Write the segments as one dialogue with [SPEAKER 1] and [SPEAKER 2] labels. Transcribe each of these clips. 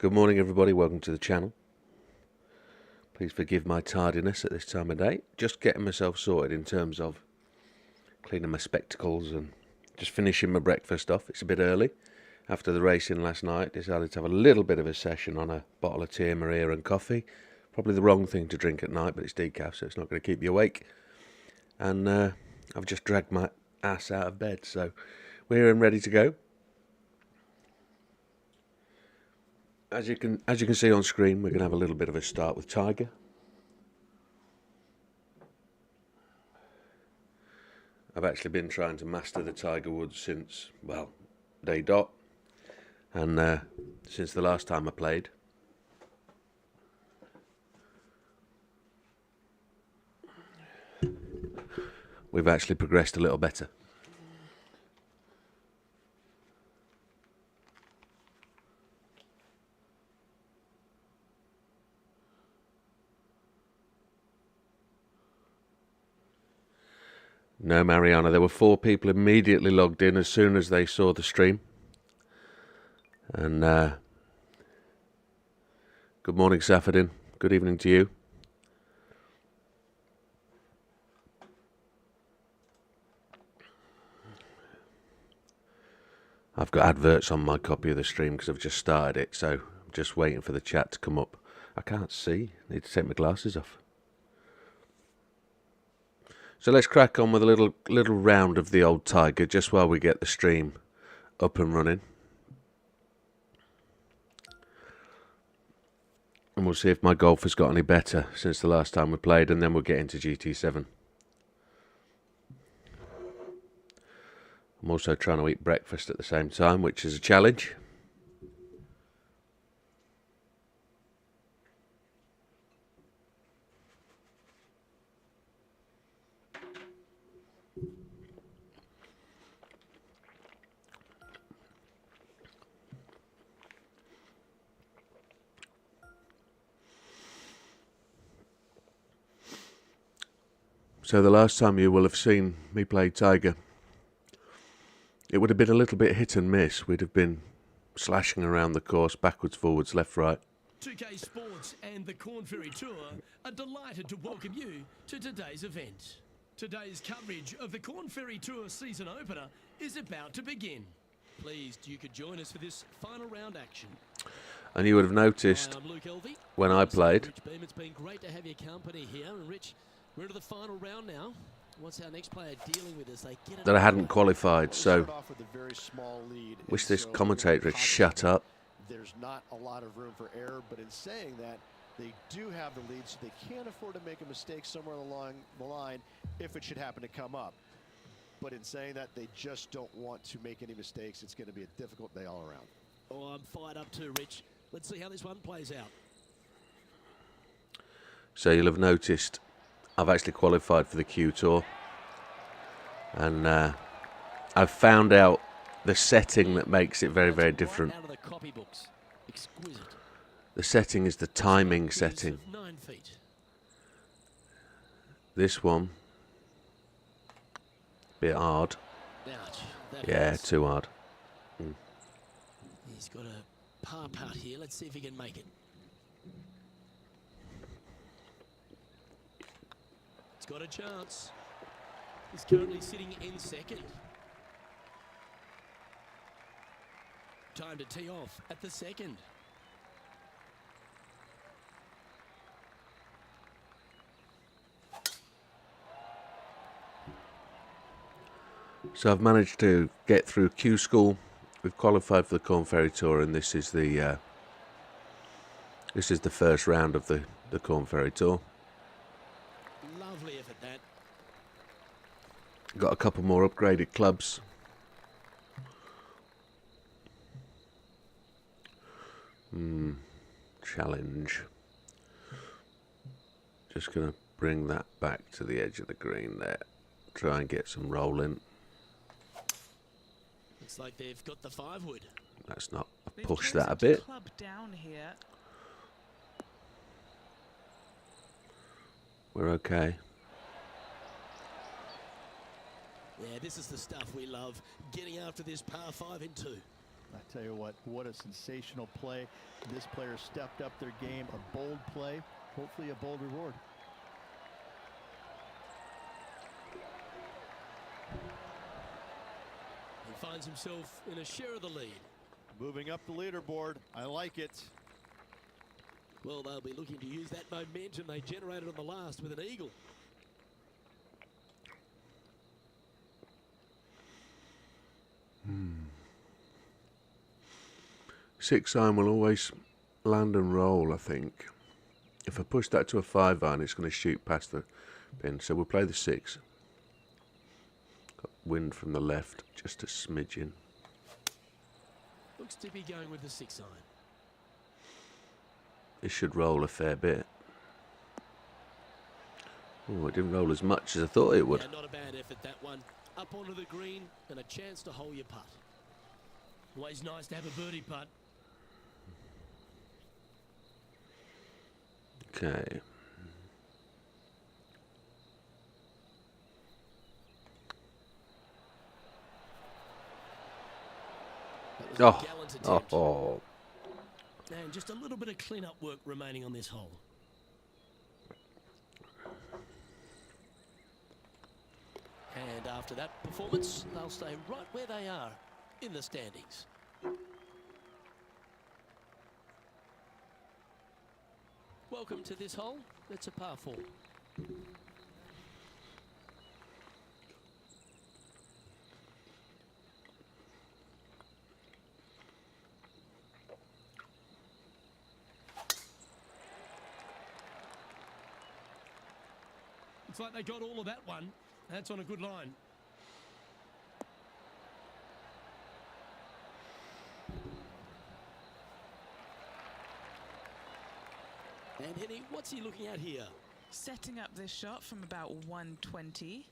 [SPEAKER 1] Good morning everybody, welcome to the channel. Please forgive my tardiness at this time of day. Just getting myself sorted in terms of cleaning my spectacles and just finishing my breakfast off. It's a bit early. After the racing last night, decided to have a little bit of a session on a bottle of Tia Maria and coffee. Probably the wrong thing to drink at night, but it's decaf, so it's not going to keep you awake. And I've just dragged my ass out of bed, so we're here and ready to go. As you can see on screen, we're going to have a little bit of a start with Tiger. I've actually been trying to master the Tiger Woods since, well, day dot, and since the last time I played. We've actually progressed a little better. No, Mariana, there were 4 people immediately logged in as soon as they saw the stream. And good morning, Safadin. Good evening to you. I've got adverts on my copy of the stream because I've just started it, so I'm just waiting for the chat to come up. I can't see. I need to take my glasses off. So let's crack on with a little round of the old Tiger just while we get the stream up and running. And we'll see if my golf has got any better since the last time we played, and then we'll get into GT7. I'm also trying to eat breakfast at the same time, which is a challenge. So the last time you will have seen me play Tiger, it would have been a little bit hit and miss. We'd have been slashing around the course, backwards, forwards, left, right.
[SPEAKER 2] 2K Sports and the Corn Ferry Tour are delighted to welcome you to today's event. Today's coverage of the Corn Ferry Tour season opener is about to begin. Pleased you could join us for this final round action.
[SPEAKER 1] And you would have noticed when I played,
[SPEAKER 2] It's been great to have your company here. And Rich, we're into the final round now. What's our next player dealing with us? They get
[SPEAKER 1] that I hadn't qualified, so wish this commentator had shut up.
[SPEAKER 3] There's not a lot of room for error, but in saying that, they do have the lead, so they can't afford to make a mistake somewhere along the line if it should happen to come up. But in saying that, they just don't want to make any mistakes. It's going to be a difficult day all around.
[SPEAKER 2] Oh, I'm fired up too, Rich. Let's see how this one plays out.
[SPEAKER 1] So you'll have noticed I've actually qualified for the Q Tour, and I've found out the setting that makes it very, very different. The setting is the timing setting. This one, bit hard. Yeah, too hard.
[SPEAKER 2] He's got a par putt here. Let's see if he can make it. He's got a chance. He's currently sitting in second. Time to tee off at the second.
[SPEAKER 1] So I've managed to get through Q School. We've qualified for the Corn Ferry Tour, and this is the first round of the Corn Ferry Tour.
[SPEAKER 2] Lovely effort, that.
[SPEAKER 1] Got a couple more upgraded clubs. Challenge. Just going to bring that back to the edge of the green there. Try and get some rolling.
[SPEAKER 2] Looks like they've got the 5 wood.
[SPEAKER 1] Let's not push that a bit.
[SPEAKER 4] Club down here.
[SPEAKER 1] We're okay.
[SPEAKER 2] Yeah, this is the stuff we love. Getting after this par 5 in 2.
[SPEAKER 4] I tell you what a sensational play. This player stepped up their game, a bold play, hopefully a bold reward.
[SPEAKER 2] He finds himself in a share of the lead.
[SPEAKER 3] Moving up the leaderboard. I like it.
[SPEAKER 2] Well, they'll be looking to use that momentum they generated on the last with an eagle.
[SPEAKER 1] 6-iron will always land and roll, I think. If I push that to a 5-iron, it's going to shoot past the pin. So we'll play the 6. Got wind from the left, just a smidgen.
[SPEAKER 2] Looks to be going with the 6-iron.
[SPEAKER 1] This should roll a fair bit. Oh, it didn't roll as much as I thought it would.
[SPEAKER 2] Yeah, not a bad effort, that one. Up onto the green and a chance to hole your putt. Always nice to have a birdie putt.
[SPEAKER 1] Okay.
[SPEAKER 2] That was a gallant attempt.
[SPEAKER 1] Oh.
[SPEAKER 2] And just a little bit of clean-up work remaining on this hole. And after that performance, they'll stay right where they are in the standings. Welcome to this hole. It's a par 4. Looks like they got all of that one. That's on a good line. And Henny, what's he looking at here?
[SPEAKER 5] Setting up this shot from about 120.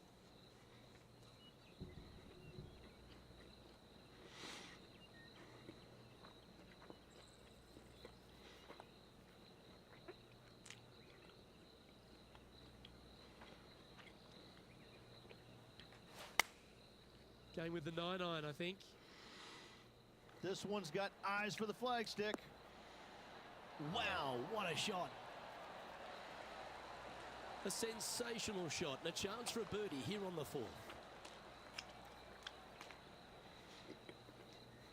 [SPEAKER 2] Going with the 9-iron, I think.
[SPEAKER 3] This one's got eyes for the flagstick.
[SPEAKER 2] Wow, what a shot. A sensational shot and a chance for a birdie here on the 4th.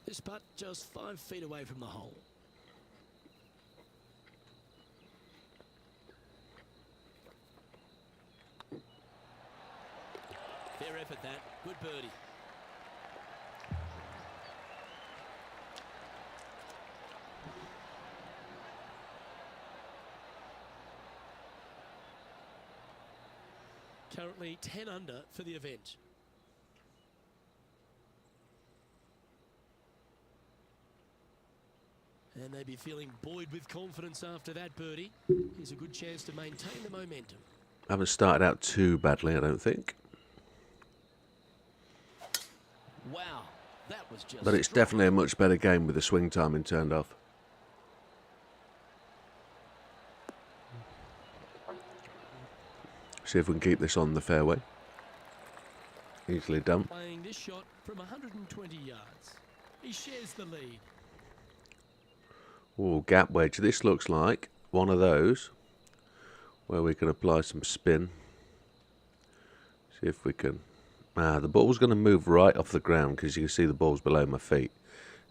[SPEAKER 2] This putt just 5 feet away from the hole. Fair effort that. Good birdie. Currently 10 under for the event. And they'd be feeling buoyed with confidence after that birdie. Here's a good chance to maintain the momentum.
[SPEAKER 1] Haven't started out too badly, I don't think.
[SPEAKER 2] Wow, that was just...
[SPEAKER 1] But it's definitely a much better game with the swing timing turned off. See if we can keep this on the fairway. Easily done.
[SPEAKER 2] Playing this shot from 120 yards. He shares the lead.
[SPEAKER 1] Oh, gap wedge. This looks like one of those where we can apply some spin. See if we can... the ball's going to move right off the ground because you can see the ball's below my feet.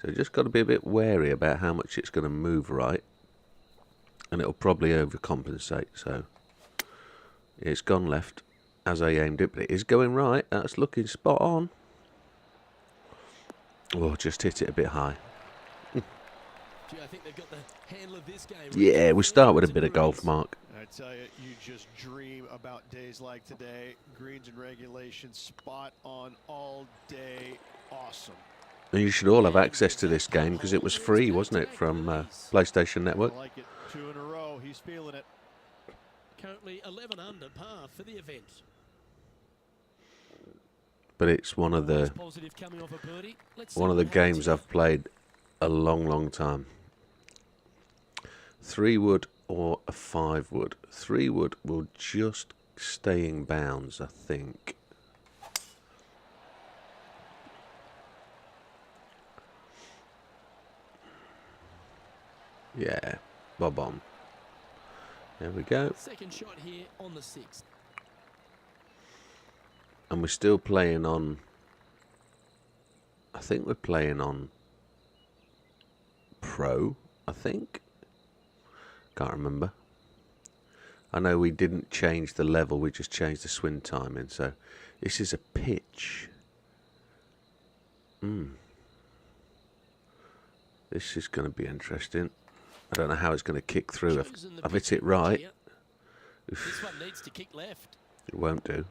[SPEAKER 1] So just got to be a bit wary about how much it's going to move right. And it'll probably overcompensate, so... It's gone left as I aimed it, but it is going right. That's looking spot on. Oh, just hit it a bit high.
[SPEAKER 2] Gee, I think they've got the handle of this game.
[SPEAKER 1] Yeah, we start with a bit of golf, Mark.
[SPEAKER 3] I tell you, you just dream about days like today. Greens and regulations, spot on all day. Awesome.
[SPEAKER 1] And you should all have access to this game because it was free, wasn't it, from PlayStation Network?
[SPEAKER 3] I like it. 2 in a row. He's feeling it.
[SPEAKER 2] Currently 11 under par for the event.
[SPEAKER 1] But it's one of the
[SPEAKER 2] Positive coming off a birdie. Let's
[SPEAKER 1] one
[SPEAKER 2] see
[SPEAKER 1] of the
[SPEAKER 2] what happens
[SPEAKER 1] games
[SPEAKER 2] here.
[SPEAKER 1] I've played a long time. 3-wood or a 5-wood. 3-wood will just stay in bounds, I think. Yeah, bob on. There we go.
[SPEAKER 2] Second shot here on the 6th.
[SPEAKER 1] And we're still playing on... I think we're playing on Pro, I think. Can't remember. I know we didn't change the level, we just changed the swing timing. So this is a pitch. This is going to be interesting. I don't know how it's going to kick through. I've hit it right.
[SPEAKER 2] This one needs to kick left.
[SPEAKER 1] It won't do.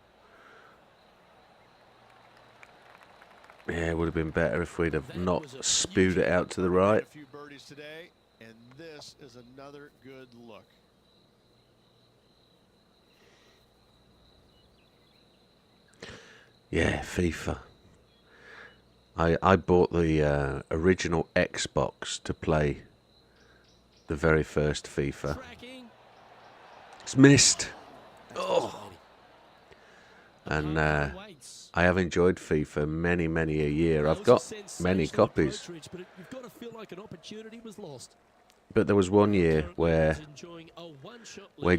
[SPEAKER 1] Yeah, it would have been better if we'd have not spewed it out to the right.
[SPEAKER 3] A few birdies today, and this is another good look.
[SPEAKER 1] Yeah, FIFA. I bought the original Xbox to play the very first FIFA.
[SPEAKER 2] Tracking.
[SPEAKER 1] It's missed.
[SPEAKER 2] Oh.
[SPEAKER 1] And I have enjoyed FIFA many a year. I've got many copies.
[SPEAKER 2] But you've got to feel like an opportunity was lost.
[SPEAKER 1] But there was one year where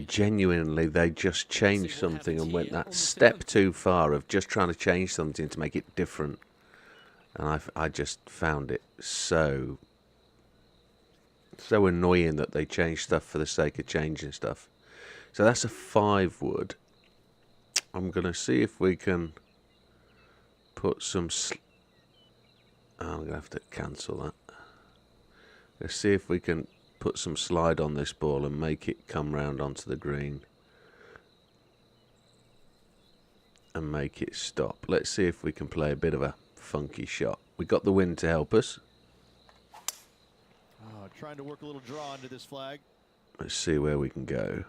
[SPEAKER 1] genuinely they just changed something and went that step too far of just trying to change something to make it different. And I just found it so annoying that they changed stuff for the sake of changing stuff. So that's a 5 wood. I'm going to see if we can put some... I'm going to have to cancel that. Let's see if we can put some slide on this ball and make it come round onto the green. And make it stop. Let's see if we can play a bit of a funky shot. We got the wind to help us.
[SPEAKER 3] Trying to work a little draw into this flag.
[SPEAKER 1] Let's see where we can go.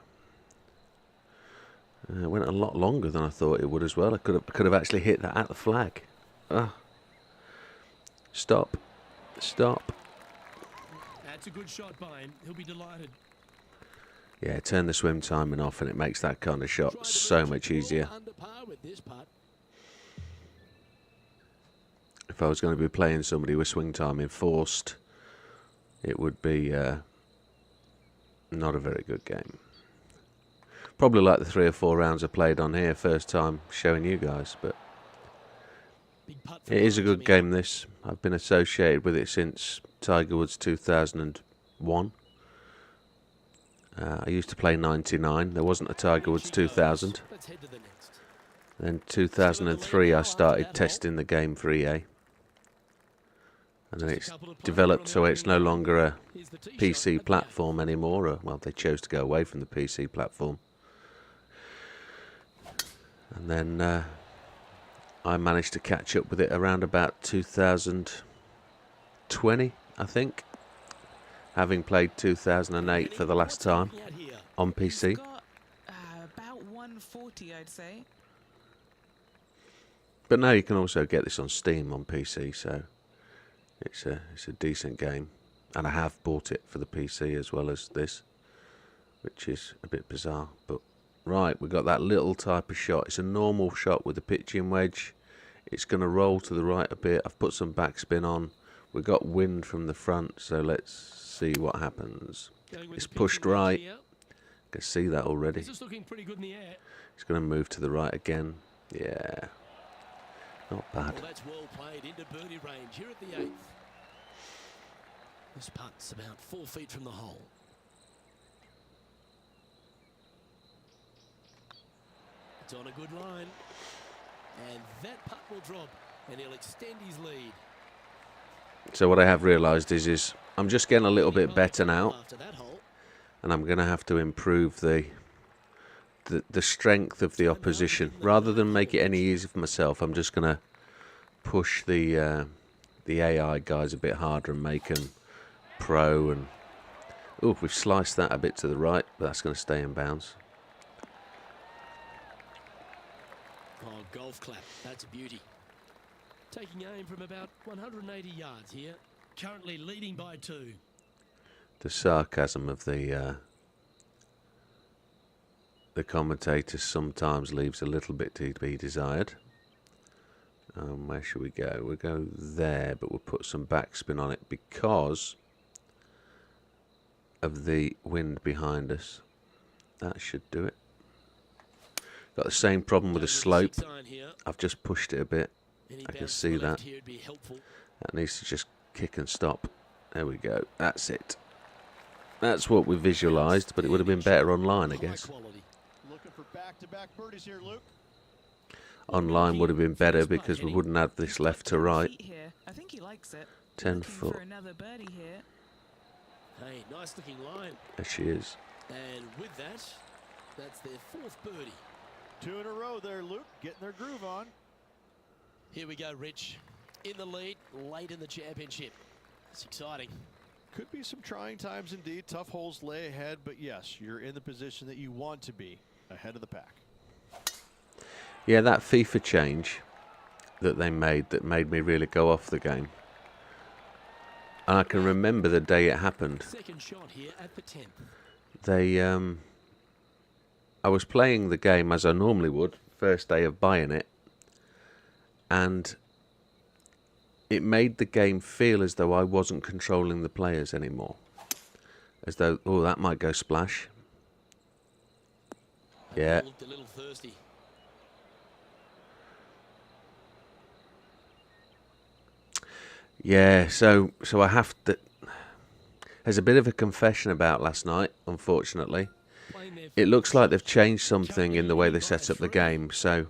[SPEAKER 1] It went a lot longer than I thought it would as well. I could have actually hit that at the flag. Stop. Stop.
[SPEAKER 2] That's a good shot by him. He'll be delighted.
[SPEAKER 1] Yeah, turn the swim timing off and it makes that kind of shot so much easier.
[SPEAKER 2] Under par with this putt.
[SPEAKER 1] If I was going to be playing somebody with swing timing forced, it would be not a very good game. Probably like the 3 or 4 rounds I played on here, first time showing you guys, but it is a good game this. I've been associated with it since Tiger Woods 2001. I used to play 99, there wasn't a Tiger Woods 2000. Then 2003 I started testing the game for EA. And then it's developed so it's no longer a PC platform anymore. Well, they chose to go away from the PC platform. And then I managed to catch up with it around about 2020, I think. Having played 2008 for the last time on PC.
[SPEAKER 5] Got, about 140, I'd say.
[SPEAKER 1] But now you can also get this on Steam on PC, so it's a decent game. And I have bought it for the PC as well as this, which is a bit bizarre. But right, we've got that little type of shot. It's a normal shot with a pitching wedge. It's going to roll to the right a bit. I've put some backspin on. We've got wind from the front, so let's see what happens. It's pushed right. You can see that already.
[SPEAKER 2] This is looking pretty good in the air.
[SPEAKER 1] It's going to move to the right again. Yeah. Not bad.
[SPEAKER 2] Well, that's well played into birdie range here at the 8th. This putt's about 4 feet from the hole. It's on a good line. And that putt will drop. And he'll extend his lead.
[SPEAKER 1] So what I have realised is I'm just getting a little bit better now. And I'm going to have to improve the strength of the opposition. Rather than make it any easier for myself, I'm just going to push the AI guys a bit harder and make them pro. And oh, we've sliced that a bit to the right, but that's going to stay in bounds.
[SPEAKER 2] Oh, golf clap. That's a beauty. Taking aim from about 180 yards here. Currently leading by 2.
[SPEAKER 1] The sarcasm of the commentators sometimes leaves a little bit to be desired. Where should we go? We'll go there, but we'll put some backspin on it because of the wind behind us. That should do it. Got the same problem with the slope. I've just pushed it a bit. I can see that. That needs to just kick and stop. There we go. That's it. That's what we visualised, but it would have been better online, I guess.
[SPEAKER 3] Looking for back-to-back birdies here, Luke.
[SPEAKER 1] Online would have been better because we wouldn't have this left to right.
[SPEAKER 5] I think he likes it.
[SPEAKER 1] 10
[SPEAKER 5] Looking
[SPEAKER 1] foot.
[SPEAKER 5] for another birdie here.
[SPEAKER 2] Hey, nice looking line.
[SPEAKER 1] There she is.
[SPEAKER 2] And with that, that's their 4th birdie.
[SPEAKER 3] 2 in a row there, Luke. Getting their groove on.
[SPEAKER 2] Here we go, Rich. In the lead, late in the championship. It's exciting.
[SPEAKER 3] Could be some trying times indeed. Tough holes lay ahead, but yes, you're in the position that you want to be, ahead of the pack.
[SPEAKER 1] Yeah, that FIFA change that they made that made me really go off the game. And I can remember the day it happened.
[SPEAKER 2] Second shot here at the 10th.
[SPEAKER 1] I was playing the game as I normally would, first day of buying it, and it made the game feel as though I wasn't controlling the players anymore. As though, oh, that might go splash. Yeah.
[SPEAKER 2] Looked a little thirsty.
[SPEAKER 1] Yeah, so I have to... There's a bit of a confession about last night, unfortunately. It looks like they've changed something in the way they set up the game, so...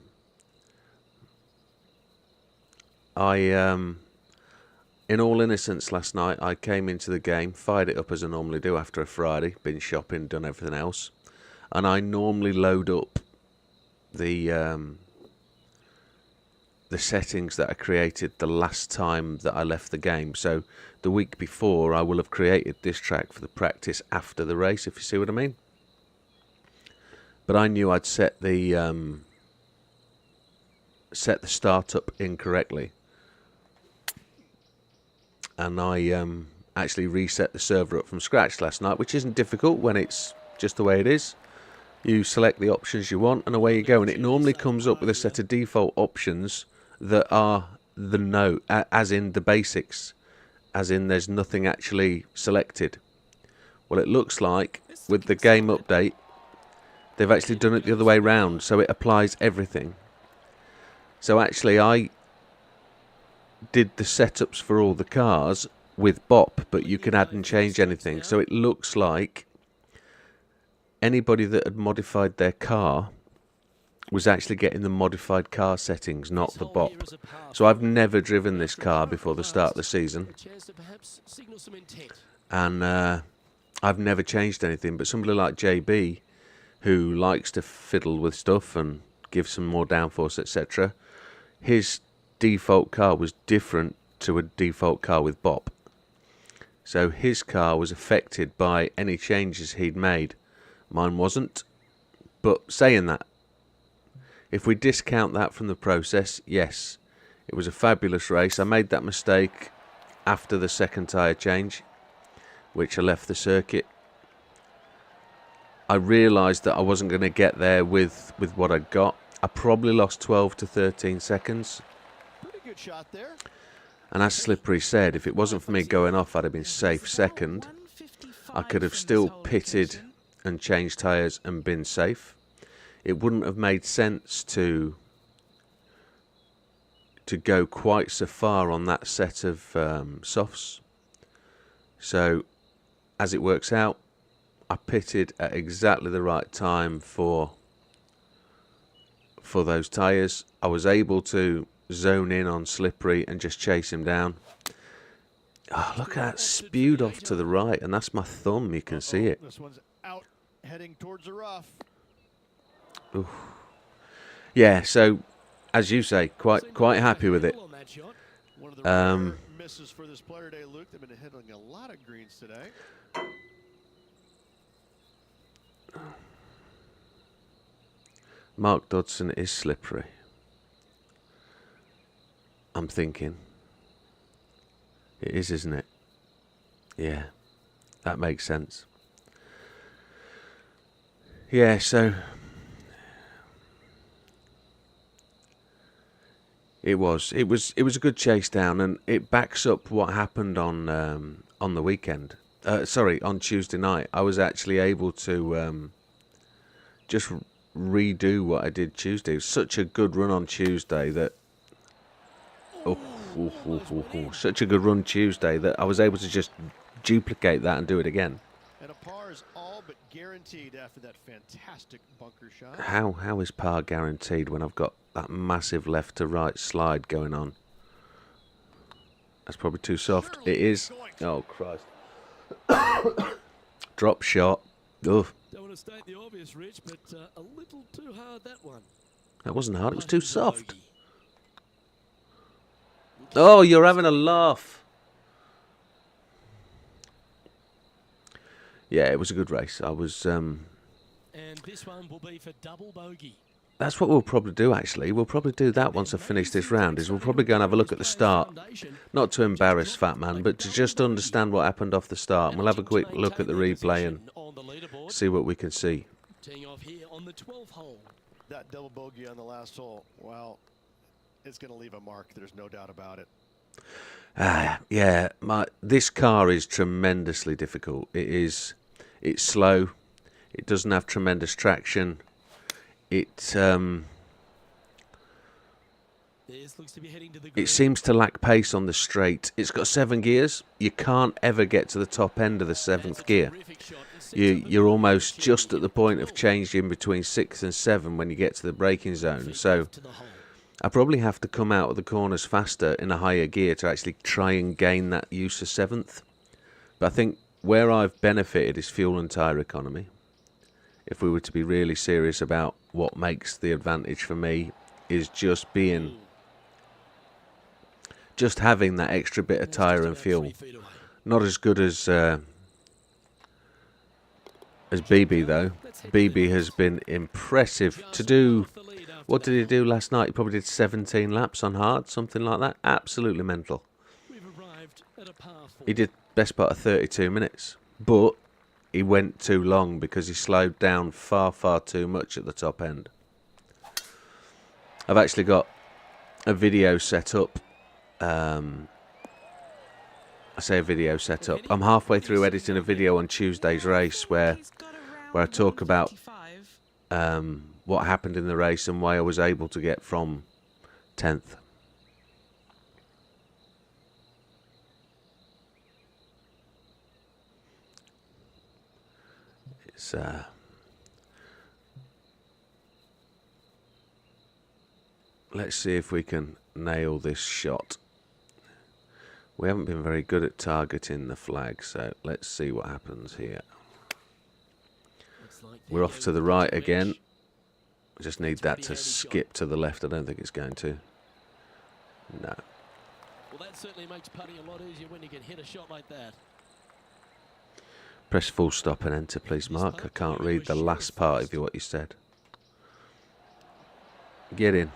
[SPEAKER 1] in all innocence last night, I came into the game, fired it up as I normally do after a Friday, been shopping, done everything else, and I normally load up the settings that I created the last time that I left the game. So the week before, I will have created this track for the practice after the race, if you see what I mean. But I knew I'd set the startup incorrectly, and I actually reset the server up from scratch last night, which isn't difficult when it's just the way it is. You select the options you want and away you go, and it normally comes up with a set of default options that are the no, as in the basics, as in there's nothing actually selected. Well, it looks like with the game update they've actually done it the other way round, so it applies everything. So actually I did the setups for all the cars with BOP, but you can add and change anything. So it looks like anybody that had modified their car was actually getting the modified car settings, not the BOP. So I've never driven this car before the start of the season, and I've never changed anything. But somebody like JB, who likes to fiddle with stuff and give some more downforce, etc., his default car was different to a default car with BOP. So his car was affected by any changes he'd made. Mine wasn't. But saying that, if we discount that from the process, yes, it was a fabulous race. I made that mistake after the second tyre change, which I left the circuit. I realised that I wasn't going to get there with what I'd got. I probably lost 12 to 13 seconds.
[SPEAKER 3] Pretty good shot there.
[SPEAKER 1] And as Slippery said, if it wasn't for me going off, I'd have been safe second. I could have still pitted and changed tyres and been safe. It wouldn't have made sense to go quite so far on that set of softs. So, as it works out, I pitted at exactly the right time for those tyres. I was able to zone in on Slippery and just chase him down. Oh, look at that, spewed off to the right, and that's my thumb, you can see it.
[SPEAKER 3] This one's out, heading towards the rough.
[SPEAKER 1] Oof. Yeah, so as you say, quite happy with it.
[SPEAKER 3] One of the rare misses for this player today, Luke. They've been hitting a lot of greens today.
[SPEAKER 1] Mark Dodson is Slippery. I'm thinking. It is, isn't it? Yeah, that makes sense. Yeah, so it was a good chase down, and it backs up what happened on the weekend. sorry, on Tuesday night, I was actually able to just redo what I did Tuesday. It was such a good run on Tuesday that such a good run Tuesday that I was able to just duplicate that and do it again.
[SPEAKER 3] And a par is all but guaranteed after that fantastic bunker shot.
[SPEAKER 1] How is par guaranteed when I've got that massive left to right slide going on? That's probably too soft. It is. Oh Christ! Drop shot. Ugh.
[SPEAKER 2] Don't want to state the obvious, Rich, but a little too hard, that one.
[SPEAKER 1] That wasn't hard. It was too soft. Oh, you're having a laugh. Yeah, it was a good race. I was.
[SPEAKER 2] And this one will be for double bogey.
[SPEAKER 1] That's what we'll probably do, actually. We'll probably do that once I finish this round, is we'll probably go and have a look at the start. Not to embarrass Fat Man, but to just understand what happened off the start. And we'll have a quick look at the replay and see what we can see.
[SPEAKER 2] Teeing off here on the 12th hole.
[SPEAKER 3] That double bogey on the last hole, well, it's going to leave a mark. There's no doubt about it.
[SPEAKER 1] Yeah, this car is tremendously difficult. It's slow. It doesn't have tremendous traction. It seems to lack pace on the straight. It's got 7 gears. You can't ever get to the top end of the 7th gear. You're almost just at the point of changing between 6 and 7 when you get to the braking zone. So I probably have to come out of the corners faster in a higher gear to actually try and gain that use of 7th. But I think where I've benefited is fuel and tyre economy. If we were to be really serious about what makes the advantage for me, is just having that extra bit of tyre and fuel. Not as good as BB though. BB has been impressive to do. What did he do last night? He probably did 17 laps on hard, something like that. Absolutely mental. He did best part of 32 minutes, but he went too long because he slowed down far too much at the top end. I've actually got a video set up. I say a video set up. I'm halfway through editing a video on Tuesday's race where I talk about what happened in the race and why I was able to get from 10th. It's let's see if we can nail this shot. We haven't been very good at targeting the flag, so let's see what happens here. We're off to the right again. I just need that to skip to the left. I don't think it's going to. No.
[SPEAKER 2] Well, that certainly makes putting a lot easier when you can hit a shot like that.
[SPEAKER 1] Press full stop and enter, please, Mark. I can't read the last part of what you said. Get in.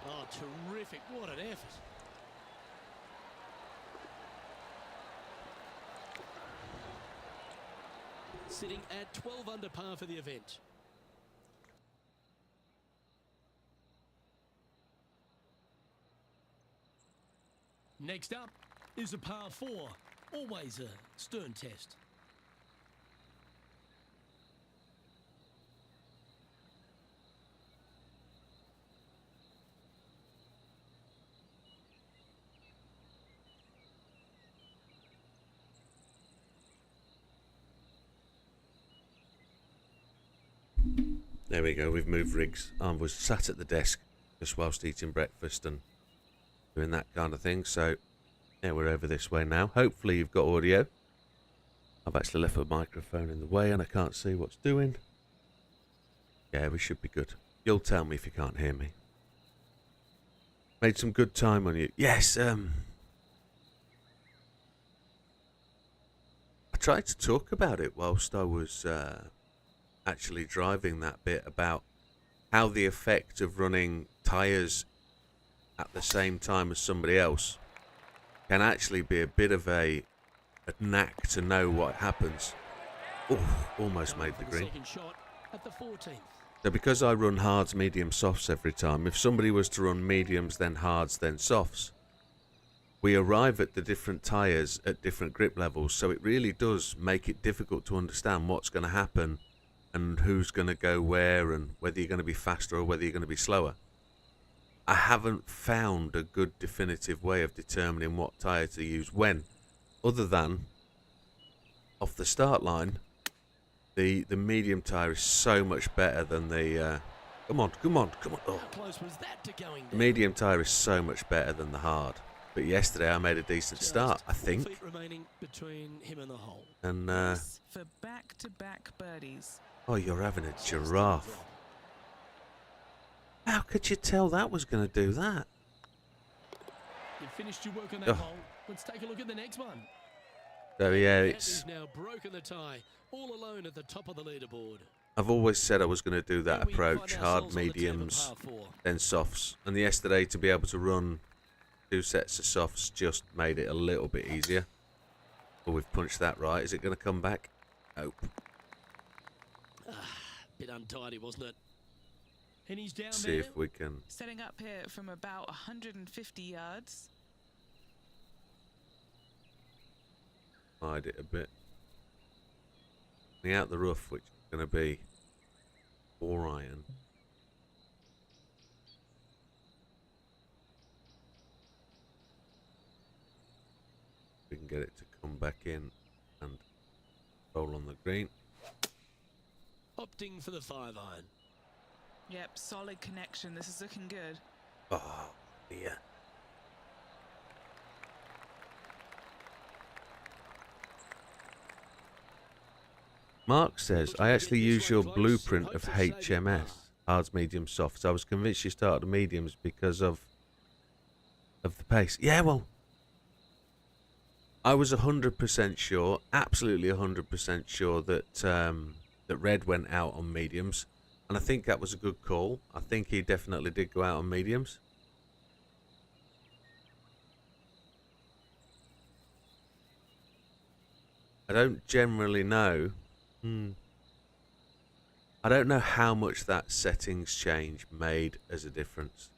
[SPEAKER 2] Oh, terrific. What an effort. Sitting at 12 under par for the event. Next up is a par 4. Always a stern test.
[SPEAKER 1] There we go, we've moved rigs. I was sat at the desk just whilst eating breakfast and doing that kind of thing. So, yeah, we're over this way now. Hopefully you've got audio. I've actually left the microphone in the way and I can't see what's doing. Yeah, we should be good. You'll tell me if you can't hear me. Made some good time on you. Yes, I tried to talk about it whilst I was actually driving that bit about how the effect of running tyres at the same time as somebody else can actually be a bit of a knack to know what happens. Oh, almost made the green. So because I run hards, medium, softs every time, if somebody was to run mediums, then hards, then softs, we arrive at the different tyres at different grip levels, so it really does make it difficult to understand what's going to happen and who's going to go where and whether you're going to be faster or whether you're going to be slower. I haven't found a good definitive way of determining what tyre to use when, other than off the start line, the medium tyre is so much better than the come on. Oh.
[SPEAKER 2] How close was that to going
[SPEAKER 1] The
[SPEAKER 2] down?
[SPEAKER 1] medium tyre is so much better than the hard. But yesterday I made a decent start, I
[SPEAKER 2] Just 4
[SPEAKER 1] think.
[SPEAKER 2] feet remaining between him and the hole.
[SPEAKER 1] And
[SPEAKER 5] Yes, for back-to-back birdies.
[SPEAKER 1] oh, you're having a giraffe. How could you tell that was going to do that?
[SPEAKER 2] You finished your work on that
[SPEAKER 1] Oh.
[SPEAKER 2] hole. Let's take a look at the next one.
[SPEAKER 1] So yeah,
[SPEAKER 2] That
[SPEAKER 1] it's.
[SPEAKER 2] is now broken the tie, all alone at the top of the leaderboard.
[SPEAKER 1] I've always said I was going to do that
[SPEAKER 2] And we find
[SPEAKER 1] approach, hard,
[SPEAKER 2] ourselves on the tee of a
[SPEAKER 1] mediums,
[SPEAKER 2] par 4.
[SPEAKER 1] then softs. And yesterday to be able to run 2 sets of softs just made it a little bit easier. But we've punched that right. Is it going to come back? Nope.
[SPEAKER 2] Bit untidy, wasn't it? And he's down
[SPEAKER 1] See
[SPEAKER 2] there.
[SPEAKER 1] if we can.
[SPEAKER 5] Setting up here from about 150 yards.
[SPEAKER 1] Hide it a bit. Me out the rough, which is going to be 4 iron. We can get it to come back in and roll on the green.
[SPEAKER 2] Opting for the 5 iron.
[SPEAKER 5] Yep, solid connection. This is looking good.
[SPEAKER 1] Oh, dear. Mark says, I actually use your blueprint of HMS, hards, medium, softs. I was convinced you started the mediums because of the pace. Yeah, well, I was 100% sure, absolutely 100% sure that that Red went out on mediums, and I think that was a good call. I think he definitely did go out on mediums. I don't generally know. I don't know how much that settings change made as a difference.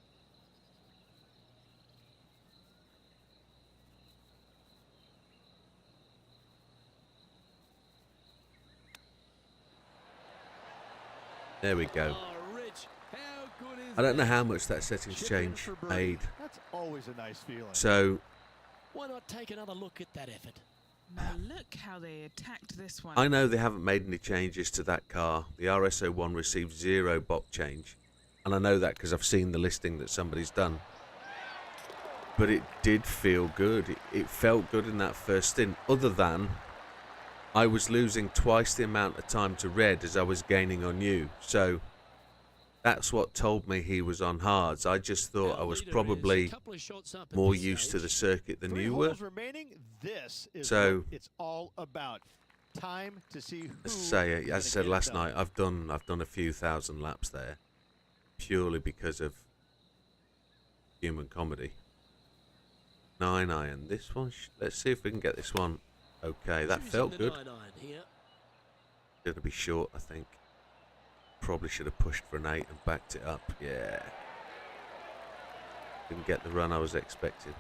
[SPEAKER 1] There we go.
[SPEAKER 2] Oh, Rich, how good is
[SPEAKER 1] I don't know
[SPEAKER 2] that?
[SPEAKER 1] how much that settings
[SPEAKER 3] Chip in
[SPEAKER 1] change
[SPEAKER 3] for birdie.
[SPEAKER 1] made.
[SPEAKER 3] That's always a nice feeling.
[SPEAKER 1] So
[SPEAKER 2] Why not take another look at that effort?
[SPEAKER 5] Now look how they attacked this one.
[SPEAKER 1] I know they haven't made any changes to that car. The RS01 received 0 box change. And I know that because I've seen the listing that somebody's done. But it did feel good. It felt good in that first stint. Other than I was losing twice the amount of time to Red as I was gaining on you. So that's what told me he was on hards. I just thought I
[SPEAKER 2] Our
[SPEAKER 1] was
[SPEAKER 2] leader is a
[SPEAKER 1] probably
[SPEAKER 2] couple of shots up at
[SPEAKER 1] more
[SPEAKER 2] this
[SPEAKER 1] used to the
[SPEAKER 2] stage.
[SPEAKER 1] circuit than
[SPEAKER 3] 3
[SPEAKER 1] you were.
[SPEAKER 3] holes remaining. This is
[SPEAKER 1] So-
[SPEAKER 3] what it's all about. Time to see who.
[SPEAKER 1] As I say,
[SPEAKER 3] is
[SPEAKER 1] as I
[SPEAKER 3] gonna
[SPEAKER 1] said
[SPEAKER 3] get it
[SPEAKER 1] last
[SPEAKER 3] done.
[SPEAKER 1] night, I've done a few thousand laps there, purely because of human comedy. 9 iron. This one. Let's see if we can get this one. Okay, that
[SPEAKER 2] Choosing
[SPEAKER 1] felt
[SPEAKER 2] the
[SPEAKER 1] good.
[SPEAKER 2] 9 iron here.
[SPEAKER 1] Gonna be short, I think. Probably should have pushed for an 8 and backed it up. Yeah. Didn't get the run I was expecting.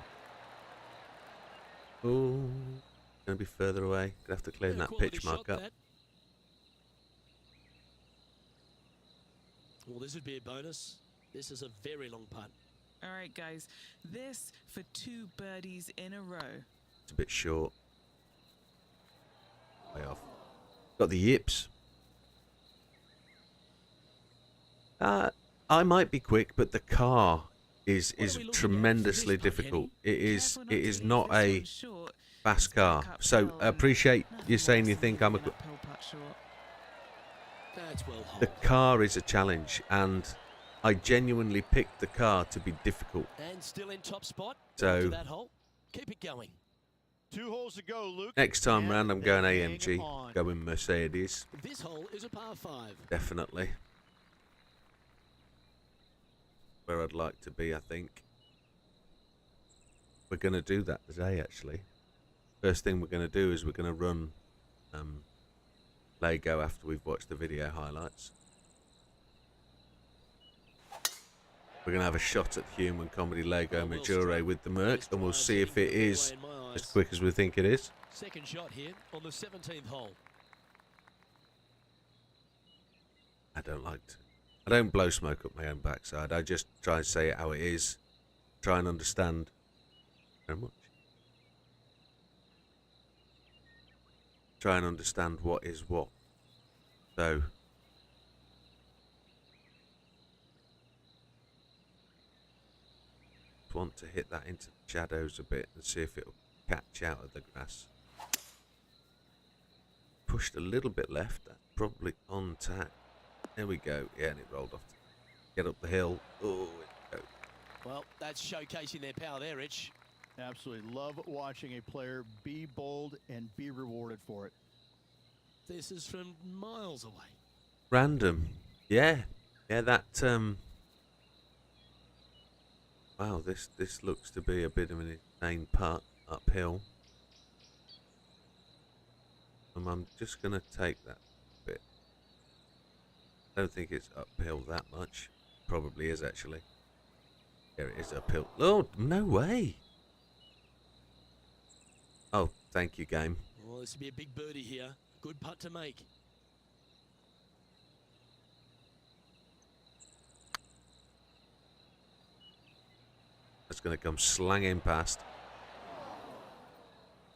[SPEAKER 1] Oh, gonna be further away. Gonna have to clean
[SPEAKER 2] Yeah,
[SPEAKER 1] that
[SPEAKER 2] quality
[SPEAKER 1] pitch mark
[SPEAKER 2] shot,
[SPEAKER 1] up.
[SPEAKER 2] that. Well, this would be a bonus. This is a very long putt.
[SPEAKER 5] All right, guys. This for 2 birdies in a row.
[SPEAKER 1] It's a bit short. Way off. Got the yips. I might be quick, but the car is
[SPEAKER 2] What are we looking at for
[SPEAKER 1] tremendously
[SPEAKER 2] this putt,
[SPEAKER 1] difficult.
[SPEAKER 2] Henny?
[SPEAKER 5] Careful
[SPEAKER 1] It is
[SPEAKER 5] to leave
[SPEAKER 1] not
[SPEAKER 5] this
[SPEAKER 1] a
[SPEAKER 5] one short.
[SPEAKER 1] fast
[SPEAKER 5] It's
[SPEAKER 1] car.
[SPEAKER 5] back
[SPEAKER 1] So
[SPEAKER 5] uphill
[SPEAKER 1] I
[SPEAKER 5] and
[SPEAKER 1] appreciate
[SPEAKER 5] nothing
[SPEAKER 1] you saying
[SPEAKER 5] worse
[SPEAKER 1] you
[SPEAKER 5] than
[SPEAKER 1] think I'm a.
[SPEAKER 5] leaving an uphill putt short.
[SPEAKER 2] That's well
[SPEAKER 1] The
[SPEAKER 2] holed.
[SPEAKER 1] car is a challenge, and I genuinely picked the car to be difficult.
[SPEAKER 2] And still in top spot.
[SPEAKER 1] So-
[SPEAKER 2] After that hole. Keep it going.
[SPEAKER 3] 2 holes to go, Luke.
[SPEAKER 1] Next time
[SPEAKER 3] And
[SPEAKER 1] round, I'm
[SPEAKER 3] they
[SPEAKER 1] going
[SPEAKER 3] hang
[SPEAKER 1] AMG,
[SPEAKER 3] on.
[SPEAKER 1] going Mercedes,
[SPEAKER 2] This hole is a par 5.
[SPEAKER 1] definitely. Where I'd like to be, I think. We're going to do that today, actually. First thing we're going to do is we're going to run Lego after we've watched the video highlights. We're going to have a shot at the human comedy Lego Majore with the Merc, and we'll see if it is as quick as we think it is.
[SPEAKER 2] Second shot here on the 17th hole.
[SPEAKER 1] I don't blow smoke up my own backside. I just try and say it how it is. Try and understand. Very much. Try and understand what is what. So, want to hit that into the shadows a bit and see if it'll catch out of the grass. Pushed a little bit left. That's probably on tack. There we go. Yeah, and it rolled off. Get up the hill. Oh, it goes.
[SPEAKER 2] Well, that's showcasing their power there, Rich.
[SPEAKER 4] Absolutely love watching a player be bold and be rewarded for it.
[SPEAKER 2] This is from miles away.
[SPEAKER 1] Random. Yeah. Yeah, that wow, this looks to be a bit of an insane putt uphill. I'm just going to take that bit. I don't think it's uphill that much. Probably is, actually. There it is, uphill. Oh, no way. Oh, thank you, game.
[SPEAKER 2] Well, this will be a big birdie here. Good putt to make.
[SPEAKER 1] That's going to come slanging past.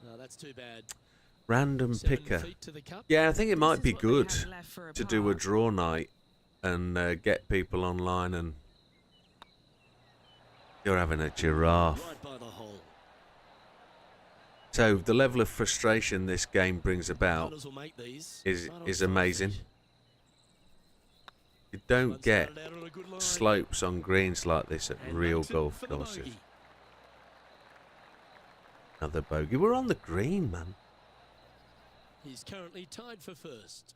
[SPEAKER 2] No, that's too bad.
[SPEAKER 1] Random
[SPEAKER 2] 7
[SPEAKER 1] picker.
[SPEAKER 2] feet to the cup.
[SPEAKER 1] Yeah, I think it might be
[SPEAKER 5] This is what
[SPEAKER 1] good
[SPEAKER 5] they have left for a
[SPEAKER 1] to do a
[SPEAKER 5] par.
[SPEAKER 1] draw night and get people online, and you're having a giraffe.
[SPEAKER 2] Right by the hole.
[SPEAKER 1] So the level of frustration this game brings about
[SPEAKER 2] Punters will make these.
[SPEAKER 1] is
[SPEAKER 2] Right on
[SPEAKER 1] is
[SPEAKER 2] 5
[SPEAKER 1] amazing.
[SPEAKER 2] feet.
[SPEAKER 1] You don't
[SPEAKER 2] One
[SPEAKER 1] get
[SPEAKER 2] started out on a good line.
[SPEAKER 1] slopes on greens like this at
[SPEAKER 2] And
[SPEAKER 1] real
[SPEAKER 2] makes it
[SPEAKER 1] golf
[SPEAKER 2] for the
[SPEAKER 1] courses.
[SPEAKER 2] bogey.
[SPEAKER 1] Another bogey. We're on the green, man.
[SPEAKER 2] He's currently tied for first.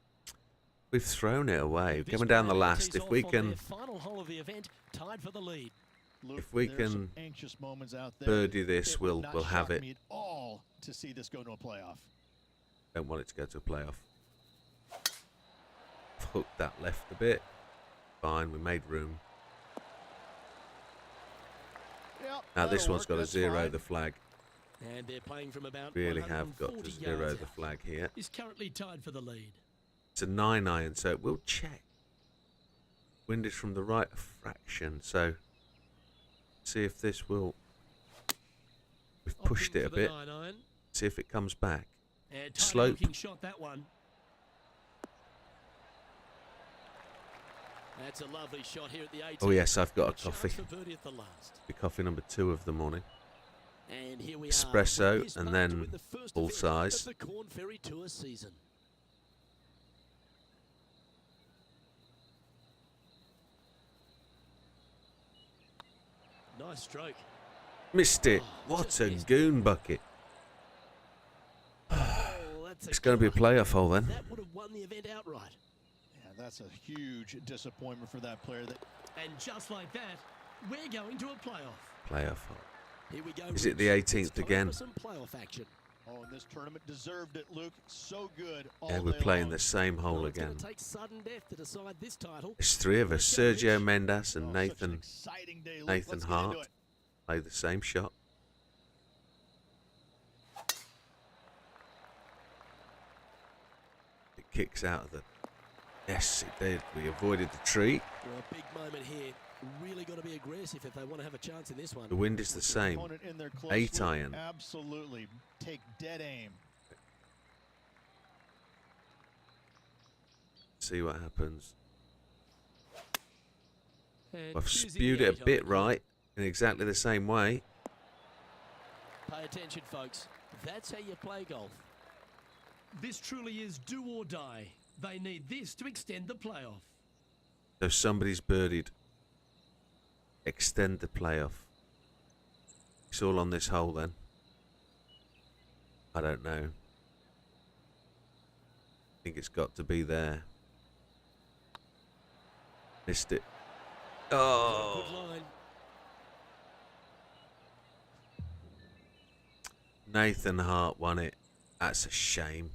[SPEAKER 1] We've thrown it away.
[SPEAKER 2] This
[SPEAKER 1] Coming down the
[SPEAKER 2] player
[SPEAKER 1] last.
[SPEAKER 2] tees
[SPEAKER 1] If
[SPEAKER 2] off
[SPEAKER 1] we
[SPEAKER 2] on
[SPEAKER 1] can
[SPEAKER 2] their final hole of the event, tied for the lead.
[SPEAKER 4] Luke,
[SPEAKER 1] If we
[SPEAKER 4] there's some
[SPEAKER 1] can
[SPEAKER 4] anxious moments out there.
[SPEAKER 1] birdie this,
[SPEAKER 4] It would
[SPEAKER 1] we'll
[SPEAKER 4] not
[SPEAKER 1] have
[SPEAKER 4] shock
[SPEAKER 1] it.
[SPEAKER 4] me at all to see this go to a playoff.
[SPEAKER 1] Don't want it to go to a playoff. Hooked that left a bit. Fine, we made room.
[SPEAKER 3] Yep,
[SPEAKER 1] Now this
[SPEAKER 3] that'll
[SPEAKER 1] one's
[SPEAKER 3] work,
[SPEAKER 1] got to
[SPEAKER 3] that's
[SPEAKER 1] zero
[SPEAKER 3] fine.
[SPEAKER 1] the flag.
[SPEAKER 2] And they're playing from about
[SPEAKER 1] Really have got to
[SPEAKER 2] 140
[SPEAKER 1] zero
[SPEAKER 2] yards
[SPEAKER 1] the
[SPEAKER 2] out.
[SPEAKER 1] flag here.
[SPEAKER 2] He's currently tied for the lead.
[SPEAKER 1] It's a 9-iron, so we'll check. Wind is from the right a fraction, so see if this will. We've
[SPEAKER 2] Opting
[SPEAKER 1] pushed it
[SPEAKER 2] for
[SPEAKER 1] a
[SPEAKER 2] the
[SPEAKER 1] bit.
[SPEAKER 2] 9-iron.
[SPEAKER 1] See if it comes back.
[SPEAKER 2] And
[SPEAKER 1] Slope.
[SPEAKER 2] looking shot that one. That's a lovely shot here at the 18th.
[SPEAKER 1] Oh yes, I've got a
[SPEAKER 2] Chance
[SPEAKER 1] coffee.
[SPEAKER 2] for birdie at the last.
[SPEAKER 1] The coffee number 2 of the morning.
[SPEAKER 2] And here we
[SPEAKER 1] Espresso,
[SPEAKER 2] are with his
[SPEAKER 1] and
[SPEAKER 2] putt
[SPEAKER 1] then
[SPEAKER 2] to win the first
[SPEAKER 1] full
[SPEAKER 2] event
[SPEAKER 1] size.
[SPEAKER 2] of the Corn Ferry Tour season. Nice stroke.
[SPEAKER 1] Missed it.
[SPEAKER 2] Oh,
[SPEAKER 1] What
[SPEAKER 2] just
[SPEAKER 1] a
[SPEAKER 2] missed.
[SPEAKER 1] goon bucket.
[SPEAKER 2] Oh, that's
[SPEAKER 1] It's going to be a
[SPEAKER 2] killer.
[SPEAKER 1] playoff hole then.
[SPEAKER 2] That would have won the event outright.
[SPEAKER 4] Yeah, that's a huge disappointment for that player. That
[SPEAKER 2] And just like that, we're going to a playoff.
[SPEAKER 1] Playoff hole.
[SPEAKER 2] Here we go.
[SPEAKER 1] Is it the
[SPEAKER 2] Rich.
[SPEAKER 1] 18th
[SPEAKER 2] It's time
[SPEAKER 1] again?
[SPEAKER 2] for some playoff action.
[SPEAKER 4] oh, and this tournament deserved it, Luke. So good. All
[SPEAKER 1] Yeah, we're
[SPEAKER 4] day
[SPEAKER 1] playing
[SPEAKER 4] long.
[SPEAKER 1] the same hole
[SPEAKER 2] Well, it's
[SPEAKER 1] again.
[SPEAKER 2] gonna take sudden death to decide this title.
[SPEAKER 1] There's 3 of us.
[SPEAKER 2] Let's go,
[SPEAKER 1] Sergio
[SPEAKER 2] Rich.
[SPEAKER 1] Mendes
[SPEAKER 4] Oh,
[SPEAKER 1] and
[SPEAKER 4] such an
[SPEAKER 1] Nathan
[SPEAKER 4] exciting day, Luke.
[SPEAKER 1] Nathan
[SPEAKER 4] Let's get into
[SPEAKER 1] Hart
[SPEAKER 4] it.
[SPEAKER 1] play the same shot. It kicks out of the. Yes, it did. We avoided the tree.
[SPEAKER 2] Well, a big moment here. Really got to be aggressive if they want to have a chance in this one.
[SPEAKER 1] The wind is the same.
[SPEAKER 4] Opponent in there close,
[SPEAKER 1] 8
[SPEAKER 4] Luke.
[SPEAKER 1] iron.
[SPEAKER 4] Absolutely. Take dead aim.
[SPEAKER 1] See what happens.
[SPEAKER 2] And
[SPEAKER 1] I've
[SPEAKER 2] choosing
[SPEAKER 1] spewed
[SPEAKER 2] the
[SPEAKER 1] it a
[SPEAKER 2] 8
[SPEAKER 1] bit
[SPEAKER 2] iron.
[SPEAKER 1] right in exactly the same way.
[SPEAKER 2] Pay attention, folks. That's how you play golf.
[SPEAKER 6] This truly is do or die. They need this to extend the playoff.
[SPEAKER 1] So somebody's birdied. Extend the playoff. It's all on this hole then. I don't know. I think it's got to be there. Missed it. Oh.
[SPEAKER 2] Good line.
[SPEAKER 1] Nathan Hart won it. That's a shame.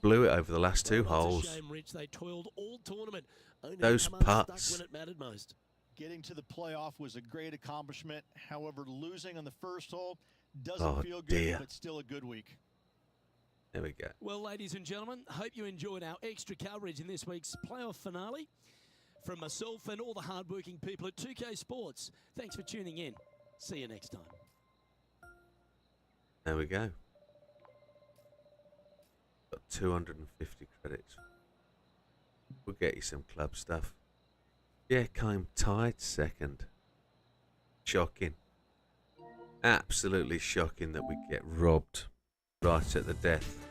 [SPEAKER 1] Blew it over the last 2
[SPEAKER 2] Well, that's
[SPEAKER 1] holes.
[SPEAKER 2] a shame, Rich. They toiled all tournament. Only to
[SPEAKER 1] Those
[SPEAKER 2] come unstuck
[SPEAKER 1] putts.
[SPEAKER 2] when it mattered most.
[SPEAKER 4] Getting to the playoff was a great accomplishment. However, losing on the first hole doesn't feel good, but still a good week.
[SPEAKER 1] There we go.
[SPEAKER 6] Well, ladies and gentlemen, hope you enjoyed our extra coverage in this week's playoff finale. From myself and all the hardworking people at 2K Sports, thanks for tuning in. See you next time.
[SPEAKER 1] There we go. Got 250 credits. We'll get you some club stuff. Yeah, came tied second. Shocking. Absolutely shocking that we get robbed right at the death.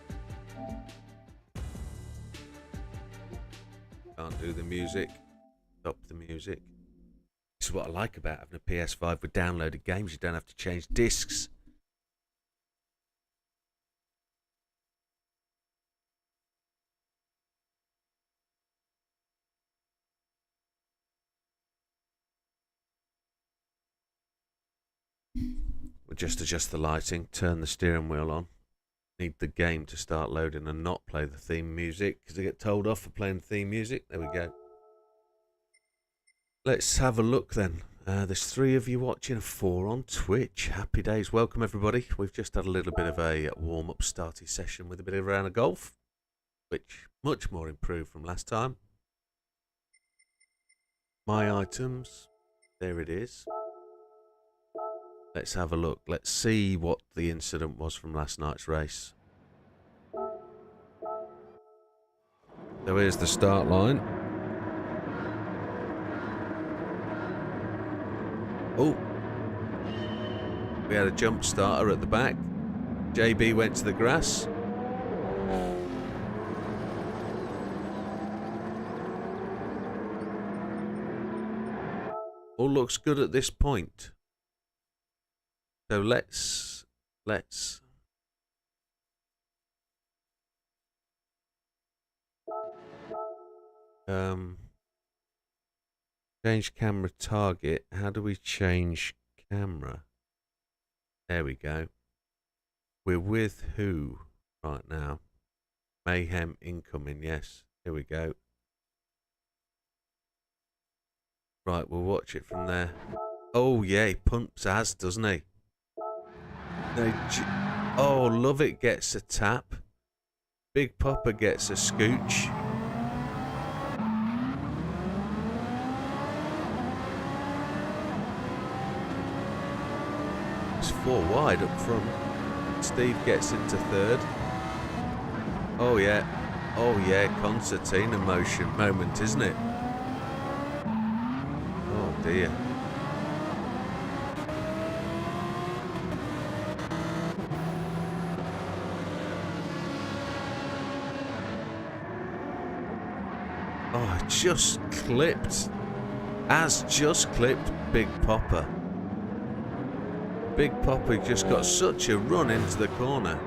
[SPEAKER 1] Can't do the music. Stop the music. This is what I like about having a PS5 with downloaded games. You don't have to change discs. We'll just adjust the lighting, turn the steering wheel on. Need the game to start loading and not play the theme music because I get told off for playing theme music. There we go. Let's have a look then. There's 3 of you watching, 4 on Twitch. Happy days. Welcome everybody. We've just had a little bit of a warm-up starty session with a bit of a round of golf, which much more improved from last time. My items. There it is. Let's have a look. Let's see what the incident was from last night's race. So here's the start line. Oh, we had a jump starter at the back. JB went to the grass. All looks good at this point. So let's change camera target. How do we change camera? There we go. We're with who right now? Mayhem incoming, yes. Here we go. Right, we'll watch it from there. Oh yeah, he pumps as, doesn't he? Oh, Love It gets a tap. Big Papa gets a scooch. It's 4 wide up front. Steve gets into 3rd. Oh yeah, concertina motion moment, isn't it? Oh dear. Oh, just clipped. Just clipped Big Papa. Big Papa just got such a run into the corner.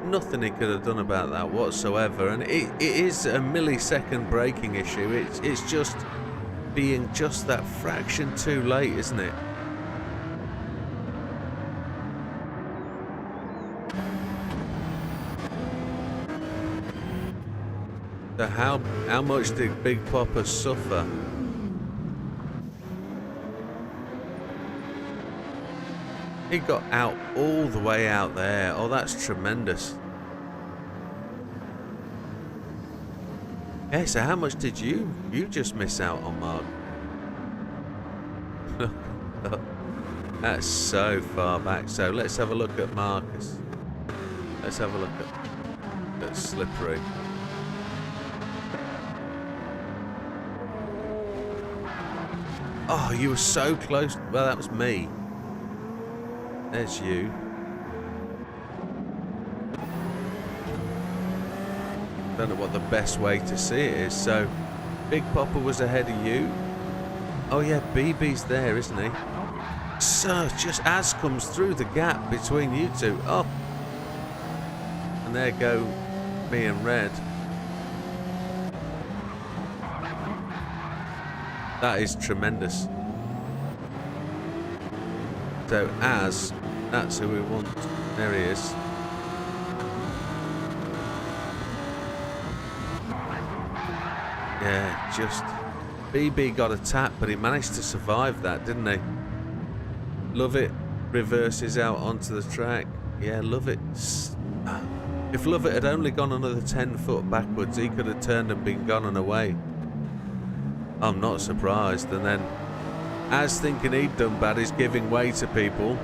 [SPEAKER 1] Nothing he could have done about that whatsoever. And it is a millisecond braking issue. It's just being just that fraction too late, isn't it? So how much did Big Papa suffer? He got out all the way out there. Oh, that's tremendous. Yeah, so how much did you just miss out on, Mark? That's so far back. So let's have a look at Marcus. Let's have a look at Slippery. Oh, you were so close. Well, that was me. There's you. Don't know what the best way to see it is. So, Big Papa was ahead of you. Oh yeah, BB's there, isn't he? So, just as comes through the gap between you two. Oh. And there go me and Red. That is tremendous. So as, that's who we want. There he is. Yeah, BB got attacked, but he managed to survive that, didn't he? Love it. Reverses out onto the track. Yeah, Love it. If Lovett had only gone another 10 foot backwards, he could have turned and been gone and away. I'm not surprised. And then, as thinking he'd done bad, he's giving way to people.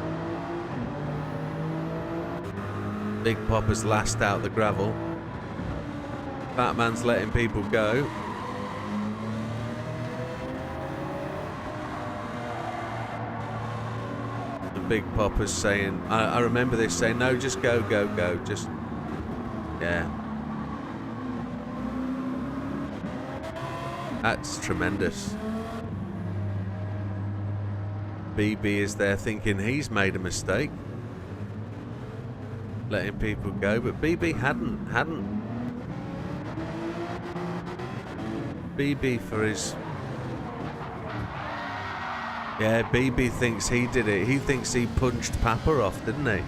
[SPEAKER 1] Big Popper's last out the gravel. Batman's letting people go. The Big Popper's saying, I remember this saying, no, just go, go, go. Just, yeah. That's tremendous. BB is there thinking he's made a mistake, letting people go, but BB hadn't. BB for his... Yeah, BB thinks he did it. He thinks he punched Papa off, didn't he?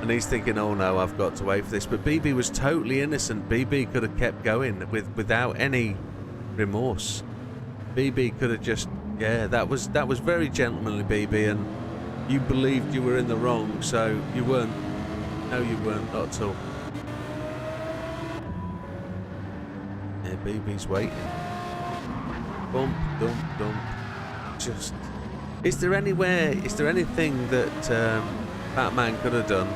[SPEAKER 1] And he's thinking, oh no, I've got to wait for this. But BB was totally innocent. BB could have kept going without any remorse. BB could have just... Yeah, that was very gentlemanly, BB, and you believed you were in the wrong, so you weren't. No, you weren't, not at all. Yeah, BB's waiting. Bump, dump, dump. Just... Is there anything that Batman could have done?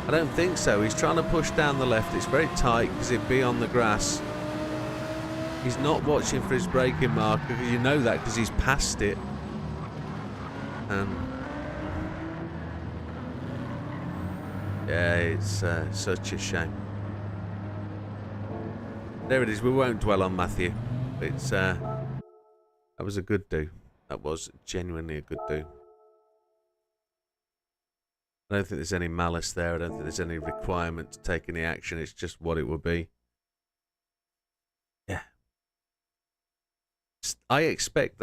[SPEAKER 1] I don't think so. He's trying to push down the left. It's very tight because it'd be on the grass. He's not watching for his braking marker. You know that because he's past it. And yeah, it's such a shame. There it is. We won't dwell on Matthew. It's that was a good do. That was genuinely a good do. I don't think there's any malice there. I don't think there's any requirement to take any action. It's just what it would be. Yeah. I expect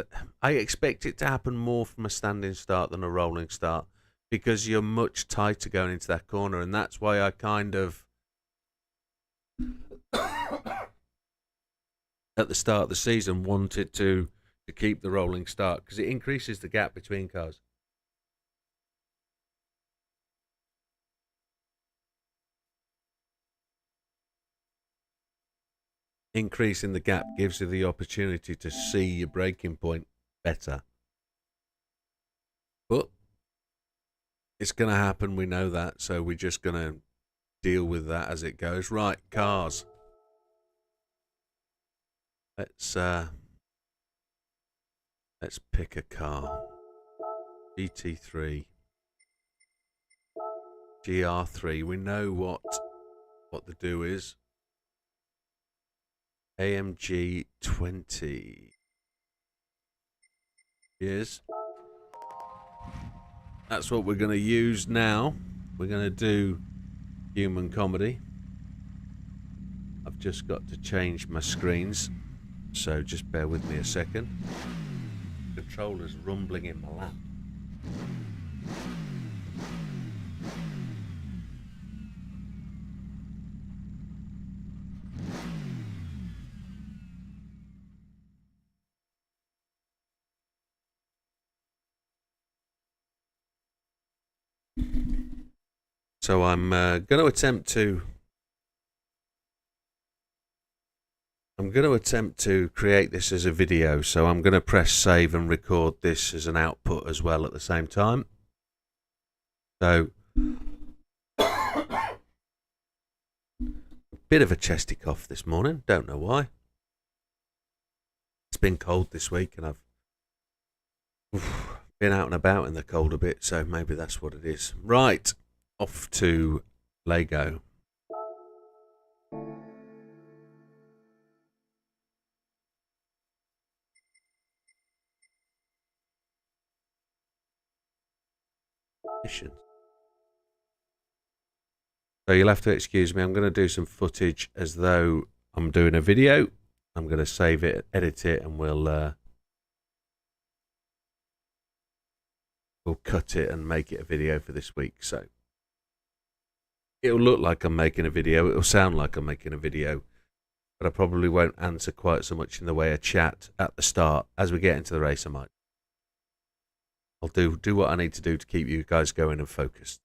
[SPEAKER 1] it to happen more from a standing start than a rolling start, because you're much tighter going into that corner, and that's why I kind of at the start of the season wanted to keep the rolling start, because it increases the gap between cars. Increasing the gap gives you the opportunity to see your braking point better. But it's going to happen, we know that, so we're just going to deal with that as it goes. Right, cars. Let's pick a car. GT3. GR3. We know what the do is. AMG 20. Yes. That's what we're going to use now. We're going to do human comedy. I've just got to change my screens, so just bear with me a second. The controller's rumbling in my lap. So I'm going to attempt to create this as a video. So I'm going to press save and record this as an output as well at the same time. So bit of a chesty cough this morning. Don't know why. It's been cold this week, and I've been out and about in the cold a bit. So maybe that's what it is. Right. Off to Lego. Missions. So you'll have to excuse me. I'm going to do some footage as though I'm doing a video. I'm going to save it, edit it, and we'll cut it and make it a video for this week. So it'll look like I'm making a video. It'll sound like I'm making a video. but I probably won't answer quite so much in the way of chat at the start. As we get into the race, I might. I'll do what I need to do to keep you guys going and focused.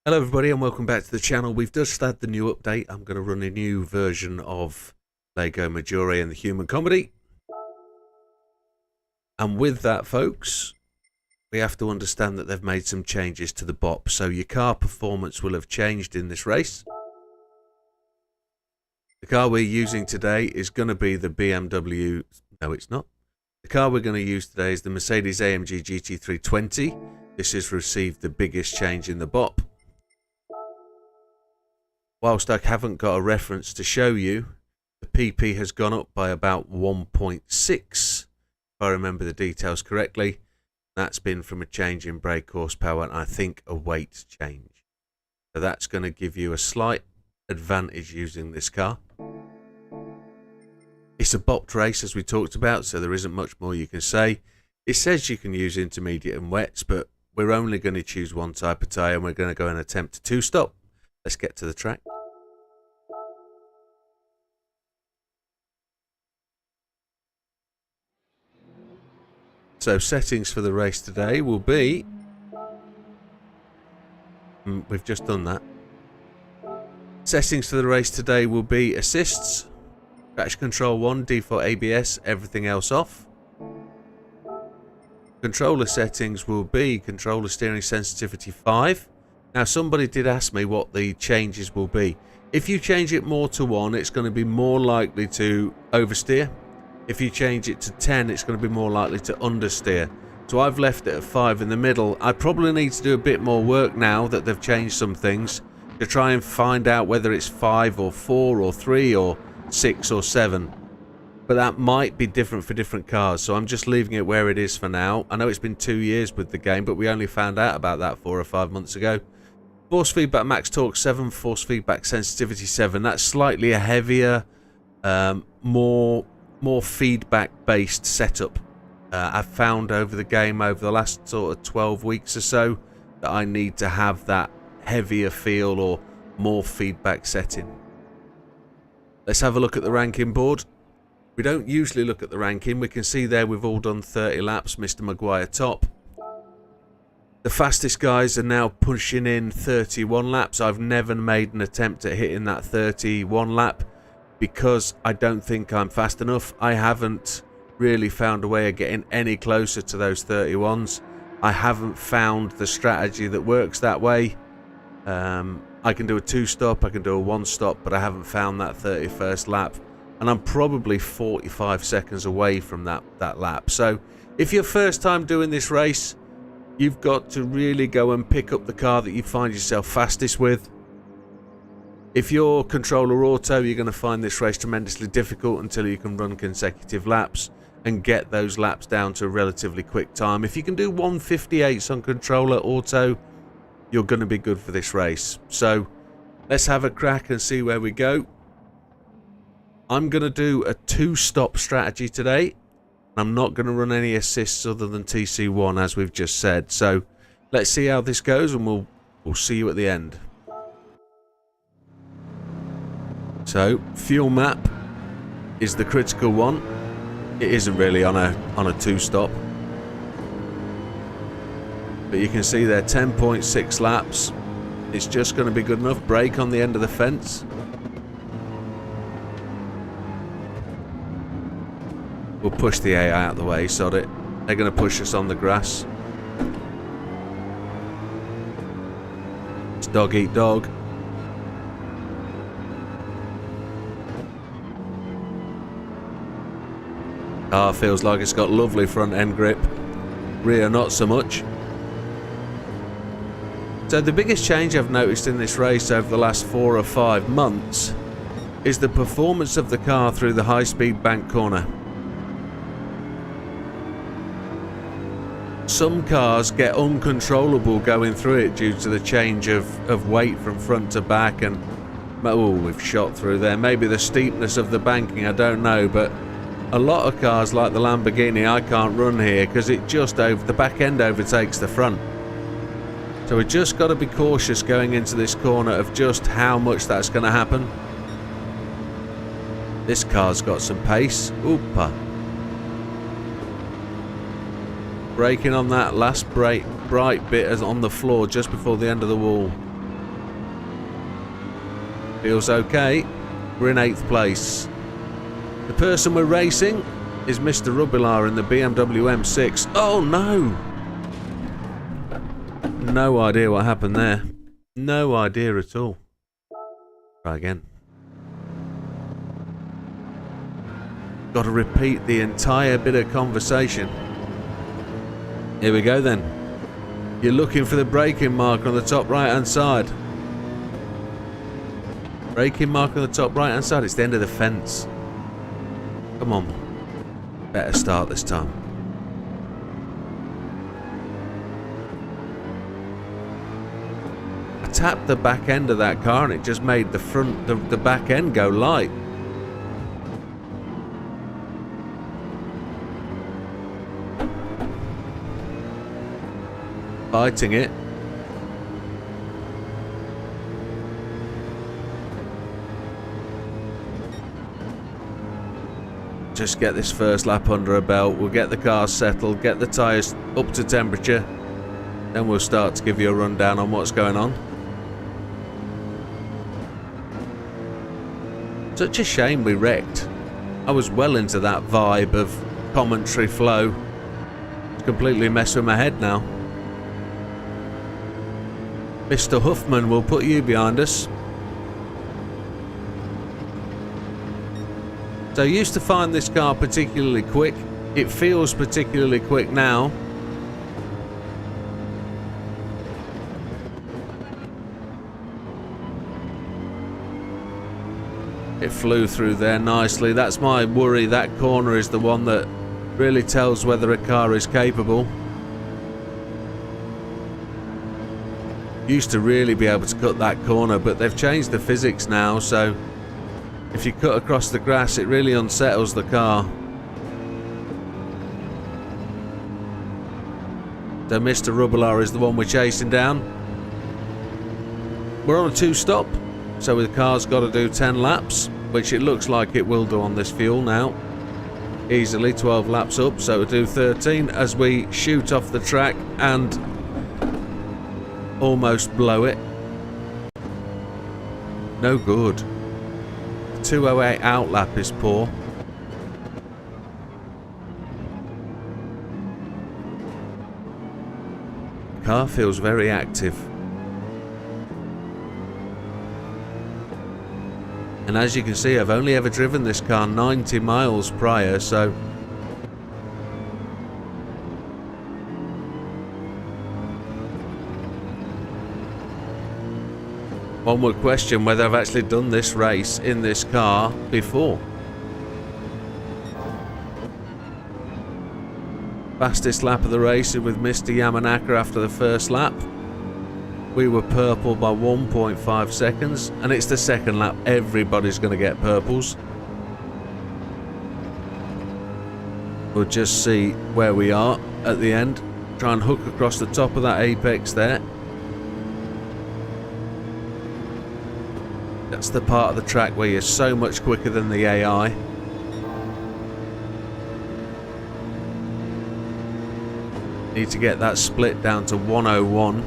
[SPEAKER 1] Hello everybody and welcome back to the channel. We've just had the new update. I'm going to run a new version of Lego Majore and the Human Comedy. And with that, folks, we have to understand that they've made some changes to the BOP. So your car performance will have changed in this race. The car we're using today is going to be the BMW... No, it's not. The car we're going to use today is the Mercedes-AMG GT320. This has received the biggest change in the BOP. Whilst I haven't got a reference to show you, the PP has gone up by about 1.6, if I remember the details correctly. That's been from a change in brake horsepower and I think a weight change. So that's going to give you a slight advantage using this car. It's a bopped race as we talked about, so there isn't much more you can say. It says you can use intermediate and wets, but we're only going to choose one type of tyre and we're going to go and attempt a two-stop. Let's get to the track. So settings for the race today will be... we've just done that. Settings for the race today will be assists, traction control 1, default ABS, everything else off. Controller settings will be controller steering sensitivity 5. Now somebody did ask me what the changes will be. If you change it more to 1, it's going to be more likely to oversteer. If you change it to 10, it's going to be more likely to understeer. So I've left it at 5 in the middle. I probably need to do a bit more work now that they've changed some things to try and find out whether it's 5 or 4 or 3 or 6 or 7. But that might be different for different cars, so I'm just leaving it where it is for now. I know it's been 2 years with the game, but we only found out about that 4 or 5 months ago. Force feedback max torque 7, force feedback sensitivity 7. That's slightly a heavier, more feedback based setup. I've found over the game over the last sort of 12 weeks or so that I need to have that heavier feel or more feedback setting. Let's have a look at the ranking board. We don't usually look at the ranking. We can see there we've all done 30 laps, Mr. Maguire top. The fastest guys are now pushing in 31 laps. I've never made an attempt at hitting that 31 lap because I don't think I'm fast enough. I haven't really found a way of getting any closer to those 31s. I haven't found the strategy that works that way. I can do a 2-stop, I can do a 1-stop, but I haven't found that 31st lap. And I'm probably 45 seconds away from that lap. So if you're first time doing this race, you've got to really go and pick up the car that you find yourself fastest with. If you're controller auto, you're going to find this race tremendously difficult until you can run consecutive laps and get those laps down to a relatively quick time. If you can do 1:58s on controller auto, you're going to be good for this race. So let's have a crack and see where we go. I'm going to do a 2-stop strategy today. I'm not going to run any assists other than TC1 as we've just said. So let's see how this goes and we'll see you at the end. So fuel map is the critical one. It isn't really on a 2-stop. But you can see there 10.6 laps. It's just going to be good enough. Brake on the end of the fence. We'll push the AI out the way, sod it. They're going to push us on the grass. It's dog eat dog. Car feels like it's got lovely front end grip. Rear not so much. So the biggest change I've noticed in this race over the last 4 or 5 months is the performance of the car through the high-speed bank corner. Some cars get uncontrollable going through it due to the change of weight from front to back, and oh, we've shot through there. Maybe the steepness of the banking, I don't know, but a lot of cars like the Lamborghini, I can't run here because it just the back end overtakes the front. So we just got to be cautious going into this corner of just how much that's going to happen. This car's got some pace. Oopa. Braking on that last bright bit as on the floor just before the end of the wall. Feels okay. We're in 8th place. The person we're racing is Mr. Rubilar in the BMW M6. Oh no! No idea what happened there. No idea at all. Try again. Got to repeat the entire bit of conversation. Here we go then. You're looking for the braking mark on the top right hand side. Braking mark on the top right hand side. It's the end of the fence. Come on. Better start this time. I tapped the back end of that car and it just made the front, the back end go light. Fighting it. Just get this first lap under a belt. We'll get the car settled, get the tyres up to temperature. Then we'll start to give you a rundown on what's going on. Such a shame we wrecked. I was well into that vibe of commentary flow. It's completely messed with my head now. Mr. Huffman will put you behind us. So I used to find this car particularly quick. It feels particularly quick now. It flew through there nicely. That's my worry. That corner is the one that really tells whether a car is capable. Used to really be able to cut that corner, but they've changed the physics now, so if you cut across the grass it really unsettles the car. So Mr. Rubilar is the one we're chasing down. We're on a 2-stop, so the car's got to do 10 laps, which it looks like it will do on this fuel now. Easily 12 laps up, so it'll do 13 as we shoot off the track and almost blow it. No good. 2:08 out lap is poor. Car feels very active. And as you can see, I've only ever driven this car 90 miles prior, so one would question whether I've actually done this race in this car before. Fastest lap of the race with Mr. Yamanaka after the first lap. We were purple by 1.5 seconds, and it's the second lap. Everybody's going to get purples. We'll just see where we are at the end. Try and hook across the top of that apex there. That's the part of the track where you're so much quicker than the AI. Need to get that split down to 101.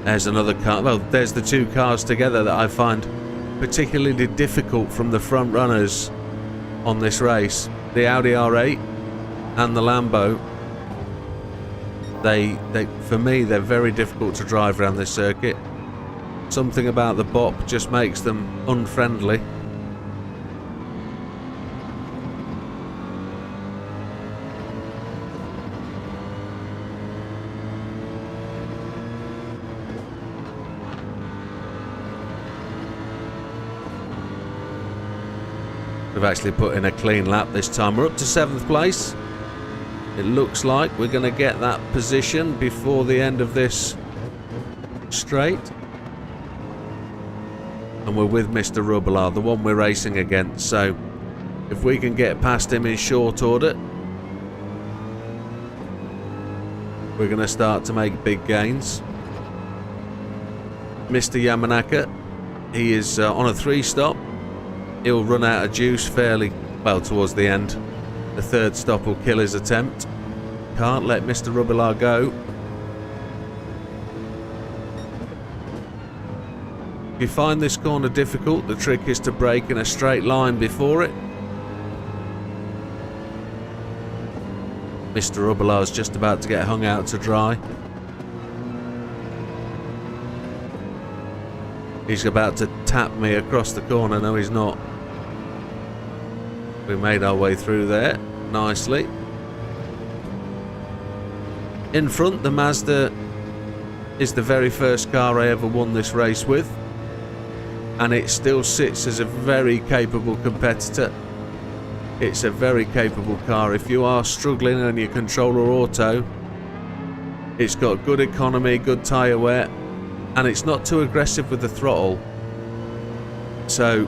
[SPEAKER 1] There's another car. Well, there's the two cars together that I find particularly difficult from the front runners on this race. The Audi R8 and the Lambo. They for me, they're very difficult to drive around this circuit. Something about the bop just makes them unfriendly. We've actually put in a clean lap this time. We're up to 7th place. It looks like we're going to get that position before the end of this straight. And we're with Mr. Rubilar, the one we're racing against. So if we can get past him in short order, we're going to start to make big gains. Mr. Yamanaka. He is on a 3-stop. He'll run out of juice fairly well towards the end. The 3rd stop will kill his attempt. Can't let Mr. Rubilar go. If you find this corner difficult, the trick is to brake in a straight line before it. Mr. Rubilar's just about to get hung out to dry. He's about to tap me across the corner. No, he's not. We made our way through there nicely. In front, the Mazda is the very first car I ever won this race with, and it still sits as a very capable competitor. It's a very capable car. If you are struggling on your controller auto, it's got good economy, good tyre wear, and it's not too aggressive with the throttle, so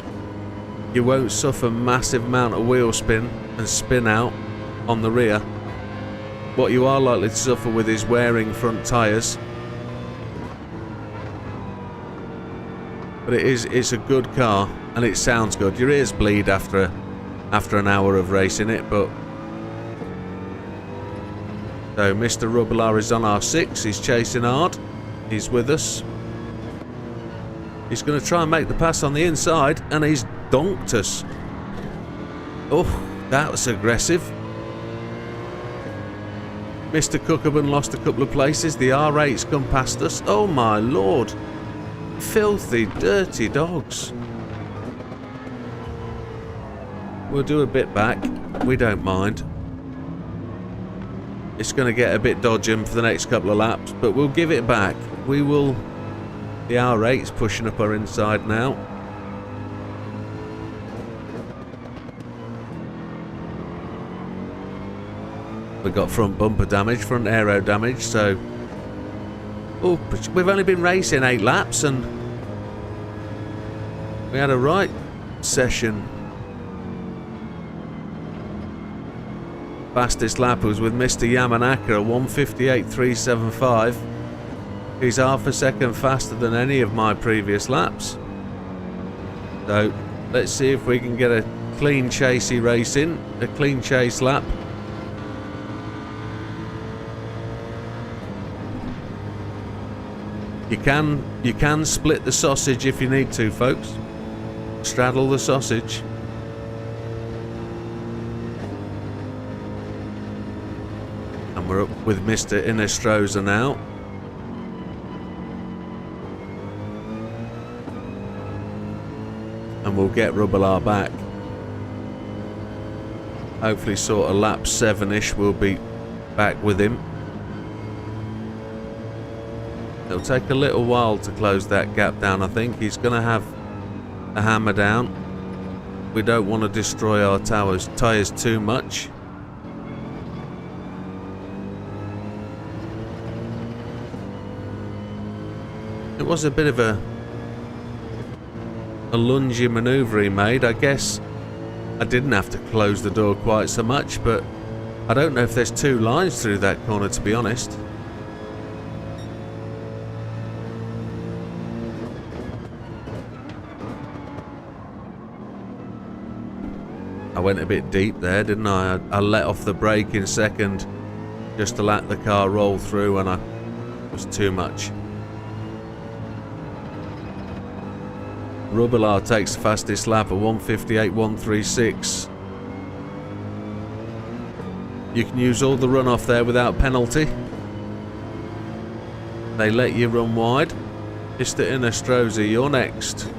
[SPEAKER 1] you won't suffer massive amount of wheel spin and spin out on the rear. What you are likely to suffer with is wearing front tyres. But it's a good car, and it sounds good. Your ears bleed after an hour of racing it, but so Mr. Rubilar is on R6. He's chasing hard. He's with us. He's going to try and make the pass on the inside, and he's donked us. Oh, that was aggressive. Mr. Cookerman lost a couple of places. The R8's come past us. Oh my lord. Filthy, dirty dogs. We'll do a bit back. We don't mind. It's going to get a bit dodging for the next couple of laps, but we'll give it back. We will. The R8's pushing up our inside now. We've got front bumper damage, front aero damage, so... Oh, we've only been racing 8 laps and we had a right session. Fastest lap was with Mr. Yamanaka, a 1:58.375. He's half a second faster than any of my previous laps. So let's see if we can get a clean chasey race in, a clean chase lap. You can split the sausage if you need to, folks. Straddle the sausage. And we're up with Mr. Inestrosa now. And we'll get Rubilar back. Hopefully sort of lap 7-ish we'll be back with him. It'll take a little while to close that gap down, I think. He's going to have a hammer down. We don't want to destroy our tyres too much. It was a bit of a lungy manoeuvre he made. I guess I didn't have to close the door quite so much, but I don't know if there's 2 lines through that corner, to be honest. I went a bit deep there, didn't I? I let off the brake in second just to let the car roll through, and it was too much. Rubilar takes the fastest lap at 1:58.136. You can use all the runoff there without penalty. They let you run wide. Mr. Inestrosa, you're next.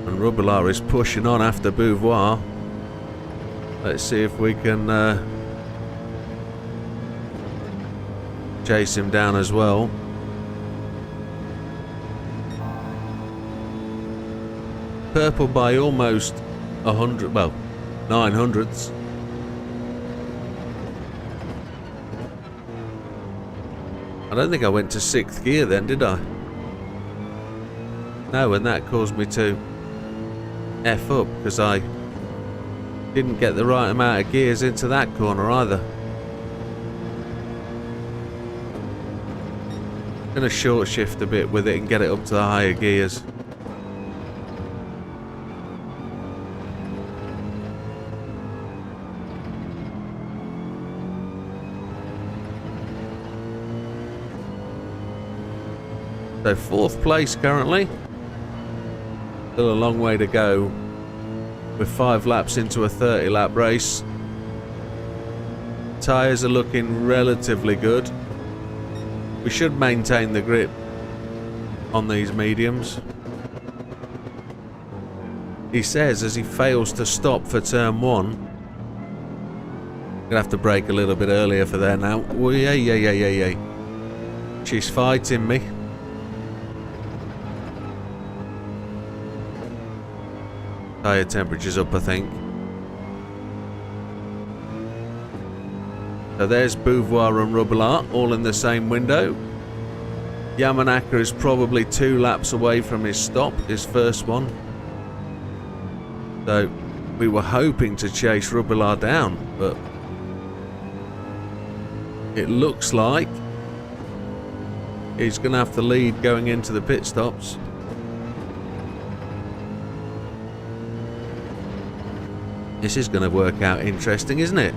[SPEAKER 1] And Rubilar is pushing on after Beauvoir. Let's see if we can chase him down as well. Purple by almost 100, well, 900ths. I don't think I went to 6th gear then, did I? No, and that caused me to F up because I didn't get the right amount of gears into that corner either. Gonna short shift a bit with it and get it up to the higher gears. So 4th place currently. Still a long way to go. We're 5 laps into a 30 lap race. Tyres are looking relatively good. We should maintain the grip on these mediums. He says as he fails to stop for turn 1. Gonna have to brake a little bit earlier for there now. Oh, yeah. She's fighting me. Tyre temperature's up, I think. So there's Beauvoir and Rubelart all in the same window. Yamanaka is probably 2 laps away from his stop, his first one. So we were hoping to chase Rubelart down, but it looks like he's going to have the lead going into the pit stops. This is going to work out interesting, isn't it?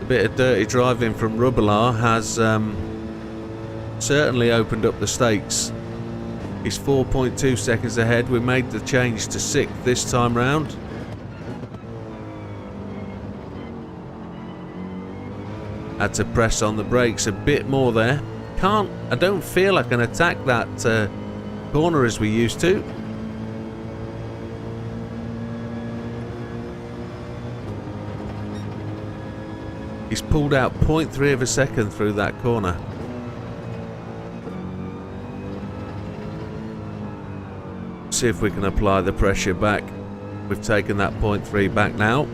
[SPEAKER 1] A bit of dirty driving from Rubelart has certainly opened up the stakes. He's 4.2 seconds ahead. We made the change to 6th this time round. Had to press on the brakes a bit more there. I don't feel I can attack that corner as we used to. He's pulled out 0.3 of a second through that corner. See if we can apply the pressure back. We've taken that 0.3 back now.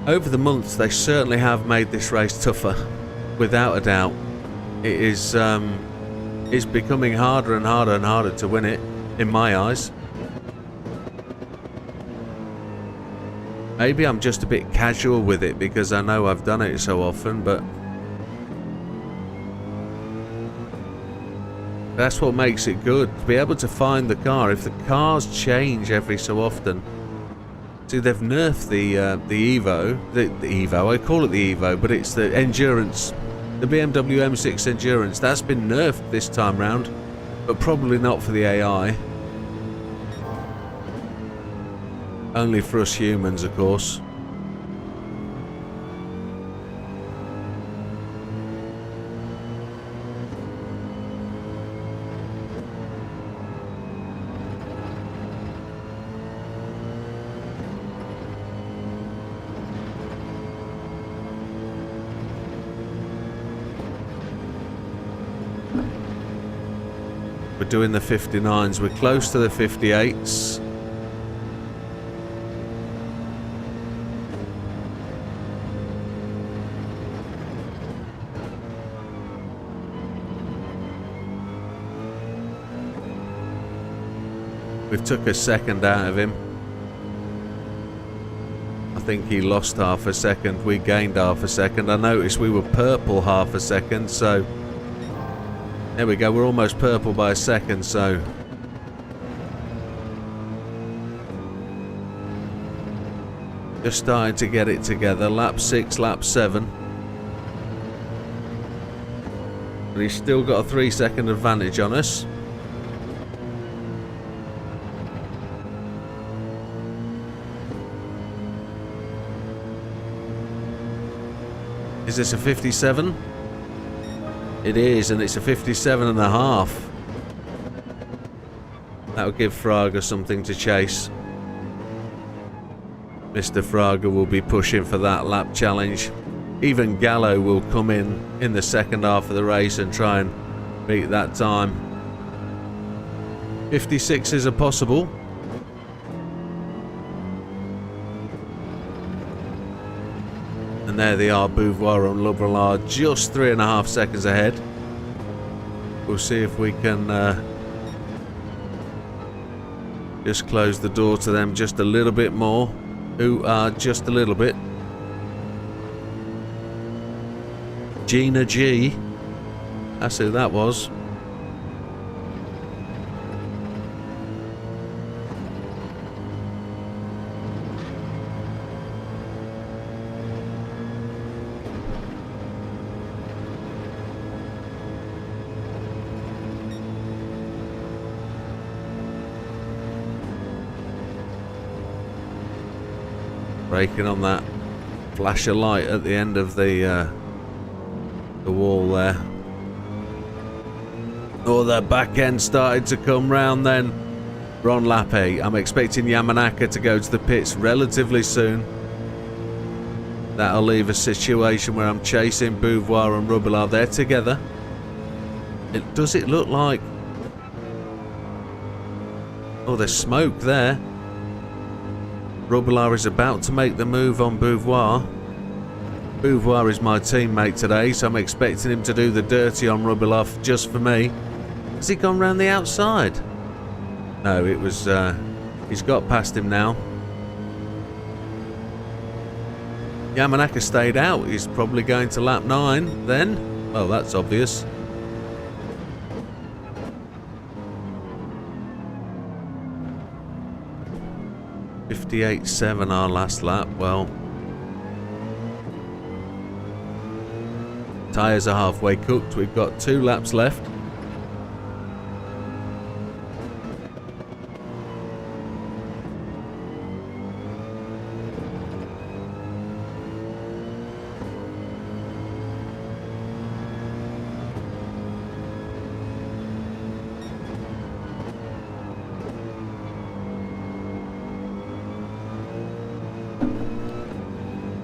[SPEAKER 1] Over the months, they certainly have made this race tougher, without a doubt. It is it's becoming harder and harder and harder to win it, in my eyes. Maybe I'm just a bit casual with it because I know I've done it so often, but that's what makes it good, to be able to find the car. If the cars change every so often. See, they've nerfed the Evo, the Evo, I call it the Evo, but it's the Endurance, the BMW M6 Endurance. That's been nerfed this time round, but probably not for the AI. Only for us humans, of course. We're doing the 59s. We're close to the 58s. We've took a second out of him. I think he lost half a second. We gained half a second. I noticed we were purple half a second, so there we go. We're almost purple by a second, so just starting to get it together. Lap 6, lap 7. But he's still got a 3-second advantage on us. Is this a 57? It is, and it's a 57.5. That would give Fraga something to chase. Mr. Fraga will be pushing for that lap challenge. Even Gallo will come in the second half of the race and try and beat that time. 56s are possible. And there they are, Beauvoir and Lovelaar, just 3.5 seconds ahead. We'll see if we can just close the door to them just a little bit more. Just a little bit. Gina G. That's who that was. Breaking on that flash of light at the end of the wall there. Oh, the back end started to come round then. We're on lap 8. I'm expecting Yamanaka to go to the pits relatively soon. That'll leave a situation where I'm chasing Beauvoir and Robillard. They're together. Does it look like... Oh, there's smoke there. Robillard is about to make the move on Beauvoir. Beauvoir is my teammate today, so I'm expecting him to do the dirty on Robillard just for me. Has he gone round the outside? No, it was... he's got past him now. Yamanaka stayed out. He's probably going to lap 9 then. Well, that's obvious. .58.7 our last lap. Well, tyres are halfway cooked. We've got 2 laps left.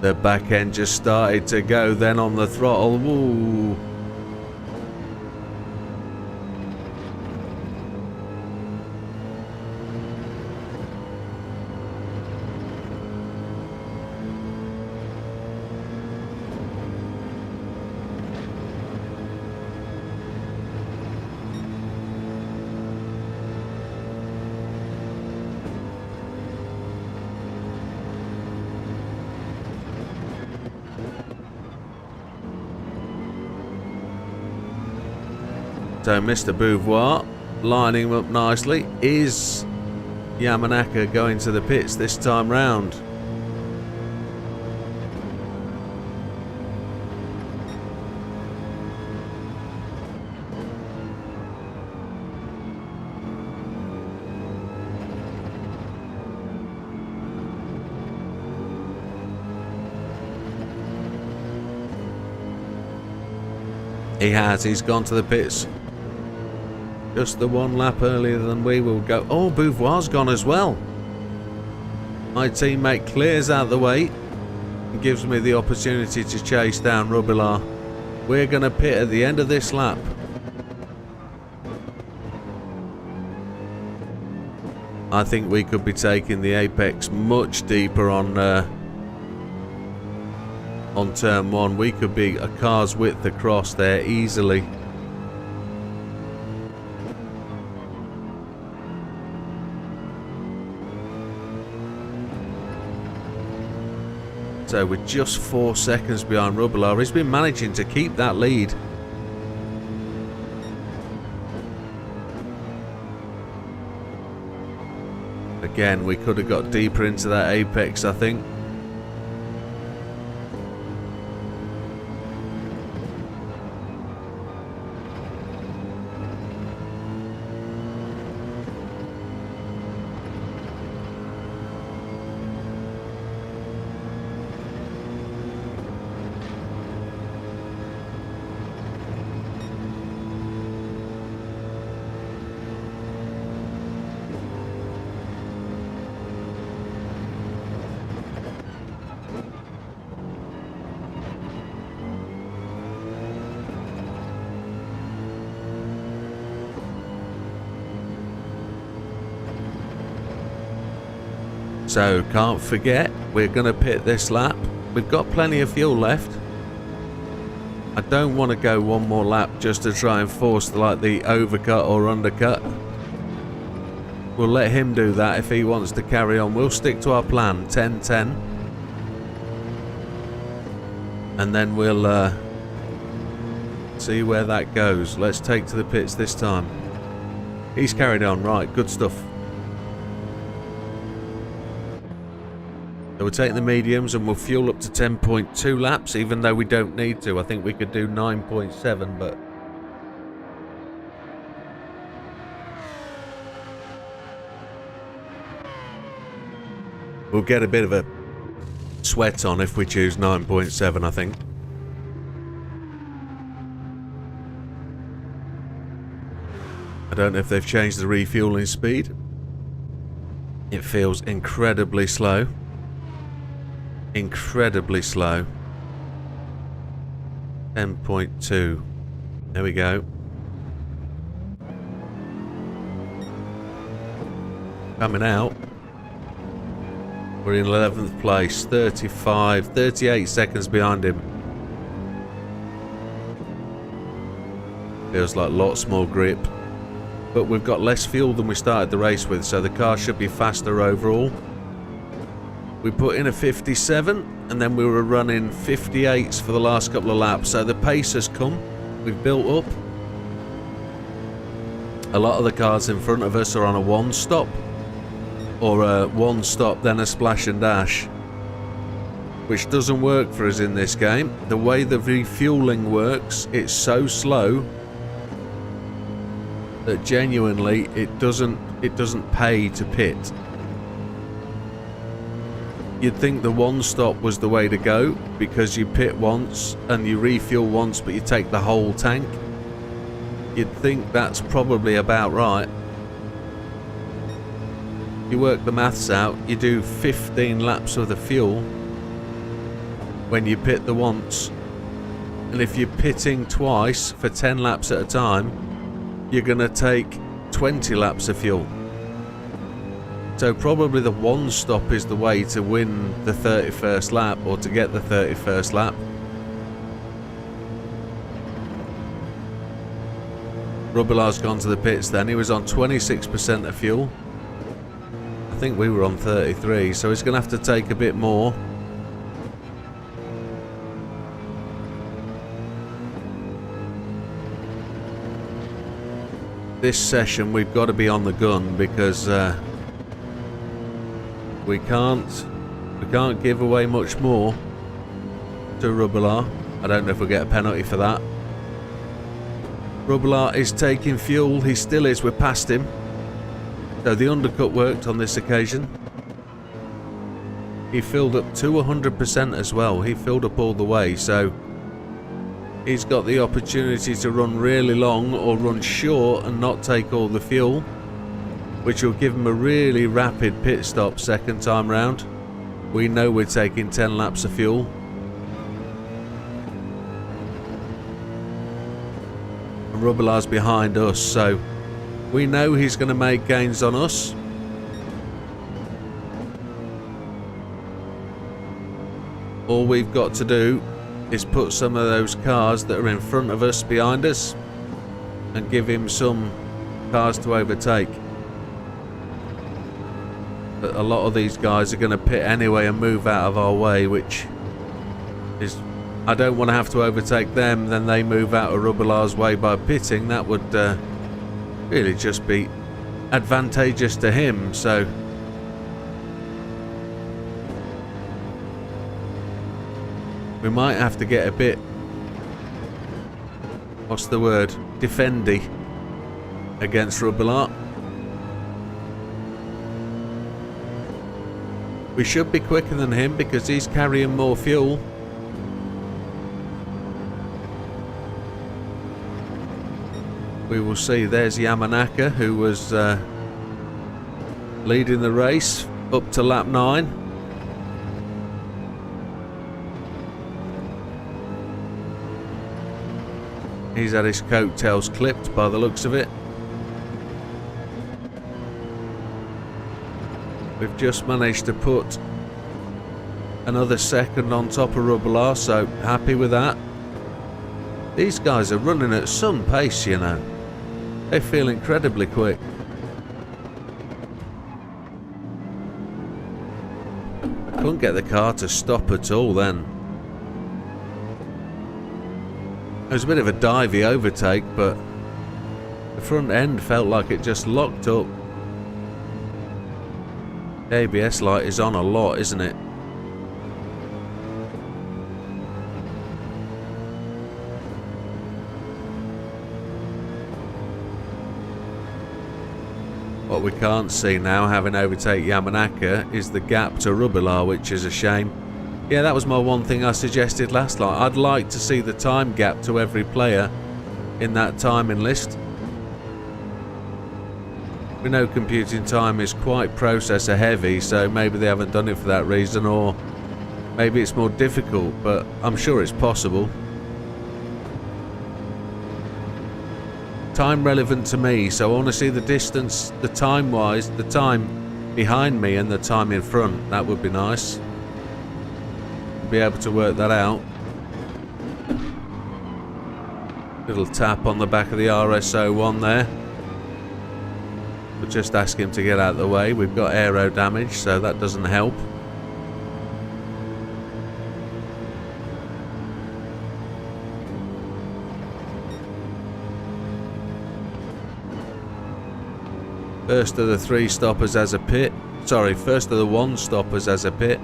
[SPEAKER 1] The back end just started to go then on the throttle. Ooh. So Mr. Beauvoir lining him up nicely. Is Yamanaka going to the pits this time round? He has. He's gone to the pits. Just the 1 lap earlier than we will go. Oh, Beauvoir's gone as well. My teammate clears out the way and gives me the opportunity to chase down Robillard. We're going to pit at the end of this lap. I think we could be taking the apex much deeper on turn 1. We could be a car's width across there easily. So we're just 4 seconds behind Robillard. He's been managing to keep that lead. Again, we could have got deeper into that apex, I think. So can't forget, we're going to pit this lap. We've got plenty of fuel left. I don't want to go one more lap just to try and force the overcut or undercut. We'll let him do that if he wants to carry on. We'll stick to our plan, 10-10. And then we'll see where that goes. Let's take to the pits this time. He's carried on, right, good stuff. So we're taking the mediums and we'll fuel up to 10.2 laps, even though we don't need to. I think we could do 9.7, but... we'll get a bit of a sweat on if we choose 9.7, I think. I don't know if they've changed the refueling speed. It feels incredibly slow. Incredibly slow. 10.2. There we go. Coming out. We're in 11th place. 38 seconds behind him. Feels like lots more grip. But we've got less fuel than we started the race with, so the car should be faster overall. We put in a 57, and then we were running 58s for the last couple of laps, so the pace has come. We've built up. A lot of the cars in front of us are on a one-stop, or a one-stop, then a splash and dash, which doesn't work for us in this game. The way the refueling works, it's so slow that genuinely it doesn't pay to pit. You'd think the one stop was the way to go because you pit once and you refuel once, but you take the whole tank. You'd think that's probably about right. You work the maths out, you do 15 laps of the fuel when you pit the once, and if you're pitting twice for 10 laps at a time, you're going to take 20 laps of fuel. So probably the one stop is the way to win the 31st lap, or to get the 31st lap. Rubilar's gone to the pits then. He was on 26% of fuel. I think we were on 33, so he's going to have to take a bit more. This session we've got to be on the gun because we can't give away much more to Rubilar. I don't know if we'll get a penalty for that. Rubilar is taking fuel. He still is. We're past him. So the undercut worked on this occasion. He filled up to 100% as well. He filled up all the way, so he's got the opportunity to run really long or run short and not take all the fuel, which will give him a really rapid pit stop second time round. We know we're taking 10 laps of fuel. And Rubilar's behind us, so we know he's going to make gains on us. All we've got to do is put some of those cars that are in front of us behind us and give him some cars to overtake. But a lot of these guys are going to pit anyway and move out of our way, which is... I don't want to have to overtake them, then they move out of Rubilar's way by pitting. That would really just be advantageous to him, so... we might have to get a bit... what's the word? Defendy against Rubilar. We should be quicker than him because he's carrying more fuel. We will see. There's Yamanaka, who was leading the race up to lap 9. He's had his coattails clipped by the looks of it. We've just managed to put Another second on top of Rubbelaar, so happy with that. These guys are running at some pace, you know. They feel incredibly quick. Couldn't get the car to stop at all then. It was a bit of a divey overtake, but the front end felt like it just locked up. The ABS light is on a lot, isn't it? What we can't see now, having overtaken Yamanaka, is the gap to Rubbelaar, which is a shame. Yeah, that was my one thing I suggested last night. I'd like to see the time gap to every player in that timing list. We know computing time is quite processor heavy, so maybe they haven't done it for that reason, or maybe it's more difficult, but I'm sure it's possible. Time relevant to me, so I want to see the distance, the time wise, the time behind me and the time in front. That would be nice. Be able to work that out. Little tap on the back of the RS01 there. We'll just ask him to get out of the way. We've got aero damage, so that doesn't help. First of the 3 stoppers as a pit. Sorry, first of the 1 stoppers as a pit.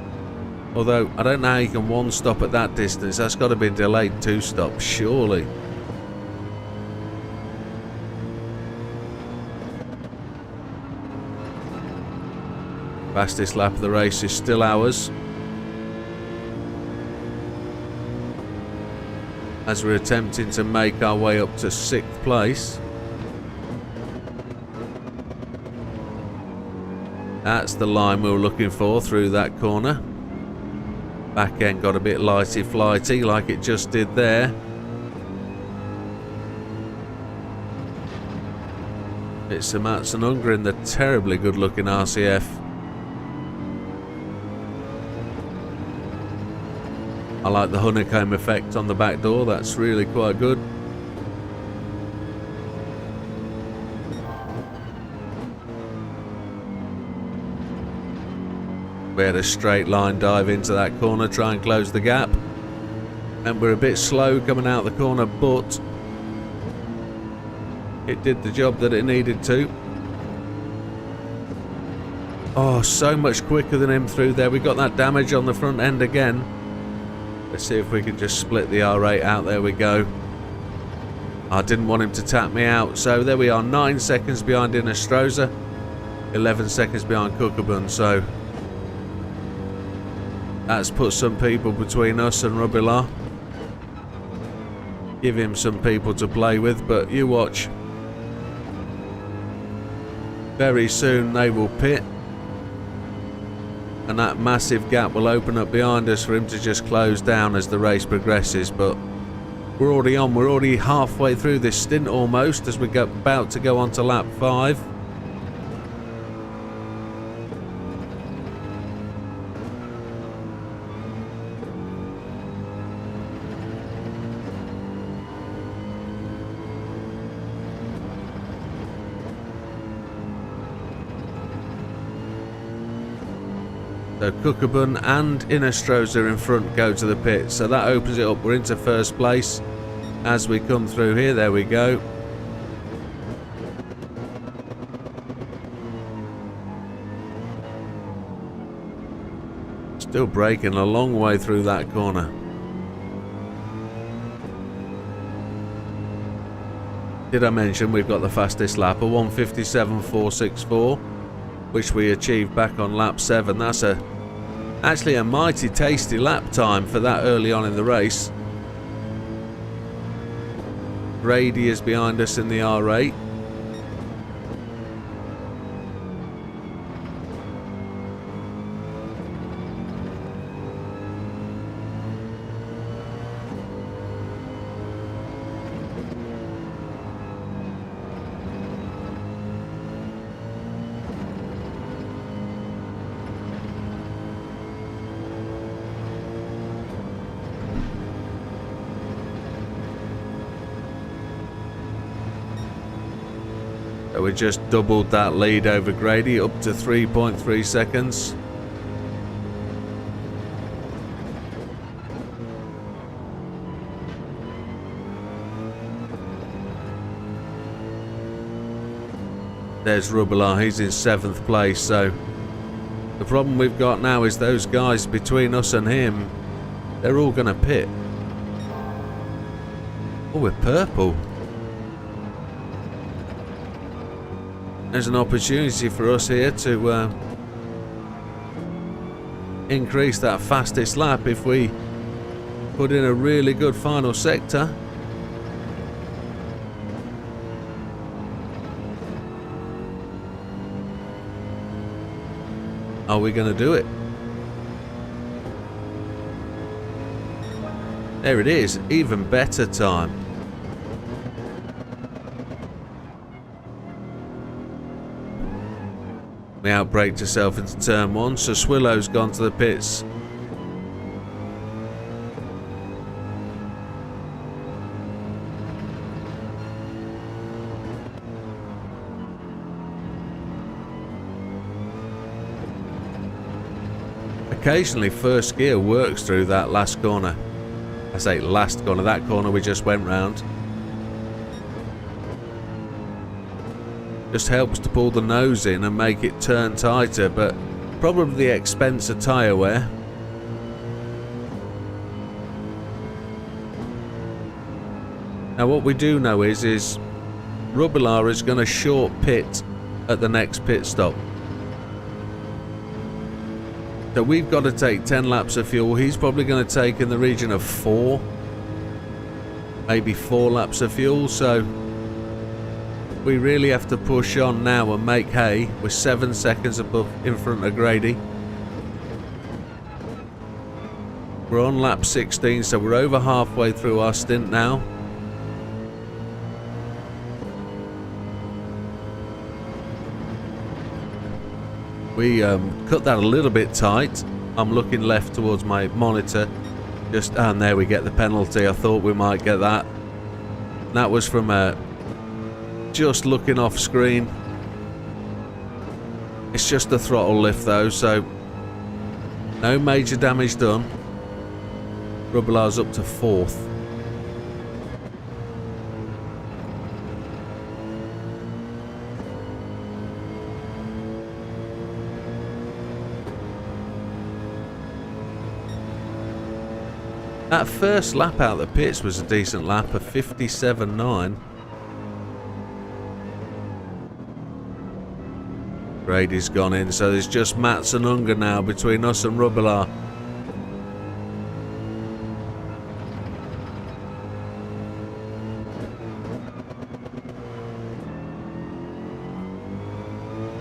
[SPEAKER 1] Although, I don't know how you can 1 stop at that distance. That's got to be delayed 2 stops, surely. Fastest lap of the race is still ours. As we're attempting to make our way up to 6th place. That's the line we were looking for through that corner. Back end got a bit lighty-flighty like it just did there. It's a Matson Unger in the terribly good-looking RCF. I like the honeycomb effect on the back door, that's really quite good. We had a straight line dive into that corner, try and close the gap. And we're a bit slow coming out the corner, but it did the job that it needed to. Oh, so much quicker than him through there. We got that damage on the front end again. Let's see if we can just split the R8 out. There we go. I didn't want him to tap me out. So there we are, 9 seconds behind Inestrosa, 11 seconds behind Kukabun. So that's put some people between us and Rubbelaar. Give him some people to play with, but you watch. Very soon they will pit. And that massive gap will open up behind us for him to just close down as the race progresses. But we're already on. We're already halfway through this stint almost as we're about to go on to lap 5. So Kukabun and Inestrosa in front go to the pit, so that opens it up. We're into first place as we come through here. There we go. Still braking a long way through that corner. Did I mention we've got the fastest lap, a 1:57.464, which we achieved back on lap 7. That's actually a mighty tasty lap time for that early on in the race. Brady is behind us in the R8. So we just doubled that lead over Grady up to 3.3 seconds. There's Rubelar, he's in 7th place, so the problem we've got now is those guys between us and him, they're all going to pit. Oh, we're purple. There's an opportunity for us here to increase that fastest lap if we put in a really good final sector. Are we going to do it? There it is, even better time. We outbraked herself into turn 1, so Swillow's gone to the pits. Occasionally first gear works through that last corner. I say last corner, that corner we just went round. Just helps to pull the nose in and make it turn tighter, but probably the expense of tyre wear. Now what we do know is Rubelar is going to short pit at the next pit stop. So we've got to take 10 laps of fuel. He's probably going to take in the region of 4, maybe 4 laps of fuel. So we really have to push on now and make hay. We're 7 seconds above in front of Grady. We're on lap 16, so we're over halfway through our stint now. We cut that a little bit tight. I'm looking left towards my monitor. And there we get the penalty. I thought we might get that. That was from just looking off screen. It's just the throttle lift though, so no major damage done. Rubelar's up to 4th. That first lap out the pits was a decent lap of 57.9. Grady's gone in, so there's just Matsununga now between us and Rubelar.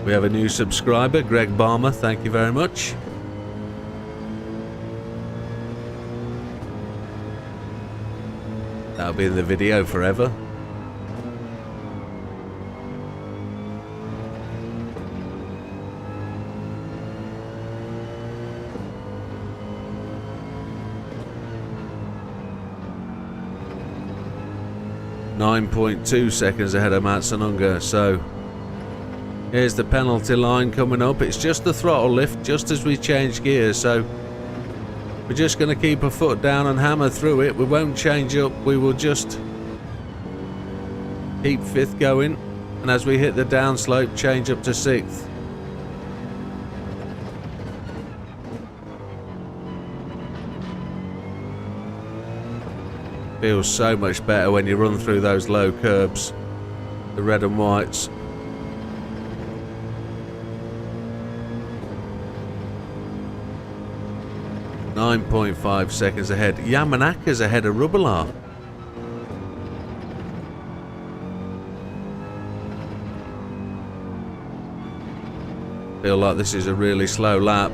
[SPEAKER 1] We have a new subscriber, Greg Balmer, thank you very much. That'll be in the video forever. .2 seconds ahead of Matsununga, so here's the penalty line coming up. It's just the throttle lift just as we change gears, so we're just going to keep a foot down and hammer through it. We won't change up, we will just keep 5th going, and as we hit the downslope, change up to 6th. Feels so much better when you run through those low curbs, the red and whites. .5 seconds ahead. Yamanaka's ahead of Rubelar. Feel like this is a really slow lap.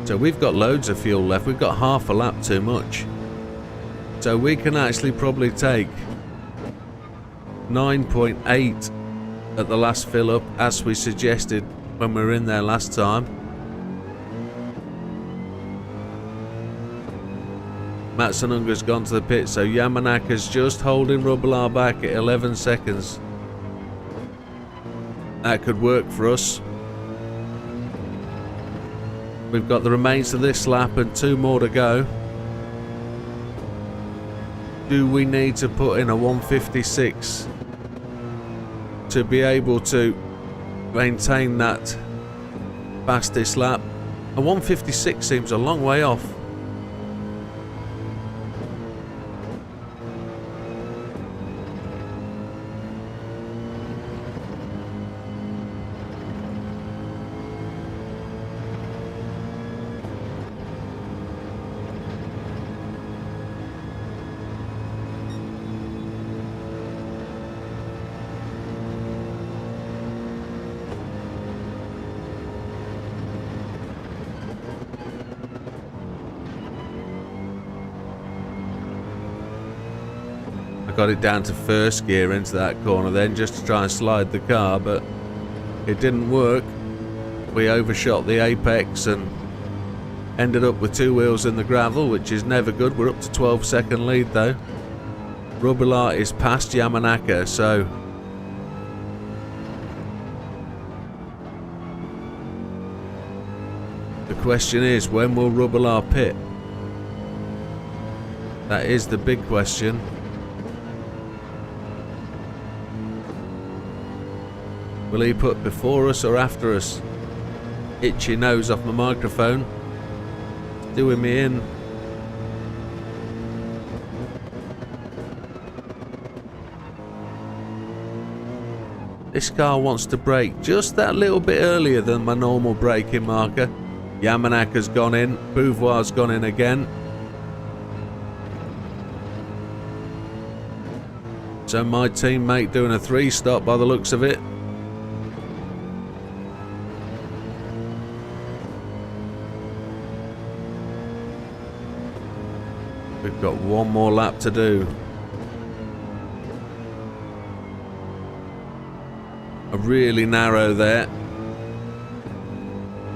[SPEAKER 1] So we've got loads of fuel left. We've got half a lap too much. So we can actually probably take 9.8 at the last fill up, as we suggested when we were in there last time. Matsununga's gone to the pit, so Yamanaka's just holding Rubbelaar back at 11 seconds. That could work for us. We've got the remains of this lap and 2 more to go. Do we need to put in a 156 to be able to maintain that fastest lap? A 156 seems a long way off. Got it down to first gear into that corner then just to try and slide the car, but it didn't work. We overshot the apex and ended up with 2 wheels in the gravel, which is never good. We're up to 12-second lead though. Rubbelaar is past Yamanaka, so the question is, when will Rubbelaar pit? That is the big question. Will he put before us or after us? Itchy nose off my microphone. It's doing me in. This car wants to brake just that little bit earlier than my normal braking marker. Yamanaka's gone in. Beauvoir's gone in again. So my teammate doing a 3-stop by the looks of it. We've got 1 more lap to do. A really narrow there.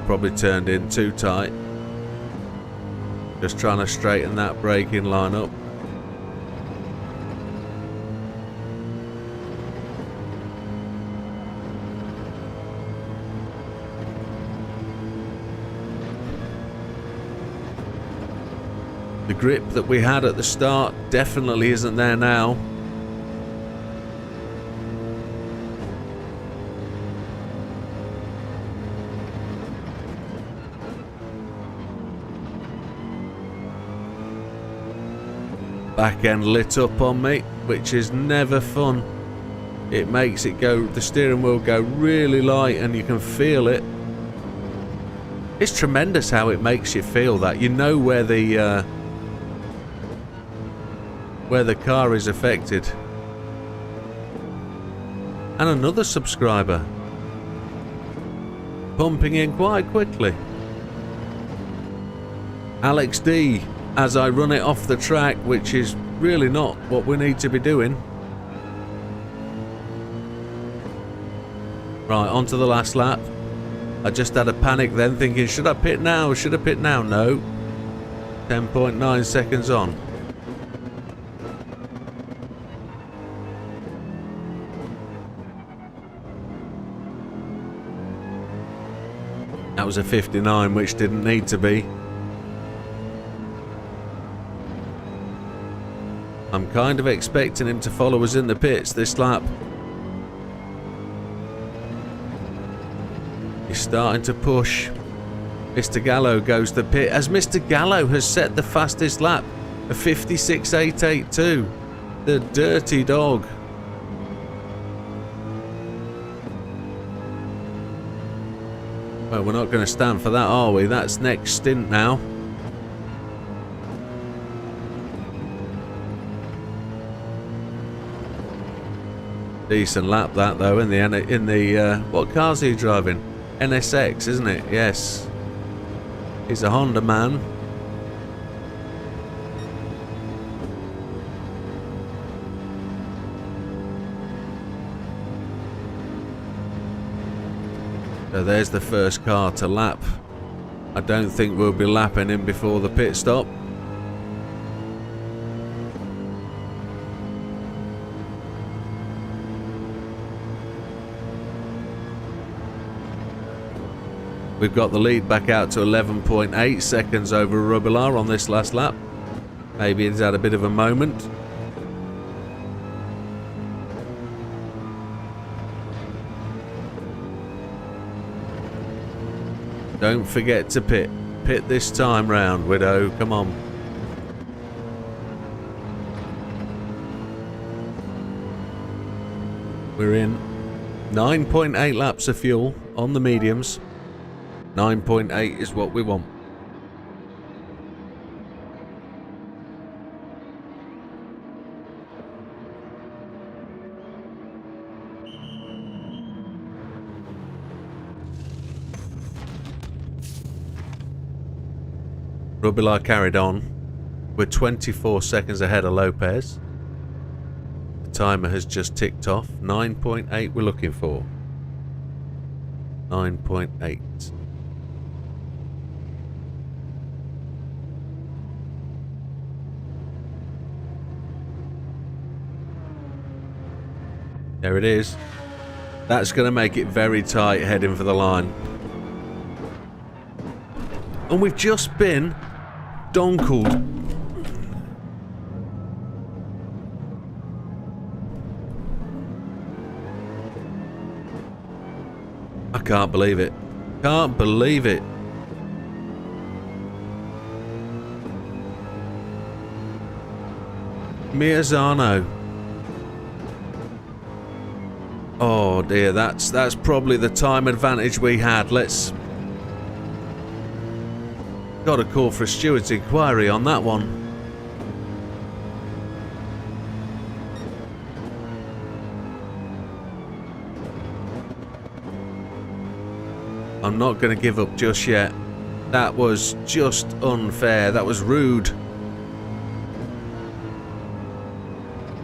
[SPEAKER 1] Probably turned in too tight. Just trying to straighten that braking line up. The grip that we had at the start definitely isn't there now. Back end lit up on me, which is never fun. It makes it go, the steering wheel go really light and you can feel it. It's tremendous how it makes you feel that. You know where the car is affected. And another subscriber pumping in quite quickly. Alex D, as I run it off the track, which is really not what we need to be doing. Right, on to the last lap. I just had a panic then, thinking, should I pit now? Should I pit now? No. 10.9 seconds on. That was a 59, which didn't need to be. I'm kind of expecting him to follow us in the pits this lap. He's starting to push. Mr. Gallo goes to pit, as Mr. Gallo has set the fastest lap, a 56.882. The dirty dog. Well, we're not going to stand for that, are we? That's next stint now. Decent lap that though in the what car's he driving? NSX, isn't it? Yes. He's a Honda man. So there's the first car to lap. I don't think we'll be lapping him before the pit stop. We've got the lead back out to 11.8 seconds over Rubilar on this last lap. Maybe he's had a bit of a moment. Don't forget to pit. Pit this time round, Widow. Come on. We're in 9.8 laps of fuel on the mediums. 9.8 is what we want. Rubilar carried on. We're 24 seconds ahead of Lopez. The timer has just ticked off. 9.8 we're looking for. 9.8. There it is. That's going to make it very tight heading for the line. And we've just been donkled. I can't believe it. Can't believe it. Miazano. Oh dear, that's probably the time advantage we had. Let's... Got to call for a steward's inquiry on that one. I'm not going to give up just yet. That was just unfair. That was rude.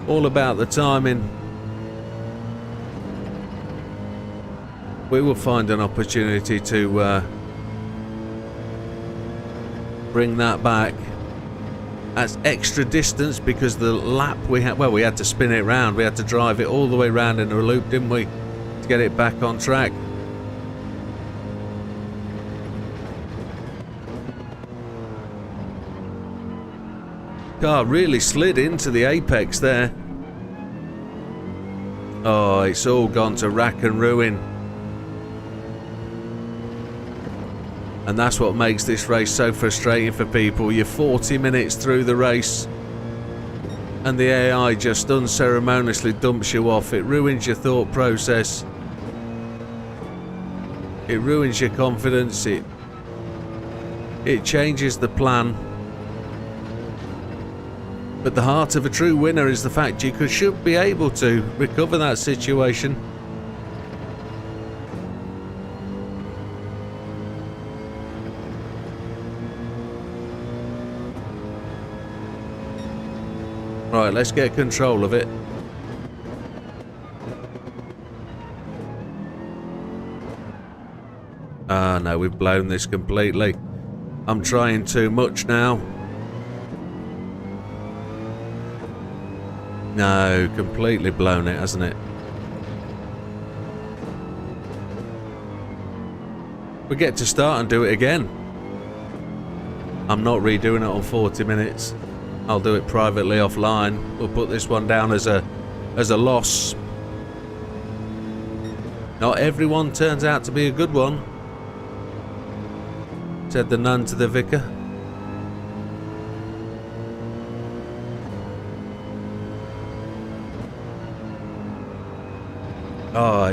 [SPEAKER 1] All about the timing. We will find an opportunity to bring that back. That's extra distance because the lap we had, well, we had to spin it round. We had to drive it all the way round in a loop, didn't we, to get it back on track. Car really slid into the apex there. Oh, it's all gone to rack and ruin. And that's what makes this race so frustrating for people. You're 40 minutes through the race and the AI just unceremoniously dumps you off. It ruins your thought process. It ruins your confidence. It changes the plan. But the heart of a true winner is the fact you should be able to recover that situation. Right, let's get control of it. Ah, no, we've blown this completely. I'm trying too much now. No, completely blown it, hasn't it? We get to start and do it again. I'm not redoing it on 40 minutes. I'll do it privately offline. We'll put this one down as a loss. Not everyone turns out to be a good one, said the nun to the vicar. Oh,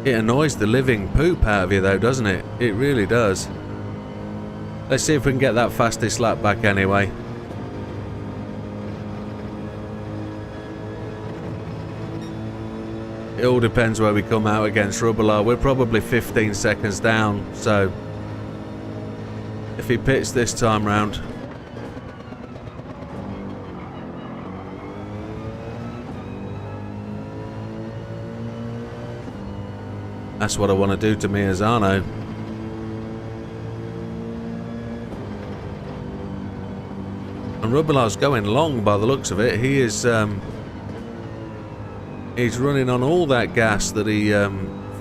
[SPEAKER 1] it annoys the living poop out of you though, doesn't it? It really does. Let's see if we can get that fastest lap back anyway. It all depends where we come out against Rubilar. We're probably 15 seconds down, so if he pits this time round. That's what I want to do to Miazano. And Rubilar's going long by the looks of it. He is he's running on all that gas that he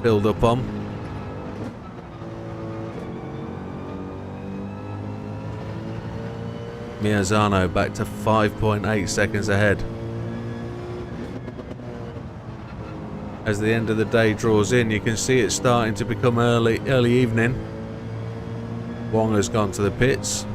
[SPEAKER 1] filled up on. Miazano back to 5.8 seconds ahead. As the end of the day draws in, you can see it's starting to become early evening. Wong has gone to the pits.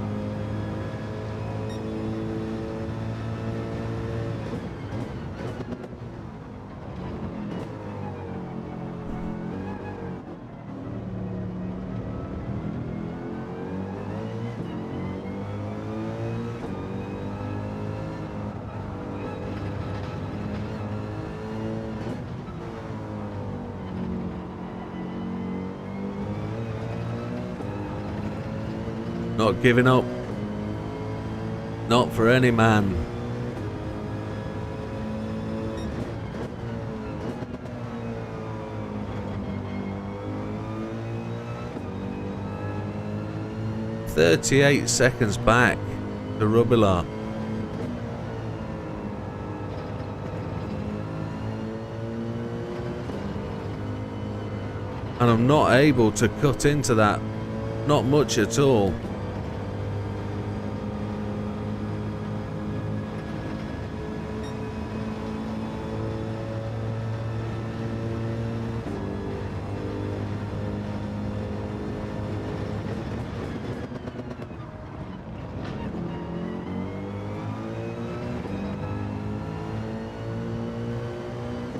[SPEAKER 1] Not giving up. Not for any man. "38 seconds back to Rubilar. And I'm not able to cut into that. Not much at all.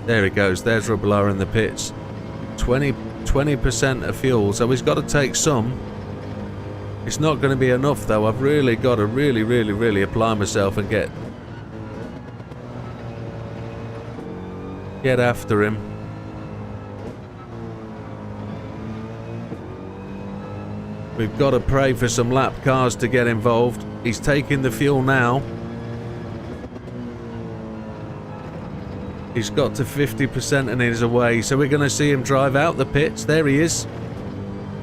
[SPEAKER 1] There he goes. There's Rubilar in the pits. 20% of fuel, so he's got to take some. It's not going to be enough though. I've really got to really apply myself and get after him. We've got to pray for some lap cars to get involved. He's taking the fuel now. He's got to 50% and he's away, so we're going to see him drive out the pits. There he is.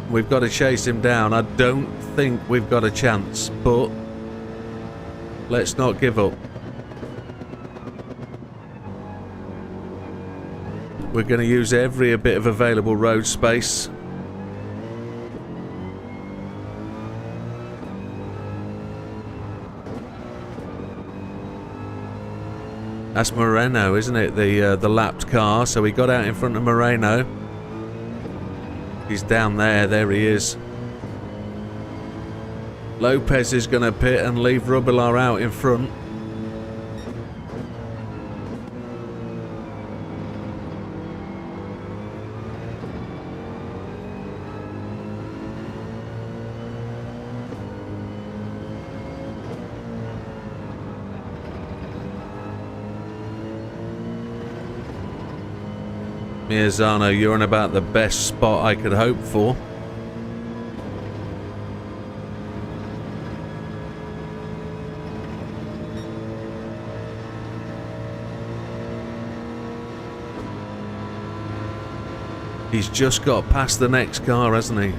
[SPEAKER 1] We've got to chase him down. I don't think we've got a chance, but let's not give up. We're going to use every bit of available road space. That's Moreno, isn't it? The lapped car. So we got out in front of Moreno. He's down there. There he is. Lopez is going to pit and leave Rubilar out in front. Miazano, you're in about the best spot I could hope for. He's just got past the next car, hasn't he?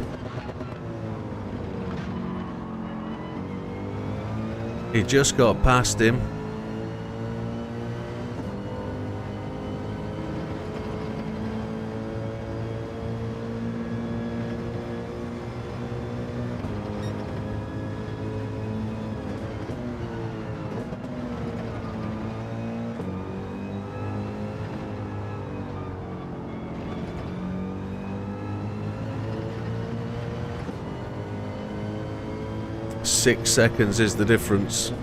[SPEAKER 1] He just got past him. Six seconds is the difference.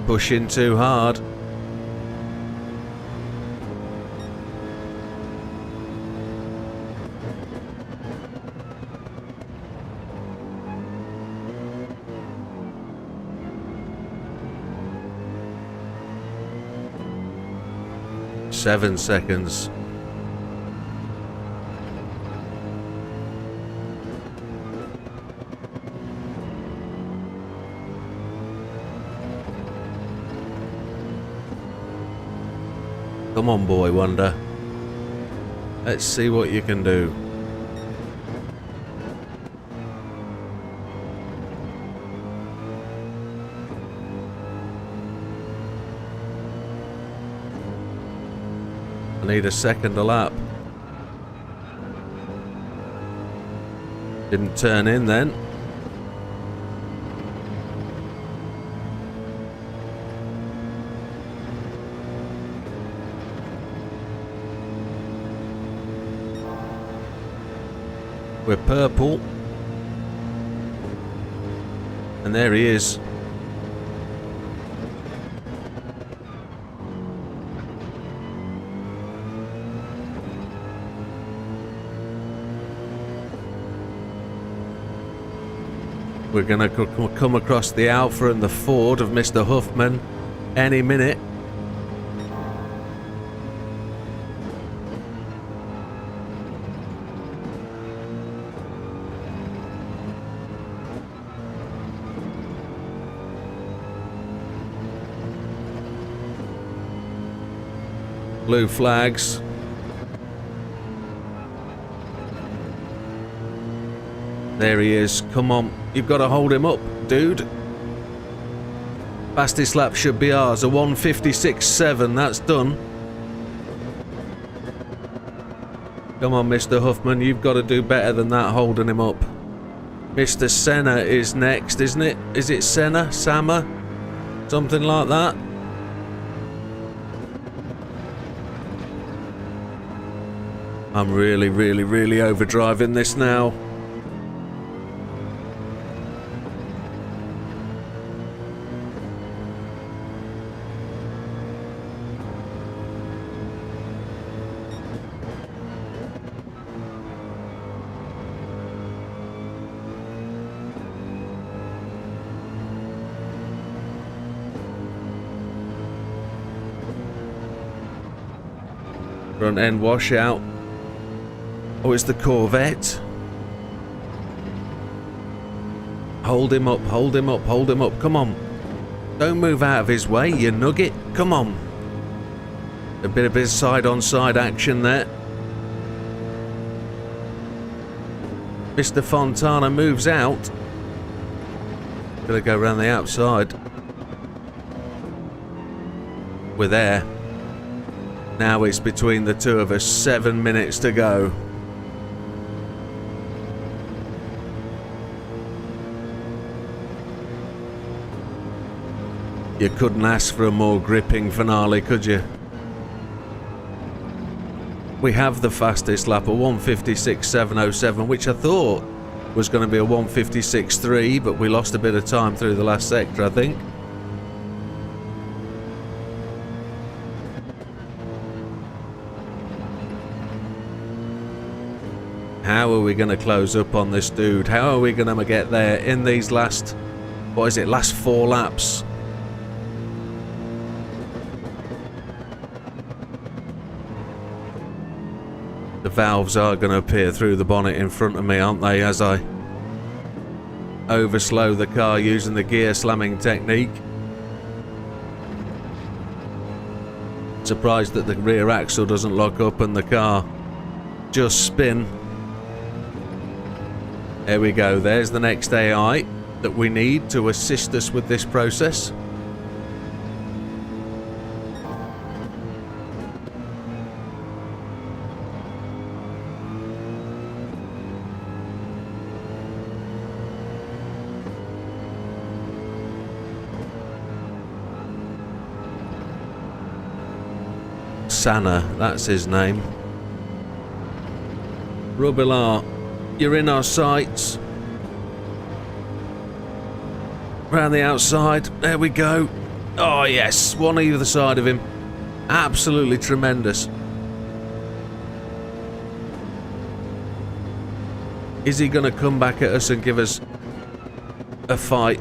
[SPEAKER 1] Pushing too hard. Seven seconds. Come on, boy wonder. Let's see what you can do. I need a second a lap. Didn't turn in then. We're purple. And there he is. We're going to come across the Alpha and the Ford of Mr. Huffman any minute. Blue flags. There he is. Come on. You've got to hold him up, dude. Fastest lap should be ours. A 1:56.7. That's done. Come on, Mr. Huffman. You've got to do better than that, holding him up. Mr. Senna is next, isn't it? Is it Senna? Sama? Something like that. I'm really overdriving this now. Front end washout. Oh, it's the Corvette. Hold him up, hold him up, hold him up. Come on. Don't move out of his way, you nugget. Come on. A bit of side-on-side action there. Mr. Fontana moves out. Gotta go around the outside. We're there. Now it's between the two of us. 7 minutes to go. You couldn't ask for a more gripping finale, could you? We have the fastest lap, a 1:56.707, which I thought was going to be a 1:56.3, but we lost a bit of time through the last sector, I think. How are we going to close up on this dude? How are we going to get there in these last, what is it, last 4 laps? The valves are going to appear through the bonnet in front of me, aren't they, as I overslow the car using the gear slamming technique. Surprised that the rear axle doesn't lock up and the car just spin. There we go, there's the next AI that we need to assist us with this process. Sana, that's his name. Rubilar, you're in our sights. Round the outside, there we go. Oh yes, one either side of him. Absolutely tremendous. Is he going to come back at us and give us a fight?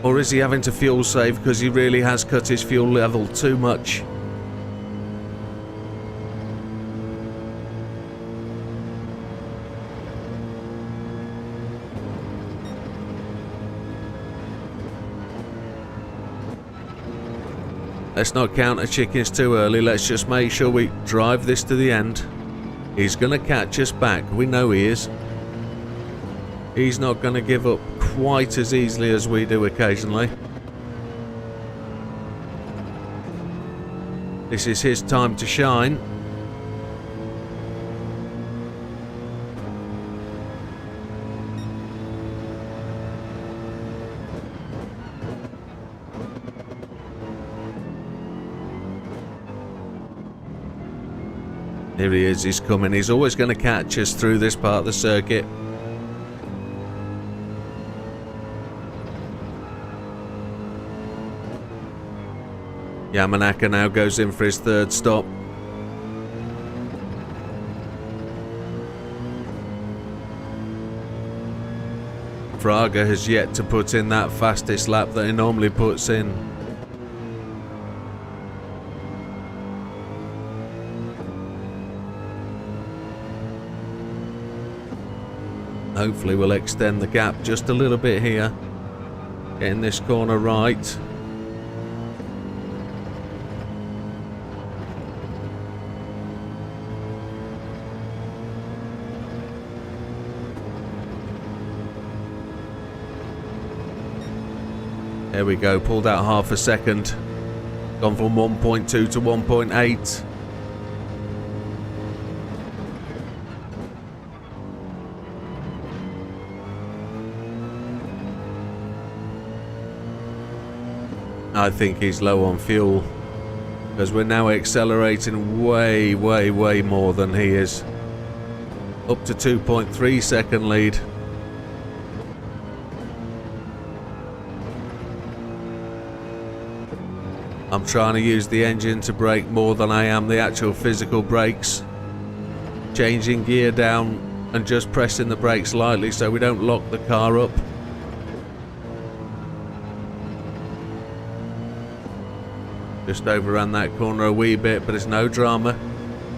[SPEAKER 1] Or is he having to fuel save because he really has cut his fuel level too much? Let's not count our chickens too early. Let's just make sure we drive this to the end. He's going to catch us back. We know he is. He's not going to give up quite as easily as we do occasionally. This is his time to shine. Here he is, he's coming. He's always going to catch us through this part of the circuit. Yamanaka now goes in for his third stop. Fraga has yet to put in that fastest lap that he normally puts in. Hopefully we'll extend the gap just a little bit here. Getting this corner right. There we go, pulled out half a second. Gone from 1.2 to 1.8. I think he's low on fuel because we're now accelerating way more than he is. Up to 2.3 second lead. I'm trying to use the engine to brake more than I am the actual physical brakes. Changing gear down and just pressing the brakes lightly so we don't lock the car up. Just overran that corner a wee bit, but it's no drama.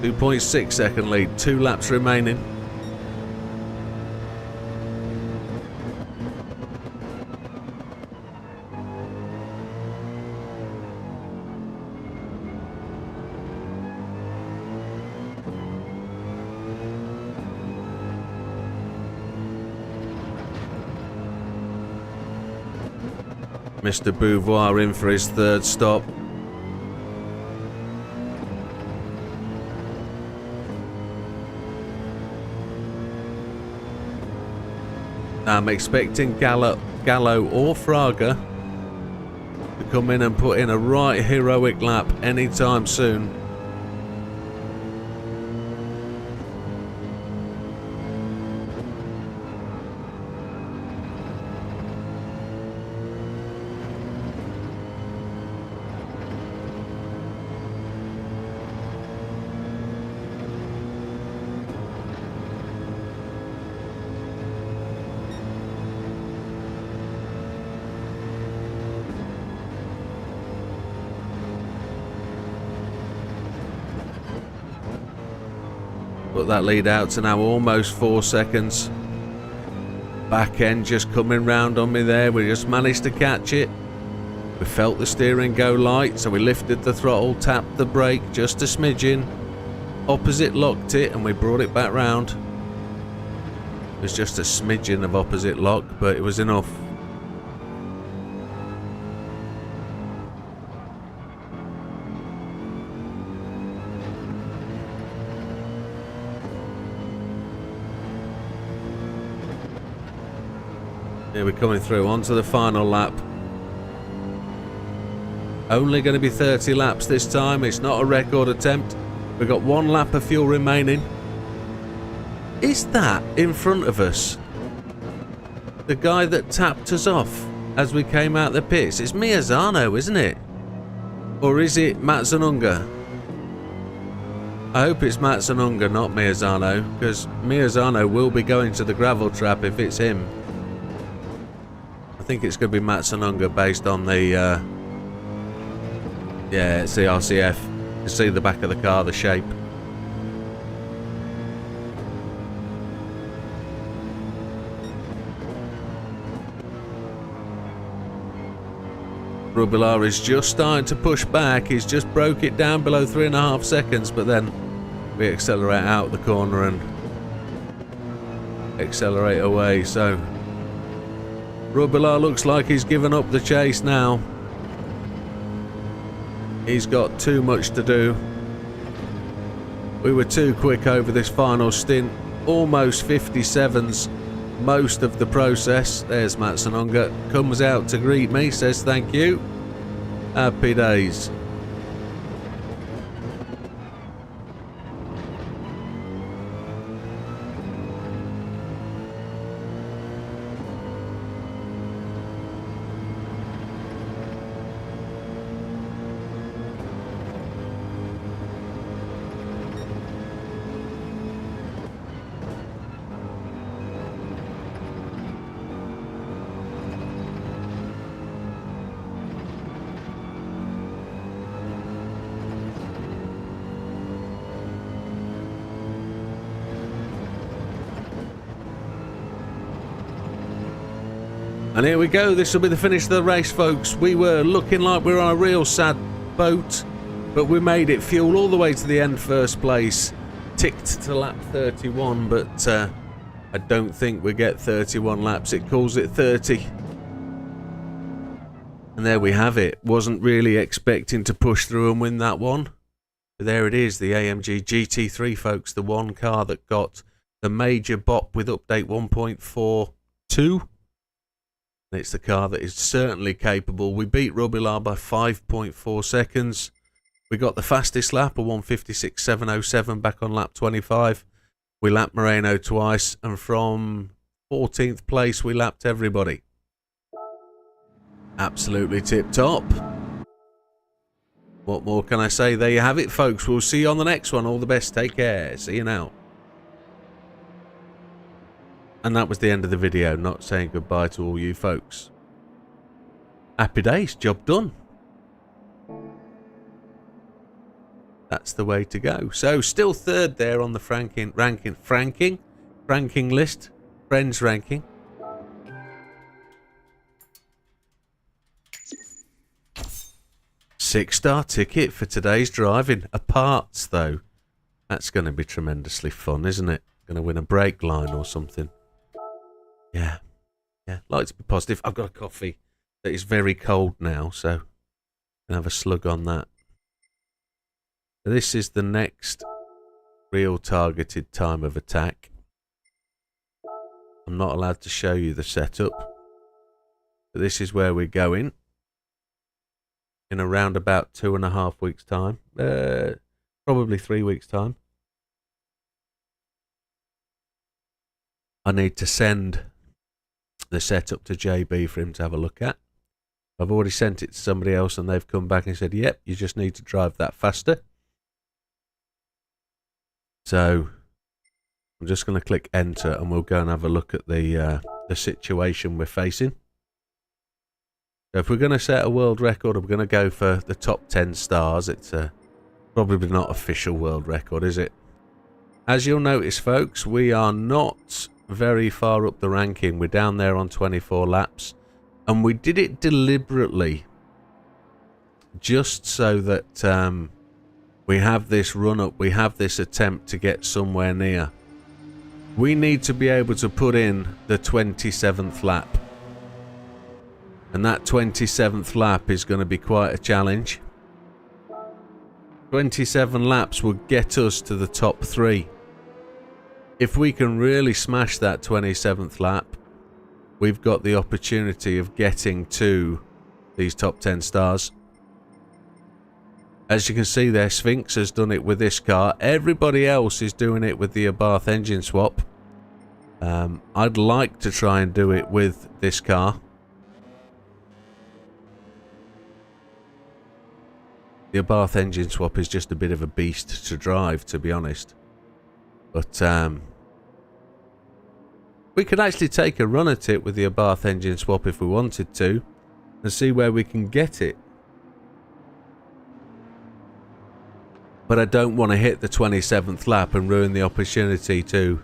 [SPEAKER 1] 2.6 second lead, 2 laps remaining. Mr. Beauvoir in for his third stop. I'm expecting Gallo or Fraga to come in and put in a right heroic lap anytime soon. Put that lead out to now almost 4 seconds. Back end just coming round on me there. We just managed to catch it. We felt the steering go light, so we lifted the throttle, tapped the brake just a smidgen. Opposite locked it and we brought it back round. It was just a smidgen of opposite lock, but it was enough. Here we're coming through onto the final lap. Only going to be 30 laps this time. It's not a record attempt. We've got 1 lap of fuel remaining. Is that in front of us the guy that tapped us off as we came out the pits? It's Miyazano, isn't it? Or is it Matsununga? I hope it's Matsununga, not Miyazano, because Miyazano will be going to the gravel trap if it's him. I think it's going to be Matsununga based on the yeah, it's the RCF. You see the back of the car, the shape. Rubilar is just starting to push back. He's just broke it down below 3.5 seconds, but then we accelerate out the corner and accelerate away. So Rubilar looks like he's given up the chase now. He's got too much to do. We were too quick over this final stint. Almost 57s most of the process. There's Matsunonga. Comes out to greet me. Says thank you. Happy days. And here we go, this will be the finish of the race, folks. We were looking like we were on a real sad boat, but we made it. Fuel all the way to the end, first place. Ticked to lap 31, but I don't think we get 31 laps. It calls it 30. And there we have it. Wasn't really expecting to push through and win that one. But there it is, the AMG GT3, folks. The one car that got the major bop with update 1.42. It's the car that is certainly capable. We beat Rubilar by 5.4 seconds. We got the fastest lap, a 1:56.707 back on lap 25. We lapped Moreno twice, and from 14th place we lapped everybody. Absolutely tip top. What more can I say? There you have it, folks. We'll see you on the next one. All the best. Take care. See you now. And that was the end of the video, not saying goodbye to all you folks. Happy days, job done. That's the way to go. So still third there on the franking list. Friends ranking. Six-star ticket for today's driving. A parts though. That's going to be tremendously fun, isn't it? Going to win a brake line or something. Yeah, like to be positive. I've got a coffee that is very cold now, so I'm going to have a slug on that. This is the next real targeted time of attack. I'm not allowed to show you the setup, but this is where we're going in around about 2.5 weeks' time, probably 3 weeks' time. I need to send the setup to JB for him to have a look at. I've already sent it to somebody else and they've come back and said, yep, you just need to drive that faster. So I'm just going to click enter and we'll go and have a look at the situation we're facing. So if we're going to set a world record, we're going to go for the top 10 stars. It's probably not official world record, is it? As you'll notice, folks, we are not very far up the ranking. We're down there on 24 laps, and we did it deliberately just so that we have this run up, we have this attempt to get somewhere near. We need to be able to put in the 27th lap, and that 27th lap is going to be quite a challenge. 27 laps will get us to the top 3. If we can really smash that 27th lap, we've got the opportunity of getting to these top 10 stars. As you can see there, Sphinx has done it with this car. Everybody else is doing it with the Abarth engine swap. I'd like to try and do it with this car. The Abarth engine swap is just a bit of a beast to drive, to be honest. But we could actually take a run at it with the Abarth engine swap if we wanted to, and see where we can get it. But I don't want to hit the 27th lap and ruin the opportunity to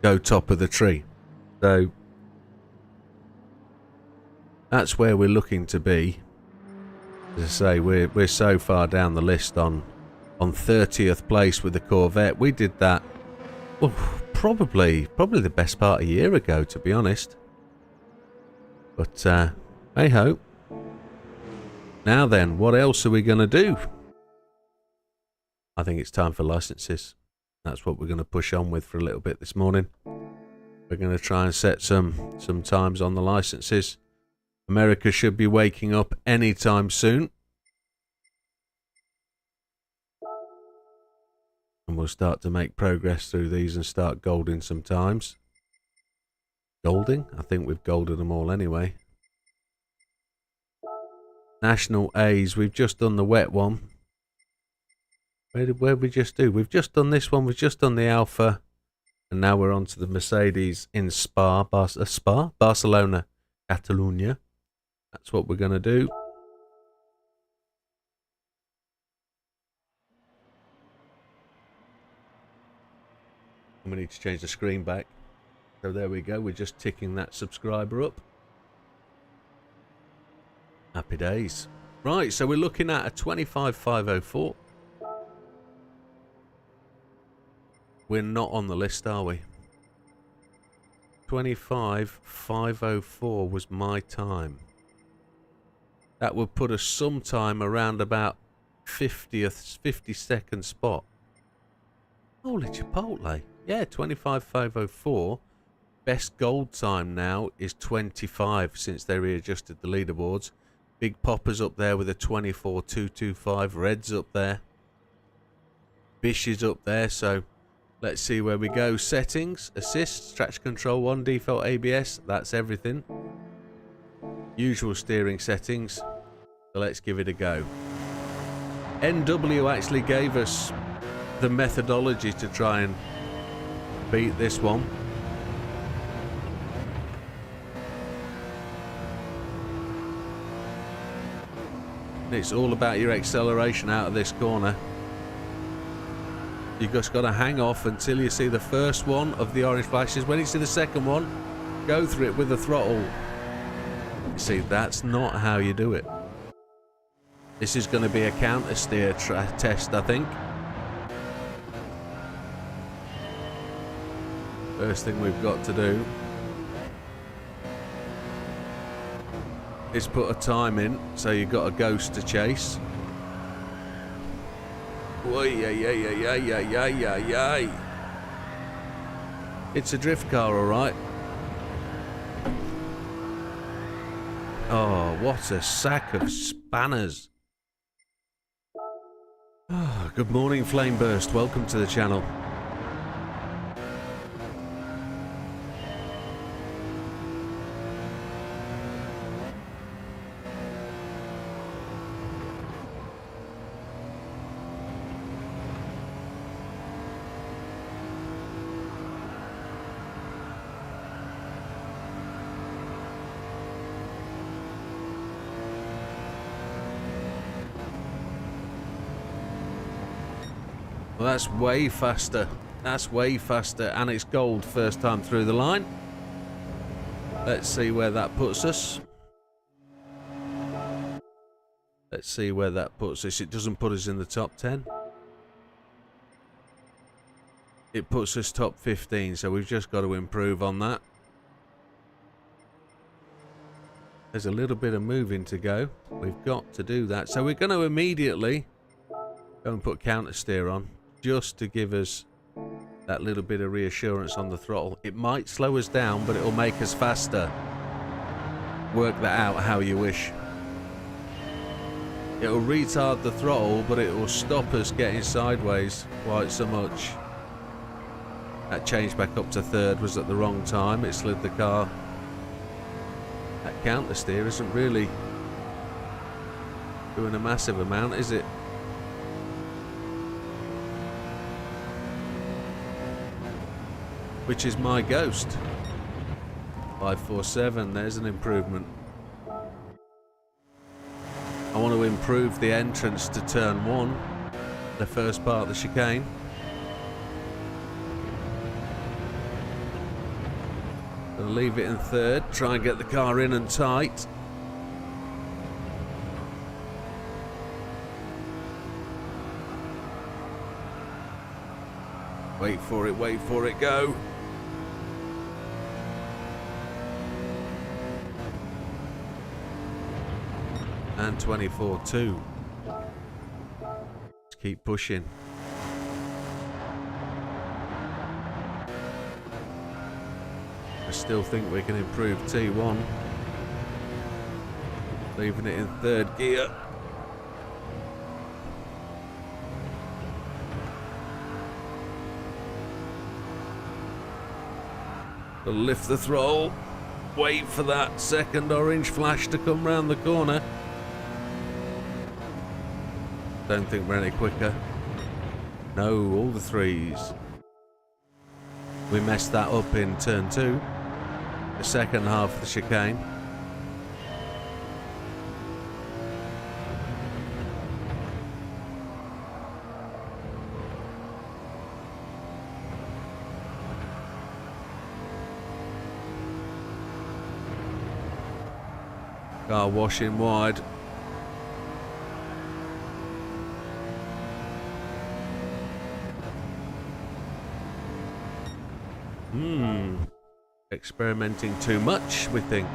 [SPEAKER 1] go top of the tree. So that's where we're looking to be. As I say, we're so far down the list on 30th place with the Corvette. We did that, well, probably the best part of a year ago, to be honest. But hey ho. Now then, what else are we going to do? I think it's time for licenses. That's what we're going to push on with for a little bit this morning. We're going to try and set some times on the licenses. America should be waking up anytime soon. And we'll start to make progress through these and start golding some times. Golding? I think we've golded them all anyway. National A's, we've just done the wet one. Where did we just do? We've just done this one, we've just done the Alpha. And now we're on to the Mercedes in Barcelona, Catalunya. That's what we're going to do. And we need to change the screen back. So there we go, we're just ticking that subscriber up. Happy days. Right, so we're looking at a 25,504. We're not on the list, are we? 25,504 was my time. That would put us sometime around about 52nd spot. Holy Chipotle. Yeah, 25,504. Best gold time now is 25 since they readjusted the leaderboards. Big Popper's up there with a 24,225. Red's up there. Bish is up there, so let's see where we go. Settings, assists, traction control 1, default ABS. That's everything. Usual steering settings. So let's give it a go. NW actually gave us the methodology to try and beat this one. It's all about your acceleration out of this corner. You just got to hang off until you see the first one of the orange flashes. When you see the second one, go through it with the throttle. You see, that's not how you do it. This is going to be a counter steer test, I think. First thing we've got to do is put a time in, so you've got a ghost to chase. It's a drift car, alright. Oh, what a sack of spanners. Oh, good morning, Flameburst. Welcome to the channel. Well, that's way faster. That's way faster, and it's gold first time through the line. Let's see where that puts us. Let's see where that puts us. It doesn't put us in the top 10. It puts us top 15, so we've just got to improve on that. There's a little bit of moving to go. We've got to do that. So we're going to immediately go and put counter steer on, just to give us that little bit of reassurance on the throttle. It might slow us down, but it'll make us faster. Work that out how you wish. It'll retard the throttle, but it will stop us getting sideways quite so much. That change back up to third was at the wrong time. It slid the car. That counter steer isn't really doing a massive amount, is it? Which is my ghost. 547, there's an improvement. I want to improve the entrance to turn 1, the first part of the chicane. Gonna leave it in third, try and get the car in and tight. Wait for it, go. And 24-2. Let's keep pushing. I still think we can improve T1. Leaving it in third gear. We'll lift the throttle. Wait for that second orange flash to come round the corner. Don't think we're any quicker. No, all the threes. We messed that up in turn 2. The second half of the chicane. Car washing wide. Experimenting too much, we think.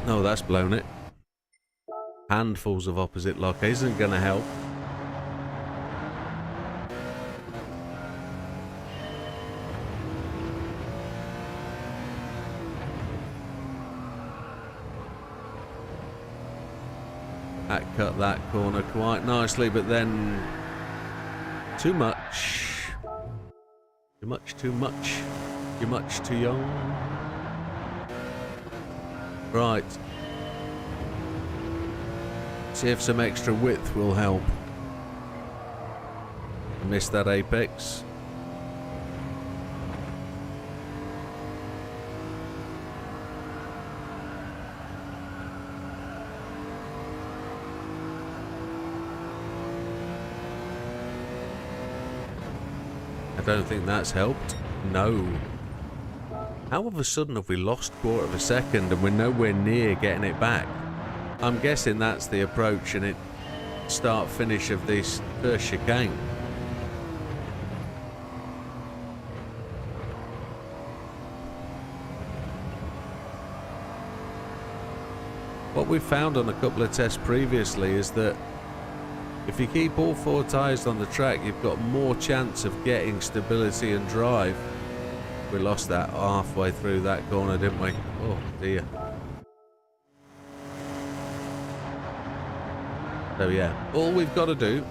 [SPEAKER 1] No, that's blown it. Handfuls of opposite lock isn't going to help. That cut that corner quite nicely, but then too much. Too much, too much. Too much, too young. Right. See if some extra width will help. Missed that apex. I don't think that's helped. No. How all of a sudden have we lost a quarter of a second and we're nowhere near getting it back? I'm guessing that's the approach and it start finish of this first chicane. What we found on a couple of tests previously is that if you keep all 4 tyres on the track, you've got more chance of getting stability and drive. We lost that halfway through that corner, didn't we? Oh dear. So yeah, all we've got to do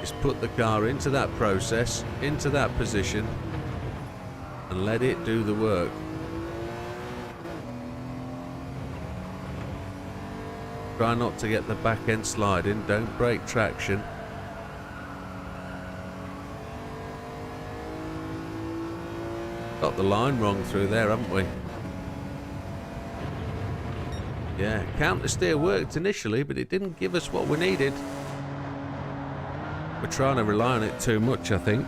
[SPEAKER 1] is put the car into that process, into that position, and let it do the work. Try not to get the back end sliding, don't break traction. Got the line wrong through there, haven't we? Yeah, counter steer worked initially, but it didn't give us what we needed. We're trying to rely on it too much, I think.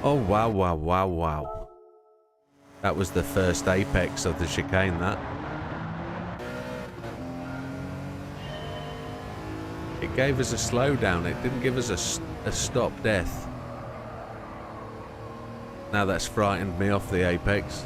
[SPEAKER 1] Oh, wow, wow, wow, wow. That was the first apex of the chicane, that. It gave us a slowdown, it didn't give us a stop death. Now that's frightened me off the apex.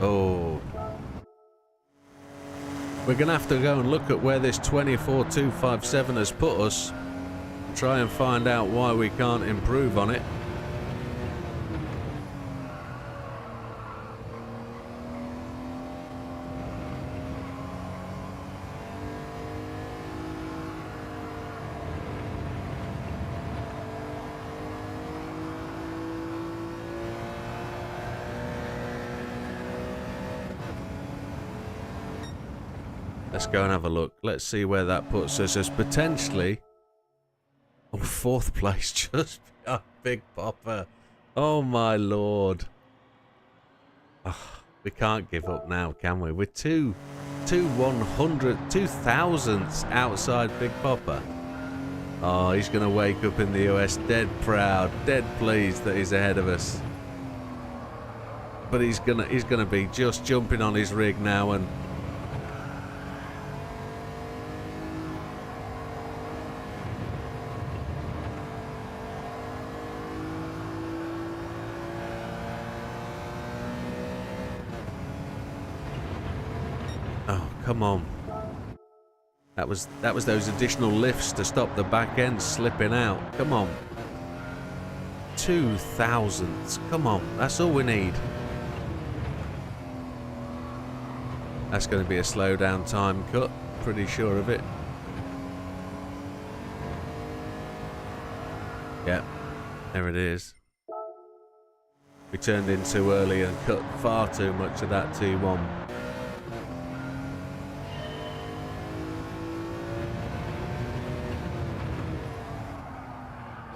[SPEAKER 1] Oh. We're going to have to go and look at where this 24.257 has put us. Try and find out why we can't improve on it. Let's go and have a look. Let's see where that puts us as potentially on 4th place, just behind Big Popper. Oh my lord. Oh, we can't give up now, can we? We're two thousandths outside Big Popper. Oh, he's going to wake up in the US dead proud, dead pleased that he's ahead of us. But he's gonna be just jumping on his rig now and oh, come on. That was those additional lifts to stop the back end slipping out. Come on. 2 thousandths. Come on. That's all we need. That's going to be a slow down time cut. Pretty sure of it. Yep. There it is. We turned in too early and cut far too much of that T1.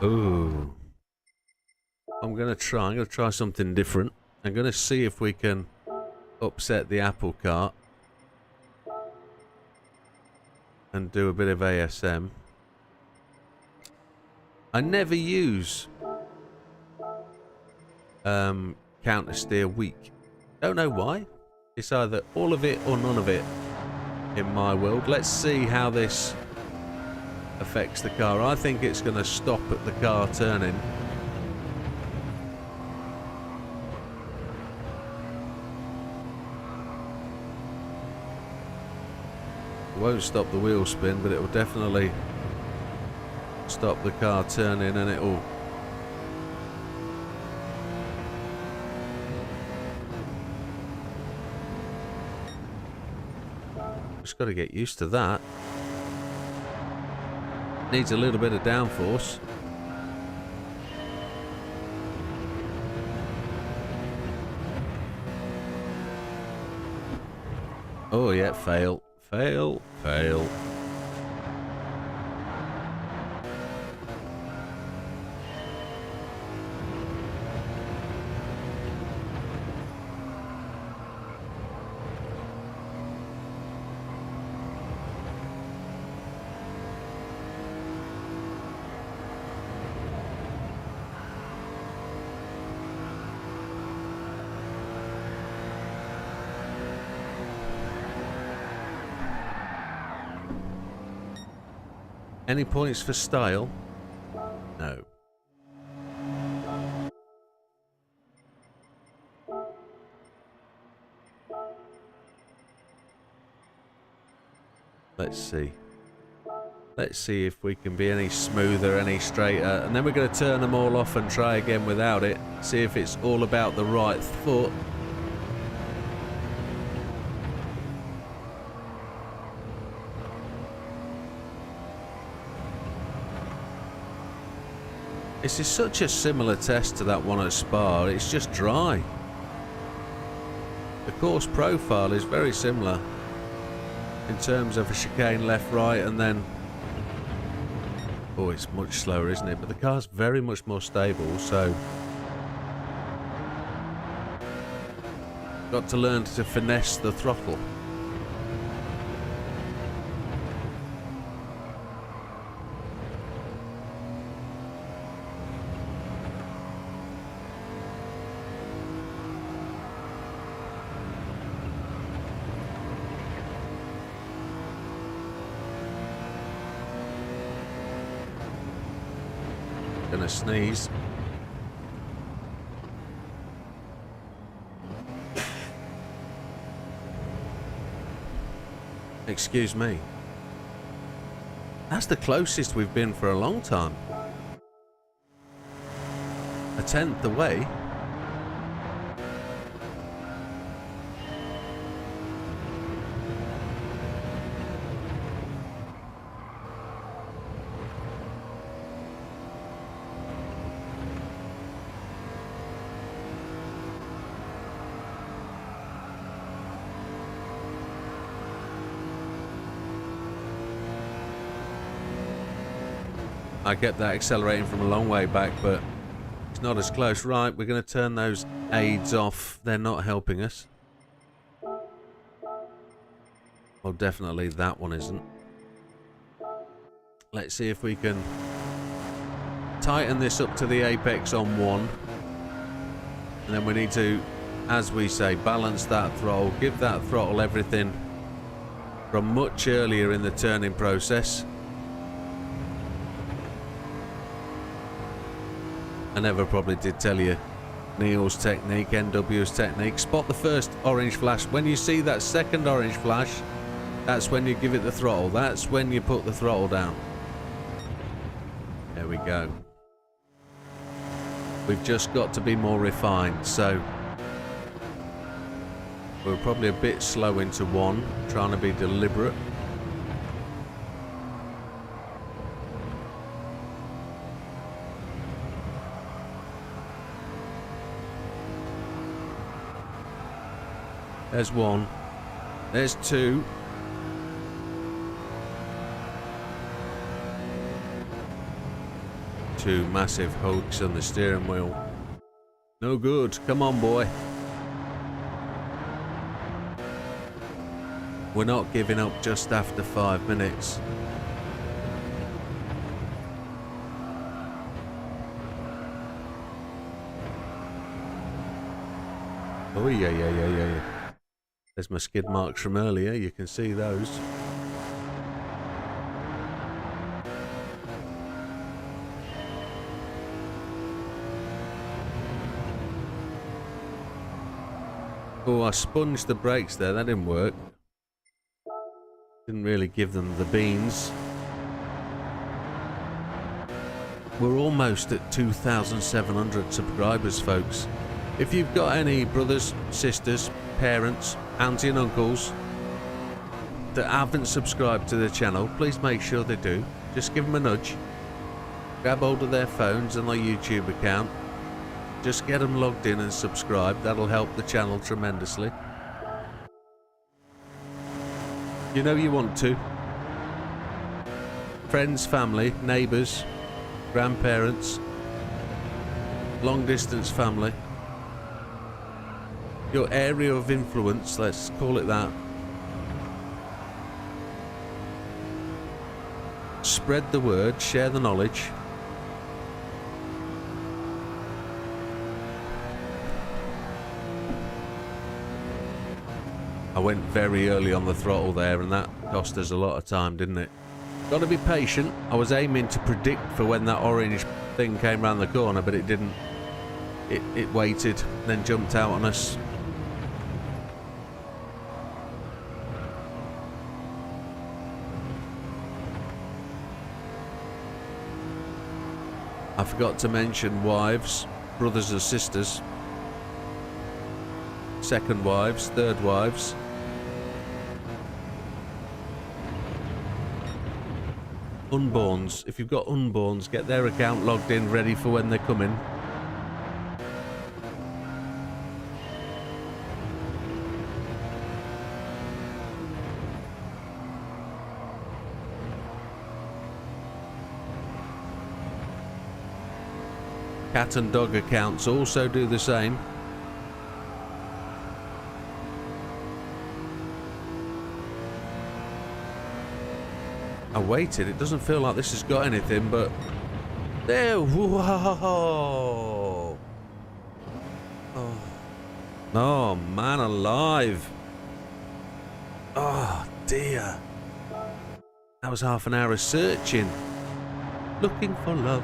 [SPEAKER 1] Ooh. I'm gonna try something different. I'm gonna see if we can upset the apple cart and do a bit of ASM. I never use counter steer weak. Don't know why. It's either all of it or none of it in my world. Let's see how this affects the car. I think it's going to stop at the car turning. It won't stop the wheel spin, but it will definitely stop the car turning, and it will just got to get used to that. Needs a little bit of downforce. Oh yeah, fail, fail, fail. Any points for style? No. Let's see. Let's see if we can be any smoother, any straighter. And then we're going to turn them all off and try again without it. See if it's all about the right foot. This is such a similar test to that one at Spa. It's just dry. The course profile is very similar in terms of a chicane left, right, and then... Oh, it's much slower, isn't it? But the car's very much more stable, so... Got to learn to finesse the throttle. Gonna sneeze. Excuse me. That's the closest we've been for a long time. A tenth away. I kept that accelerating from a long way back, but it's not as close. Right, we're going to turn those aids off. They're not helping us. Well, definitely that one isn't. Let's see if we can tighten this up to the apex on 1. And then we need to, as we say, balance that throttle. Give that throttle everything from much earlier in the turning process. I never probably did tell you Neil's technique, NW's technique. Spot the first orange flash. When you see that second orange flash, that's when you give it the throttle. That's when you put the throttle down. There we go. We've just got to be more refined, so we're probably a bit slow into 1, trying to be deliberate. There's 1. There's 2. Two massive hooks on the steering wheel. No good. Come on, boy. We're not giving up just after 5 minutes. Oh, yeah. There's my skid marks from earlier. You can see those. Oh, I sponged the brakes there. That didn't work. Didn't really give them the beans. We're almost at 2,700 subscribers, folks. If you've got any brothers, sisters, parents, auntie and uncles that haven't subscribed to the channel, please make sure they do. Just give them a nudge. Grab hold of their phones and their YouTube account. Just get them logged in and subscribed. That'll help the channel tremendously. You know you want to. Friends, family, neighbours, grandparents, long distance family. Your area of influence, let's call it that. Spread the word, share the knowledge. I went very early on the throttle there, and that cost us a lot of time, didn't it? Got to be patient. I was aiming to predict for when that orange thing came round the corner, but it didn't. It waited, then jumped out on us. I forgot to mention wives, brothers or sisters, second wives, third wives. Unborns. If you've got unborns, get their account logged in, ready for when they're coming. Cat and dog accounts also do the same. I waited. It doesn't feel like this has got anything, but there. Whoa! Oh man, alive! Oh dear! That was half an hour of searching, looking for love.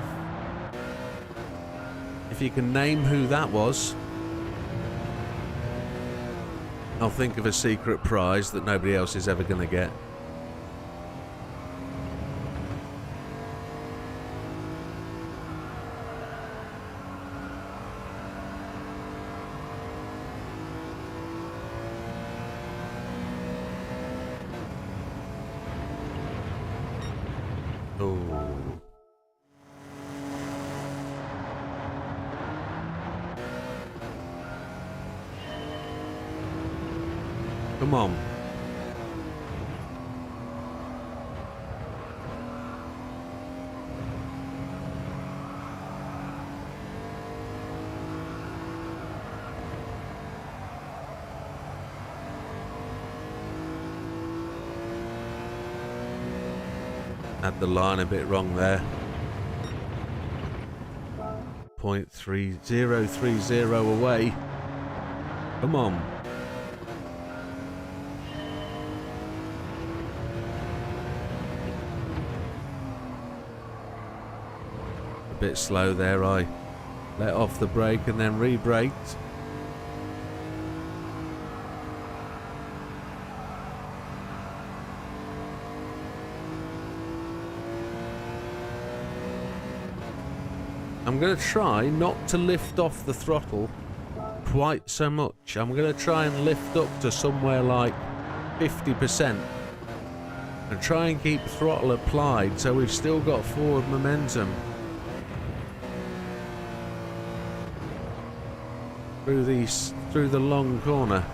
[SPEAKER 1] If you can name who that was, I'll think of a secret prize that nobody else is ever going to get. Come on. Had the line a bit wrong there. 0.3030 away. Come on. A bit slow there. I let off the brake and then re-braked. I'm going to try not to lift off the throttle quite so much. I'm going to try and lift up to somewhere like 50% and try and keep throttle applied so we've still got forward momentum through the long corner.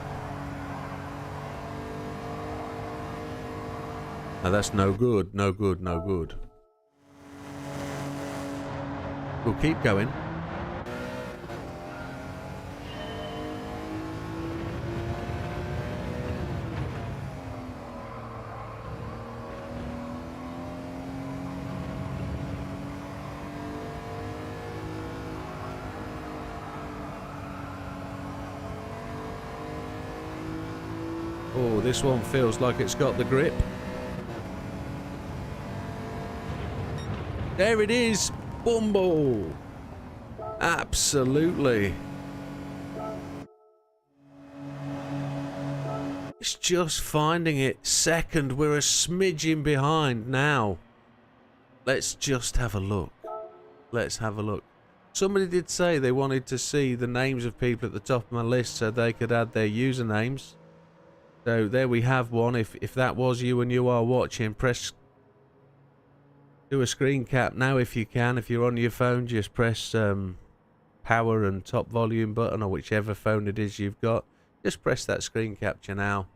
[SPEAKER 1] Now that's no good, no good, no good. We'll keep going. Oh, this one feels like it's got the grip. There it is. Bumble! Absolutely. It's just finding it. Second, we're a smidgen behind now. Let's just have a look. Let's have a look. Somebody did say they wanted to see the names of people at the top of my list so they could add their usernames. So there we have one. If that was you and you are watching, do a screen cap now if you can. If you're on your phone, just press power and top volume button, or whichever phone it is you've got. Just press that screen capture now.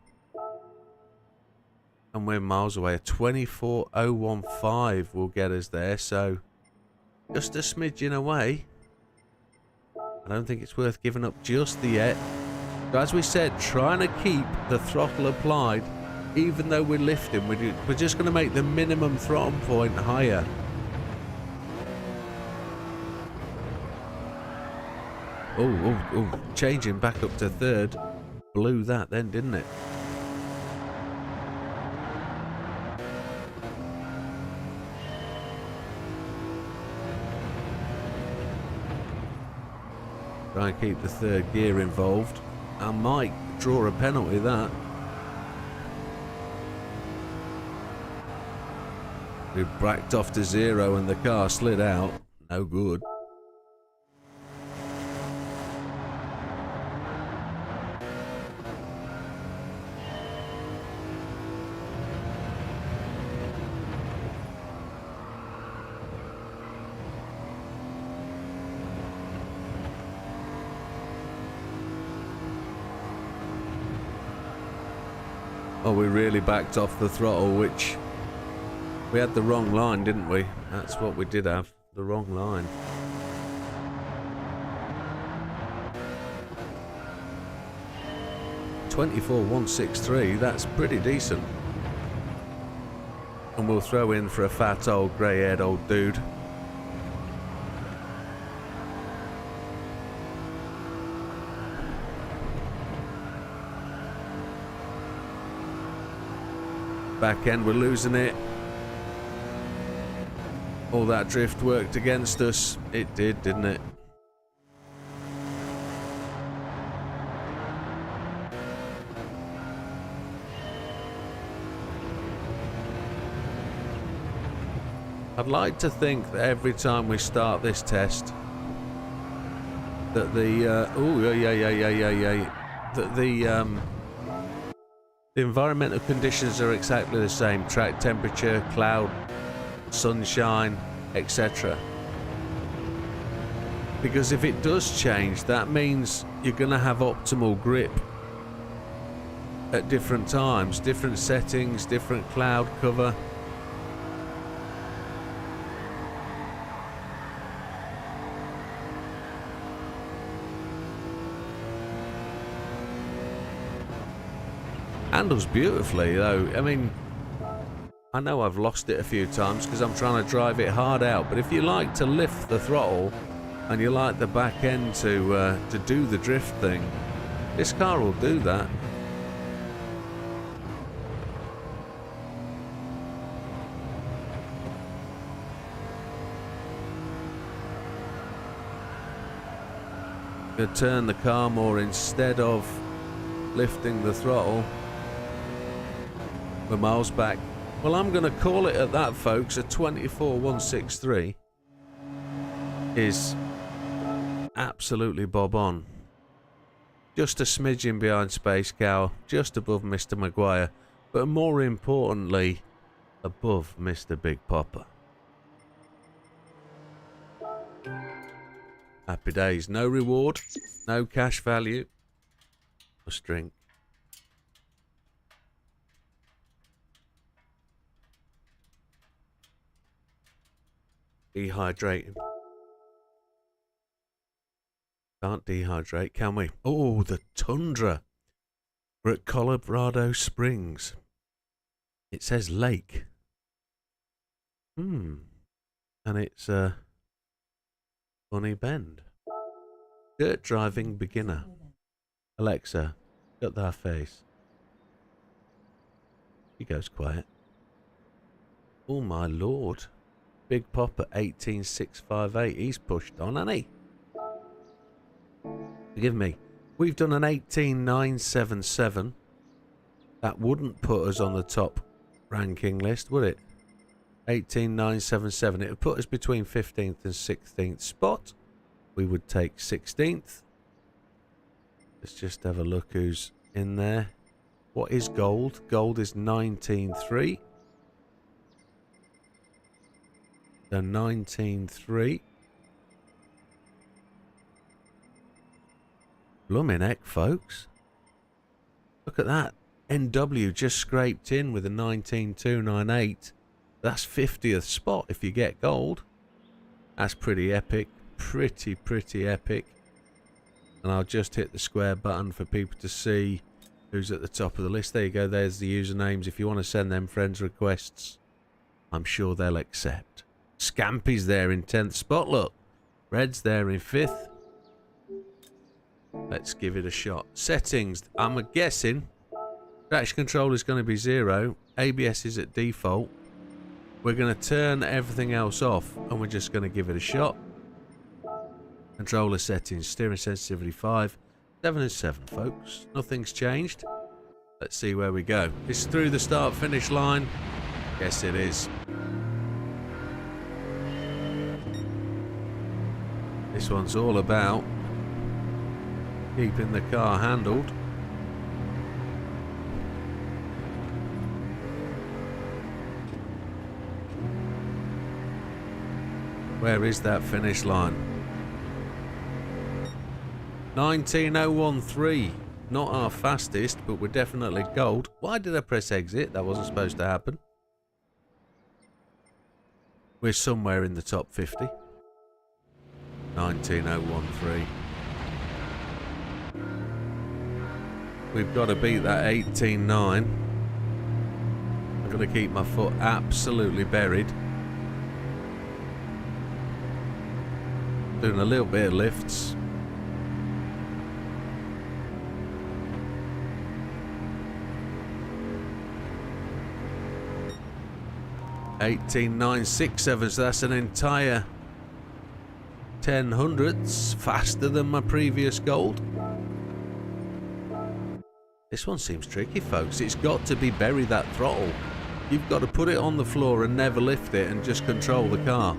[SPEAKER 1] And we're miles away. A 24015 will get us there, so just a smidgen away. I don't think it's worth giving up just yet. So as we said, trying to keep the throttle applied. Even though we're lifting, we're just going to make the minimum throttle point higher. Oh, changing back up to third. Blew that then, didn't it? Try and keep the third gear involved. I might draw a penalty that. We backed off to zero and the car slid out. No good. Oh, we really backed off the throttle, which... we had the wrong line, didn't we? That's what we did have. The wrong line. .24163, that's pretty decent. And we'll throw in for a fat old grey-haired old dude. Back end, we're losing it. All that drift worked against us. It did, didn't it? I'd like to think that every time we start this test that the that the environmental conditions are exactly the same. Track temperature, cloud, sunshine, etc. Because if it does change, that means you're going to have optimal grip at different times, different settings, different cloud cover. Handles beautifully though. I mean, I know I've lost it a few times because I'm trying to drive it hard out, but if you like to lift the throttle and you like the back end to do the drift thing, this car will do that. To turn the car more instead of lifting the throttle. We're miles back. Well, I'm going to call it at that, folks. A 24.163 is absolutely bob on. Just a smidgen behind Space Cow, just above Mr. Maguire, but more importantly, above Mr. Big Popper. Happy days. No reward, no cash value. Must drink. Dehydrating. Can't dehydrate, can we? Oh, the Tundra. We're at Colorado Springs. It says lake. And it's a funny bend. Dirt driving beginner. Alexa, shut that face. He goes quiet. Oh my lord. Big Popper 18658. He's pushed on, hasn't he? Forgive me. We've done an 18977. That wouldn't put us on the top ranking list, would it? 18977. It would put us between 15th and 16th spot. We would take 16th. Let's just have a look who's in there. What is gold? Gold is 19.3. So 19.3. Blooming heck, folks. Look at that. NW just scraped in with a 19.298. That's 50th spot if you get gold. That's pretty epic. Pretty epic. And I'll just hit the square button for people to see who's at the top of the list. There you go. There's the usernames. If you want to send them friends requests, I'm sure they'll accept. Scampy's there in 10th spot. Look. Red's there in 5th. Let's give it a shot. Settings. I'm guessing traction control is going to be 0. ABS is at default. We're going to turn everything else off and we're just going to give it a shot. Controller settings. Steering sensitivity 5. 7 and 7, folks. Nothing's changed. Let's see where we go. It's through the start finish line. Yes, it is. This one's all about keeping the car handled. Where is that finish line? 19.013. Not our fastest, but we're definitely gold. Why did I press exit? That wasn't supposed to happen. We're somewhere in the top 50. 19.013. We've got to beat that 18.9. I'm going to keep my foot absolutely buried. Doing a little bit of lifts. $18.967, so that's an entire 10 hundredths faster than my previous gold. This one seems tricky, folks. It's got to be bury that throttle. You've got to put it on the floor and never lift it and just control the car.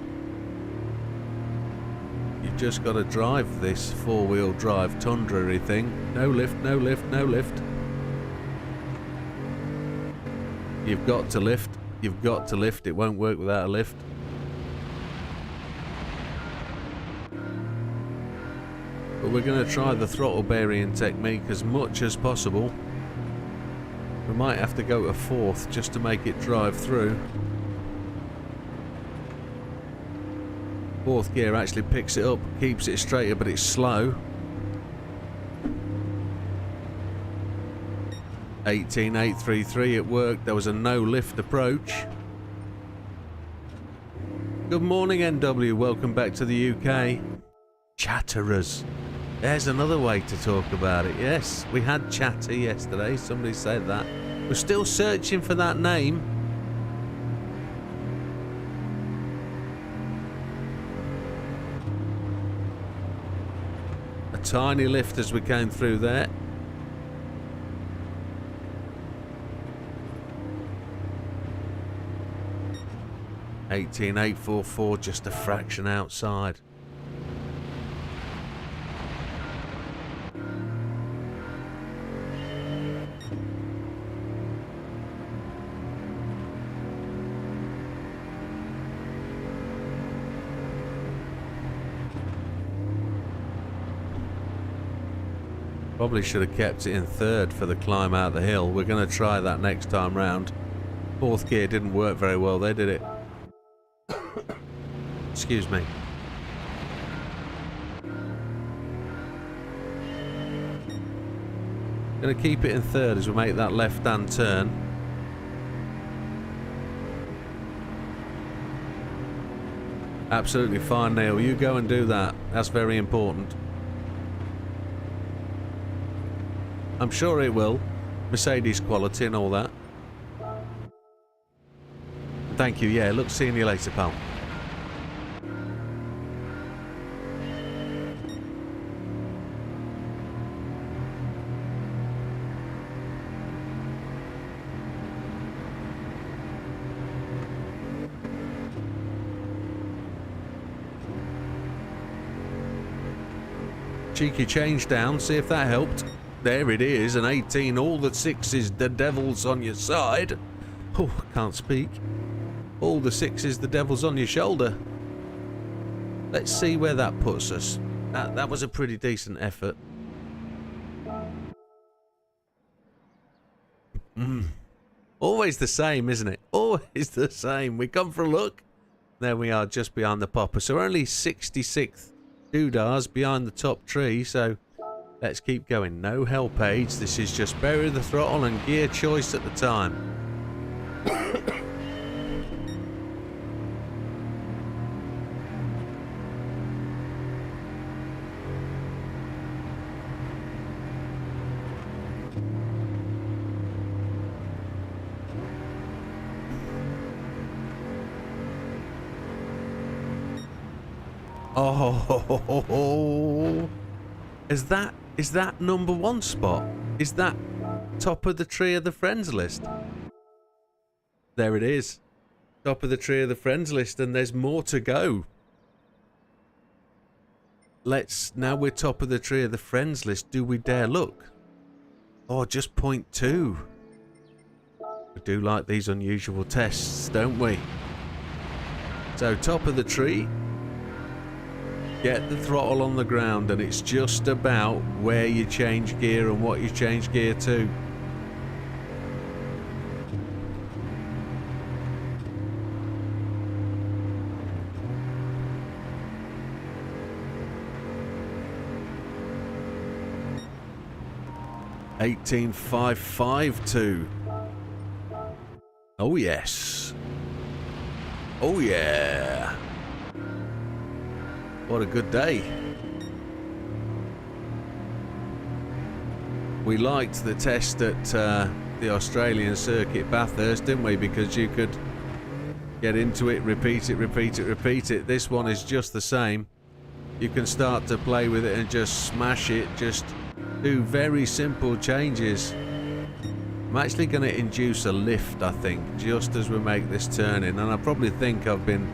[SPEAKER 1] You've just got to drive this four-wheel drive Tundra-y thing. No lift, no lift, no lift. You've got to lift. You've got to lift. It won't work without a lift. But we're going to try the throttle burying technique as much as possible. We might have to go to 4th just to make it drive through. 4th gear actually picks it up, keeps it straighter, but it's slow. 18.833, it worked. There was a no lift approach. Good morning, NW. Welcome back to the UK. Chatterers. There's another way to talk about it. Yes, we had chatter yesterday. Somebody said that. We're still searching for that name. A tiny lift as we came through there. $18,844, just a fraction outside. Probably should have kept it in third for the climb out the hill. We're going to try that next time round. Fourth gear didn't work very well. They did it. Excuse me. Going to keep it in third as we make that left-hand turn. Absolutely fine, Neil. You go and do that. That's very important. I'm sure it will. Mercedes quality and all that. Thank you. Yeah, look, seeing you later, pal. Cheeky change down, see if that helped. There it is, an 18, all the sixes, the devil's on your side. Oh, can't speak. All the sixes, the devil's on your shoulder. Let's see where that puts us. That was a pretty decent effort. Always the same, isn't it? Always the same. We come for a look. There we are, just behind the popper. So we're only 66th doodahs behind the top tree, so let's keep going. No help aids. This is just bury the throttle and gear choice at the time. Oh, is that #1 spot? Is that top of the tree of the friends list? There it is. Top of the tree of the friends list, and there's more to go. Now we're top of the tree of the friends list. Do we dare look? Oh, just 0.2. We do like these unusual tests, don't we? So top of the tree. Get the throttle on the ground, and it's just about where you change gear and what you change gear to. $18,552. Oh yes. Oh yeah. What a good day. We liked the test at the Australian circuit Bathurst, didn't we? Because you could get into it, repeat it, repeat it, repeat it. This one is just the same. You can start to play with it and just smash it. Just do very simple changes. I'm actually going to induce a lift, I think, just as we make this turn in. And I probably think I've been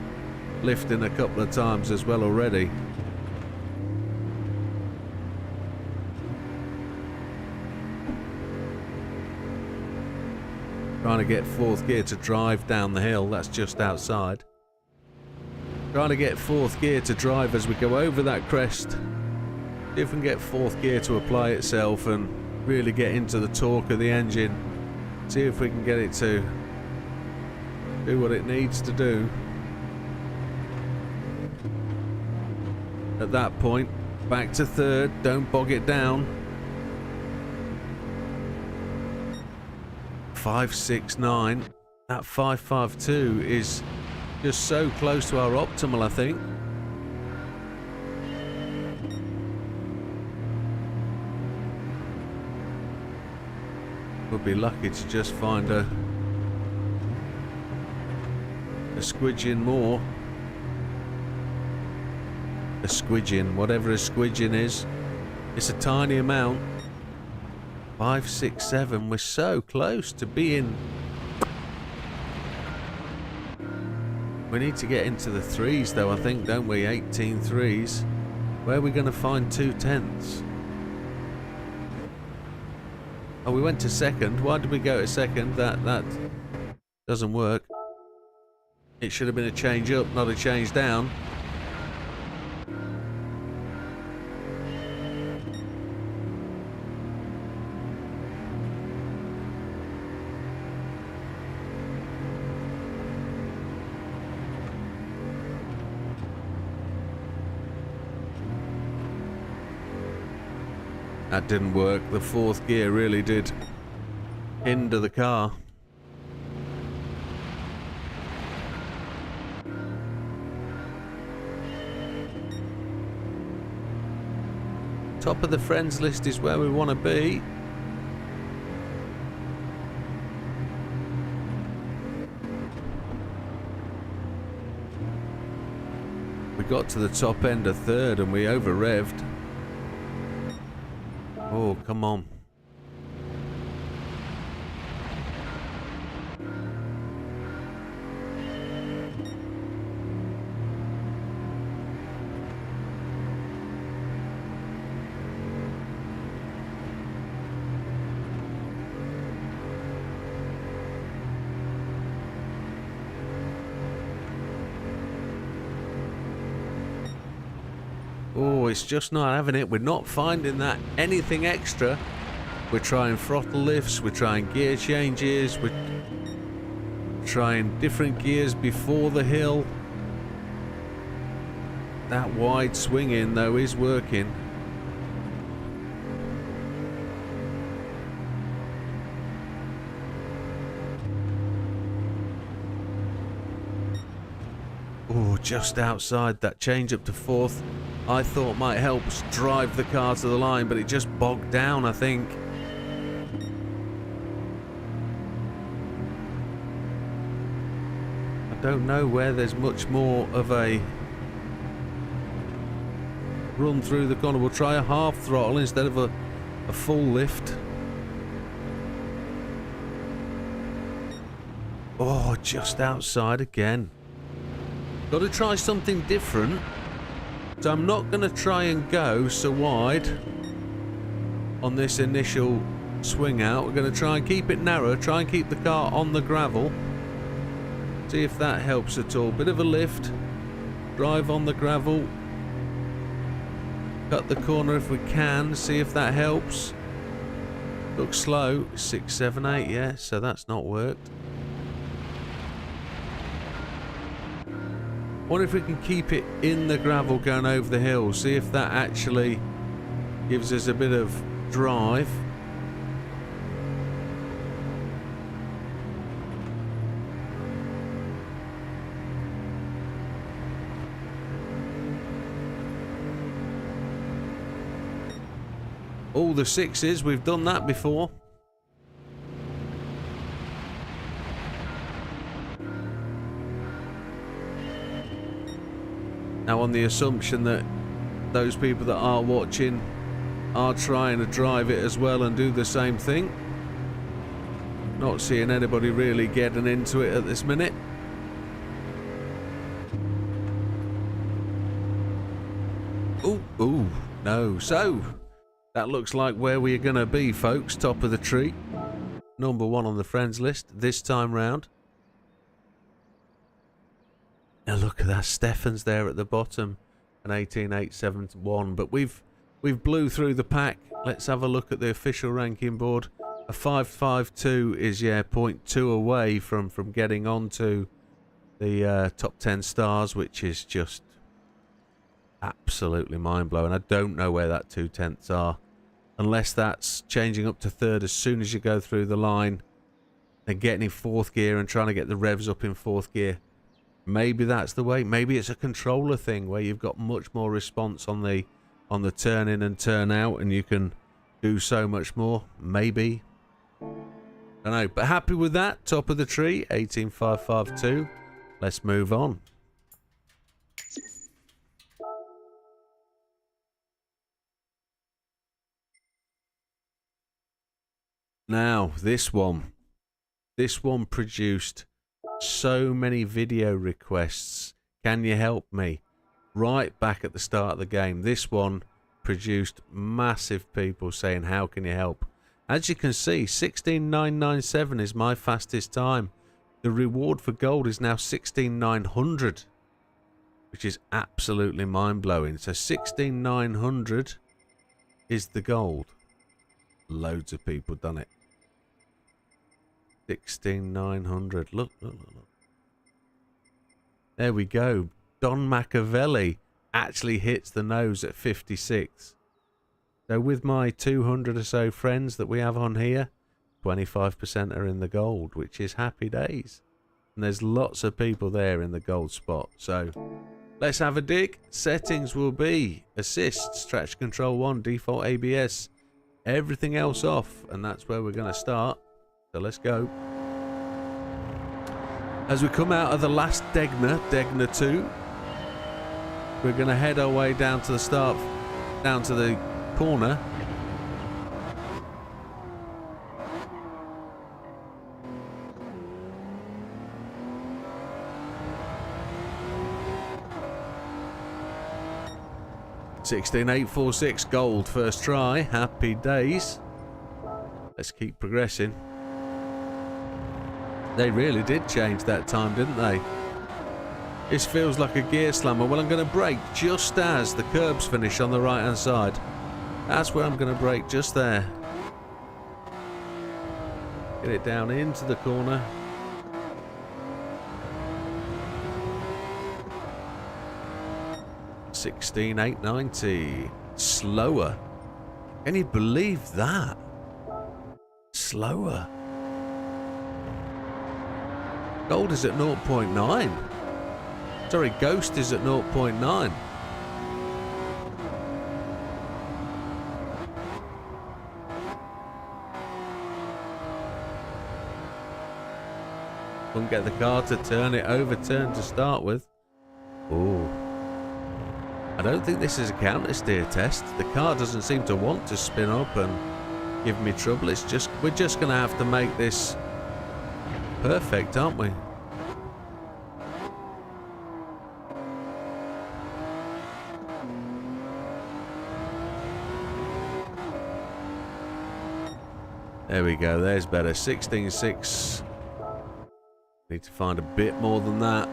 [SPEAKER 1] lifting a couple of times as well already. Trying to get fourth gear to drive down the hill. That's just outside. Trying to get fourth gear to drive as we go over that crest. See if we can get fourth gear to apply itself and really get into the torque of the engine. See if we can get it to do what it needs to do. At that point, back to third, don't bog it down. 569. That 552 is Just so close to our optimal, I think. Would be lucky to just find a squidgin more. A squidgin, whatever a squidgin is. It's a tiny amount. 5, 6, 7. We're so close to being... We need to get into the threes though, I think, don't we? 18 threes. Where are we going to find 2/10? Oh, we went to second. Why did we go to second? That doesn't work. It should have been a change up, not a change down. That didn't work. The fourth gear really did hinder the car. Top of the friends list is where we want to be. We got to the top end of third and we over-revved. Oh, come on. Oh, it's just not having it. We're not finding that anything extra. We're trying throttle lifts, we're trying gear changes, we're trying different gears before the hill. That wide swing in though is working. Oh, just outside. That change up to fourth I thought might help drive the car to the line, but it just bogged down, I think. I don't know where there's much more of a run through the corner. We'll try a half throttle instead of a full lift. Oh, just outside again. Got to try something different. So I'm not going to try and go so wide on this initial swing out. We're going to try and keep it narrow, try and keep the car on the gravel. See if that helps at all. Bit of a lift, drive on the gravel, cut the corner if we can, see if that helps. Looks slow, 6, 7, 8, yeah, so that's not worked. Wonder if we can keep it in the gravel going over the hill. See if that actually gives us a bit of drive. All the sixes, we've done that before. Now, on the assumption that those people that are watching are trying to drive it as well and do the same thing. Not seeing anybody really getting into it at this minute. Ooh, no. So, that looks like where we're going to be, folks. Top of the tree. Number 1 on the friends list this time round. Now look at that, Stefan's there at the bottom, an 18.871. But we've blew through the pack. Let's have a look at the official ranking board. A 5.52 is 0.2 away from getting onto the top 10 stars, which is just absolutely mind blowing. I don't know where that 2/10 are, unless that's changing up to third as soon as you go through the line and getting in fourth gear and trying to get the revs up in fourth gear. Maybe that's the way. Maybe it's a controller thing where you've got much more response on the turn in and turn out, and you can do so much more. Maybe. I don't know. But happy with that. Top of the tree, 18552. Let's move on. Now, this one produced so many video requests. Can you help me? Right back at the start of the game, this one produced massive people saying, how can you help? As you can see, 16997 is my fastest time. The reward for gold is now 16900, which is absolutely mind-blowing. So 16900 is the gold. Loads of people done it. 16900. Look. There we go. Don Machiavelli actually hits the nose at 56. So with my 200 or so friends that we have on here, 25% are in the gold, which is happy days. And there's lots of people there in the gold spot. So let's have a dig. Settings will be assist, traction control 1, default ABS, everything else off, and that's where we're going to start. So let's go. As we come out of the last Degner 2, we're going to head our way down to the start, down to the corner. $16,846 gold first try. Happy days. Let's keep progressing. They really did change that time, didn't they? This feels like a gear slammer. Well, I'm going to brake just as the curbs finish on the right hand side. That's where I'm going to brake, just there. Get it down into the corner. $16,890. Slower. Can you believe that? Slower. Gold is at 0.9. Sorry, Ghost is at 0.9. Couldn't get the car to turn, it overturned to start with. Ooh. I don't think this is a counter steer test. The car doesn't seem to want to spin up and give me trouble. It's just, we're just going to have to make this perfect, aren't we? There we go, there's better. 16.6. Need to find a bit more than that.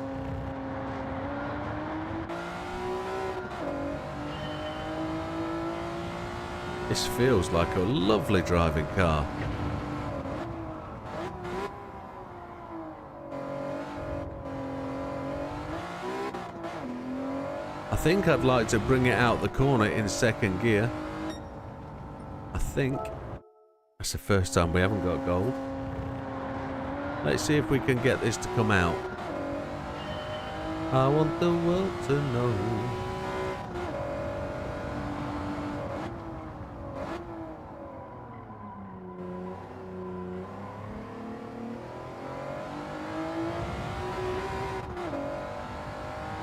[SPEAKER 1] This feels like a lovely driving car. I think I'd like to bring it out the corner in second gear. I think that's the first time we haven't got gold. Let's see if we can get this to come out. I want the world to know.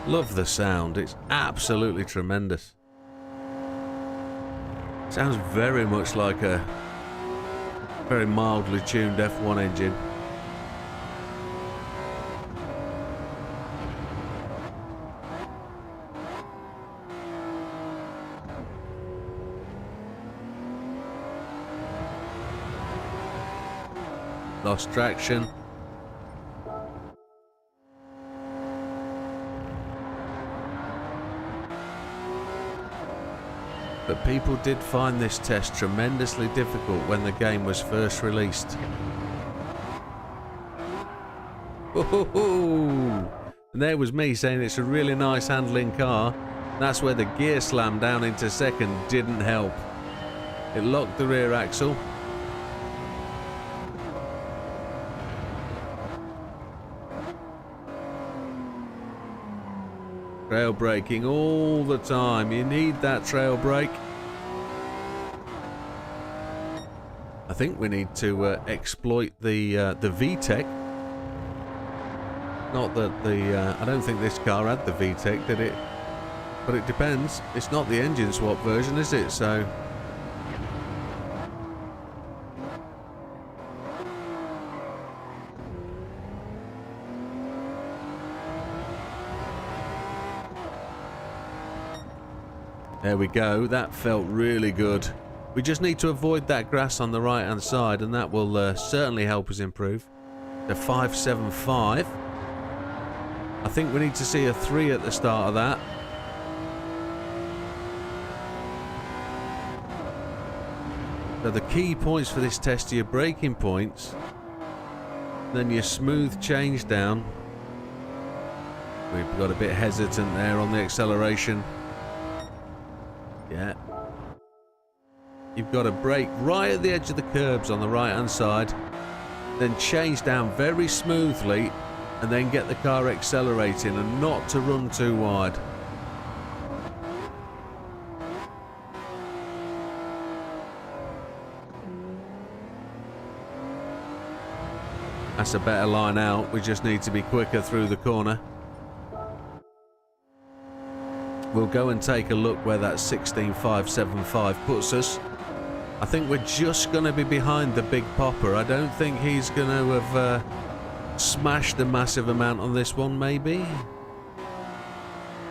[SPEAKER 1] Love the sound, it's absolutely tremendous. Sounds very much like a very mildly tuned F1 engine. Lost traction. But people did find this test tremendously difficult when the game was first released. And there was me saying it's a really nice handling car. That's where the gear slam down into second didn't help. It locked the rear axle. Trail braking all the time. You need that trail brake. I think we need to exploit the VTEC. Not that the... I don't think this car had the VTEC, did it? But it depends. It's not the engine swap version, is it? So... There we go. That felt really good. We just need to avoid that grass on the right hand side, and that will certainly help us improve. The 575. I think we need to see a 3 at the start of that. So the key points for this test are your braking points, then your smooth change down. We've got a bit hesitant there on the acceleration. Yeah. You've got to brake right at the edge of the curbs on the right hand side, then change down very smoothly, and then get the car accelerating and not to run too wide. That's a better line out. We just need to be quicker through the corner. We'll go and take a look where that 16.575 puts us. I think we're just going to be behind the big popper. I don't think he's going to have smashed a massive amount on this one, maybe.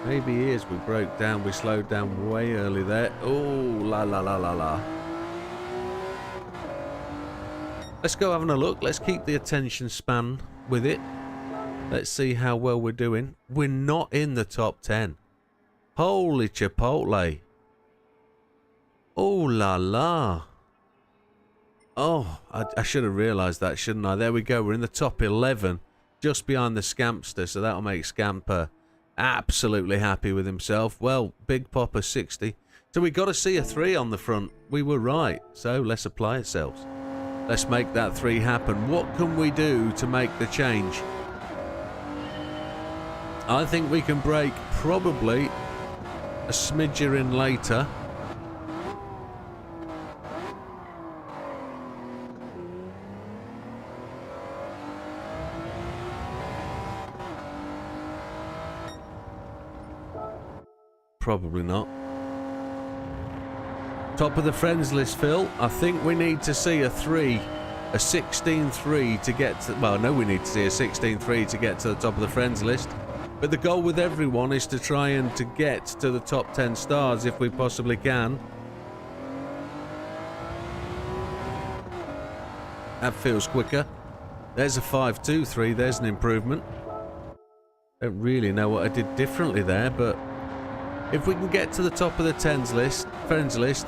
[SPEAKER 1] Maybe he is. We broke down. We slowed down way early there. Oh, la la la la la. Let's go having a look. Let's keep the attention span with it. Let's see how well we're doing. We're not in the top 10. Holy chipotle. Oh la la. Oh, I should have realised that, shouldn't I? There we go. We're in the top 11, just behind the Scampster, so that'll make Scamper absolutely happy with himself. Well, Big Popper 60. So we got to see a 3 on the front. We were right. So let's apply ourselves. Let's make that 3 happen. What can we do to make the change? I think we can brake probably a smidger in later. Probably not. Top of the friends list, Phil. I think we need to see a 3, a 16.3 to get to... Well, no, we need to see a 16.3 to get to the top of the friends list. But the goal with everyone is to try and to get to the top 10 stars if we possibly can. That feels quicker. There's a 5.23. There's an improvement. Don't really know what I did differently there, but if we can get to the top of the friends list,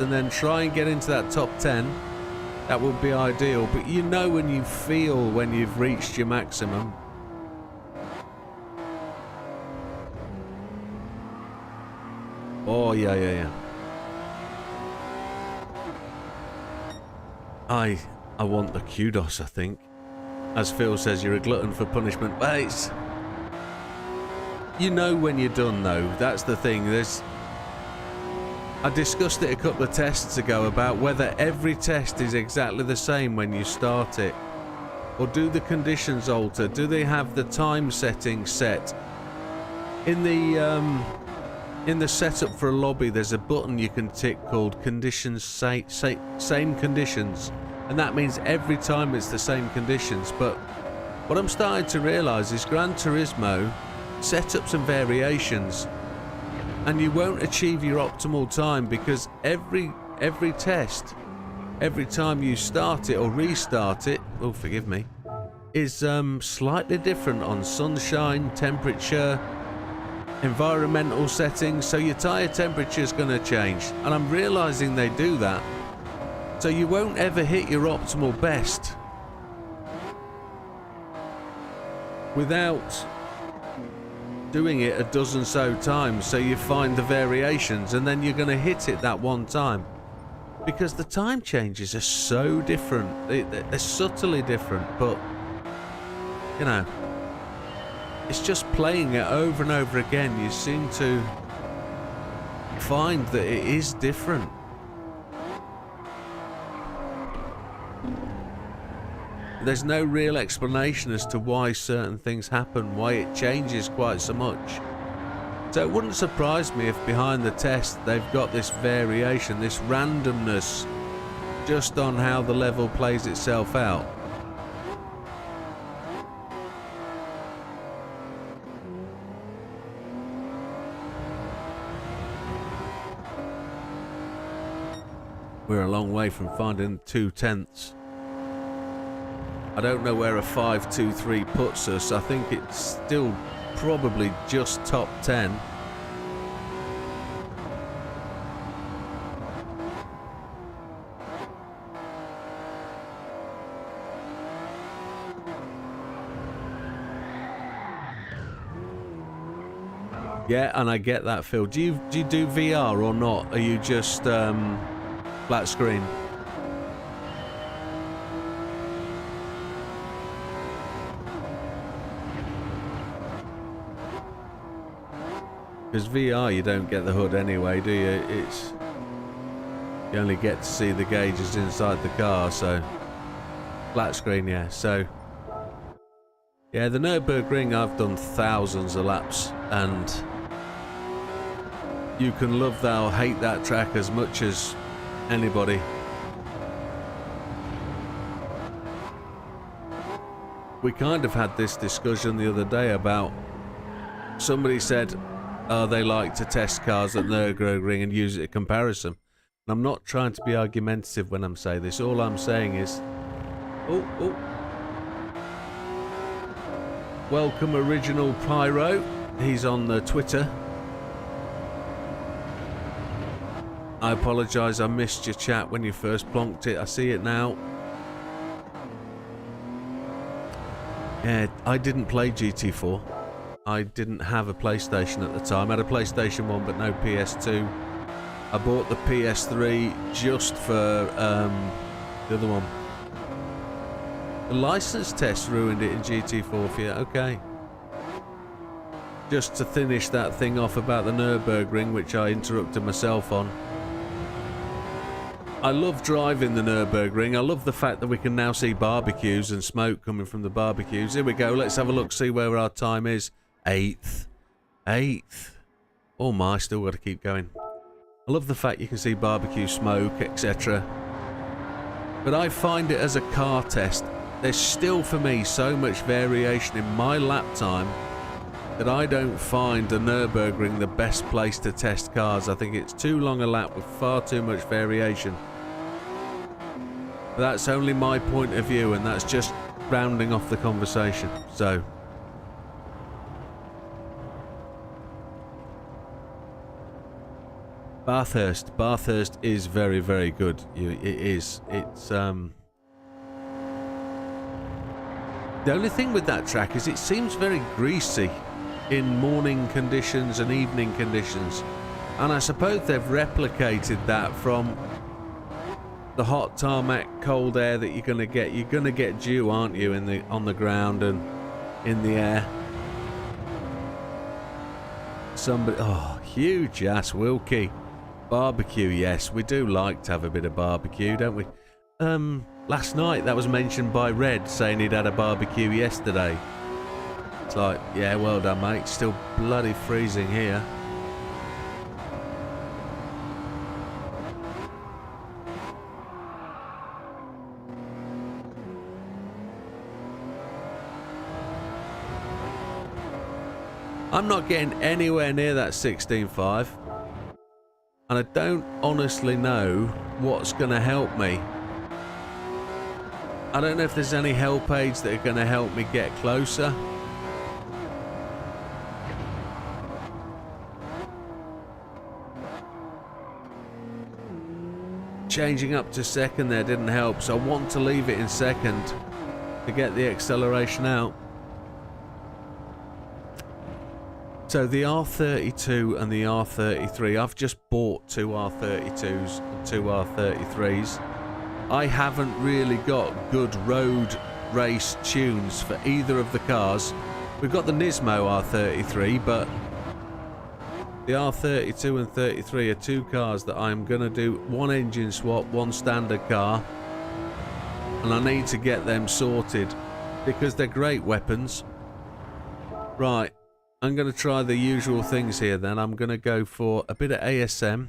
[SPEAKER 1] and then try and get into that top 10, that would be ideal. But you know when you feel when you've reached your maximum. Oh, yeah. I want the kudos, I think. As Phil says, you're a glutton for punishment. But it's... You know when you're done, though. That's the thing. I discussed it a couple of tests ago about whether every test is exactly the same when you start it. Or do the conditions alter? Do they have the time setting set? In the setup for a lobby, there's a button you can tick called conditions same conditions. And that means every time it's the same conditions. But what I'm starting to realise is Gran Turismo set up some variations, and you won't achieve your optimal time because every test, every time you start it or restart it, oh forgive me, is slightly different on sunshine, temperature, environmental settings. So your tyre temperature is going to change, and I'm realising they do that. So you won't ever hit your optimal best without doing it a dozen so times. So you find the variations, and then you're going to hit it that one time, because the time changes are so different. They're subtly different, but you know, it's just playing it over and over again. You seem to find that it is different. There's no real explanation as to why certain things happen, why it changes quite so much. So it wouldn't surprise me if behind the test they've got this variation, this randomness, just on how the level plays itself out. We're a long way from finding 2/10. I don't know where a 5.23 puts us. I think it's still probably just top 10. Yeah, and I get that, Phil. Do you do VR or not? Are you just flat screen? Because VR, you don't get the hood anyway, do you? You only get to see the gauges inside the car, so flat screen, yeah. So yeah, the Nürburgring, I've done thousands of laps, and you can love that or hate that track as much as anybody. We kind of had this discussion the other day about, somebody said, oh, they like to test cars at Nürburgring and use it as comparison. And I'm not trying to be argumentative when I'm saying this. All I'm saying is, welcome Original Pyro. He's on the Twitter. I apologise, I missed your chat when you first plonked it. I see it now. Yeah, I didn't play GT4. I didn't have a PlayStation at the time. I had a PlayStation 1 but no PS2. I bought the PS3 just for the other one. The license test ruined it in GT4 for you. Okay. Just to finish that thing off about the Nürburgring, which I interrupted myself on. I love driving the Nürburgring. I love the fact that we can now see barbecues and smoke coming from the barbecues. Here we go. Let's have a look, see where our time is. 8th. Oh my, still got to keep going. I love the fact you can see barbecue smoke, etc. But I find it as a car test, there's still for me so much variation in my lap time that I don't find the Nürburgring the best place to test cars. I think it's too long a lap with far too much variation. But that's only my point of view, and that's just rounding off the conversation. So Bathurst is very, very good. It is. It's the only thing with that track is it seems very greasy in morning conditions and evening conditions, and I suppose they've replicated that from the hot tarmac cold air that you're gonna get. You're gonna get dew, aren't you, on the ground and in the air. Somebody, oh, huge ass Wilkie. Barbecue, yes, we do like to have a bit of barbecue, don't we? Last night that was mentioned by Red, saying he'd had a barbecue yesterday. It's like, yeah, well done, mate. Still bloody freezing here. I'm not getting anywhere near that 16.5. And I don't honestly know what's going to help me. I don't know if there's any help aids that are going to help me get closer. Changing up to second there didn't help, so I want to leave it in second to get the acceleration out. So the R32 and the R33, I've just bought two R32s and two R33s. I haven't really got good road race tunes for either of the cars. We've got the Nismo R33, but the R32 and 33 are two cars that I'm going to do one engine swap, one standard car. And I need to get them sorted because they're great weapons. Right, I'm going to try the usual things here then. I'm going to go for a bit of ASM.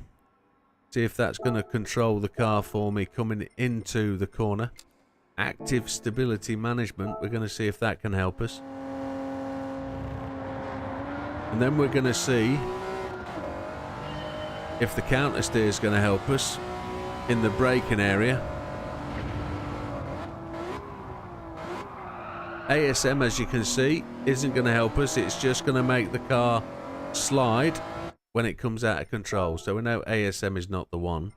[SPEAKER 1] See if that's going to control the car for me coming into the corner. Active stability management. We're going to see if that can help us. And then we're going to see if the counter steer is going to help us in the braking area. ASM, as you can see, isn't going to help us. It's just going to make the car slide when it comes out of control. So we know ASM is not the one.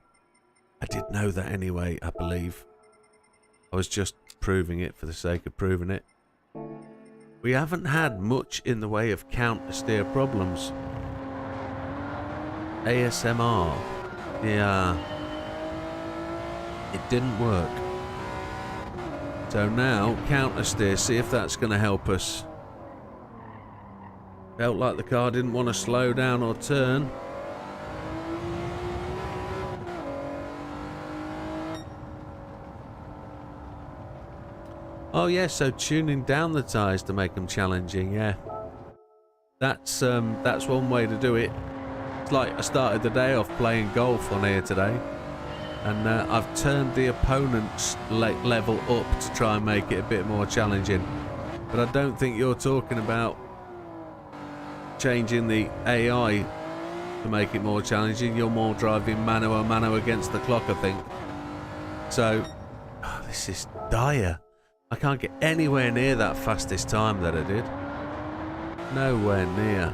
[SPEAKER 1] I did know that anyway, I believe. I was just proving it for the sake of proving it. We haven't had much in the way of counter steer problems. ASMR. Yeah. It didn't work. So now, counter steer, see if that's going to help us. Felt like the car didn't want to slow down or turn. Oh yeah, so tuning down the tyres to make them challenging, yeah. That's one way to do it. It's like I started the day off playing golf on here today. And I've turned the opponent's level up to try and make it a bit more challenging. But I don't think you're talking about changing the AI to make it more challenging. You're more driving mano a mano against the clock, I think. So, oh, this is dire. I can't get anywhere near that fastest time that I did. Nowhere near.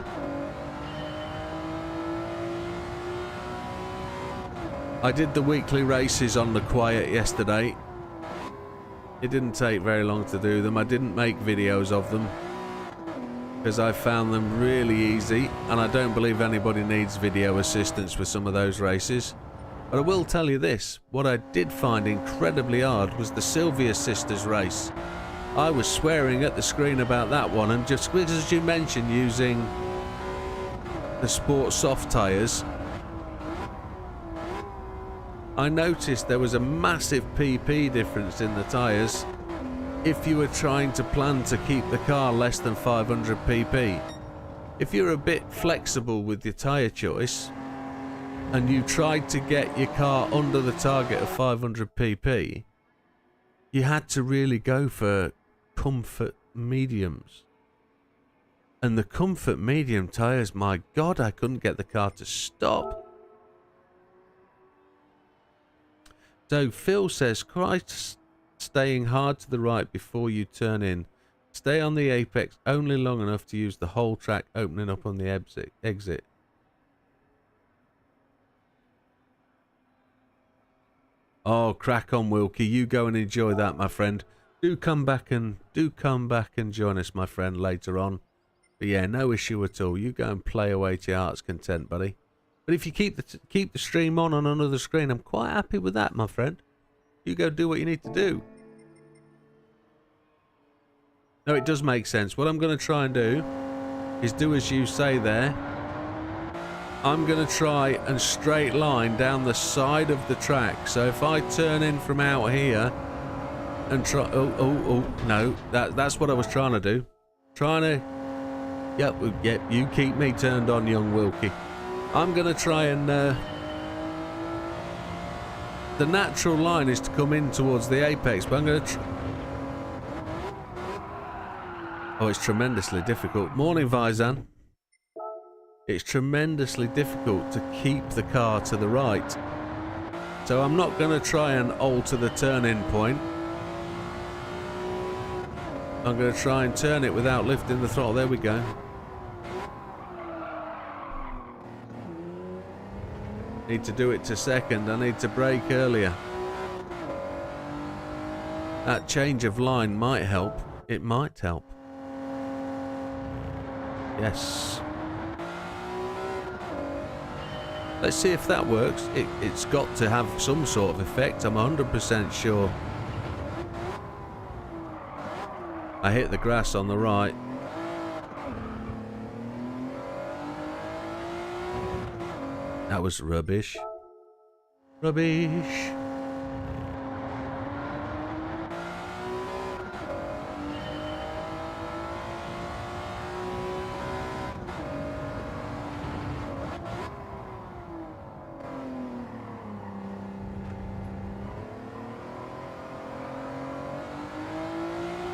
[SPEAKER 1] I did the weekly races on the quiet yesterday. It didn't take very long to do them. I didn't make videos of them because I found them really easy, and I don't believe anybody needs video assistance with some of those races. But I will tell you this, what I did find incredibly hard was the Sylvia Sisters race. I was swearing at the screen about that one, and just as you mentioned using the Sport soft tyres, I noticed there was a massive PP difference in the tyres if you were trying to plan to keep the car less than 500 pp. If you're a bit flexible with your tyre choice and you tried to get your car under the target of 500 pp, you had to really go for comfort mediums. And the comfort medium tyres, my God, I couldn't get the car to stop. So Phil says, Christ, staying hard to the right before you turn in. Stay on the apex only long enough to use the whole track opening up on the exit. Oh, crack on, Wilkie. You go and enjoy that, my friend. Do come back and join us, my friend, later on. But yeah, no issue at all. You go and play away to your heart's content, buddy. But if you keep the stream on another screen, I'm quite happy with that, my friend. You go do what you need to do. No, it does make sense. What I'm going to try and do is do as you say there. I'm going to try and straight line down the side of the track. So if I turn in from out here and try... Oh, no. That's what I was trying to do. Trying to... Yep, you keep me turned on, young Wilkie. I'm going to try and... the natural line is to come in towards the apex, but I'm going to... Oh, it's tremendously difficult. Morning, Vizan. It's tremendously difficult to keep the car to the right. So I'm not going to try and alter the turn-in point. I'm going to try and turn it without lifting the throttle. There we go. Need to do it to second. I need to brake earlier. That change of line might help. It might help. Yes. Let's see if that works. It's got to have some sort of effect. I'm 100% sure. I hit the grass on the right. That was rubbish. Rubbish.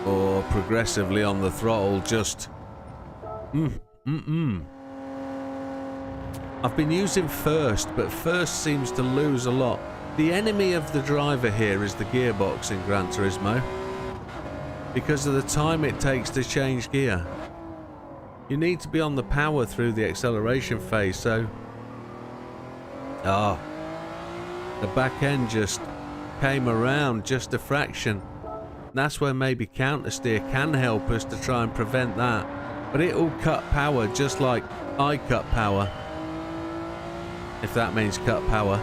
[SPEAKER 1] Or progressively on the throttle, just... I've been using first, but first seems to lose a lot. The enemy of the driver here is the gearbox in Gran Turismo, because of the time it takes to change gear. You need to be on the power through the acceleration phase, so... the back end just came around just a fraction. That's where maybe counter steer can help us to try and prevent that. But it'll cut power just like I cut power. If that means cut power.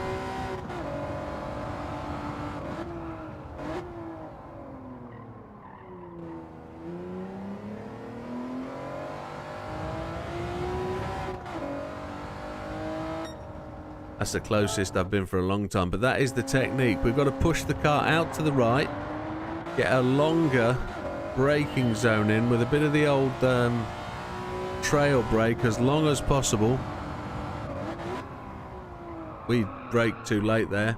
[SPEAKER 1] That's the closest I've been for a long time, but that is the technique. We've got to push the car out to the right, get a longer braking zone in with a bit of the old trail brake as long as possible. We braked too late there.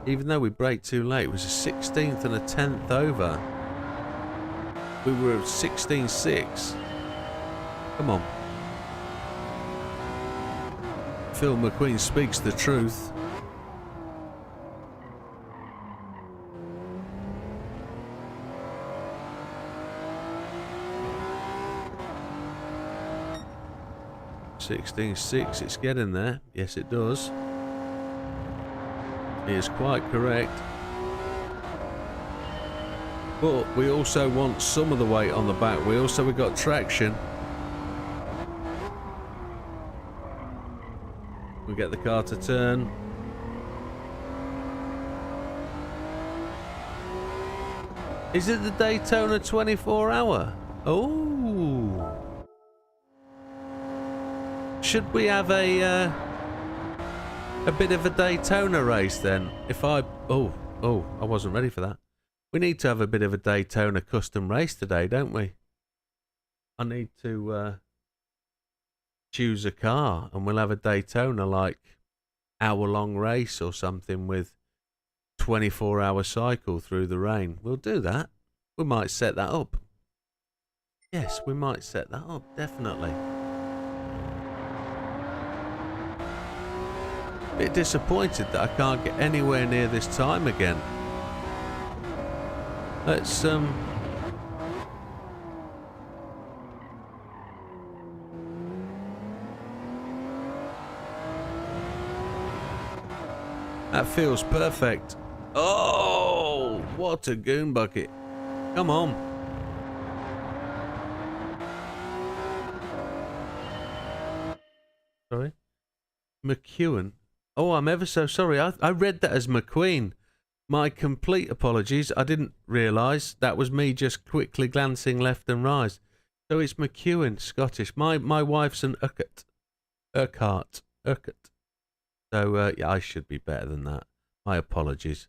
[SPEAKER 1] Even though we braked too late, it was a 16th and a 10th over. We were at 16.6. Come on. Phil McQueen speaks the truth. $16.6, it's getting there. Yes, it does. It is quite correct. But we also want some of the weight on the back wheel, so we've got traction. We get the car to turn. Is it the Daytona 24-hour? Oh. Should we have a bit of a Daytona race then? If I... Oh, I wasn't ready for that. We need to have a bit of a Daytona custom race today, don't we? I need to choose a car and we'll have a Daytona like hour-long race or something with 24-hour cycle through the rain. We'll do that. We might set that up. Yes, we might set that up, definitely. Bit disappointed that I can't get anywhere near this time again. Let's that feels perfect. Oh, what a goon bucket. Come on. Sorry. McEwen. Oh, I'm ever so sorry. I read that as McQueen. My complete apologies. I didn't realise. That was me just quickly glancing left and right. So it's McEwen, Scottish. My wife's an Urquhart. So, yeah, I should be better than that. My apologies.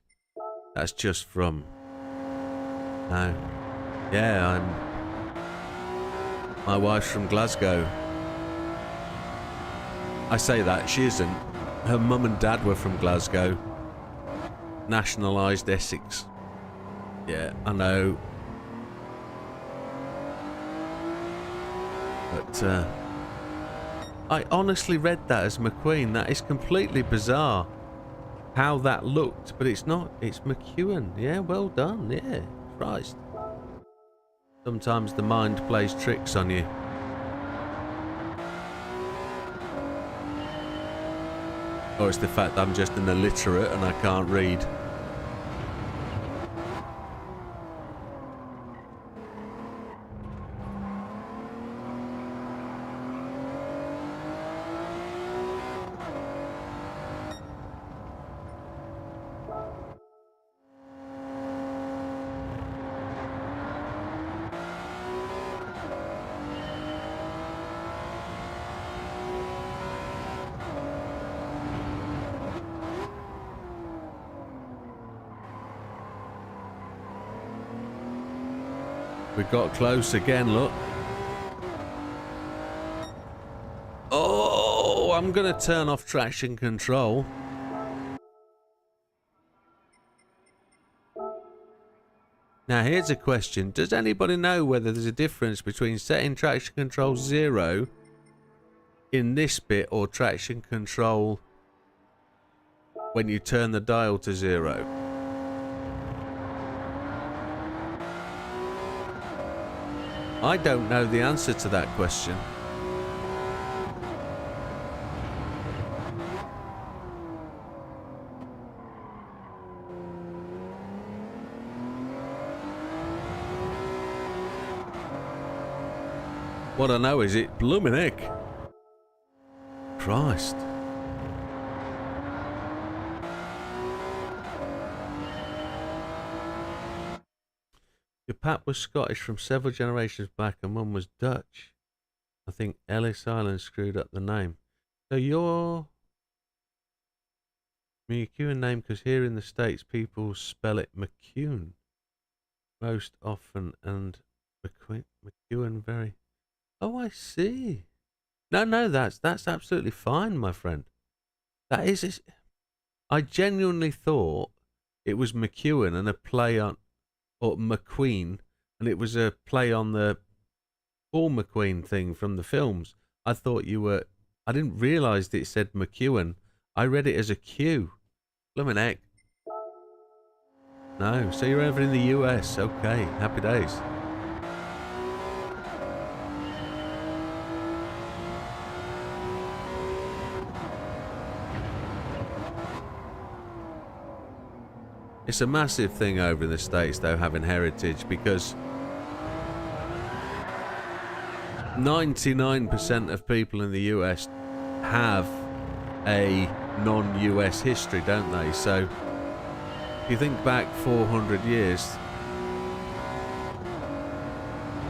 [SPEAKER 1] That's just from... No. Yeah, my wife's from Glasgow. I say that, she isn't. Her mum and dad were from Glasgow. Nationalised Essex. Yeah, I know. But, I honestly read that as McQueen. That is completely bizarre. How that looked, but it's not. It's McEwen. Yeah, well done. Yeah, Christ. Sometimes the mind plays tricks on you. Or it's the fact I'm just an illiterate and I can't read. We got close again, look. Oh, I'm going to turn off traction control. Now, here's a question. Does anybody know whether there's a difference between setting traction control 0 in this bit or traction control when you turn the dial to 0? I don't know the answer to that question. What I know is it blooming heck. Christ. Your pap was Scottish from several generations back and mum was Dutch. I think Ellis Island screwed up the name. So your McEwen name, because here in the States people spell it McEwen most often and McEwen very... Oh, I see. No, that's absolutely fine, my friend. That is... I genuinely thought it was McEwen and a play on... Or McQueen, and it was a play on the Paul McQueen thing from the films. I thought you were... I didn't realise that it said McEwen. I read it as a Q. Bloomin' heck. No, so you're over in the US. Okay, happy days. It's a massive thing over in the States, though, having heritage, because 99% of people in the US have a non-US history, don't they? So, if you think back 400 years,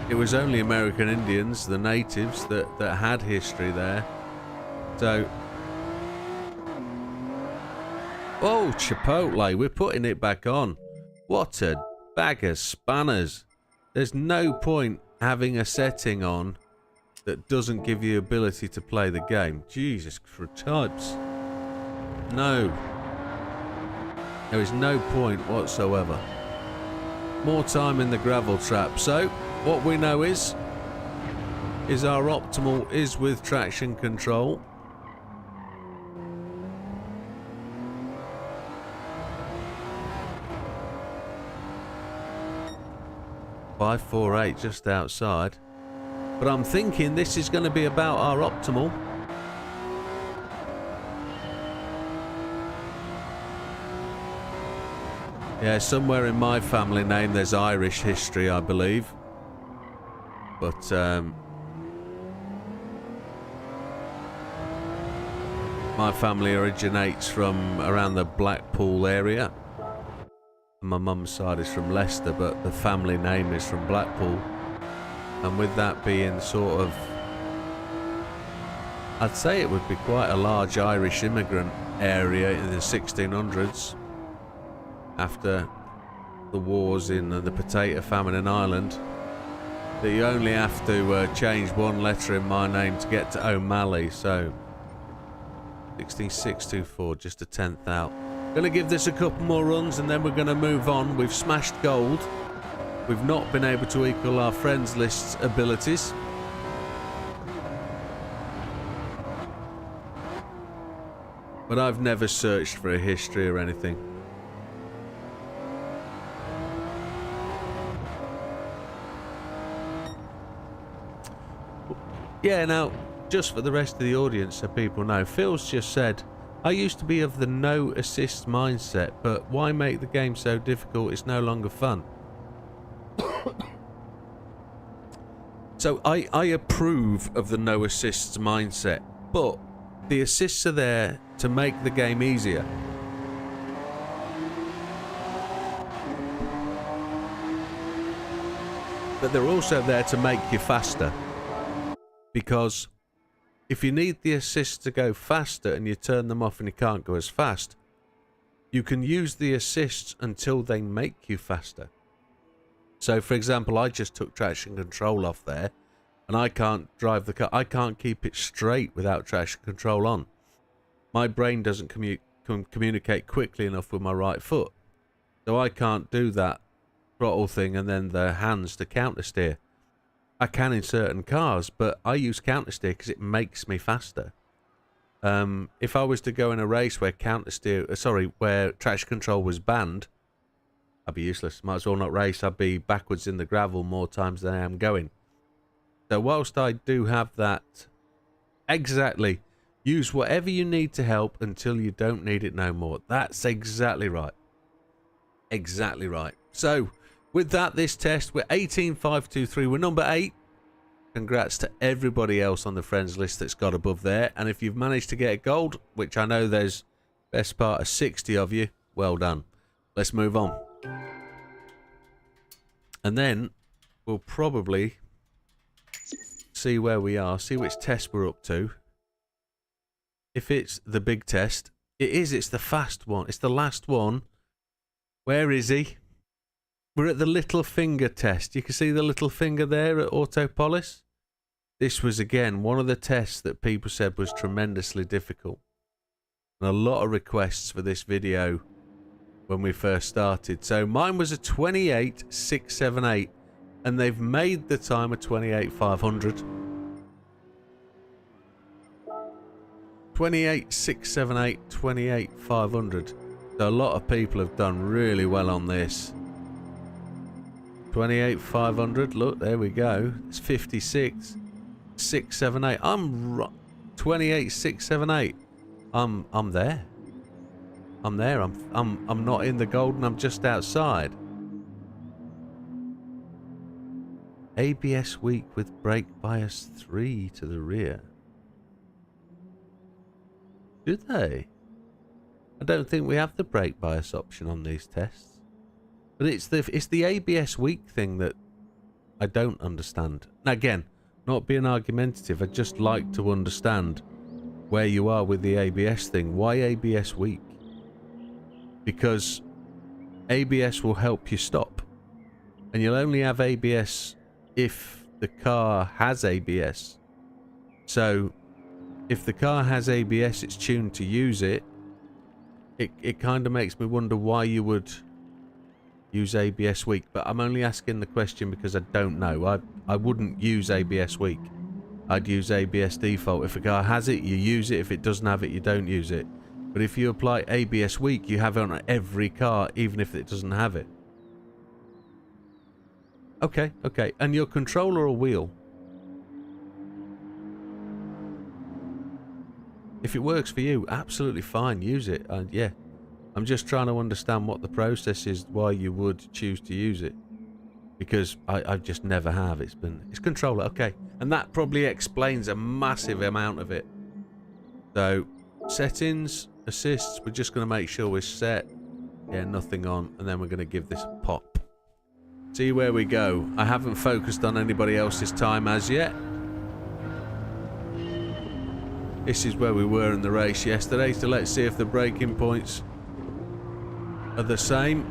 [SPEAKER 1] it was only American Indians, the natives, that had history there. So... Oh, Chipotle, we're putting it back on. What a bag of spanners. There's no point having a setting on that doesn't give you ability to play the game. Jesus Christ. No. There is no point whatsoever. More time in the gravel trap. So, what we know is our optimal is with traction control. 548 just outside, but I'm thinking this is going to be about our optimal. Yeah, somewhere in my family name there's Irish history, I believe, but my family originates from around the Blackpool area. My mum's side is from Leicester, but the family name is from Blackpool. And with that being sort of... I'd say it would be quite a large Irish immigrant area in the 1600s. After the wars in the potato famine in Ireland. That you only have to change one letter in my name to get to O'Malley. So, 16624, just a 10th out. Going to give this a couple more runs and then we're going to move on. We've smashed gold. We've not been able to equal our friends list's abilities. But I've never searched for a history or anything. Yeah, now, just for the rest of the audience so people know, Phil's just said, I used to be of the no assist mindset, but why make the game so difficult? It's no longer fun. So I approve of the no assists mindset, but the assists are there to make the game easier. But they're also there to make you faster. Because if you need the assists to go faster and you turn them off and you can't go as fast, you can use the assists until they make you faster. So, for example, I just took traction control off there, and I can't drive the car. I can't keep it straight without traction control on. My brain doesn't communicate quickly enough with my right foot. So I can't do that throttle thing and then the hands to counter steer. I can in certain cars, but I use counter steer because it makes me faster. If I was to go in a race where where traction control was banned, I'd be useless. Might as well not race. I'd be backwards in the gravel more times than I am going. So whilst I do have that, exactly, use whatever you need to help until you don't need it no more. That's exactly right. Exactly right. So with that, this test, we're 18,523. We're number 8. Congrats to everybody else on the friends list that's got above there. And if you've managed to get a gold, which I know there's best part of 60 of you, well done. Let's move on. And then we'll probably see where we are, see which test we're up to. If it's the big test, it's the fast one. It's the last one. Where is he? We're at the little finger test. You can see the little finger there at Autopolis. This was, again, one of the tests that people said was tremendously difficult. And a lot of requests for this video when we first started. So mine was a 28,678, and they've made the time a 28,500. 28,678, 28,500. So a lot of people have done really well on this. 28,500. Look, there we go. It's 56,678. I'm 28,678. I'm there. I'm there. I'm not in the golden. I'm just outside. ABS weak with brake bias 3 to the rear. Do they? I don't think we have the brake bias option on these tests. But it's the ABS weak thing that I don't understand. Now again, not being argumentative, I'd just like to understand where you are with the ABS thing. Why ABS weak? Because ABS will help you stop. And you'll only have ABS if the car has ABS. So if the car has ABS, it's tuned to use it. It kind of makes me wonder why you would use ABS weak. But I'm only asking the question because I don't know. I wouldn't use ABS weak. I'd use ABS default. If a car has it, you use it. If it doesn't have it, you don't use it. But if you apply ABS weak, you have it on every car, even if it doesn't have it. Okay, okay. And your controller or wheel? If it works for you, absolutely fine, use it. And yeah, I'm just trying to understand what the process is, why you would choose to use it. Because I just never have. It's controller, okay. And that probably explains a massive amount of it. So, settings, assists, we're just going to make sure we're set. Yeah, nothing on. And then we're going to give this a pop. See where we go. I haven't focused on anybody else's time as yet. This is where we were in the race yesterday, so let's see if the braking points are the same.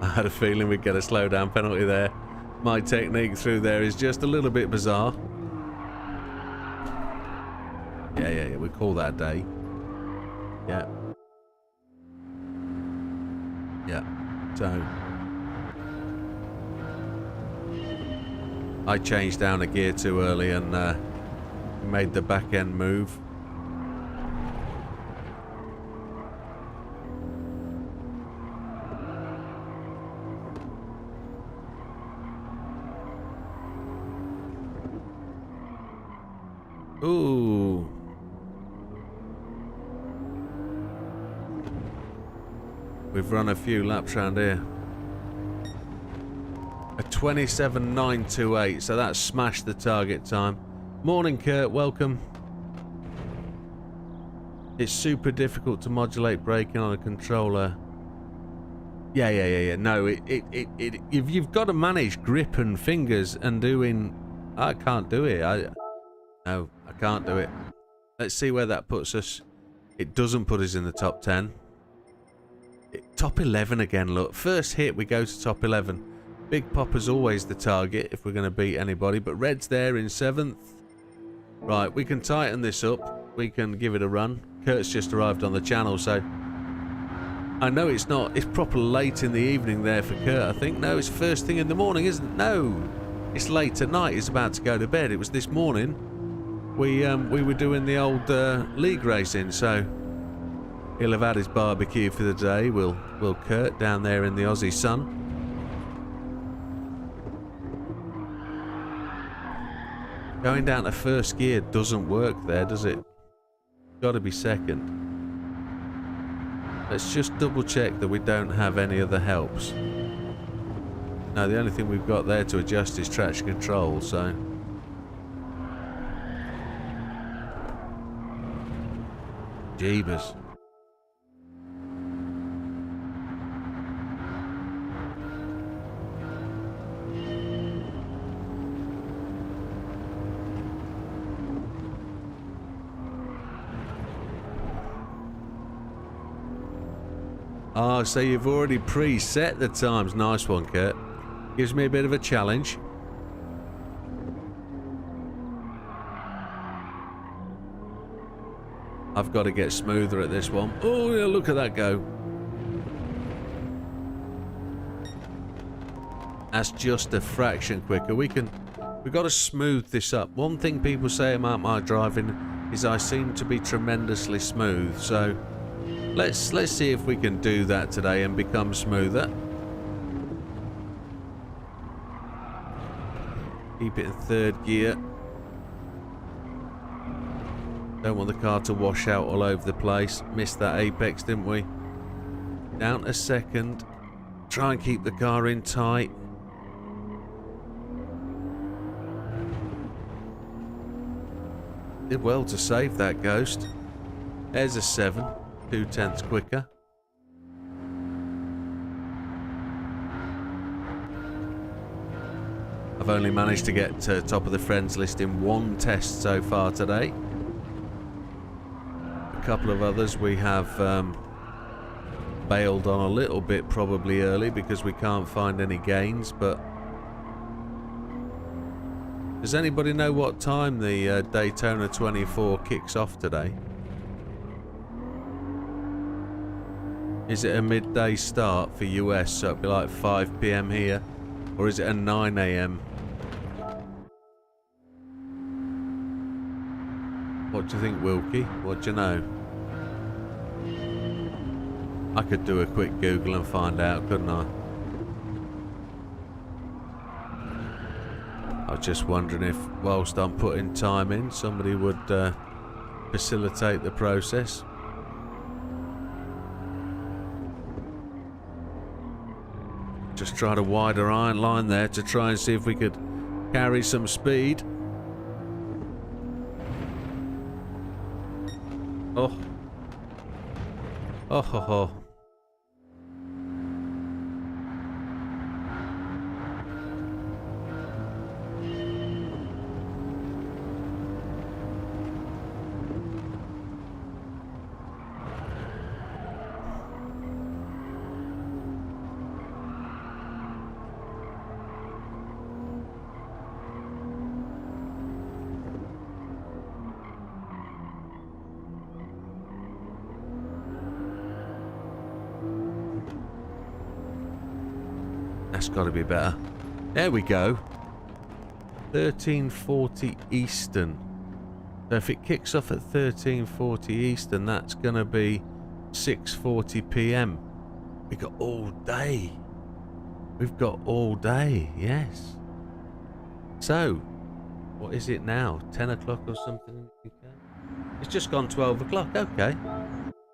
[SPEAKER 1] I had a feeling we'd get a slowdown penalty there. My technique through there is just a little bit bizarre. Yeah, we call that a day. Yeah. Yeah, so I changed down a gear too early and made the back end move. Ooh. We've run a few laps around here. A 27.928, so that smashed the target time. Morning, Kurt, welcome. It's super difficult to modulate braking on a controller. Yeah. No, you've got to manage grip and fingers and doing. I can't do it. No, I can't do it. Let's see where that puts us. It doesn't put us in the top 10. Top 11 again, look. First hit, we go to top 11. Big Popper's always the target if we're going to beat anybody, but Red's there in 7th. Right, we can tighten this up. We can give it a run. Kurt's just arrived on the channel, so... I know it's not... It's proper late in the evening there for Kurt, I think. No, it's first thing in the morning, isn't it? No! It's late at night. He's about to go to bed. It was this morning. We were doing the old league racing, so... He'll have had his barbecue for the day, will Kurt, down there in the Aussie sun. Going down to first gear doesn't work there, does it? Got to be second. Let's just double check that we don't have any other helps. No, the only thing we've got there to adjust is traction control, so... Jeebus. Oh, so you've already preset the times. Nice one, Kurt. Gives me a bit of a challenge. I've got to get smoother at this one. Oh, yeah, look at that go. That's just a fraction quicker. We've got to smooth this up. One thing people say about my driving is I seem to be tremendously smooth, so... Let's see if we can do that today and become smoother. Keep it in third gear. Don't want the car to wash out all over the place. Missed that apex, didn't we? Down to second. Try and keep the car in tight. Did well to save that ghost. There's a 7. 2/10 quicker. I've only managed to get to top of the friends list in 1 test so far today. A couple of others we have bailed on a little bit probably early because we can't find any gains, but does anybody know what time the Daytona 24 kicks off today? Is it a midday start for US, so it'll be like 5 PM here? Or is it a 9 AM? What do you think, Wilkie? What do you know? I could do a quick Google and find out, couldn't I? I was just wondering if, whilst I'm putting time in, somebody would facilitate the process. Just tried a wider iron line there to try and see if we could carry some speed. Oh. Oh ho ho. That's got to be better. There we go. 1340 Eastern. So if it kicks off at 1340 Eastern, that's going to be 6:40 PM. We got all day. We've got all day, yes. So, what is it now? 10 o'clock or something? It's just gone 12 o'clock. Okay.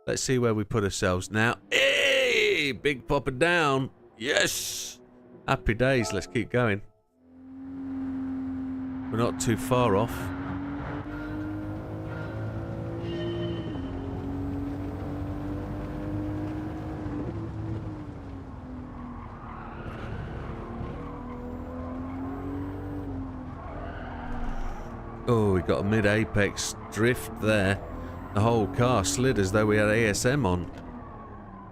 [SPEAKER 1] Let's see where we put ourselves now. Hey! Big Popper down. Yes! Happy days, let's keep going. We're not too far off. Oh, we got a mid-apex drift there. The whole car slid as though we had ASM on.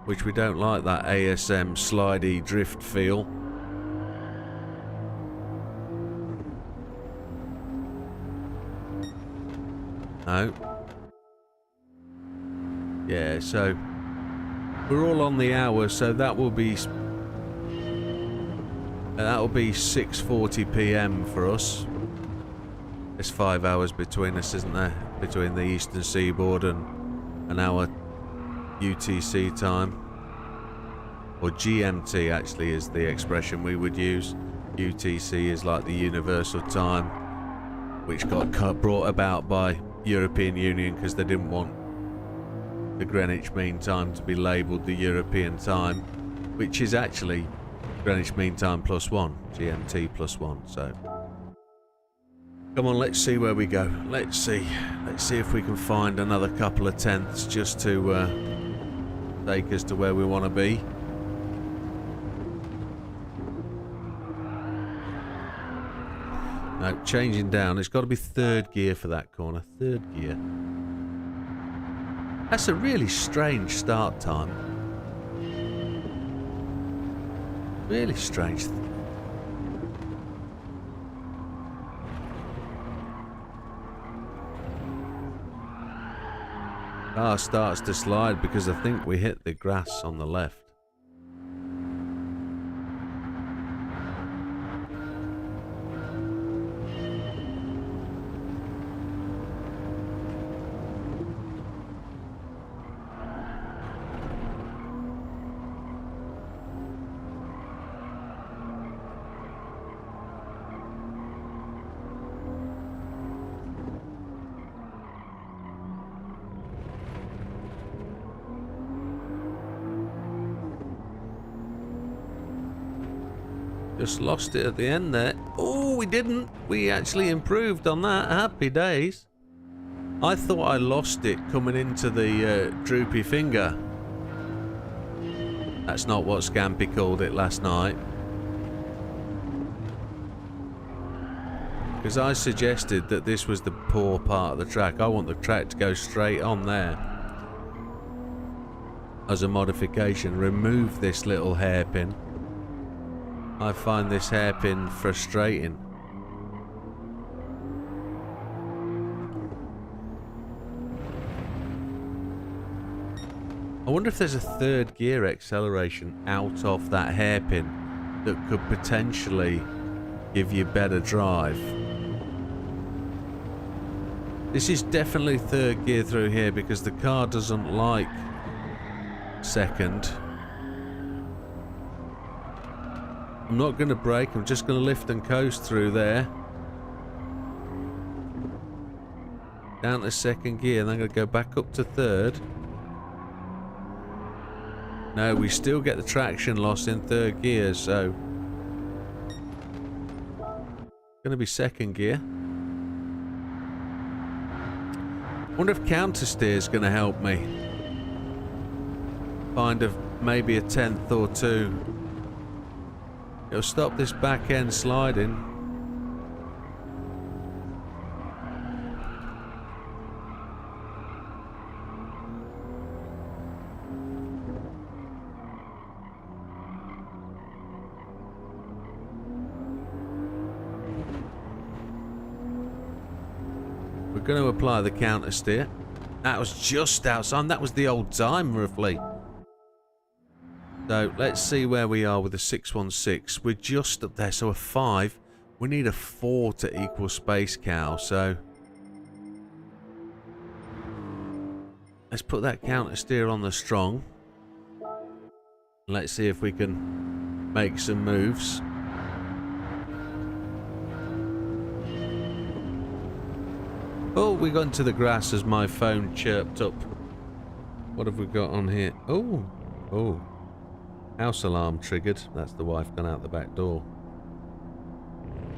[SPEAKER 1] which we don't like, that ASM slidey drift feel. No. Yeah, so we're all on the hour, so that will be 6:40 p.m. for us. There's 5 hours between us, isn't there? Between the Eastern Seaboard and an hour UTC time. Or GMT actually is the expression we would use. UTC is like the universal time, which got brought about by European Union because they didn't want the Greenwich Mean Time to be labelled the European time, which is actually Greenwich Mean Time +1, GMT +1. So come on, let's see where we go. Let's see if we can find another couple of tenths just to take us to where we want to be. No, changing down. It's got to be third gear for that corner. Third gear. That's a really strange start time. Really strange. Car starts to slide because I think we hit the grass on the left. Just lost it at the end there. Oh, we didn't. We actually improved on that. Happy days. I thought I lost it coming into the droopy finger. That's not what Scampy called it last night. Because I suggested that this was the poor part of the track. I want the track to go straight on there. As a modification, remove this little hairpin. I find this hairpin frustrating. I wonder if there's a third gear acceleration out of that hairpin that could potentially give you better drive. This is definitely third gear through here because the car doesn't like second. I'm not going to brake, I'm just going to lift and coast through there. Down to second gear, and then I'm going to go back up to third. No, we still get the traction loss in third gear, so... going to be second gear. Wonder if counter steer is going to help me. Find maybe a tenth or two. It'll stop this back end sliding. We're going to apply the counter steer. That was just outside. That was the old time, roughly. So let's see where we are with the 616. We're just up there, so a 5. We need a 4 to equal Space Cow, so let's put that counter steer on the strong. Let's see if we can make some moves. Oh, we got into the grass as my phone chirped up. What have we got on here? Oh, oh. House alarm triggered. That's the wife gone out the back door.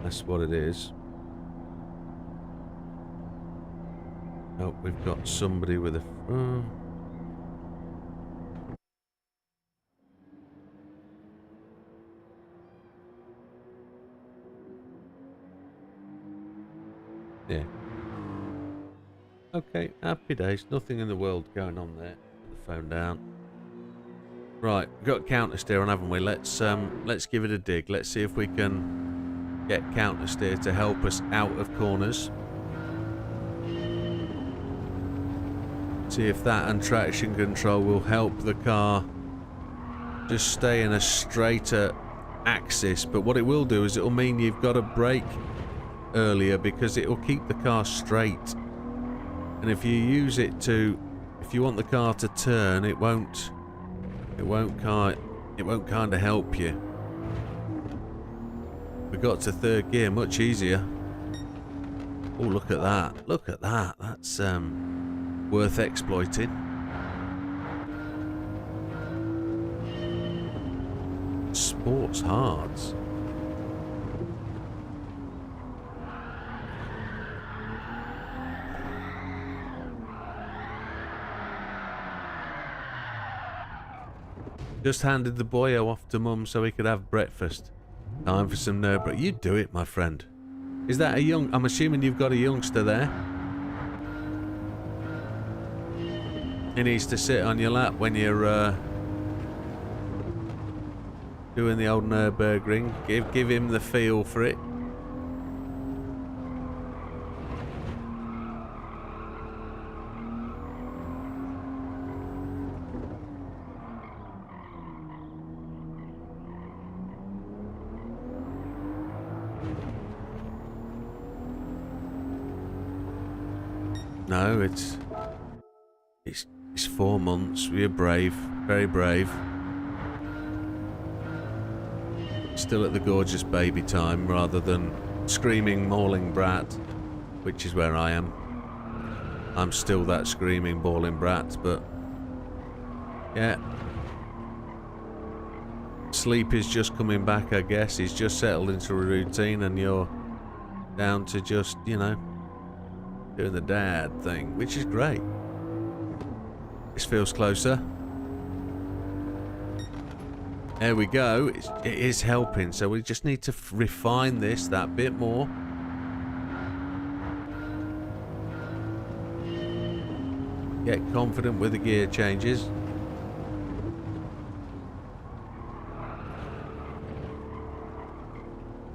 [SPEAKER 1] That's what it is. Oh, we've got somebody with a... yeah. Okay, happy days. Nothing in the world going on there. Put the phone down. Right, we've got counter steer on, haven't we? Let's give it a dig. Let's see if we can get counter steer to help us out of corners. See if that and traction control will help the car just stay in a straighter axis. But what it will do is it will mean you've got to brake earlier because it will keep the car straight. And if you use it to, if you want the car to turn, it won't kind of help you. We got to third gear, much easier. Oh, look at that! Look at that! That's worth exploiting. Sports hards. Just handed the boyo off to Mum so he could have breakfast. Time for some Nurburgring. You do it, my friend. Is that a young... I'm assuming you've got a youngster there. He needs to sit on your lap when you're doing the old Nurburgring. Give him the feel for it. No, it's 4 months. We're brave, very brave. Still at the gorgeous baby time rather than screaming, mauling brat, which is where I am. I'm still that screaming, bawling brat, but yeah. Sleep is just coming back, I guess. He's just settled into a routine and you're down to just, you know, doing the dad thing, which is great. This feels closer. There we go. It is helping, so we just need to refine this that bit more. Get confident with the gear changes.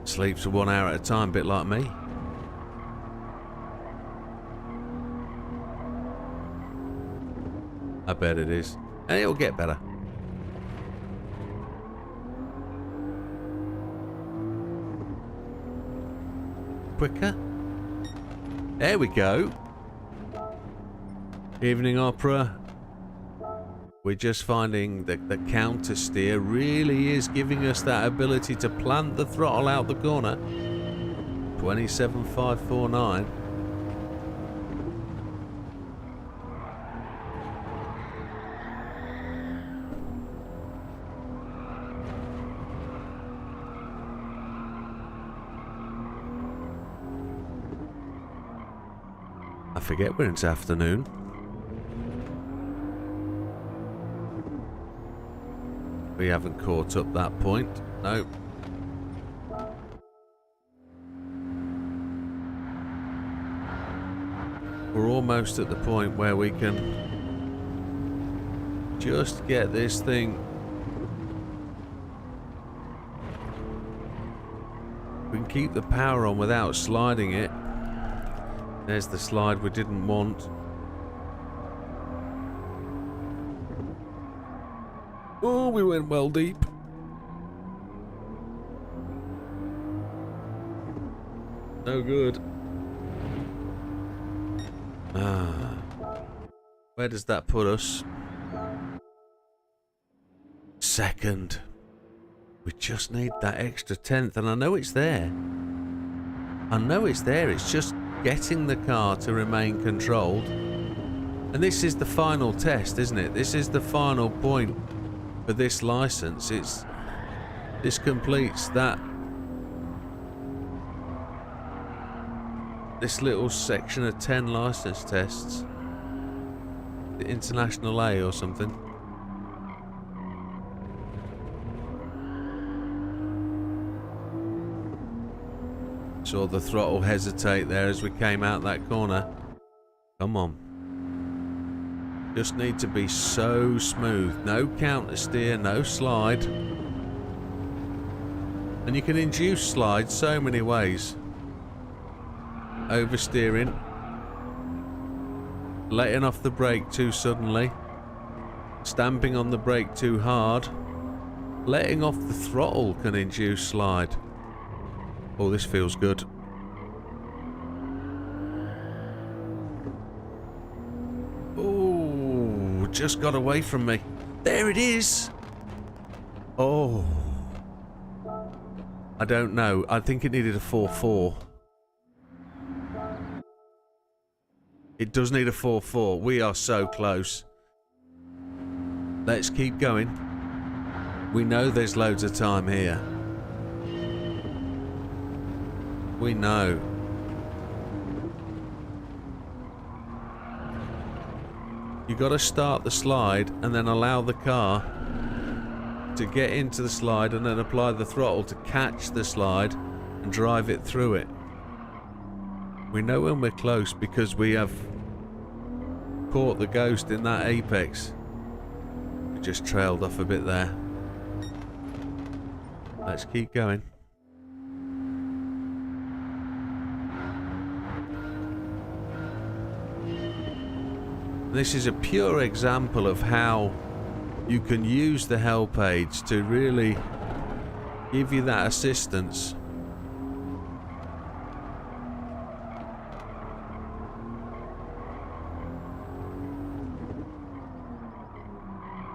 [SPEAKER 1] Sleeps for 1 hour at a time, bit like me. I bet it is. And it'll get better. Quicker. There we go. Evening opera. We're just finding that the counter steer really is giving us that ability to plant the throttle out the corner. 27.549. I forget when it's afternoon. We haven't caught up that point. No. We're almost at the point where we can just get this thing. We can keep the power on without sliding it. There's the slide we didn't want. Oh, we went well deep. No good. Where does that put us? Second. We just need that extra tenth, and I know it's there. I know it's there. It's just getting the car to remain controlled. And this is the final test, isn't it? This is the final point for this license. This completes that. This little section of 10 license tests. The International A or something. Saw the throttle hesitate there as we came out that corner. Come on. Just need to be so smooth. No counter steer, no slide. And you can induce slides so many ways. Oversteering. Letting off the brake too suddenly. Stamping on the brake too hard. Letting off the throttle can induce slide. Oh, this feels good. Oh, just got away from me. There it is. Oh. I don't know. I think it needed a 4.4. It does need a 4.4. We are so close. Let's keep going. We know there's loads of time here. We know. You got to start the slide and then allow the car to get into the slide and then apply the throttle to catch the slide and drive it through it. We know when we're close because we have caught the ghost in that apex. We just trailed off a bit there. Let's keep going. This is a pure example of how you can use the help aids to really give you that assistance.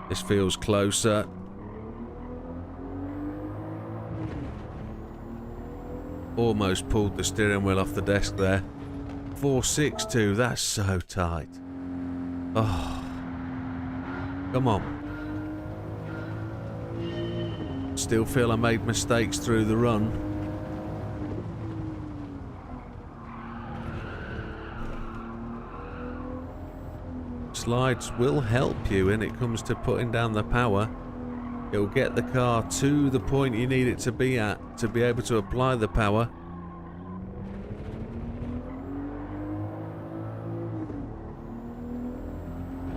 [SPEAKER 1] This feels closer. Almost pulled the steering wheel off the desk there. 4.62, that's so tight. Oh, come on. Still feel I made mistakes through the run. Slides will help you when it comes to putting down the power. It'll get the car to the point you need it to be at to be able to apply the power.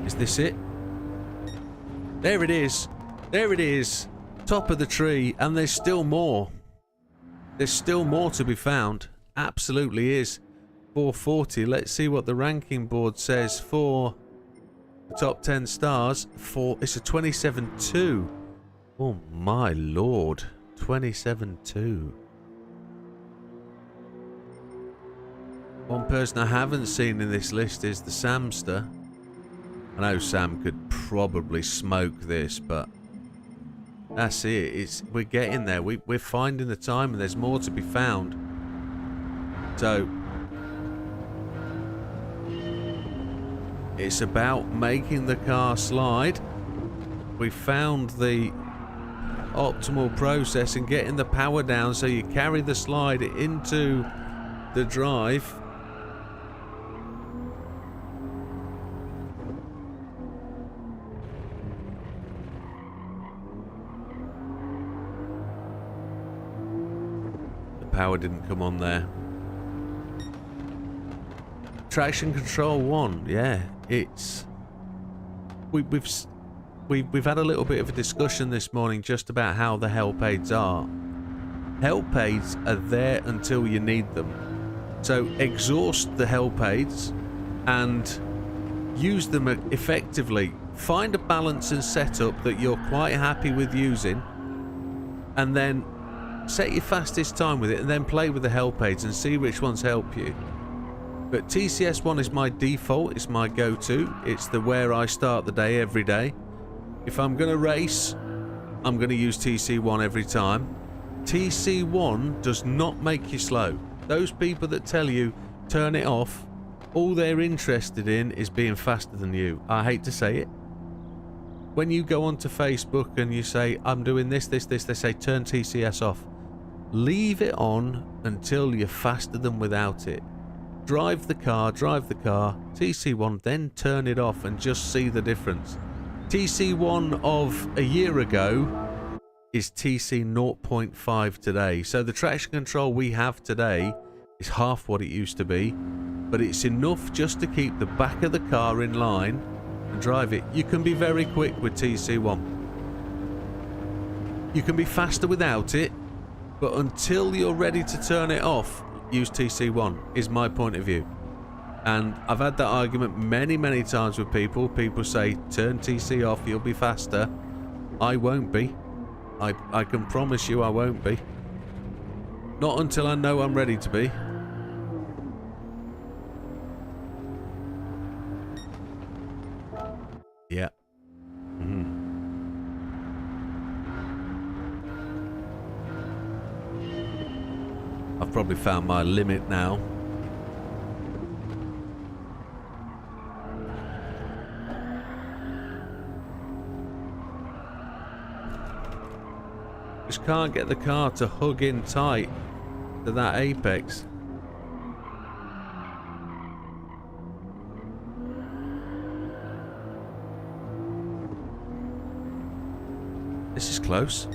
[SPEAKER 1] Is this it? There it is. There it is. Top of the tree, and there's still more. There's still more to be found. Absolutely is. 440. Let's see what the ranking board says for the top 10 stars. It's a 27.2. Oh my lord. 27.2. One person I haven't seen in this list is the Samster. I know Sam could probably smoke this, but that's it. We're getting there. We're finding the time, and there's more to be found. So it's about making the car slide. We found the optimal process and getting the power down so you carry the slide into the drive. Power didn't come on there. Traction control 1, yeah, it's we've had a little bit of a discussion this morning just about how the help aids are. Help aids are there until you need them. So exhaust the help aids and use them effectively. Find a balance and setup that you're quite happy with using, and then set your fastest time with it, and then play with the help aids and see which ones help you. But TCS1 is my default, it's my go-to, it's the where I start the day every day. If I'm going to race, I'm going to use TC1 every time. TC1 does not make you slow. Those people that tell you turn it off, all they're interested in is being faster than you. I hate to say it. When you go onto Facebook and you say, I'm doing this, they say turn TCS off. Leave it on until you're faster than without it. Drive the car, TC1, then turn it off and just see the difference. TC1 of a year ago is TC 0.5 today. So the traction control we have today is half what it used to be, but it's enough just to keep the back of the car in line and drive it. You can be very quick with TC1. You can be faster without it, but until you're ready to turn it off, use TC1, is my point of view. And I've had that argument many times with people. People say, turn TC off, you'll be faster. I won't be. I can promise you I won't be. Not until I know I'm ready to be. Yeah. I've probably found my limit now. Just can't get the car to hug in tight to that apex. This is close.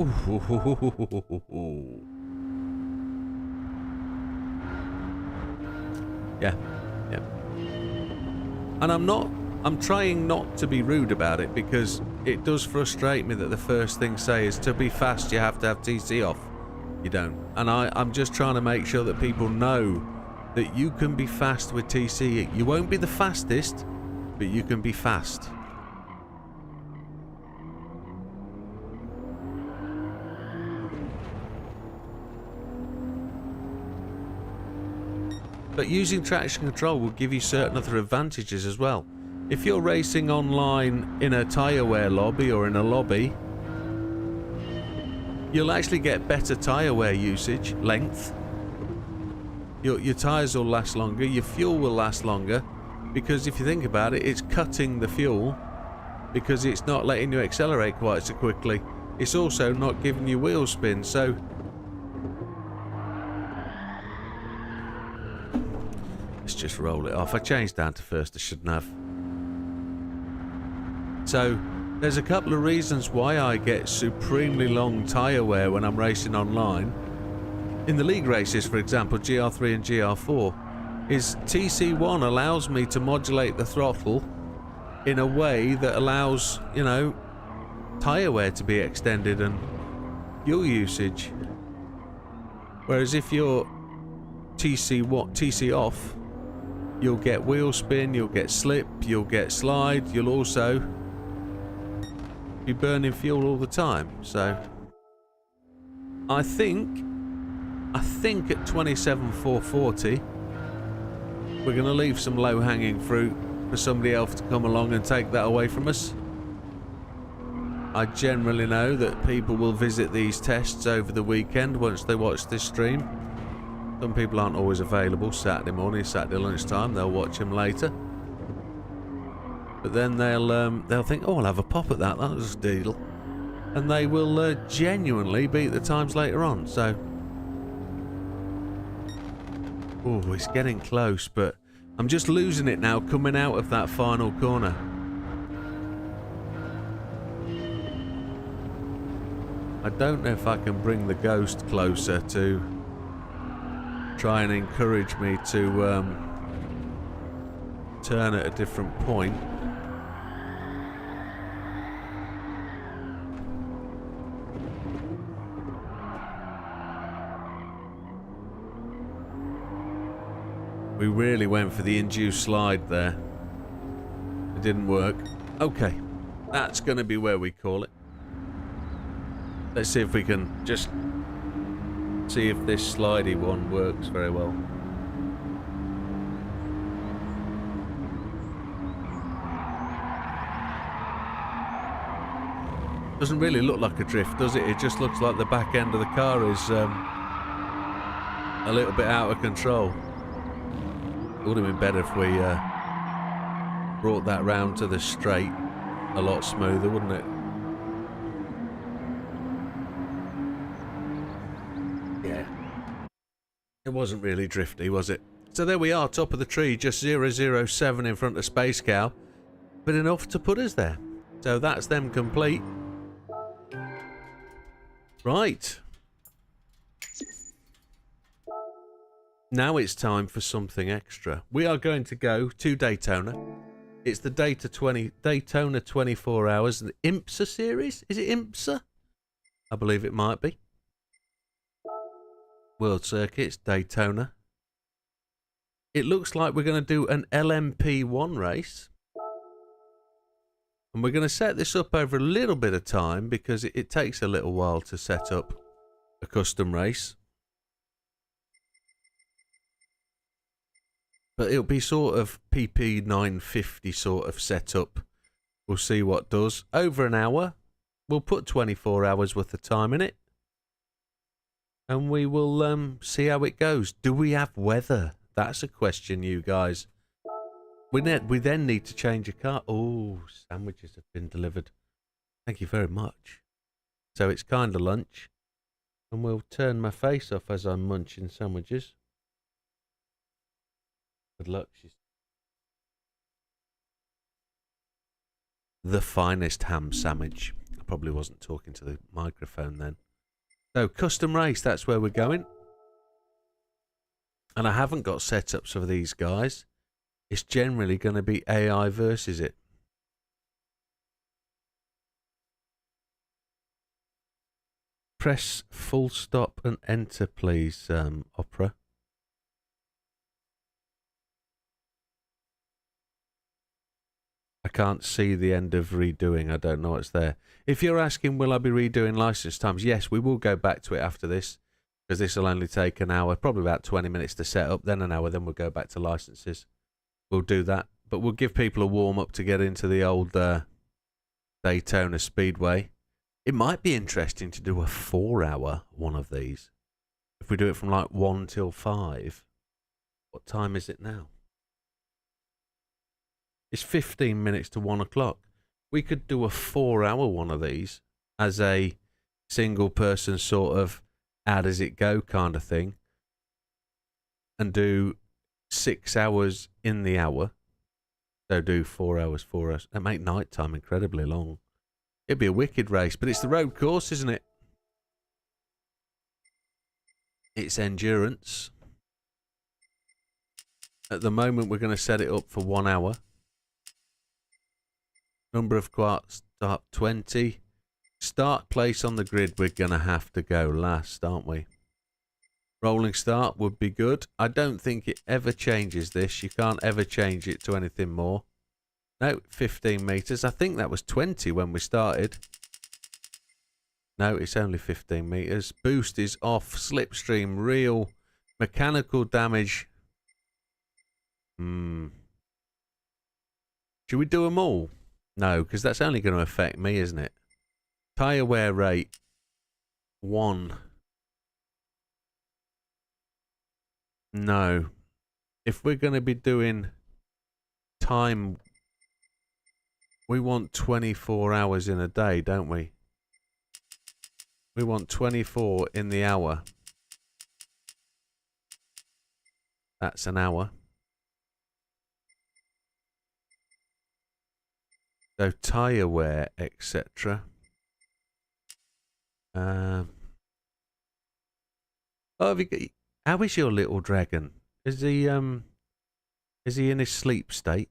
[SPEAKER 1] Ooh. Yeah. And I'm trying not to be rude about it, because it does frustrate me that the first thing say is to be fast you have to have TC off. You don't. And I'm just trying to make sure that people know that you can be fast with TC. You won't be the fastest, but you can be fast. But using traction control will give you certain other advantages as well. If you're racing online in a tyre wear lobby or in a lobby, you'll actually get better tyre wear usage, length. Your tyres will last longer, your fuel will last longer, because if you think about it, it's cutting the fuel because it's not letting you accelerate quite so quickly. It's also not giving you wheel spin, so let's just roll it off. I changed down to first, I shouldn't have. So, there's a couple of reasons why I get supremely long tyre wear when I'm racing online. In the league races, for example, GR3 and GR4, is TC1 allows me to modulate the throttle in a way that allows, you know, tyre wear to be extended and fuel usage. Whereas if you're TC off, you'll get wheel spin, you'll get slip, you'll get slide, you'll also be burning fuel all the time. So I think at 27,440 we're going to leave some low-hanging fruit for somebody else to come along and take that away from us. I generally know that people will visit these tests over the weekend once they watch this stream. Some people aren't always available Saturday morning, Saturday lunchtime. They'll watch them later. But then they'll think, oh, I'll have a pop at that. That was a deal. And they will genuinely beat the times later on. So, oh, it's getting close, but I'm just losing it now coming out of that final corner. I don't know if I can bring the Ghost closer to try and encourage me to turn at a different point. We really went for the induced slide there. It didn't work. Okay, that's going to be where we call it. Let's see if we can just see if this slidey one works very well. Doesn't really look like a drift, does it? It just looks like the back end of the car is a little bit out of control. It would have been better if we brought that round to the straight a lot smoother, wouldn't it? Yeah. It wasn't really drifty, was it? So there we are, top of the tree, just 007 in front of Space Cow, but enough to put us there. So that's them complete. Right. Now it's time for something extra. We are going to go to Daytona It's the Daytona 24 Hours, the IMSA series. Is it IMSA? I believe it might be. World Circuits, Daytona. It looks like we're going to do an LMP1 race. And we're going to set this up over a little bit of time because it takes a little while to set up a custom race. But it'll be sort of PP 950 sort of setup. We'll see what does. Over an hour. We'll put 24 hours worth of time in it. And we will see how it goes. Do we have weather? That's a question, you guys. We then need to change a car. Oh, sandwiches have been delivered. Thank you very much. So it's kind of lunch. And we'll turn my face off as I'm munching sandwiches. Good luck. The finest ham sandwich. I probably wasn't talking to the microphone then. So, custom race, that's where we're going. And I haven't got setups for these guys. It's generally going to be AI versus it. Press full stop and enter, please, Opera. I can't see the end of redoing. I don't know what's there. If you're asking, will I be redoing license times? Yes, we will go back to it after this. Because this will only take an hour, probably about 20 minutes to set up, then an hour, then we'll go back to licenses. We'll do that. But we'll give people a warm-up to get into the old Daytona Speedway. It might be interesting to do a 4-hour one of these. If we do it from like 1 till 5. What time is it now? It's 15 minutes to 1 o'clock. We could do a 4-hour one of these as a single person sort of how does it go kind of thing. And do 6 hours in the hour. So do 4 hours, 4 hours. And make night time incredibly long. It'd be a wicked race, but it's the road course, isn't it? It's endurance. At the moment, we're going to set it up for 1 hour. Number of quarts, start 20. Start place on the grid, we're going to have to go last, aren't we? Rolling start would be good. I don't think it ever changes this. You can't ever change it to anything more. No, 15 meters. I think that was 20 when we started. No, it's only 15 meters. Boost is off. Slipstream, real. Mechanical damage. Should we do them all? No, because that's only going to affect me, isn't it? Tyre wear rate 1. No. If we're going to be doing time, we want 24 hours in a day, don't we? We want 24 in the hour. That's an hour. So tyre wear, etc. Oh, have you got, how is your little dragon? Is he in his sleep state?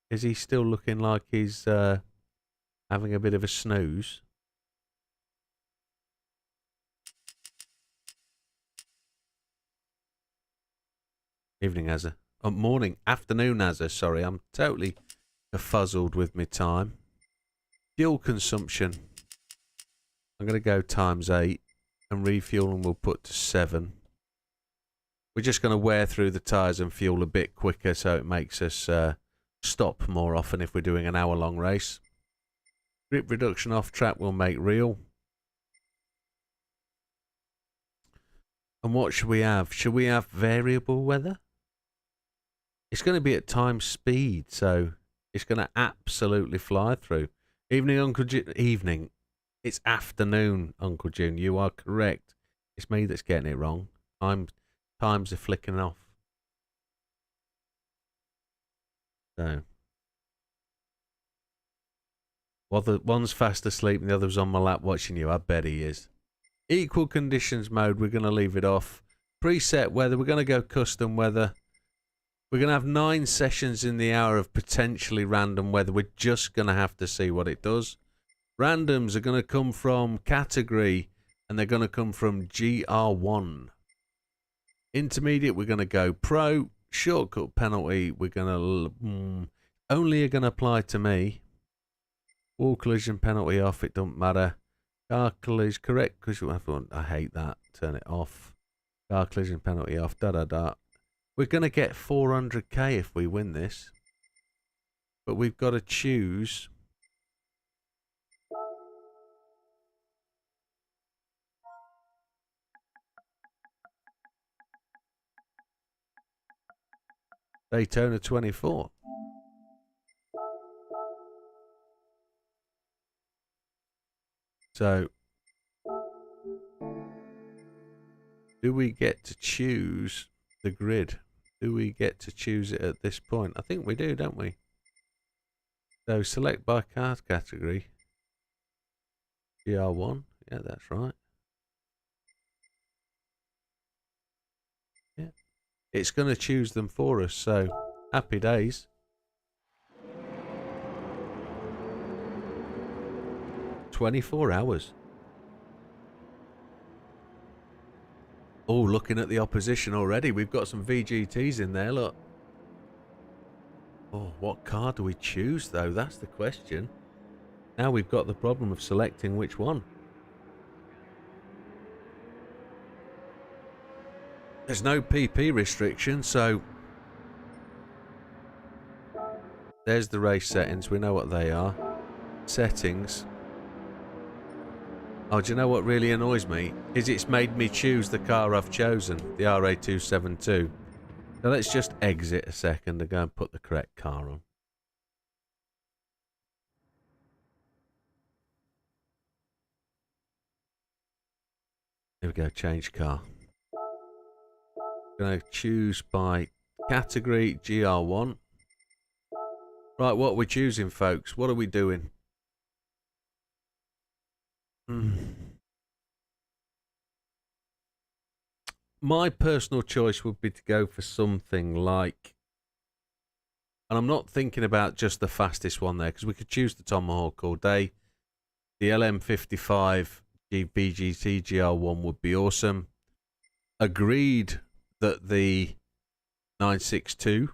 [SPEAKER 1] Is he still looking like he's having a bit of a snooze? Evening, Azza. Oh, morning, afternoon, Azza. Sorry, I'm totally befuzzled with my time. Fuel consumption. I'm going to go times 8 and refueling we'll put to 7. We're just going to wear through the tyres and fuel a bit quicker so it makes us stop more often if we're doing an hour-long race. Grip reduction off track will make real. And what should we have? Should we have variable weather? It's going to be at time speed, so it's going to absolutely fly through. Evening, Uncle June. Evening. It's afternoon, Uncle June. You are correct. It's me that's getting it wrong. Times are flicking off. So. Well, the one's fast asleep and the other's on my lap watching you. I bet he is. Equal conditions mode, we're going to leave it off. Preset weather, we're going to go custom weather. We're going to have 9 sessions in the hour of potentially random weather. We're just going to have to see what it does. Randoms are going to come from category, and they're going to come from GR1. Intermediate, we're going to go pro. Shortcut penalty, we're going to... only are going to apply to me. Wall collision penalty off, it don't matter. Car collision, correct, because I hate that. Turn it off. Car collision penalty off, da-da-da. We're going to get 400k if we win this. But we've got to choose... Daytona 24. So, do we get to choose the grid? Do we get to choose it at this point? I think we do, don't we? So, select by car category. GR1. Yeah, that's right. Yeah. It's going to choose them for us, so happy days. "24 hours. Oh, looking at the opposition already. We've got some VGTs in there, look. Oh, what car do we choose, though? That's the question. Now we've got the problem of selecting which one. There's no PP restriction, so... There's the race settings. We know what they are. Settings. Oh, do you know what really annoys me? Is it's made me choose the car I've chosen, the RA272. So let's just exit a second and go and put the correct car on. Here we go, change car. Going to choose by category GR1. Right, what are we choosing, folks? What are we doing? My personal choice would be to go for something like... And I'm not thinking about just the fastest one there, because we could choose the Tomahawk all day. The LM55 BGT GR1 would be awesome. Agreed that the 962...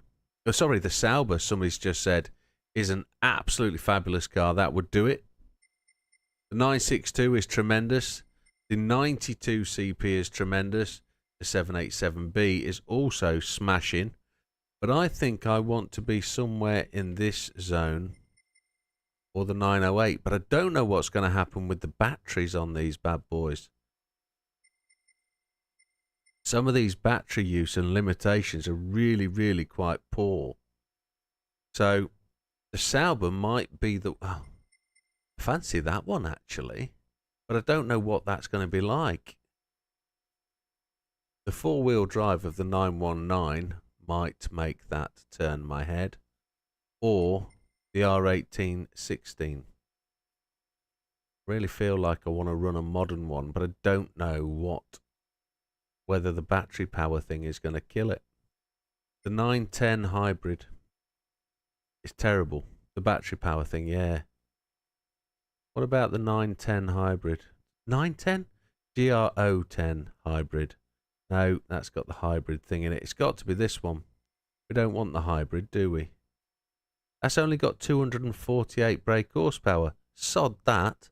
[SPEAKER 1] Oh, sorry, the Sauber, somebody's just said, is an absolutely fabulous car. That would do it. The 962 is tremendous. The 92 CP is tremendous. The 787B is also smashing. But I think I want to be somewhere in this zone. Or the 908. But I don't know what's going to happen with the batteries on these bad boys. Some of these battery use and limitations are really, really quite poor. So the Sauber might be the... Oh, I fancy that one actually. But I don't know what that's going to be like. The four-wheel drive of the 919 might make that turn my head. Or the R1816. Really feel like I want to run a modern one, but I don't know whether the battery power thing is going to kill it. The 910 hybrid is terrible. The battery power thing, yeah. What about the 910 hybrid? 910? GR010 hybrid. No, that's got the hybrid thing in it. It's got to be this one. We don't want the hybrid, do we? That's only got 248 brake horsepower. Sod that.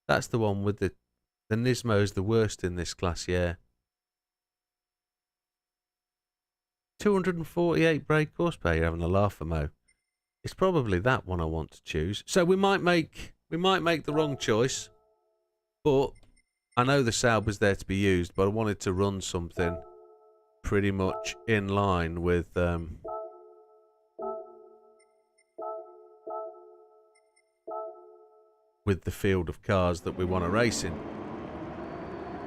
[SPEAKER 1] That's the one with the Nismo's the worst in this class, yeah. 248 brake horsepower. You're having a laugh, Mo. It's probably that one I want to choose. So we might make the wrong choice, but I know the Sauber's there to be used, but I wanted to run something pretty much in line with the field of cars that we want to race in.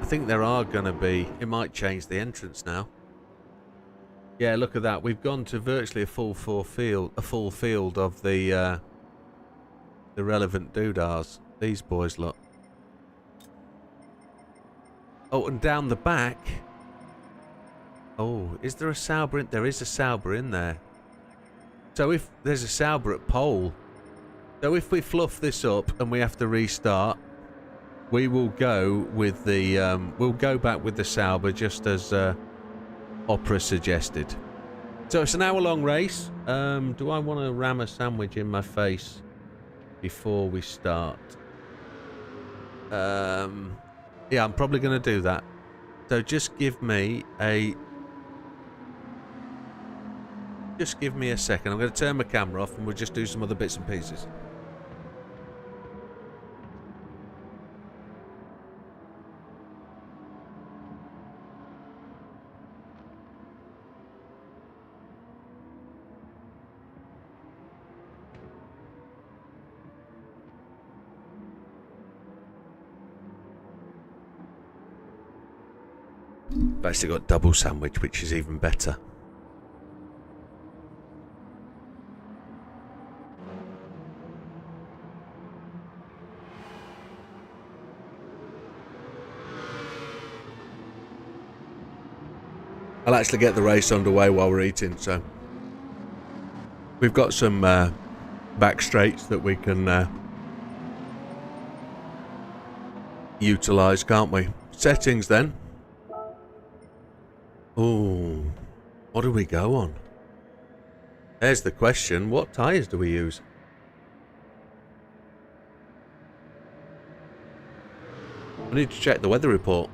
[SPEAKER 1] I think there are going to be... It might change the entrance now. Yeah, look at that. We've gone to virtually a full field of the relevant doodahs. These boys, look. Oh, and down the back. Oh, is there a Sauber in? There is a Sauber in there. So if there's a Sauber at pole, so if we fluff this up and we have to restart, we will go with the we'll go back with the Sauber just as Opera suggested. So it's an hour-long race. Do I want to ram a sandwich in my face before we start? Yeah, I'm probably going to do that. So just give me a second. I'm going to turn my camera off and we'll just do some other bits and pieces. Basically got double sandwich, which is even better. I'll actually get the race underway while we're eating, so we've got some back straights that we can utilise, can't we? Settings then. Oh, what do we go on? There's the question. What tyres do we use? I need to check the weather report.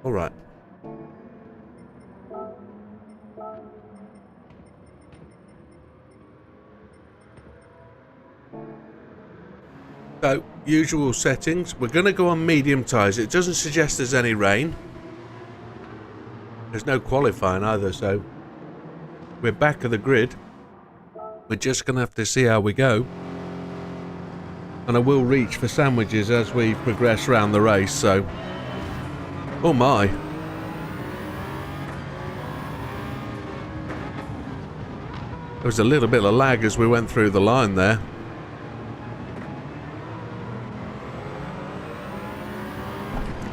[SPEAKER 1] All right. So, usual settings. We're going to go on medium tyres. It doesn't suggest there's any rain. There's no qualifying either, so we're back of the grid. We're just going to have to see how we go. And I will reach for sandwiches as we progress around the race, so... Oh my. There was a little bit of lag as we went through the line there.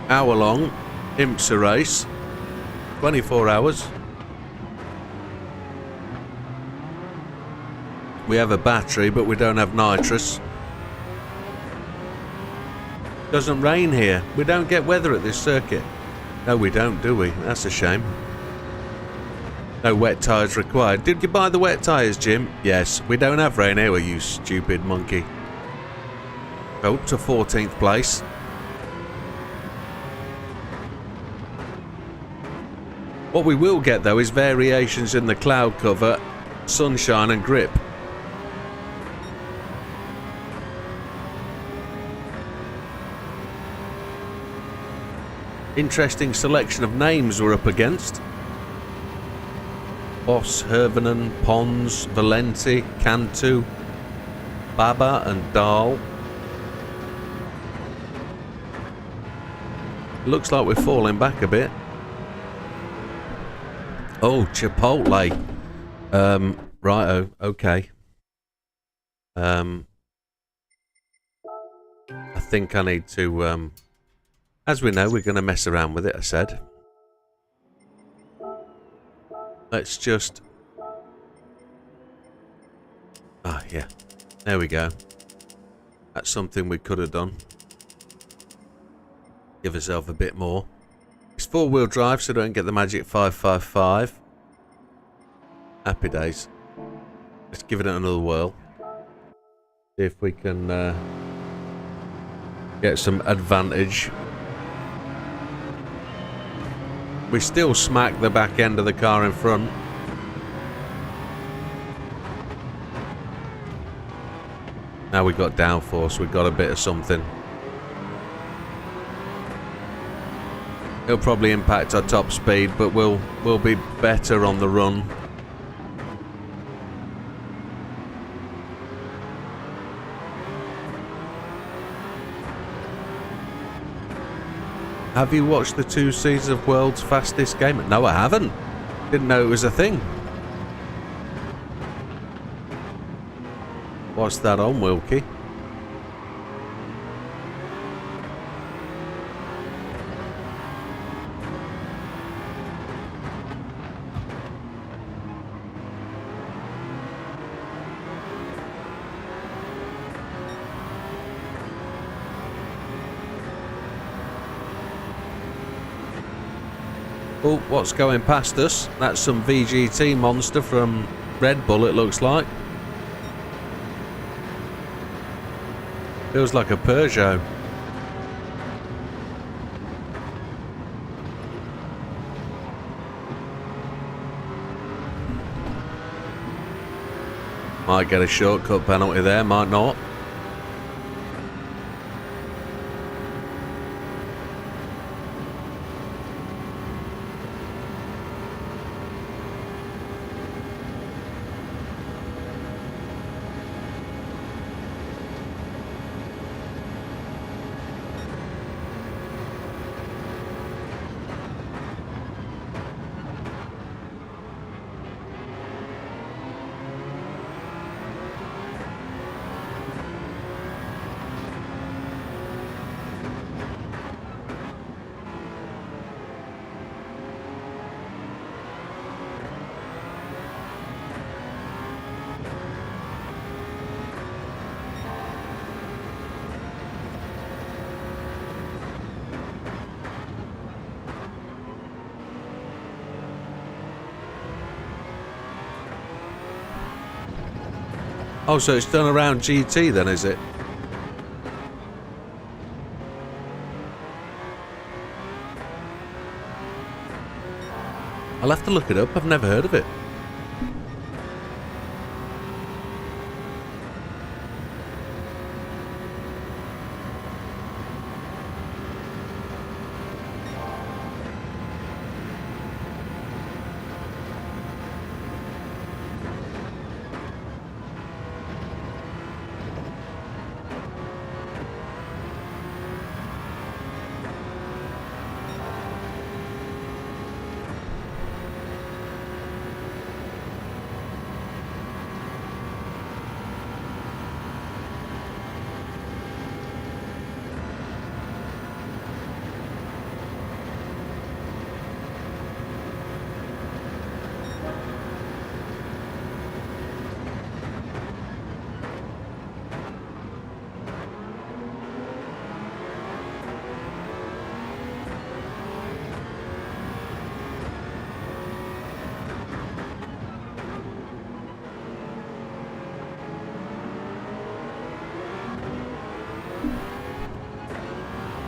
[SPEAKER 1] Hour-long IMSA race. 24 hours. We have a battery, but we don't have nitrous. Doesn't rain here. We don't get weather at this circuit. No, we don't, do we? That's a shame. No wet tyres required. Did you buy the wet tyres, Jim? Yes. We don't have rain here, you stupid monkey. Go to 14th place. What we will get, though, is variations in the cloud cover, sunshine and grip. Interesting selection of names we're up against. Boss, Hervenen, Pons, Valenti, Cantu, Baba and Dahl. Looks like we're falling back a bit. Oh, Chipotle. Righto, okay. I think I need to, as we know, we're going to mess around with it, I said. Let's just... Ah, yeah. There we go. That's something we could have done. Give ourselves a bit more. It's four-wheel drive, so don't get the magic 555. Happy days. Let's give it another whirl. See if we can get some advantage We still smack the back end of the car in front. Now we've got downforce, we've got a bit of something. It'll probably impact our top speed, but we'll be better on the run. Have you watched the 2 seasons of World's Fastest Game? No, I haven't. Didn't know it was a thing. What's that on, Wilkie? Oh, what's going past us? That's some VGT monster from Red Bull, it looks like. Feels like a Peugeot. Might get a shortcut penalty there, might not. Oh, so it's done around GT then, is it? I'll have to look it up. I've never heard of it.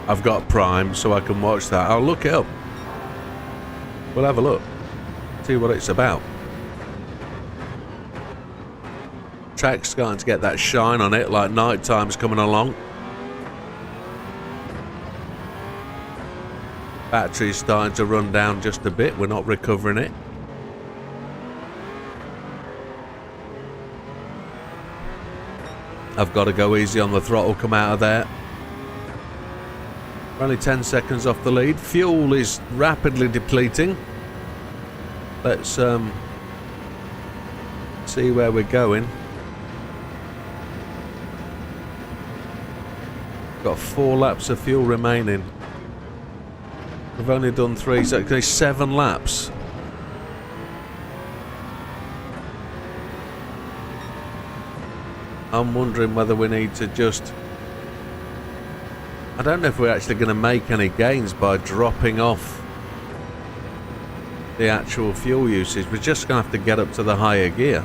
[SPEAKER 1] I've got Prime, so I can watch that. I'll look it up. We'll have a look. See what it's about. Track's starting to get that shine on it, like night time's coming along. Battery's starting to run down just a bit. We're not recovering it. I've got to go easy on the throttle, come out of there. We're only 10 seconds off the lead. Fuel is rapidly depleting. Let's see where we're going. Got 4 laps of fuel remaining. We've only done 3, so it's 7 laps. I'm wondering whether we need to just... I don't know if we're actually going to make any gains by dropping off the actual fuel usage. We're just going to have to get up to the higher gear.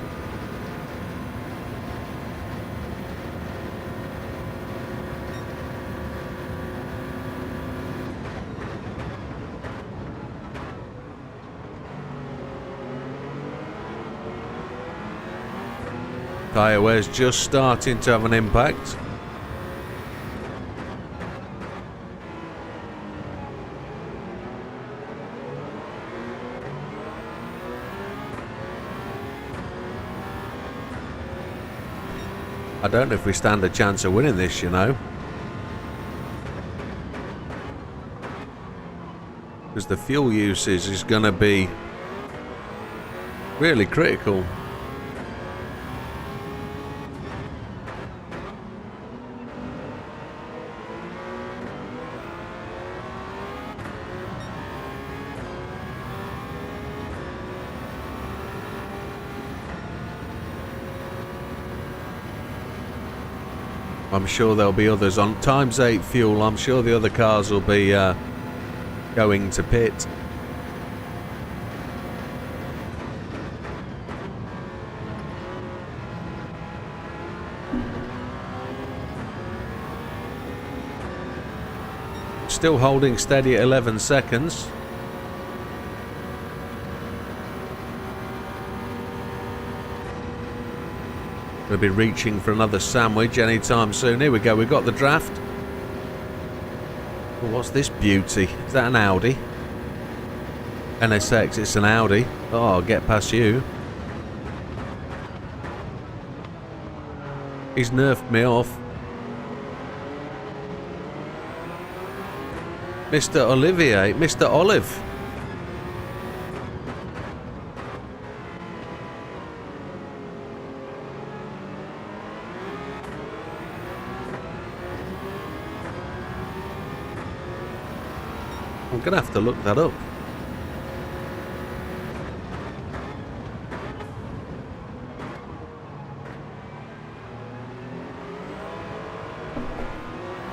[SPEAKER 1] tyre wear's just starting to have an impact. I don't know if we stand a chance of winning this, you know. Because the fuel usage is going to be really critical. I'm sure there'll be others on ×8 fuel. I'm sure the other cars will be going to pit. Still holding steady at 11 seconds. We'll be reaching for another sandwich anytime soon. Here we go, we've got the draft. Oh, what's this beauty? Is that an Audi? NSX, it's an Audi. Oh, I'll get past you. He's nerfed me off. Mr. Olivier, Mr. Olive. I'm gonna have to look that up.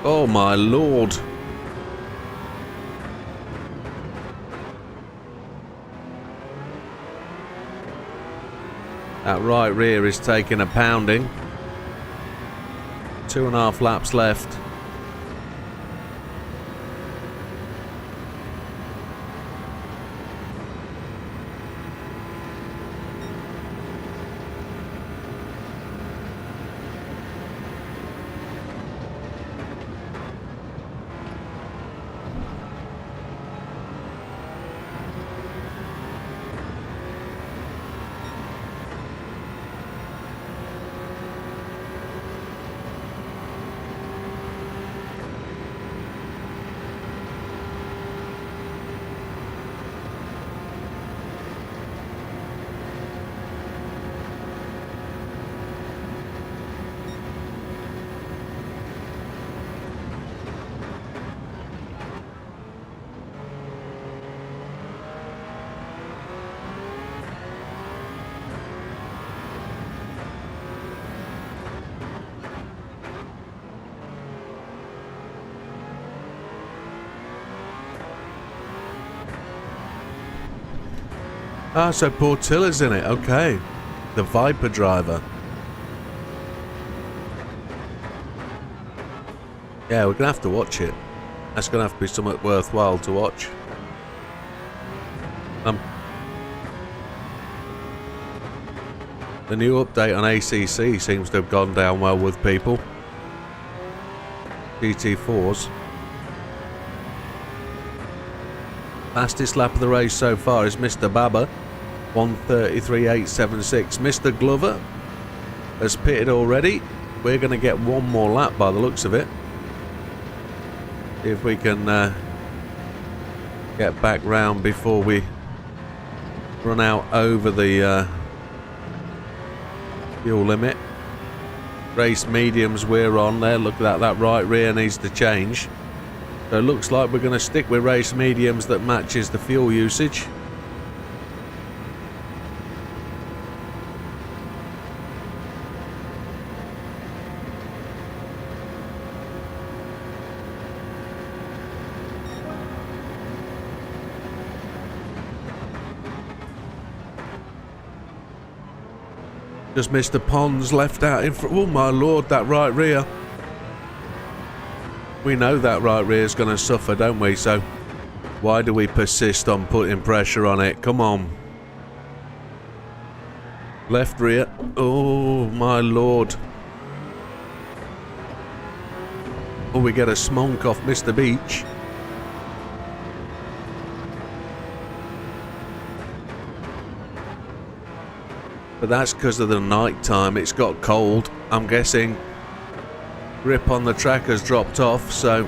[SPEAKER 1] Oh my lord. That right rear is taking a pounding. 2.5 laps left. Ah, so Portilla's in it, okay. The Viper driver. Yeah, we're gonna have to watch it. That's gonna have to be something worthwhile to watch. The new update on ACC seems to have gone down well with people. GT4s. Fastest lap of the race so far is Mr. Baba, 1:33.876. Mr. Glover has pitted already. We're going to get one more lap by the looks of it. See if we can get back round before we run out over the fuel limit. Race mediums we're on there. Look at that, that right rear needs to change. So it looks like we're going to stick with race mediums that matches the fuel usage. Just Mr. Pons left out in front. Oh my lord, that right rear. We know that right rear is going to suffer, don't we? So why do we persist on putting pressure on it? Come on. Left rear. Oh, my lord. Oh, we get a smonk off Mr. Beach. But that's because of the night time. It's got cold. I'm guessing grip on the track has dropped off, so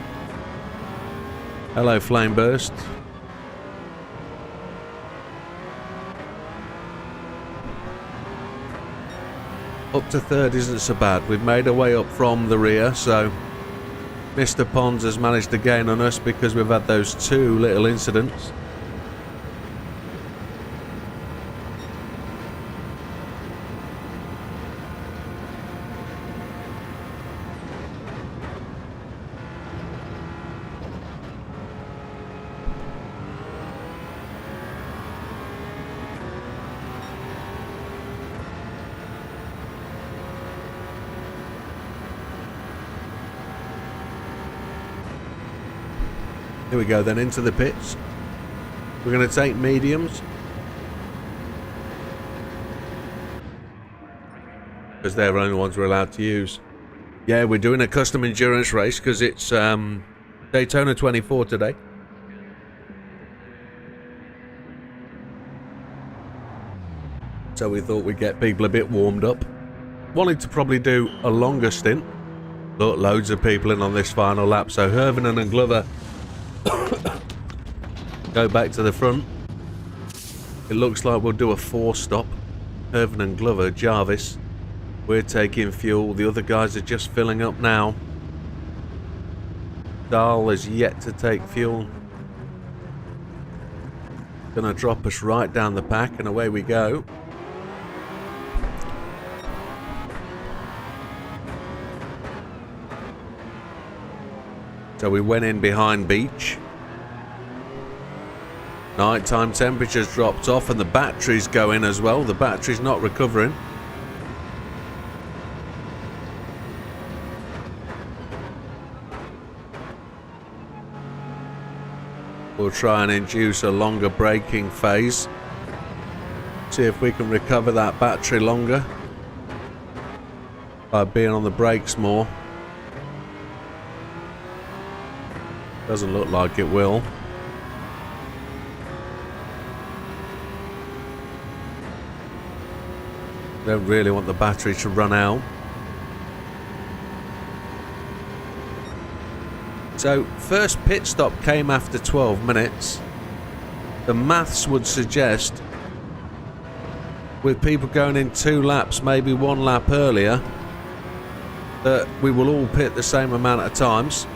[SPEAKER 1] hello, flame burst. Up to third isn't so bad. We've made our way up from the rear, so Mr. Pons has managed to gain on us because we've had those two little incidents. Here we go then, into the pits. We're going to take mediums, because they're the only ones we're allowed to use. Yeah, we're doing a custom endurance race because it's Daytona 24 today. So we thought we'd get people a bit warmed up. Wanted to probably do a longer stint. Look, loads of people in on this final lap. So Hervinen and Glover go back to the front. It looks like we'll do a 4-stop. Hervinen and Glover, Jarvis. We're taking fuel. The other guys are just filling up now. Dahl is yet to take fuel. Gonna drop us right down the pack, and away we go. So we went in behind Beach. Nighttime temperatures dropped off and the batteries go in as well. The battery's not recovering. We'll try and induce a longer braking phase. See if we can recover that battery longer by being on the brakes more. Doesn't look like it will. Don't really want the battery to run out. So, first pit stop came after 12 minutes. The maths would suggest, with people going in 2 laps, maybe 1 lap earlier, that we will all pit the same amount of times.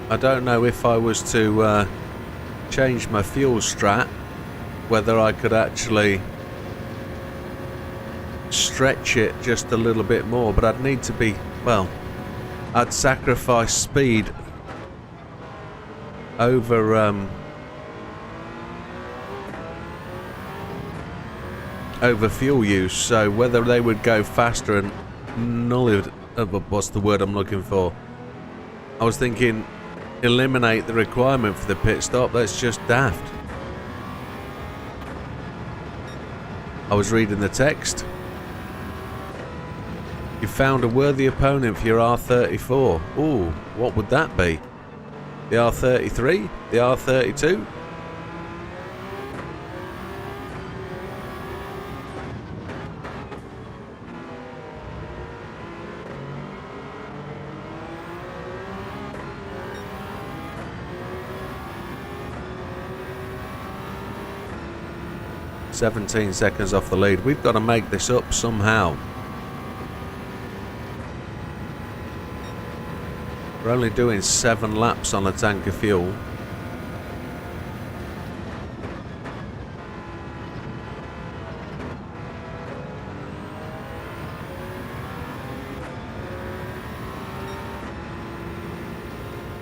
[SPEAKER 1] I don't know if I was to change my fuel strat, whether I could actually stretch it just a little bit more, but I'd need to be, well, I'd sacrifice speed over over fuel use, so whether they would go faster and what's the word I'm looking for? I was thinking eliminate the requirement for the pit stop. That's just daft. I was reading the text. You found a worthy opponent for your R34. Ooh, what would that be? The R33? The R32? "17 seconds off the lead. We've got to make this up somehow. We're only doing 7 laps on a tank of fuel.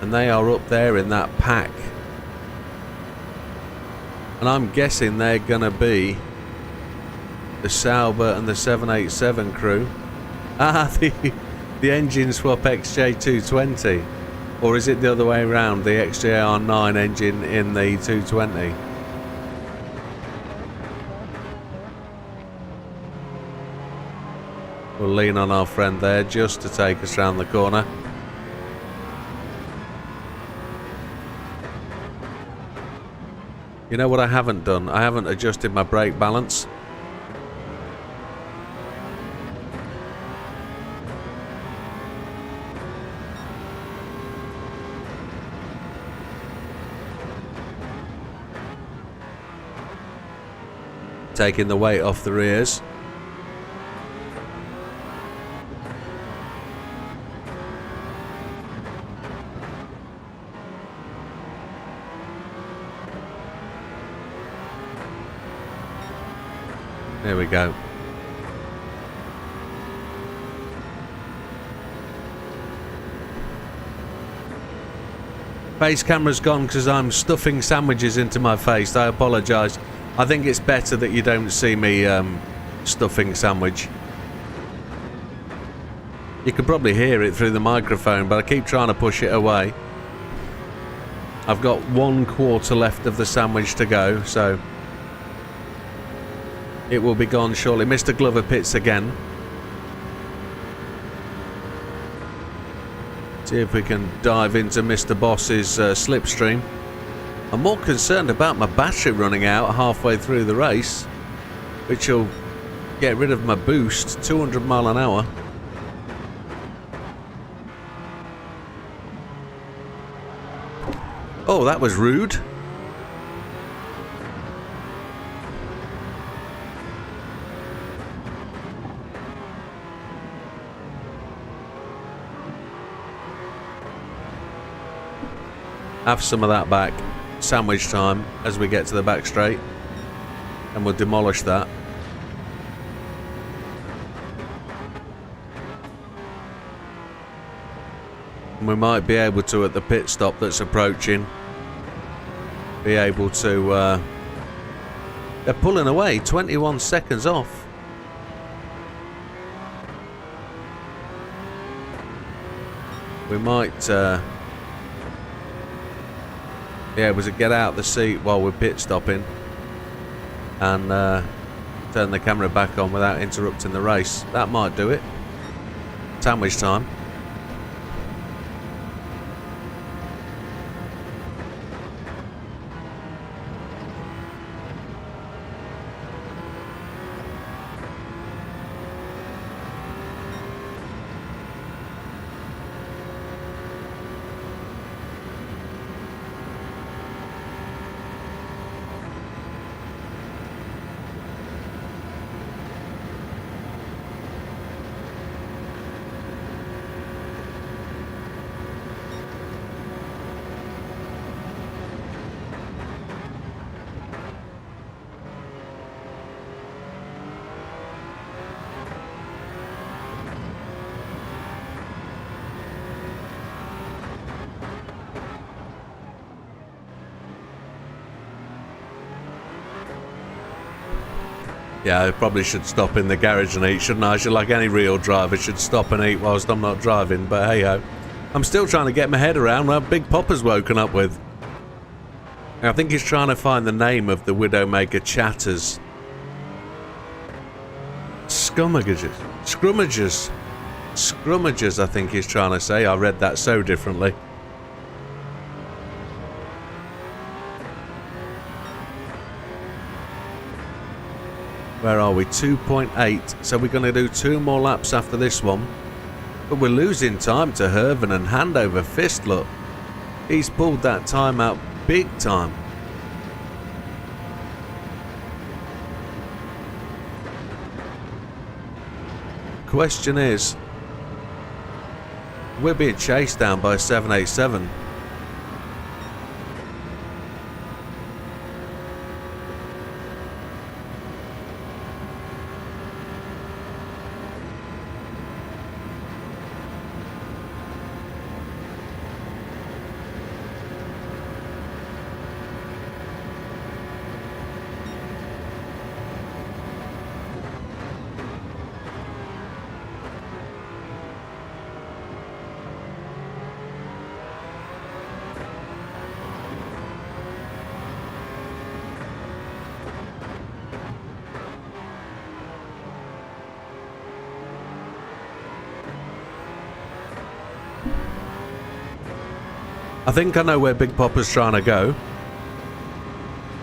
[SPEAKER 1] And they are up there in that pack. And I'm guessing they're going to be the Sauber and the 787 crew. Ah, the engine swap XJ220. Or is it the other way around, the XJR9 engine in the 220? We'll lean on our friend there just to take us round the corner. You know what I haven't done? I haven't adjusted my brake balance. Taking the weight off the rears. There we go. Face camera's gone because I'm stuffing sandwiches into my face. I apologise. I think it's better that you don't see me stuffing sandwich. You can probably hear it through the microphone, but I keep trying to push it away. I've got 1/4 left of the sandwich to go, so it will be gone shortly. Mr. Glover pits again. See if we can dive into Mr. Boss's slipstream. I'm more concerned about my battery running out halfway through the race, which will get rid of my boost, 200 mile an hour. Oh, that was rude. Have some of that back. Sandwich time as we get to the back straight, and we'll demolish that. And we might be able to, at the pit stop that's approaching, be able to they're pulling away, 21 seconds off. We might be able to get out the seat while we're pit stopping and turn the camera back on without interrupting the race. That might do it. Sandwich time. Yeah, I probably should stop in the garage and eat, shouldn't I? I should, like any real driver, should stop and eat whilst I'm not driving, but hey-ho. I'm still trying to get my head around what Big Popper's woken up with. I think he's trying to find the name of the Widdowmaker chatters. Scrummagers, I think he's trying to say. I read that so differently. Where are we? 2.8. So we're going to do 2 more laps after this one. But we're losing time to Herven and hand over fist, look. He's pulled that time out big time. Question is, we're being chased down by a 787. I think I know where Big Popper's trying to go.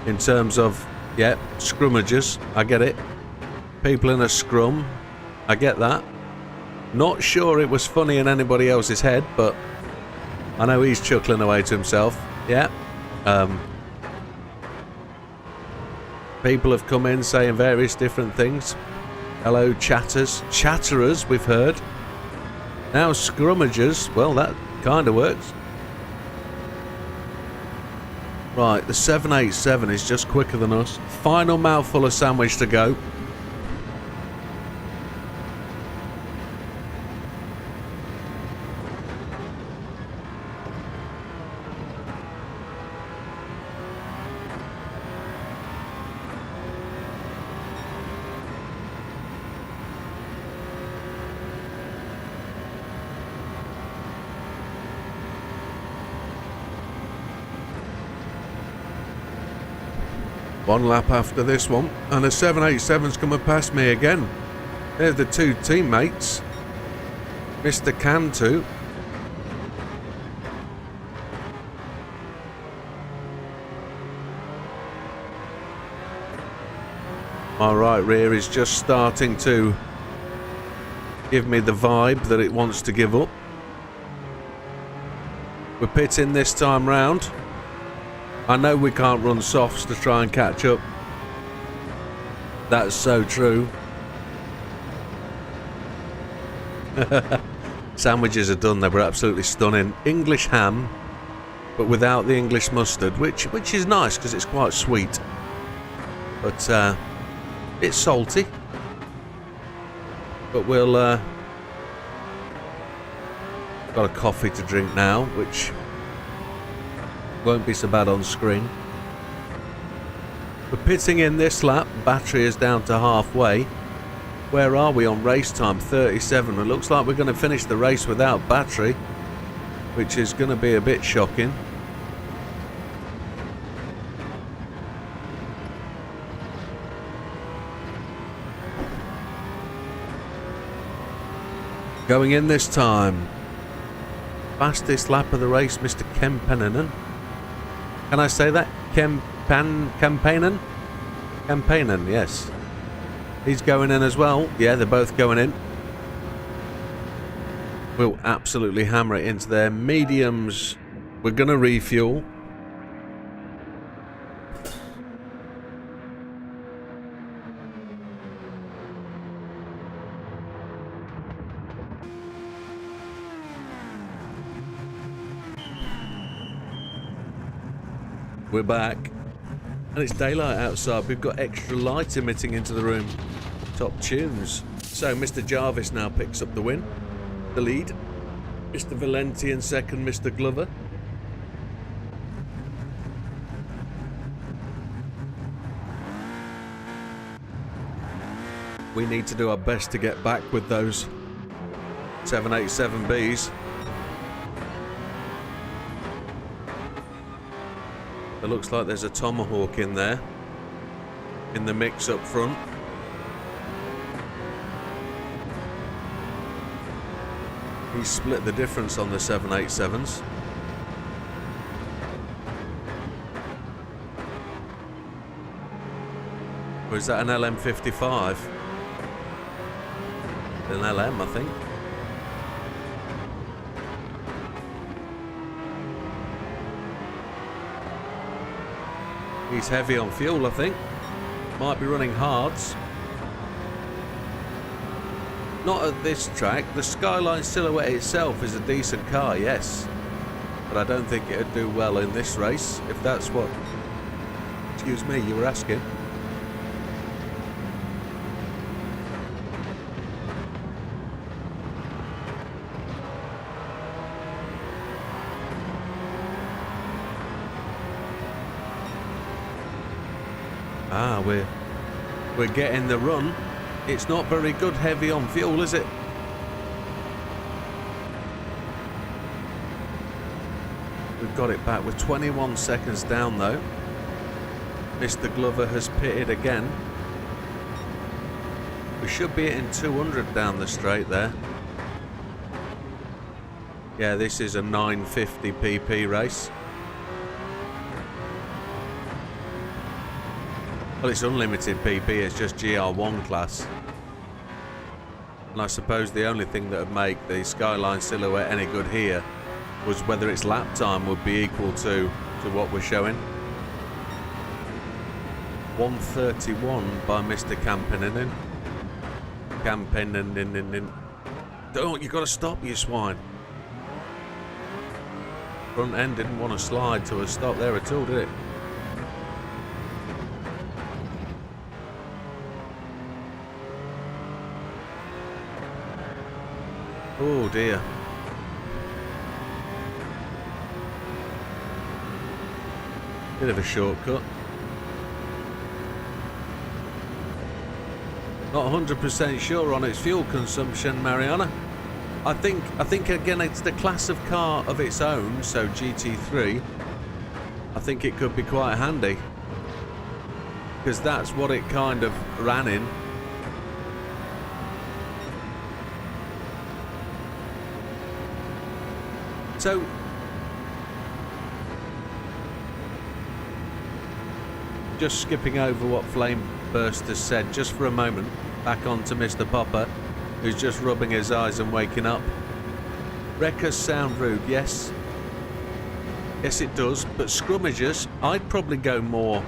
[SPEAKER 1] In terms of, yeah, scrummages. I get it. People in a scrum. I get that. Not sure it was funny in anybody else's head, but I know he's chuckling away to himself. Yeah. People have come in saying various different things. Hello, chatterers, we've heard. Now scrummagers. Well, that kind of works. Right, the 787 is just quicker than us. Final mouthful of sandwich to go. One lap after this one, and the 787's coming past me again. There's the two teammates. Mr. Cantu. My right rear is just starting to give me the vibe that it wants to give up. We're pitting this time round. I know we can't run softs to try and catch up. That's so true. Sandwiches are done. They were absolutely stunning. English ham, but without the English mustard, which is nice because it's quite sweet. But it's salty. But we'll got a coffee to drink now, which won't be so bad on screen. We're pitting in this lap. Battery is down to halfway. Where are we on race time? 37. It looks like we're going to finish the race without battery, which is going to be a bit shocking. Going in this time. Fastest lap of the race, Mr. Kempenanen. Can I say that? Campaignen? Campaignen, yes. He's going in as well. Yeah, they're both going in. We'll absolutely hammer it into their mediums. We're going to refuel. We're back, and it's daylight outside. We've got extra light emitting into the room. Top tunes. So Mr. Jarvis now picks up the win, the lead. Mr. Valenti in second, Mr. Glover. We need to do our best to get back with those 787Bs. It looks like there's a Tomahawk in there, in the mix up front. He split the difference on the 787s. Or is that an LM55? An LM, I think. He's heavy on fuel, I think. Might be running hards. Not at this track. The Skyline Silhouette itself is a decent car, yes. But I don't think it'd do well in this race, if that's what, excuse me, you were asking. Ah, we're getting the run. It's not very good heavy on fuel, is it? We've got it back. We're 21 seconds down though. Mr. Glover has pitted again. We should be hitting 200 down the straight there. Yeah, this is a 950 pp race. Well, it's unlimited pp, it's just GR1 class. And I suppose the only thing that would make the Skyline Silhouette any good here was whether its lap time would be equal to what we're showing. 131 by Mr. Campinen. Don't, you got to stop, you swine. Front end didn't want to slide to a stop there at all, did it? Oh dear. Bit of a shortcut. Not 100% sure on its fuel consumption, Mariana. I think again it's the class of car of its own, so GT3. I think it could be quite handy because that's what it kind of ran in. So just skipping over what Flameburst has said just for a moment, back on to Mr. Popper, who's just rubbing his eyes and waking up. Wreckers sound rude, yes. Yes it does, but scrummagers, I'd probably go more,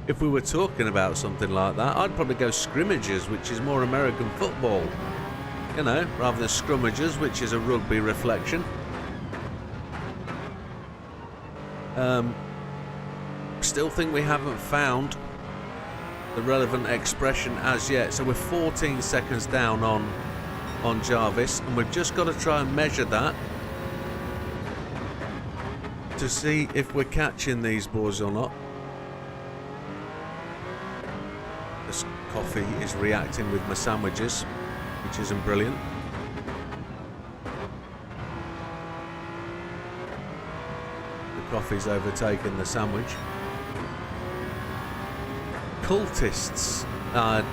[SPEAKER 1] if we were talking about something like that, I'd probably go scrimmages, which is more American football. You know, rather than scrummagers, which is a rugby reflection. Still think we haven't found the relevant expression as yet, so we're 14 seconds down on Jarvis, and we've just got to try and measure that to see if we're catching these boys or not. This coffee is reacting with my sandwiches, which isn't brilliant. The coffee's overtaken the sandwich. Cultists. I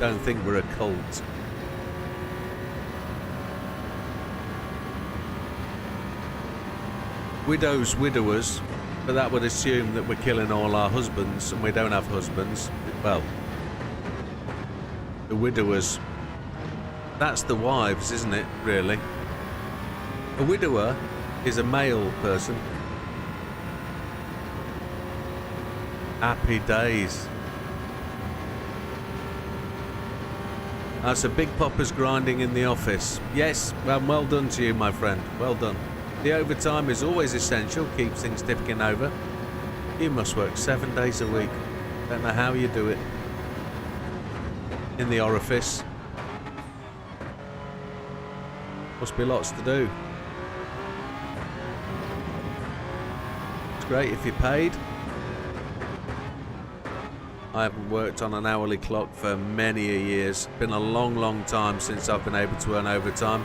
[SPEAKER 1] don't think we're a cult. Widows, widowers, but that would assume that we're killing all our husbands, and we don't have husbands. Well, the widowers, that's the wives, isn't it, really? A widower is a male person. Happy days. That's a big Popper's grinding in the office. Yes, well done to you, my friend. Well done. The overtime is always essential, keeps things ticking over. You must work 7 days a week. Don't know how you do it. In the orifice. Must be lots to do. It's great if you're paid. I haven't worked on an hourly clock for many years. Been a long time since I've been able to earn overtime.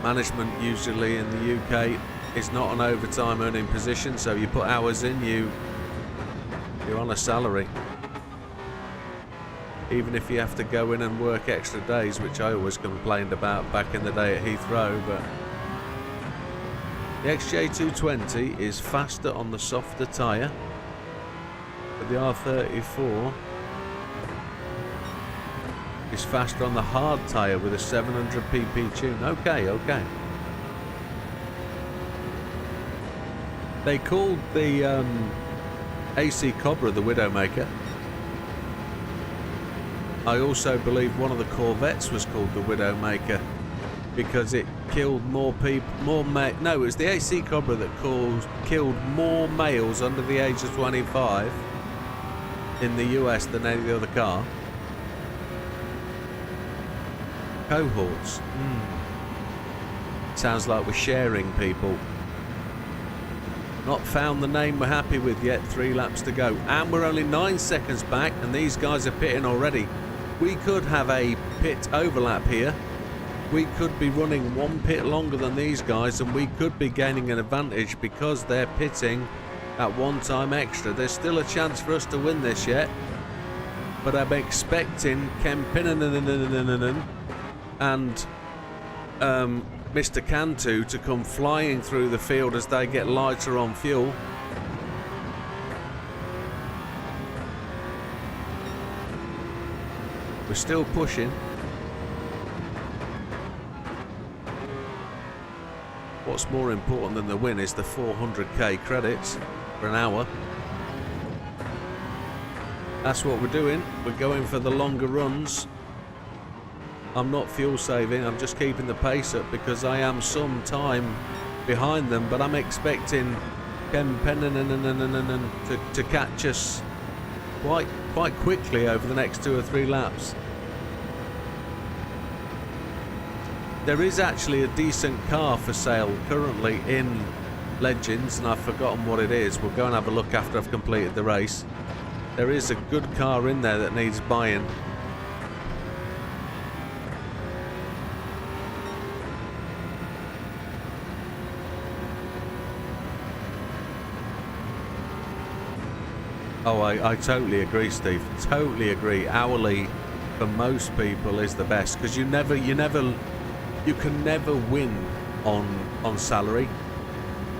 [SPEAKER 1] Management usually in the UK is not an overtime earning position, so you put hours in, you're on a salary. Even if you have to go in and work extra days, which I always complained about back in the day at Heathrow, but the XJ220 is faster on the softer tyre. But the R34 is faster on the hard tyre with a 700 pp tune. Okay. They called the AC Cobra the Widdowmaker. I also believe one of the Corvettes was called the Widdowmaker because it killed more people, no, it was the AC Cobra that killed more males under the age of 25 in the US than any other car. Cohorts. Sounds like we're sharing people. Not found the name we're happy with yet. 3 laps to go. And we're only 9 seconds back, and these guys are pitting already. We could have a pit overlap here. We could be running 1 pit longer than these guys, and we could be gaining an advantage because they're pitting at 1 time extra. There's still a chance for us to win this yet, but I'm expecting Kempinen and Mr. Cantu to come flying through the field as they get lighter on fuel. We're still pushing. What's more important than the win is the 400k credits for an hour. That's what we're doing. We're going for the longer runs. I'm not fuel saving, I'm just keeping the pace up because I am some time behind them, but I'm expecting Ken Pennon to catch us quite quickly over the next 2 or 3 laps. There is actually a decent car for sale currently in Legends, and I've forgotten what it is. We'll go and have a look after I've completed the race. There is a good car in there that needs buying. Oh, I totally agree, Steve. Totally agree. Hourly for most people is the best because you can never win on salary.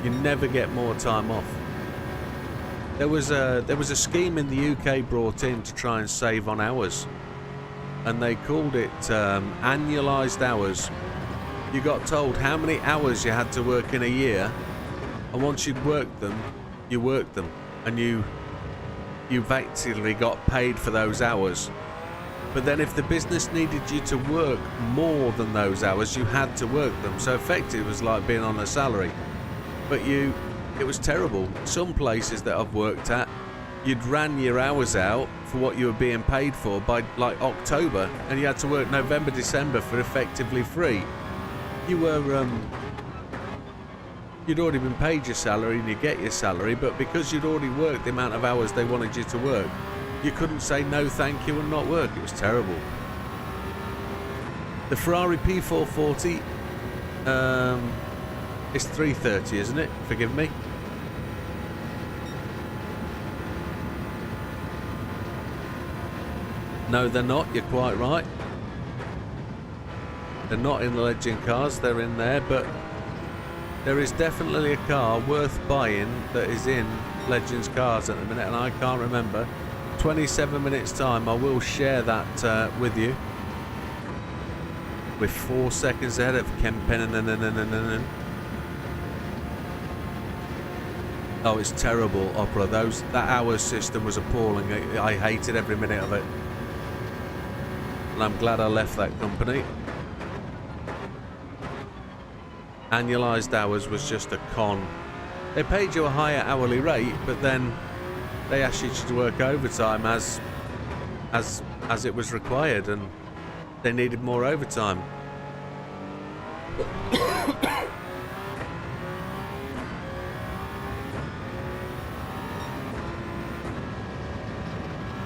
[SPEAKER 1] You never get more time off. There was a scheme in the UK brought in to try and save on hours, and they called it annualized hours. You got told how many hours you had to work in a year, and once you'd worked them, and you effectively got paid for those hours. But then if the business needed you to work more than those hours, you had to work them. So effectively it was like being on a salary. But it was terrible. Some places that I've worked at, you'd ran your hours out for what you were being paid for by like October, and you had to work November, December for effectively free. You were you'd already been paid your salary and you get your salary, but because you'd already worked the amount of hours they wanted you to work, you couldn't say no thank you and not work. It was terrible. The Ferrari P440, it's 330, isn't it? Forgive me. No, they're not. You're quite right. They're not in the Legend cars. They're in there, but there is definitely a car worth buying that is in Legends cars at the minute, and I can't remember. 27 minutes time, I will share that with you. We're 4 seconds ahead of Ken Pennon. Oh, it's terrible, Opera. That hours system was appalling. I hated every minute of it, and I'm glad I left that company. Annualized hours was just a con. They paid you a higher hourly rate, but then they asked you to work overtime as it was required, and they needed more overtime.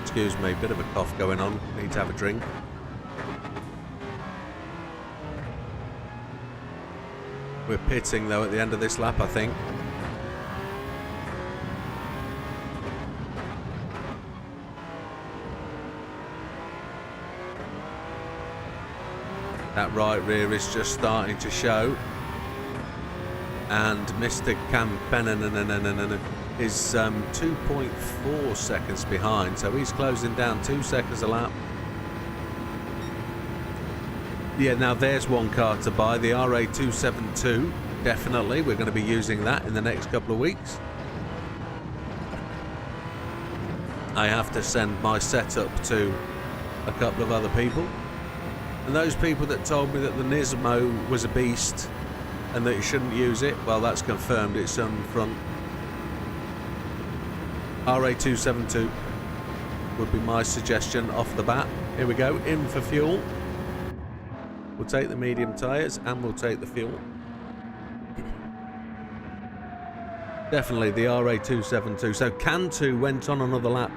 [SPEAKER 1] Excuse me, bit of a cough going on. Need to have a drink. We're pitting though at the end of this lap, I think. That right rear is just starting to show, and Mr. Campen is 2.4 seconds behind, so he's closing down 2 seconds a lap. Yeah, now there's one car to buy, the RA272. Definitely, we're going to be using that in the next couple of weeks. I have to send my setup to a couple of other people. And those people that told me that the Nismo was a beast and that you shouldn't use it, well, that's confirmed. It's on front. RA272 would be my suggestion off the bat. Here we go, in for fuel. We'll take the medium tyres and we'll take the fuel. Definitely the RA272. So Cantu went on another lap.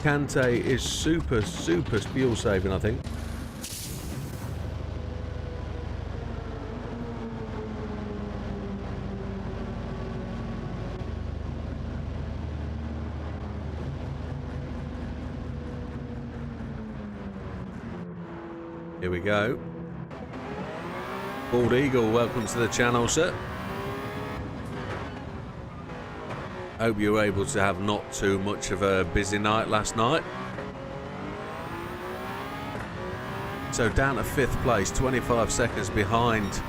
[SPEAKER 1] Kante is super fuel saving, I think. Here we go. Bald Eagle, welcome to the channel, sir. Hope you were able to have not too much of a busy night last night. So down to 5th place, 25 seconds behind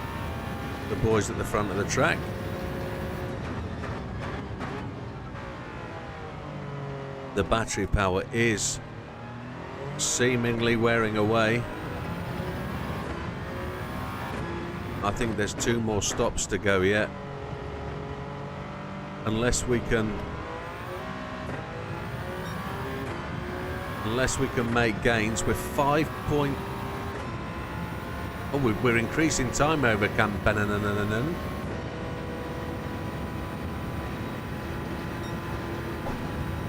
[SPEAKER 1] the boys at the front of the track. The battery power is seemingly wearing away. I think there's 2 more stops to go yet. Unless we can make gains with 5 point. Oh, we're increasing time over Campen.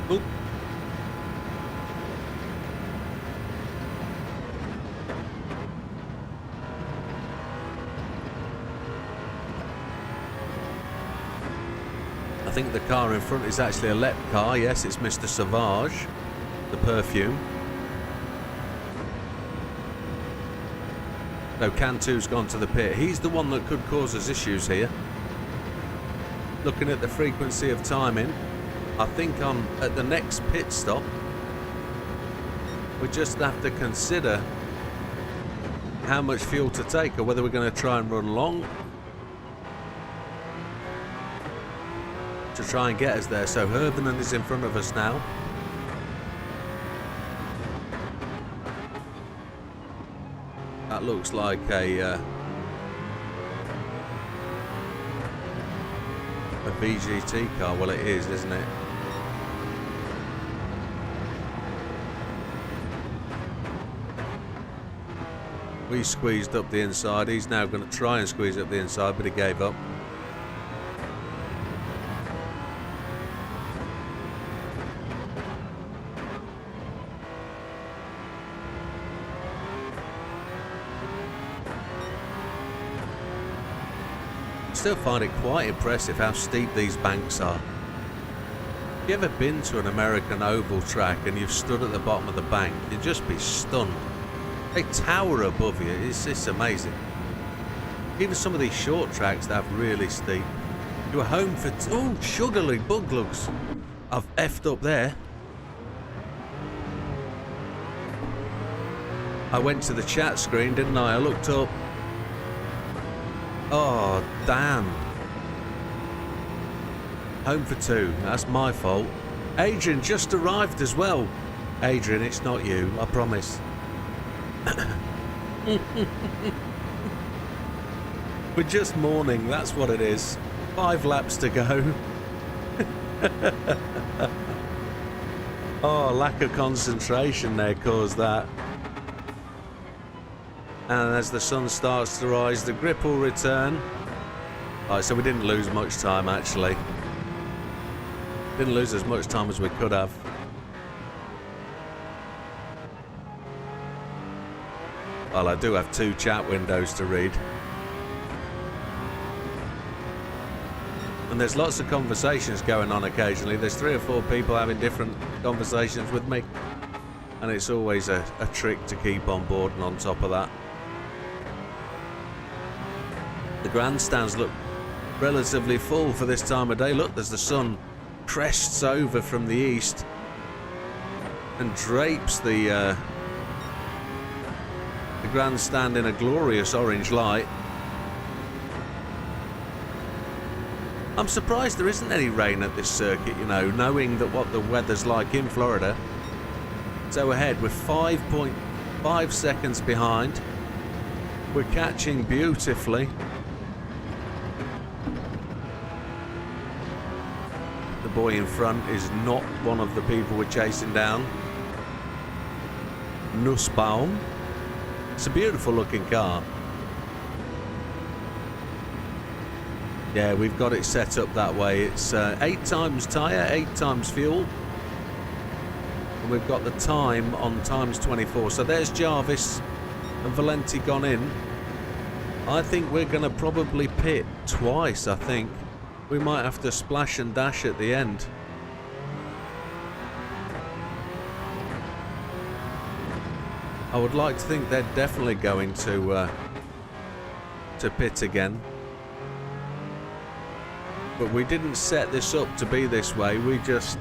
[SPEAKER 1] Oh. I think the car in front is actually a Lep car. Yes, it's Mr. Savage, the perfume. No, Cantu's gone to the pit. He's the one that could cause us issues here. Looking at the frequency of timing, I think I'm at the next pit stop. We just have to consider how much fuel to take, or whether we're going to try and run long to try and get us there. So Herbanen is in front of us now. That looks like a VGT car. Well, it is, isn't it? We squeezed up the inside. He's now going to try and squeeze up the inside, but he gave up. I still find it quite impressive how steep these banks are. Have you ever been to an American oval track and you've stood at the bottom of the bank? You'd just be stunned. They tower above you. It's amazing. Even some of these short tracks that have really steep. You were home for... Oh, sugarly bug lugs. I've effed up there. I went to the chat screen, didn't I? I looked up. Oh, damn. Home for 2. That's my fault. Adrian just arrived as well. Adrian, it's not you, I promise. We're just mourning, that's what it is. 5 laps to go. Oh, lack of concentration there caused that. And as the sun starts to rise, the grip will return. Right, so we didn't lose much time, actually. Didn't lose as much time as we could have. Well, I do have 2 chat windows to read. And there's lots of conversations going on occasionally. There's 3 or 4 people having different conversations with me. And it's always a trick to keep on board and on top of that. The grandstands look relatively full for this time of day. Look, there's the sun crests over from the east and drapes the grandstand in a glorious orange light. I'm surprised there isn't any rain at this circuit, you know, knowing that what the weather's like in Florida. So ahead, we're 5.5 seconds behind. We're catching beautifully. The boy in front is not one of the people we're chasing down. Nussbaum. It's a beautiful looking car. Yeah, we've got it set up that way. It's 8 times tyre, 8 times fuel. And we've got the time on times 24. So there's Jarvis and Valenti gone in. I think we're going to probably pit twice, I think. We might have to splash and dash at the end. I would like to think they're definitely going to pit again. But we didn't set this up to be this way. We just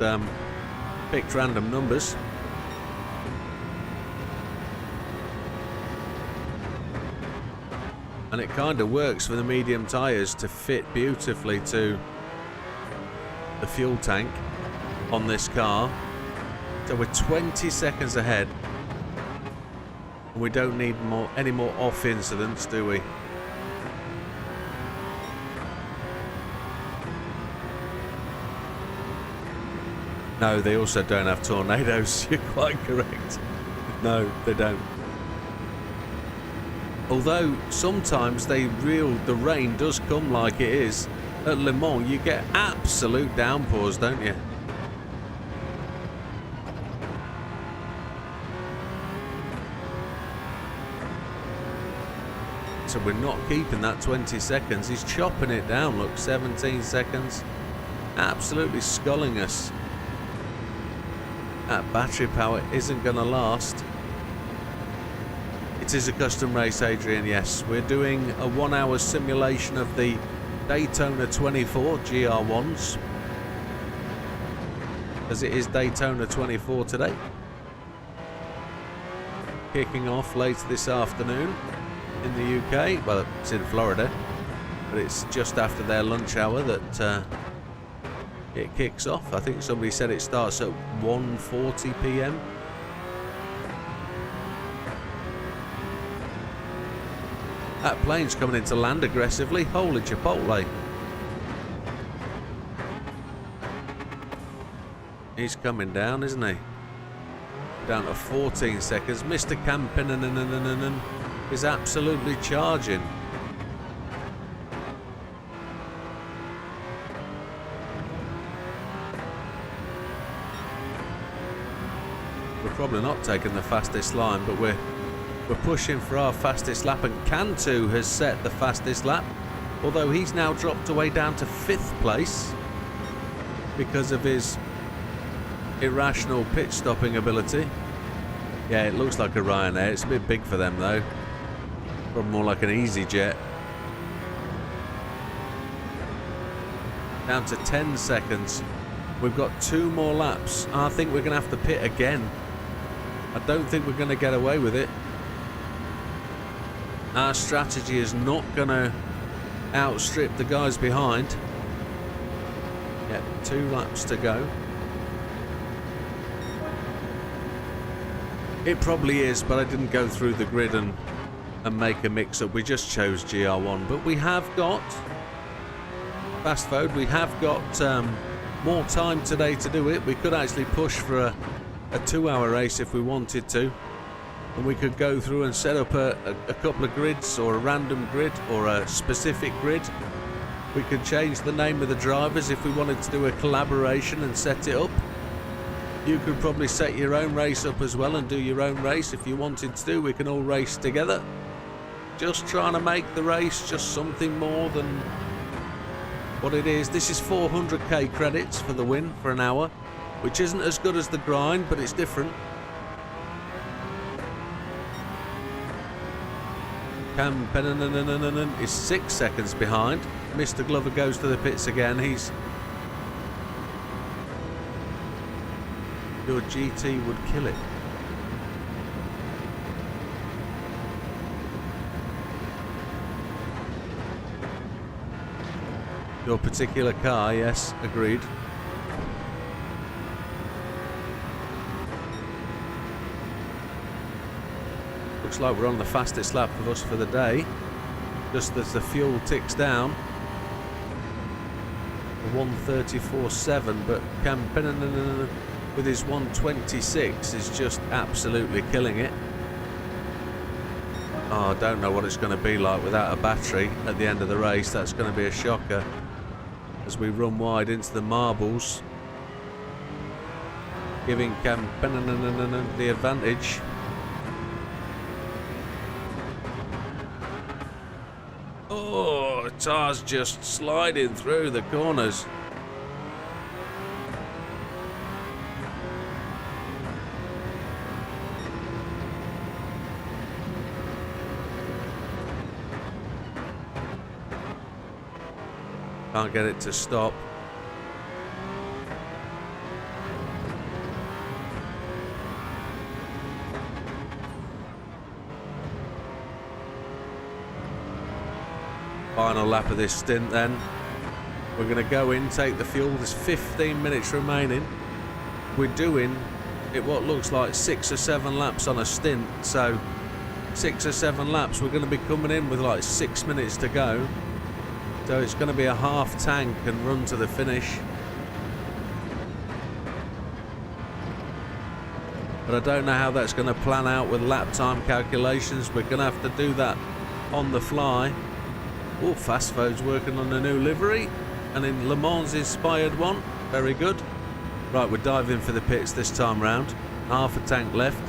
[SPEAKER 1] picked random numbers. And it kind of works for the medium tyres to fit beautifully to the fuel tank on this car. So we're 20 seconds ahead. And we don't need any more off incidents, do we? No, they also don't have tornadoes. You're quite correct. No, they don't. Although sometimes the rain does come like it is. At Le Mans, you get absolute downpours, don't you? So we're not keeping that 20 seconds. He's chopping it down, look, 17 seconds. Absolutely sculling us. That battery power isn't going to last. It is a custom race, Adrian, yes. We're doing a 1 hour simulation of the Daytona 24 GR1s. As it is Daytona 24 today. Kicking off later this afternoon in the UK. Well, it's in Florida. But it's just after their lunch hour that it kicks off. I think somebody said it starts at 1:40 p.m. That plane's coming into land aggressively. Holy Chipotle. He's coming down, isn't he? Down to 14 seconds. Mr. Campinen is absolutely charging. We're probably not taking the fastest line, but we're pushing for our fastest lap, and Cantu has set the fastest lap, although he's now dropped away down to 5th place because of his irrational pit stopping ability. Yeah, it looks like a Ryanair. It's a bit big for them though. Probably more like an EasyJet. Down to 10 seconds. We've got 2 more laps. I think we're going to have to pit again. I don't think we're going to get away with it. Our strategy is not going to outstrip the guys behind. Yeah, 2 laps to go. It probably is, but I didn't go through the grid and make a mix-up. We just chose GR1, but we have got, fast forward, we have got more time today to do it. We could actually push for a 2-hour race if we wanted to, and we could go through and set up a couple of grids, or a random grid, or a specific grid. We could change the name of the drivers if we wanted to do a collaboration and set it up. You could probably set your own race up as well and do your own race if you wanted to do. We can all race together. Just trying to make the race just something more than what it is. This is 400k credits for the win for an hour, which isn't as good as the grind, but it's different. Campinen is 6 seconds behind. Mr. Glover goes to the pits again. Your GT would kill it. Your particular car, yes, agreed. Looks like we're on the fastest lap of us for the day. Just as the fuel ticks down. 1:34.7, but Campinen with his 1:26 is just absolutely killing it. Oh, I don't know what it's going to be like without a battery at the end of the race. That's going to be a shocker as we run wide into the marbles, giving Campinen the advantage. Oh, the car's just sliding through the corners. Can't get it to stop. Final lap of this stint then. We're going to go in, take the fuel. There's 15 minutes remaining. We're doing it what looks like 6 or 7 laps on a stint. So 6 or 7 laps, we're going to be coming in with like 6 minutes to go. So it's going to be a half tank and run to the finish. But I don't know how that's going to plan out with lap time calculations. We're going to have to do that on the fly. Oh, Fastfo's working on a new livery, and in Le Mans inspired one. Very good. Right, we're diving for the pits this time round. Half a tank left.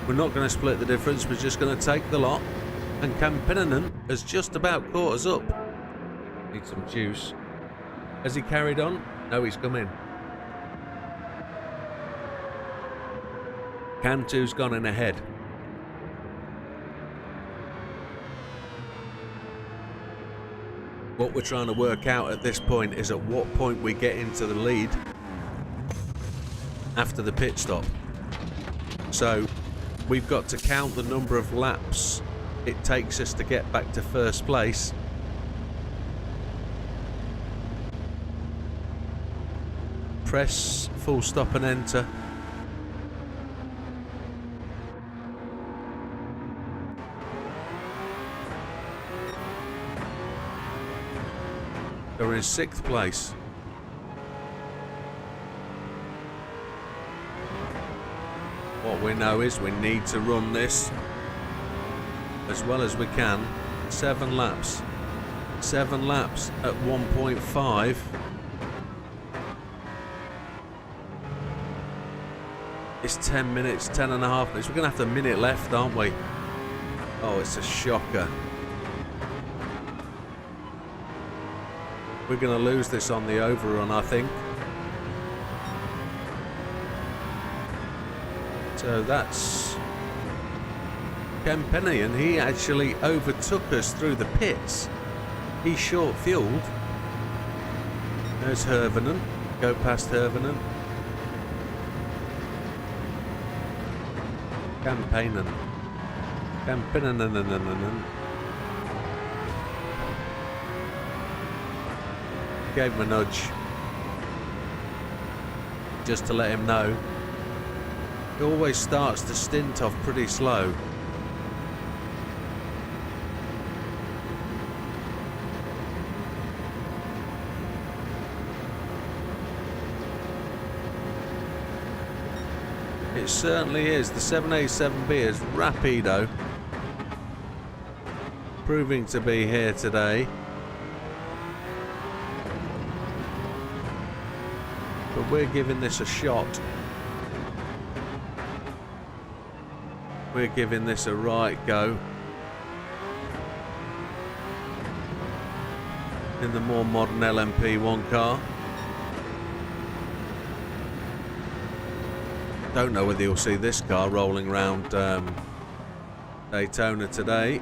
[SPEAKER 1] We're not going to split the difference, we're just going to take the lot. And Campinanen has just about caught us up. Need some juice. Has he carried on? No, he's come in. Cantu's gone in ahead. What we're trying to work out at this point is at what point we get into the lead after the pit stop. So we've got to count the number of laps it takes us to get back to first place. Press full stop and enter. We're in 6th place. What we know is we need to run this as well as we can. 7 laps. 7 laps at 1.5. It's 10 minutes, 10 and a half minutes. We're going to have a minute left, aren't we? Oh, it's a shocker. We're going to lose this on the overrun, I think. So that's Campanian. He actually overtook us through the pits. He's short fueled. There's Hervenen. Go past Hervenen. Campainen. Campinanen. Gave him a nudge just to let him know. He always starts the stint off pretty slow. It certainly is. The 787B is rapido, proving to be here today. But we're giving this a shot. We're giving this a right go. In the more modern LMP1 car. Don't know whether you'll see this car rolling around Daytona today.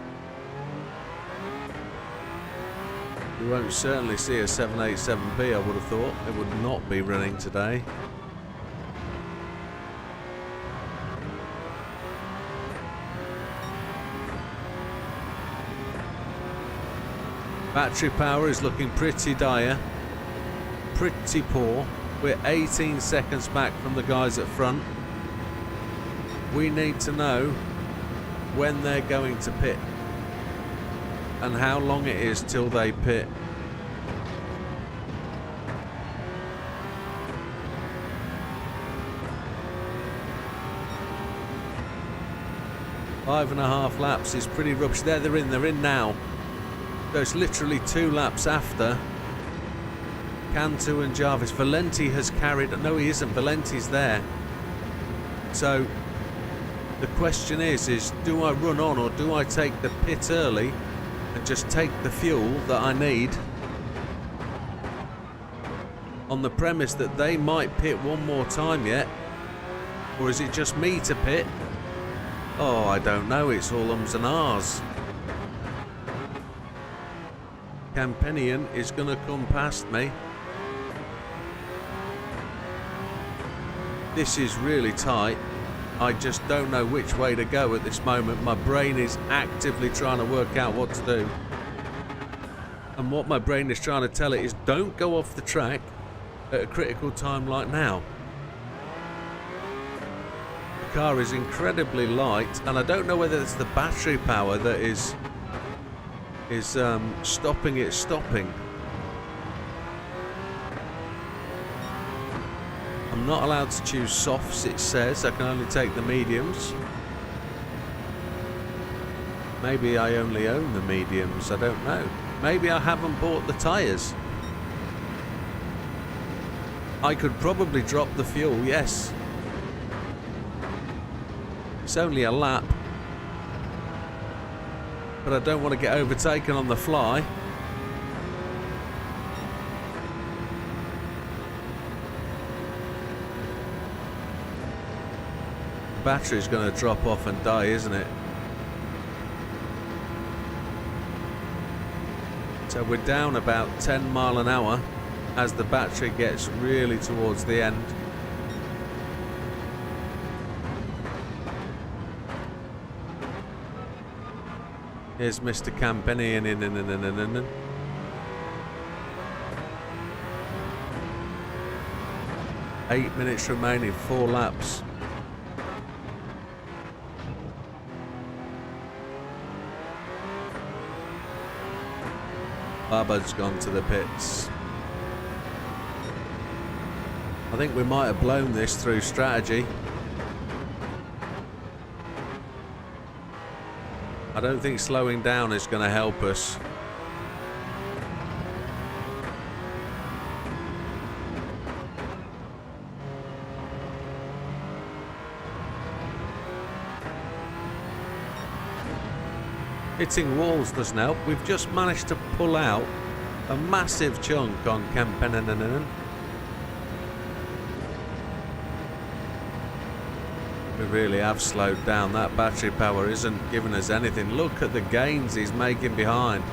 [SPEAKER 1] We won't certainly see a 787B, I would have thought. It would not be running today. Battery power is looking pretty dire. Pretty poor. We're 18 seconds back from the guys at front. We need to know when they're going to pit and how long it is till they pit. Five and a half laps is pretty rubbish. There they're in now. So it's literally 2 laps after Cantu and Jarvis. Valenti has carried... No, he isn't. Valenti's there. So the question is do I run on or do I take the pit early and just take the fuel that I need on the premise that they might pit one more time yet? Or is it just me to pit? Oh, I don't know. It's all ums and ahs. Campanian is going to come past me. This is really tight. I just don't know which way to go at this moment. My brain is actively trying to work out what to do. And what my brain is trying to tell it is don't go off the track at a critical time like now. The car is incredibly light, and I don't know whether it's the battery power that is stopping it stopping. I'm not allowed to choose softs, it says. I can only take the mediums. Maybe I only own the mediums, I don't know. Maybe I haven't bought the tyres. I could probably drop the fuel, yes. It's only a lap. But I don't want to get overtaken on the fly. The battery's going to drop off and die, isn't it? So we're down about 10 mile an hour as the battery gets really towards the end. Here's Mr. Campanian in. 8 minutes remaining, 4 laps. Baba's gone to the pits. I think we might have blown this through strategy. I don't think slowing down is going to help us. Hitting walls doesn't help. We've just managed to pull out a massive chunk on Campanian. We really have slowed down. That battery power isn't giving us anything. Look at the gains he's making behind.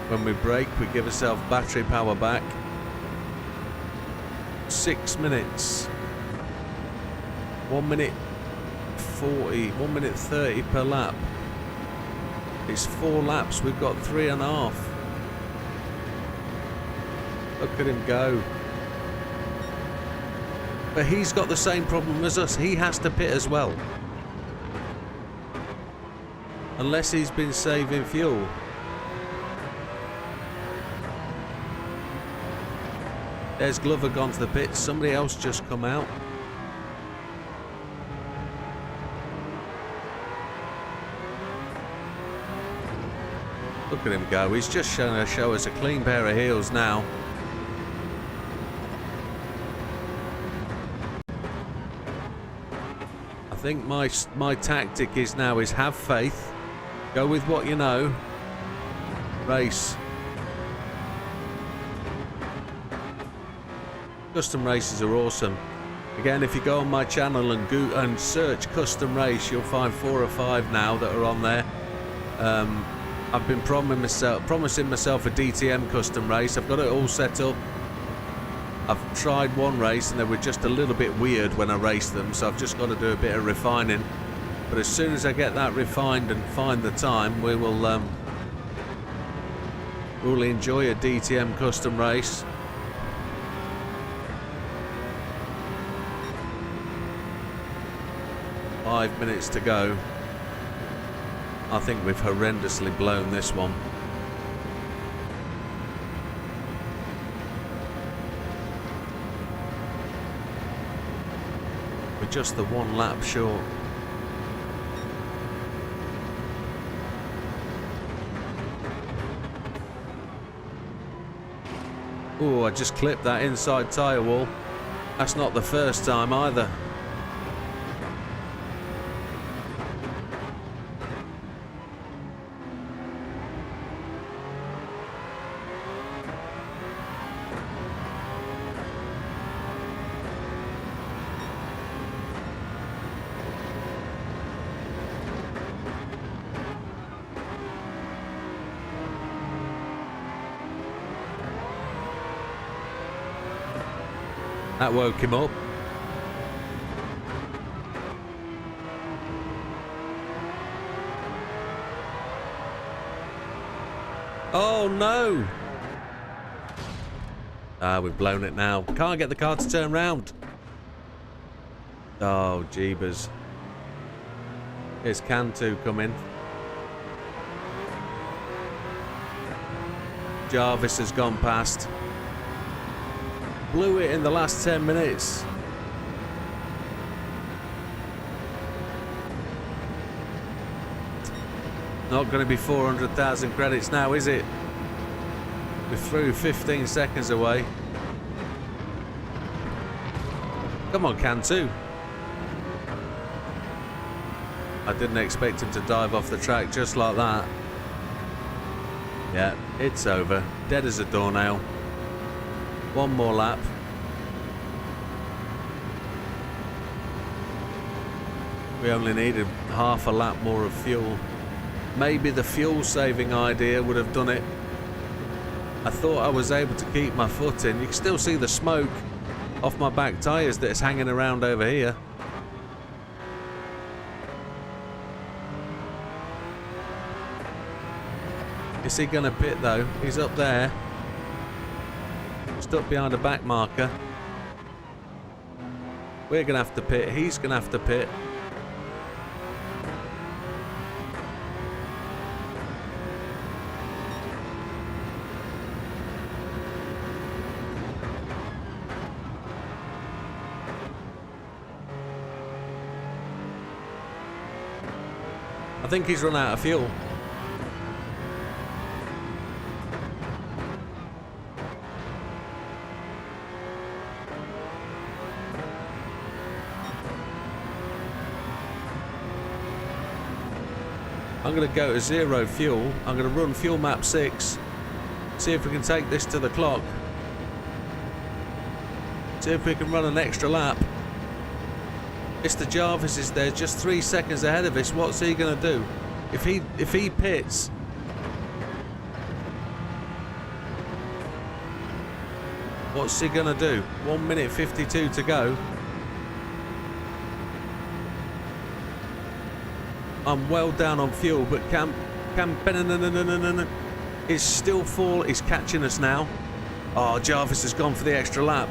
[SPEAKER 1] When we brake, we give ourselves battery power back. 6 minutes. 1 minute 40, 1 minute 30 per lap. It's 4 laps, we've got 3.5. Look at him go. But he's got the same problem as us. He has to pit as well. Unless he's been saving fuel. There's Glover gone to the pits. Somebody else just come out. Look at him go. He's just trying to show us a clean pair of heels now. I think my tactic is now is have faith. Go with what you know. Race. Custom races are awesome. Again, if you go on my channel and search custom race, you'll find 4 or 5 now that are on there. I've been promising myself a DTM custom race. I've got it all set up. I've tried one race and they were just a little bit weird when I raced them, so I've just got to do a bit of refining. But as soon as I get that refined and find the time, we'll enjoy a DTM custom race. Five minutes to go. I think we've horrendously blown this one. We're just the 1 lap short. Oh, I just clipped that inside tyre wall. That's not the first time either. That woke him up. Oh no! Ah, we've blown it now. Can't get the car to turn round. Oh, jeebus. Here's Cantu coming. Jarvis has gone past. Blew it in the last 10 minutes. Not going to be 400,000 credits now, is it? We're through 15 seconds away. Come on, Cantu. I didn't expect him to dive off the track just like that. Yeah, it's over. Dead as a doornail. One more lap. We only needed half a lap more of fuel. Maybe the fuel saving idea would have done it. I thought I was able to keep my foot in. You can still see the smoke off my back tyres that's hanging around over here. Is he going to pit though? He's up there. Stuck behind a back marker. We're going to have to pit. He's going to have to pit. I think he's run out of fuel. I'm going to go to 0 fuel. I'm going to run fuel map 6. See if we can take this to the clock. See if we can run an extra lap. Mr. Jarvis is there just 3 seconds ahead of us. What's he going to do? If he pits, what's he going to do? 1 minute 52 to go. I'm well down on fuel, but Cam is still full. He's catching us now. Oh, Jarvis has gone for the extra lap.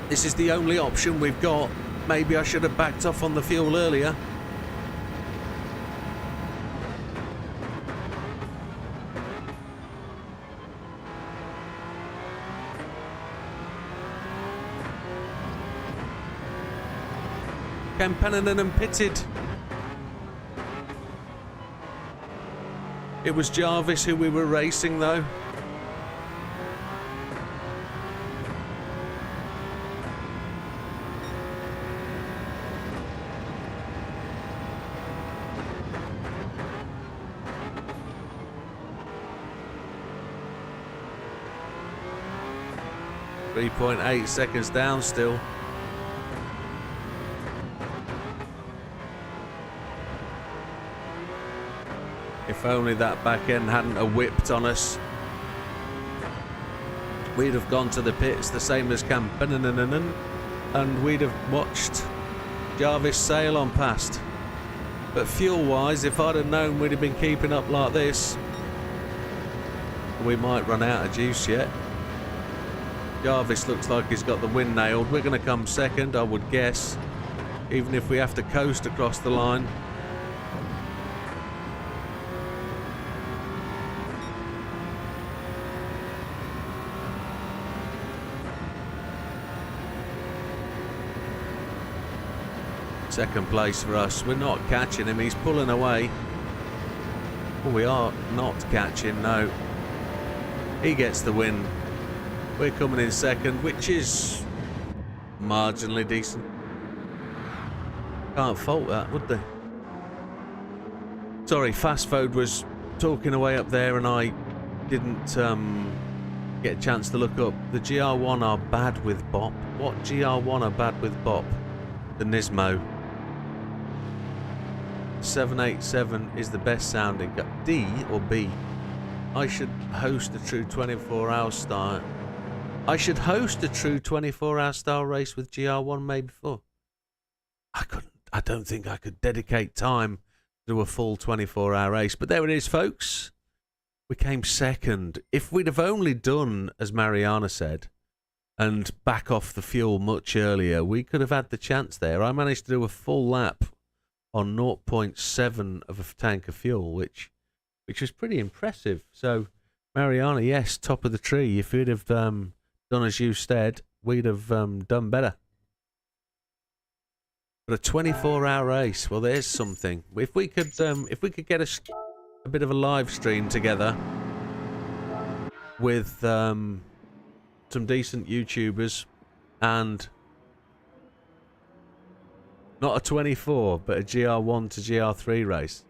[SPEAKER 1] This is the only option we've got. Maybe I should have backed off on the fuel earlier. Campaninen pitted. It was Jarvis who we were racing though. .8 seconds down still. If only that back end hadn't have whipped on us, we'd have gone to the pits the same as Campaninen, and we'd have watched Jarvis sail on past. But fuel wise, if I'd have known we'd have been keeping up like this, we might run out of juice yet. Jarvis looks like he's got the win nailed. We're going to come second, I would guess, even if we have to coast across the line. Second place for us. We're not catching him. He's pulling away. Oh, we are not catching. No. He gets the win. We're coming in second, which is marginally decent. Can't fault that, would they? Sorry, Fast Food was talking away up there and I didn't get a chance to look up. The GR1 are bad with bop. What GR1 are bad with bop? The Nismo. 787 is the best sounding. D or B? I should host a true 24-hour start. I should host a true 24-hour style race with GR1 maybe before. I don't think I could dedicate time to do a full 24-hour race. But there it is, folks. We came second. If we'd have only done, as Mariana said, and back off the fuel much earlier, we could have had the chance there. I managed to do a full lap on 0.7 of a tank of fuel, which was pretty impressive. So, Mariana, yes, top of the tree. If you'd have done as you said, we'd have done better. But a 24-hour race, well, there's something. If we could get a bit of a live stream together with some decent YouTubers and not a 24, but a GR1 to GR3 race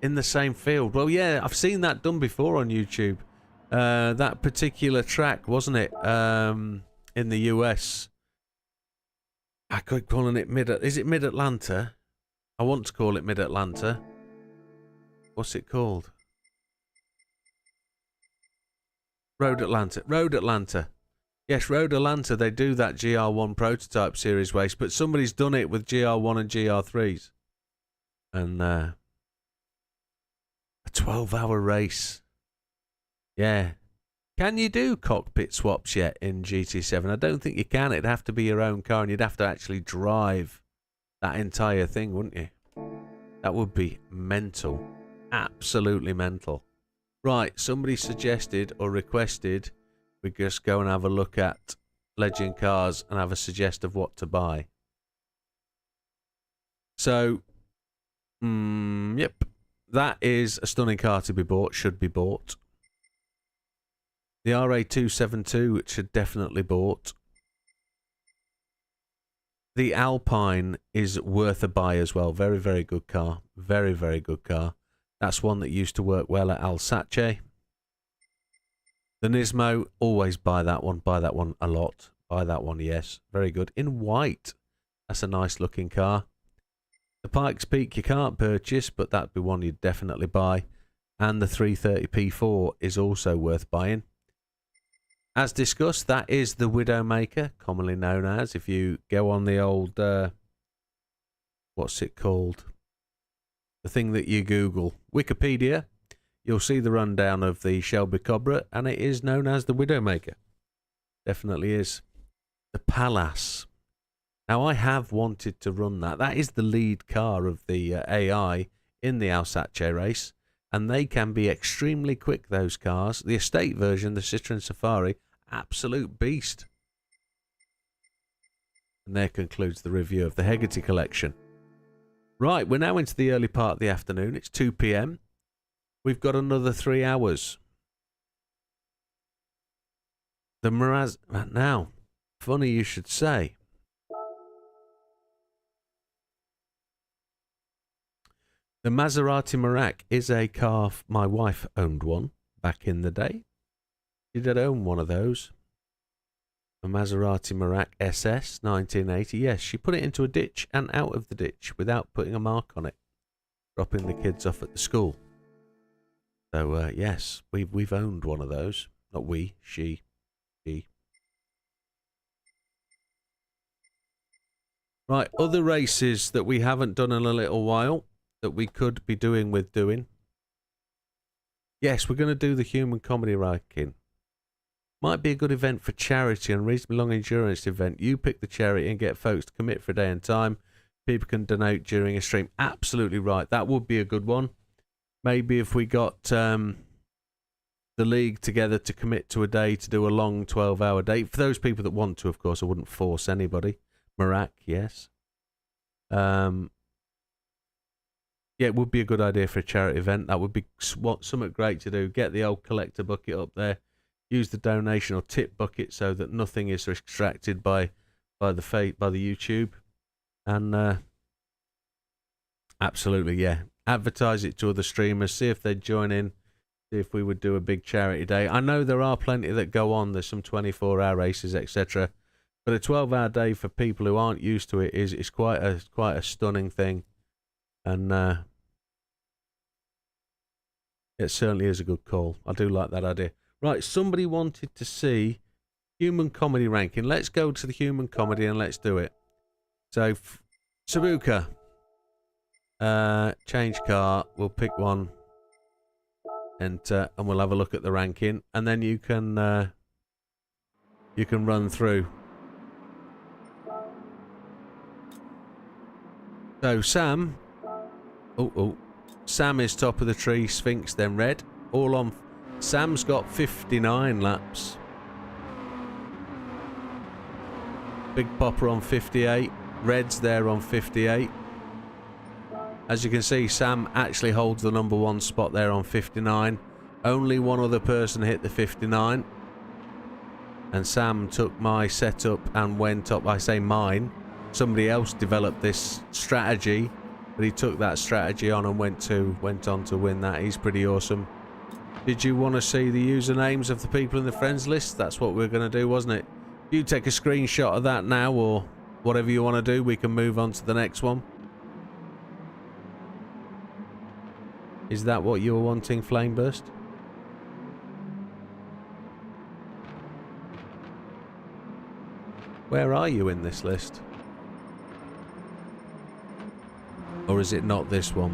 [SPEAKER 1] in the same field. Well, yeah, I've seen that done before on YouTube. That particular track, wasn't it? In the US. I could calling it is it Mid-Atlanta? I want to call it Mid-Atlanta. What's it called? Road Atlanta. Yes, Road Atlanta, they do that GR1 prototype series race, but somebody's done it with GR1 and GR3s. And a 12-hour race. Yeah. Can you do cockpit swaps yet in GT7? I don't think you can. It'd have to be your own car and you'd have to actually drive that entire thing, wouldn't you? That would be mental. Absolutely mental. Right, somebody suggested or requested we just go and have a look at Legend Cars and have a suggest of what to buy. So, yep. That is a stunning car to be bought, should be bought. The RA272 should definitely bought. The Alpine is worth a buy as well. Very, very good car. Very, very good car. That's one that used to work well at Alsace. The Nismo, always buy that one. Buy that one a lot. Buy that one, yes. Very good. In white. That's a nice looking car. The Pikes Peak you can't purchase, but that'd be one you'd definitely buy. And the 330 P4 is also worth buying. As discussed, that is the Widdowmaker, commonly known as, if you go on the old, what's it called? The thing that you Google, Wikipedia, you'll see the rundown of the Shelby Cobra, and it is known as the Widdowmaker. Definitely is. The Palace. Now, I have wanted to run that. That is the lead car of the AI in the Alsace race, and they can be extremely quick, those cars. The estate version, the Citroen Safari, absolute beast. And there concludes the review of the Hegarty collection. Right, we're now into the early part of the afternoon. It's 2 p.m. We've got another 3 hours. The now, funny you should say. The Maserati Merak is a car. My wife owned one back in the day. She did own one of those. A Maserati Merak SS 1980. Yes, she put it into a ditch and out of the ditch without putting a mark on it, dropping the kids off at the school. So yes, we've owned one of those. Not we, she. Right, other races that we haven't done in a little while that we could be doing with doing. Yes, we're going to do the human comedy ranking. Might be a good event for charity and reasonably long endurance event. You pick the charity and get folks to commit for a day and time. People can donate during a stream. Absolutely right. That would be a good one. Maybe if we got the league together to commit to a day to do a long 12-hour day. For those people that want to, of course, I wouldn't force anybody. Merak, yes. Yeah, it would be a good idea for a charity event. That would be something great to do. Get the old collector bucket up there. Use the donation or tip bucket so that nothing is extracted by the YouTube. And absolutely, yeah. Advertise it to other streamers. See if they'd join in. See if we would do a big charity day. I know there are plenty that go on. There's some 24-hour races, etc. But a 12-hour day for people who aren't used to it is quite a stunning thing. And it certainly is a good call. I do like that idea. Right, somebody wanted to see Human comedy ranking. Let's go to the human comedy and let's do it. So, Sabuka. Change car. We'll pick one. Enter, and we'll have a look at the ranking, and then you can run through. So Sam, Sam is top of the tree. Sphinx, then Red. All on. Sam's got 59 laps. Big Popper on 58. Red's there on 58. As you can see, Sam actually holds the number 1 spot there on 59. Only one other person hit the 59. And Sam took my setup and went up. I say mine. Somebody else developed this strategy, but he took that strategy on and went on to win that. He's pretty awesome. Did you want to see the usernames of the people in the friends list? That's what we're going to do, wasn't it? If you take a screenshot of that now, or whatever you want to do, we can move on to the next one. Is that what you were wanting, Flameburst? Where are you in this list? Or is it not this one?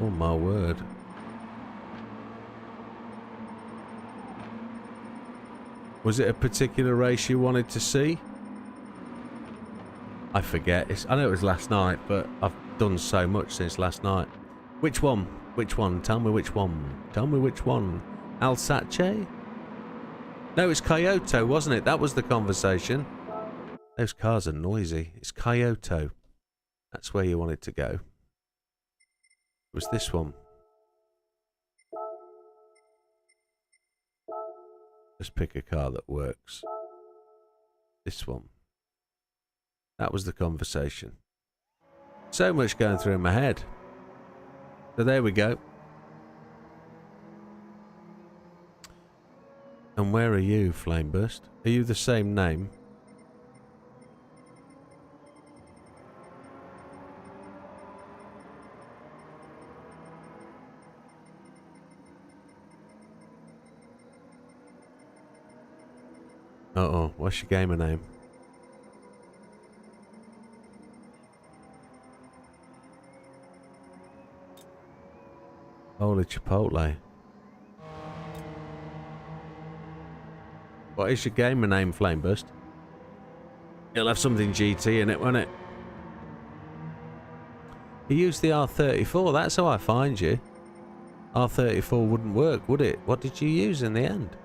[SPEAKER 1] Oh my word. Was it a particular race you wanted to see? I forget. I know it was last night, but I've done so much since last night. Which one? Which one? Tell me which one. Tell me which one. Alsace? No, it's Kyoto, wasn't it? That was the conversation. Those cars are noisy. It's Kyoto. That's where you wanted to go. It was this one. Just pick a car that works. This one. That was the conversation. So much going through my head. So there we go. And where are you, Flameburst? Are you the same name? Uh-oh, what's your gamer name? Holy Chipotle. What is your gamer name, Flameburst? It'll have something GT in it, won't it? You used the R34, that's how I find you. R34 wouldn't work, would it? What did you use in the end?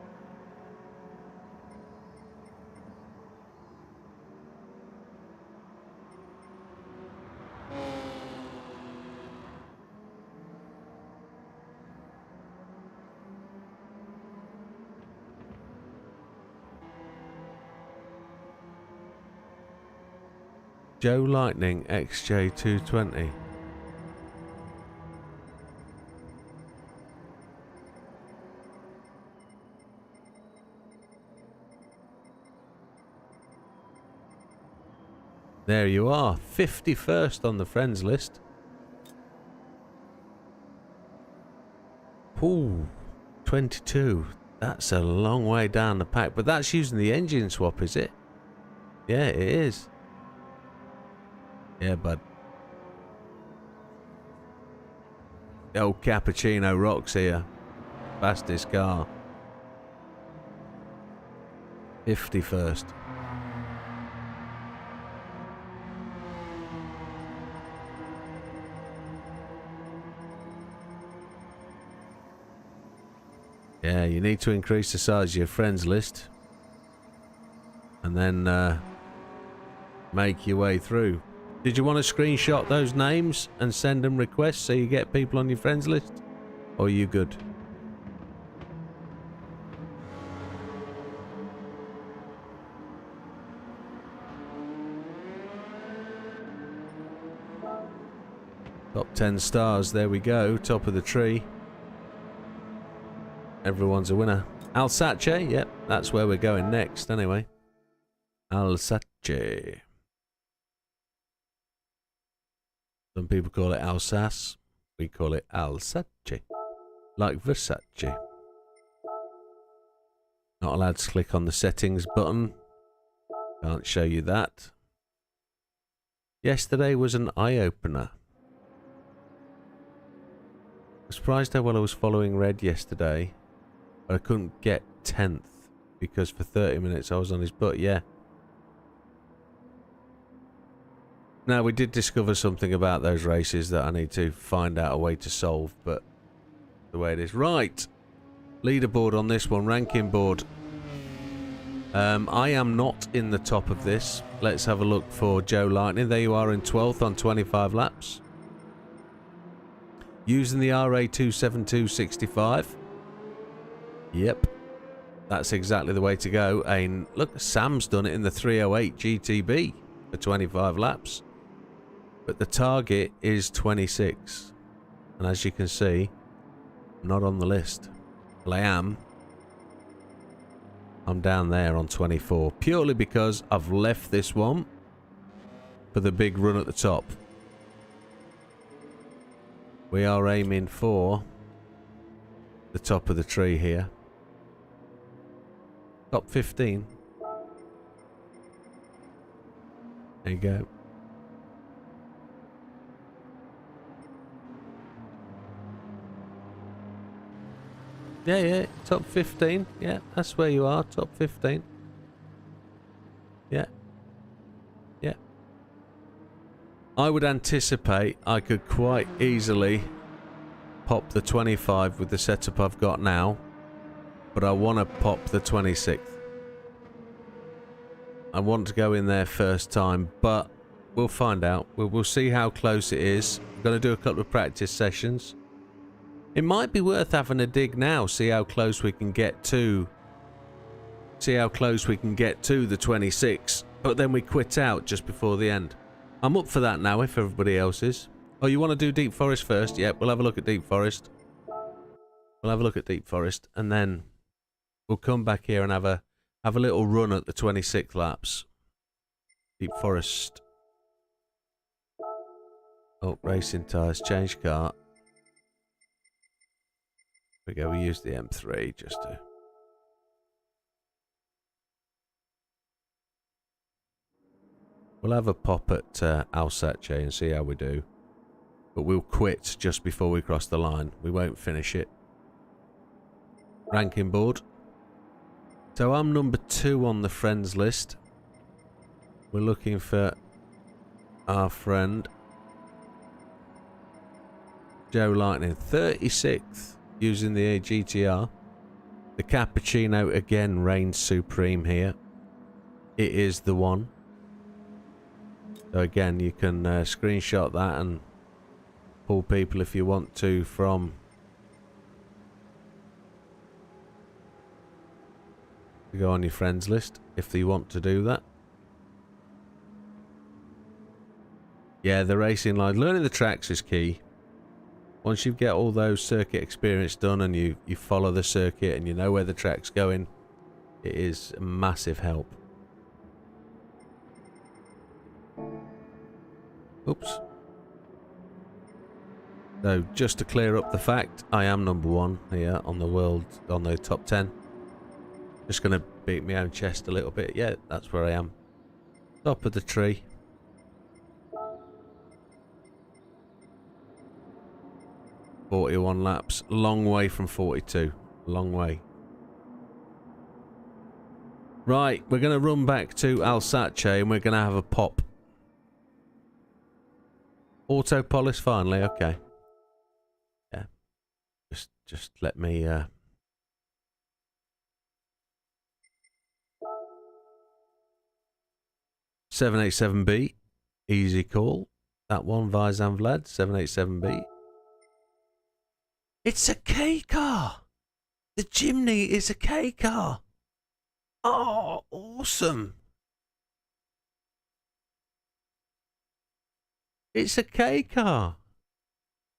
[SPEAKER 1] Joe Lightning XJ220. There you are, 51st on the friends list. Ooh, 22. That's a long way down the pack, but that's using the engine swap, is it? Yeah, it is. Yeah, bud. The old Cappuccino rocks here. Fastest car. 51st. Yeah, you need to increase the size of your friends list. And then make your way through. Did you want to screenshot those names and send them requests so you get people on your friends list? Or are you good? Top 10 stars, there we go, top of the tree. Everyone's a winner. Alsace, yep, that's where we're going next anyway. Alsace. Some people call it Alsace. We call it Alsace. Like Versace. Not allowed to click on the settings button. Can't show you that. Yesterday was an eye-opener. I'm surprised how well I was following red yesterday, but I couldn't get 10th because for 30 minutes I was on his butt. Yeah. Now, we did discover something about those races that I need to find out a way to solve, but the way it is. Right. Leaderboard on this one, ranking board. I am not in the top of this. Let's have a look for Joe Lightning. There you are in 12th on 25 laps. Using the RA27265. Yep. That's exactly the way to go. And look, Sam's done it in the 308 GTB for 25 laps. But the target is 26. And as you can see, I'm not on the list. Well, I am. I'm down there on 24. Purely because I've left this one for the big run at the top. We are aiming for the top of the tree here. Top 15. There you go. Yeah, top 15. Yeah, that's where you are, top 15. Yeah. Yeah. I would anticipate I could quite easily pop the 25 with the setup I've got now, but I want to pop the 26th. I want to go in there first time, but we'll find out. We'll see how close it is. I'm going to do a couple of practice sessions. It might be worth having a dig now, see how close we can get to the 26, but then we quit out just before the end. I'm up for that now if everybody else is. Oh, you want to do Deep Forest first? Yep, we'll have a look at Deep Forest. And then we'll come back here and have a little run at the 26 laps. Deep Forest. Oh, racing tyres, change car. There we go, we use the M3 just to... We'll have a pop at Alsace and see how we do. But we'll quit just before we cross the line. We won't finish it. Ranking board. So I'm number 2 on the friends list. We're looking for our friend Joe Lightning, 36th. Using the GTR. The cappuccino again reigns supreme here. It is the one. So again, you can screenshot that and pull people if you want to from to go on your friends list if you want to do that. Yeah, the racing line. Learning the tracks is key. Once you get all those circuit experience done and you follow the circuit and you know where the track's going, it is a massive help. Oops. So just to clear up the fact, I am number 1 here on the world, on the top 10. Just going to beat my own chest a little bit. Yeah, that's where I am. Top of the tree. .41 laps, long way from 42, long way. Right, we're going to run back to Alsace and we're going to have a pop. Auto polish finally, okay. Yeah, just let me 787B, easy call. That one, Vizan Vlad, 787B. It's a K car. The Jimny is a K car. Oh, awesome. It's a K car.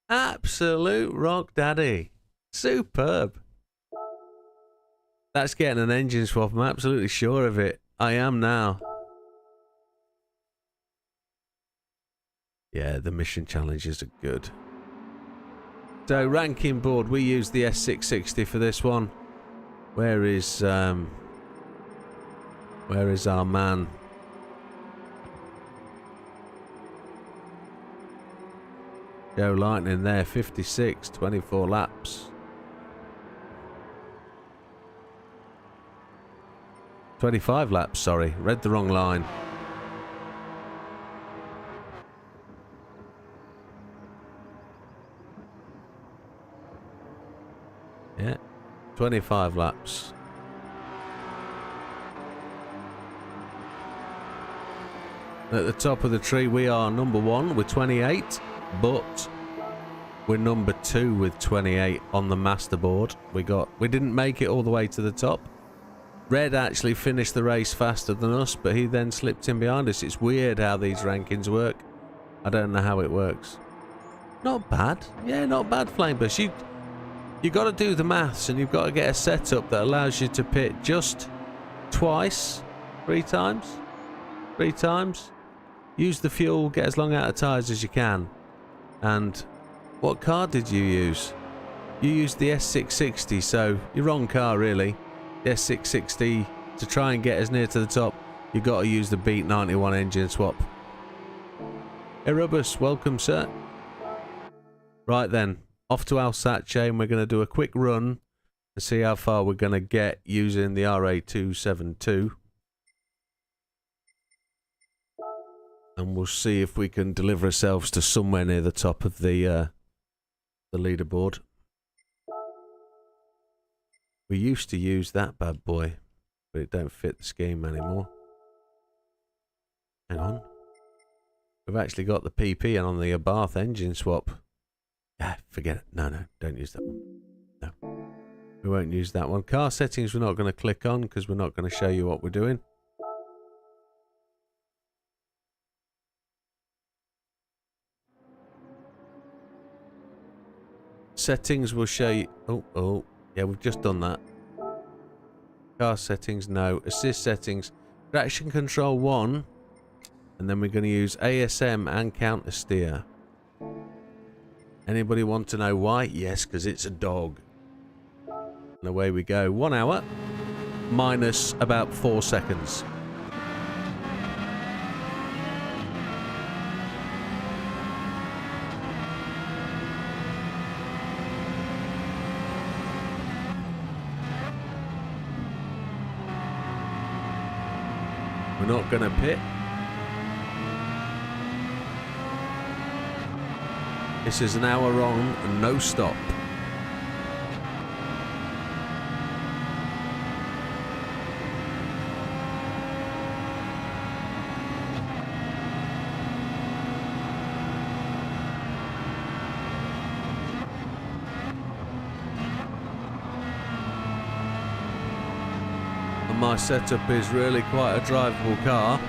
[SPEAKER 1] Absolute rock daddy. Superb. That's getting an engine swap. I'm absolutely sure of it. I am now. Yeah, the mission challenges are good. So, ranking board, we use the S660 for this one. Where is our man? Joe Lightning there, 56, 24 laps. 25 laps, sorry. Read the wrong line. Yeah, 25 laps. At the top of the tree, we are number 1 with 28, but we're number 2 with 28 on the master board. We didn't make it all the way to the top. Red actually finished the race faster than us, but he then slipped in behind us. It's weird how these rankings work. I don't know how it works. Not bad. Yeah, not bad, Flamebush. You got to do the maths, and you've got to get a setup that allows you to pit just twice, 3 times. Use the fuel, get as long out of tyres as you can. And what car did you use? You used the S660, so your wrong car really. The S660, to try and get as near to the top, you got to use the Beat 91 engine swap. Erebus, welcome sir. Right then, off to Alsace, and we're going to do a quick run and see how far we're going to get using the RA272. And we'll see if we can deliver ourselves to somewhere near the top of the leaderboard. We used to use that bad boy, but it don't fit the scheme anymore. Hang on. We've actually got the PP and on the Abarth engine swap. Yeah, forget it. No, don't use that one. No. We won't use that one. Car settings we're not going to click on because we're not going to show you what we're doing. Settings will show you... Oh. Yeah, we've just done that. Car settings, no. Assist settings. Traction control 1. And then we're going to use ASM and counter steer. Anybody want to know why? Yes, because it's a dog. And away we go. 1 hour. Minus about 4 seconds. We're not going to pit. This is an hour on and no stop. And my setup is really quite a drivable car.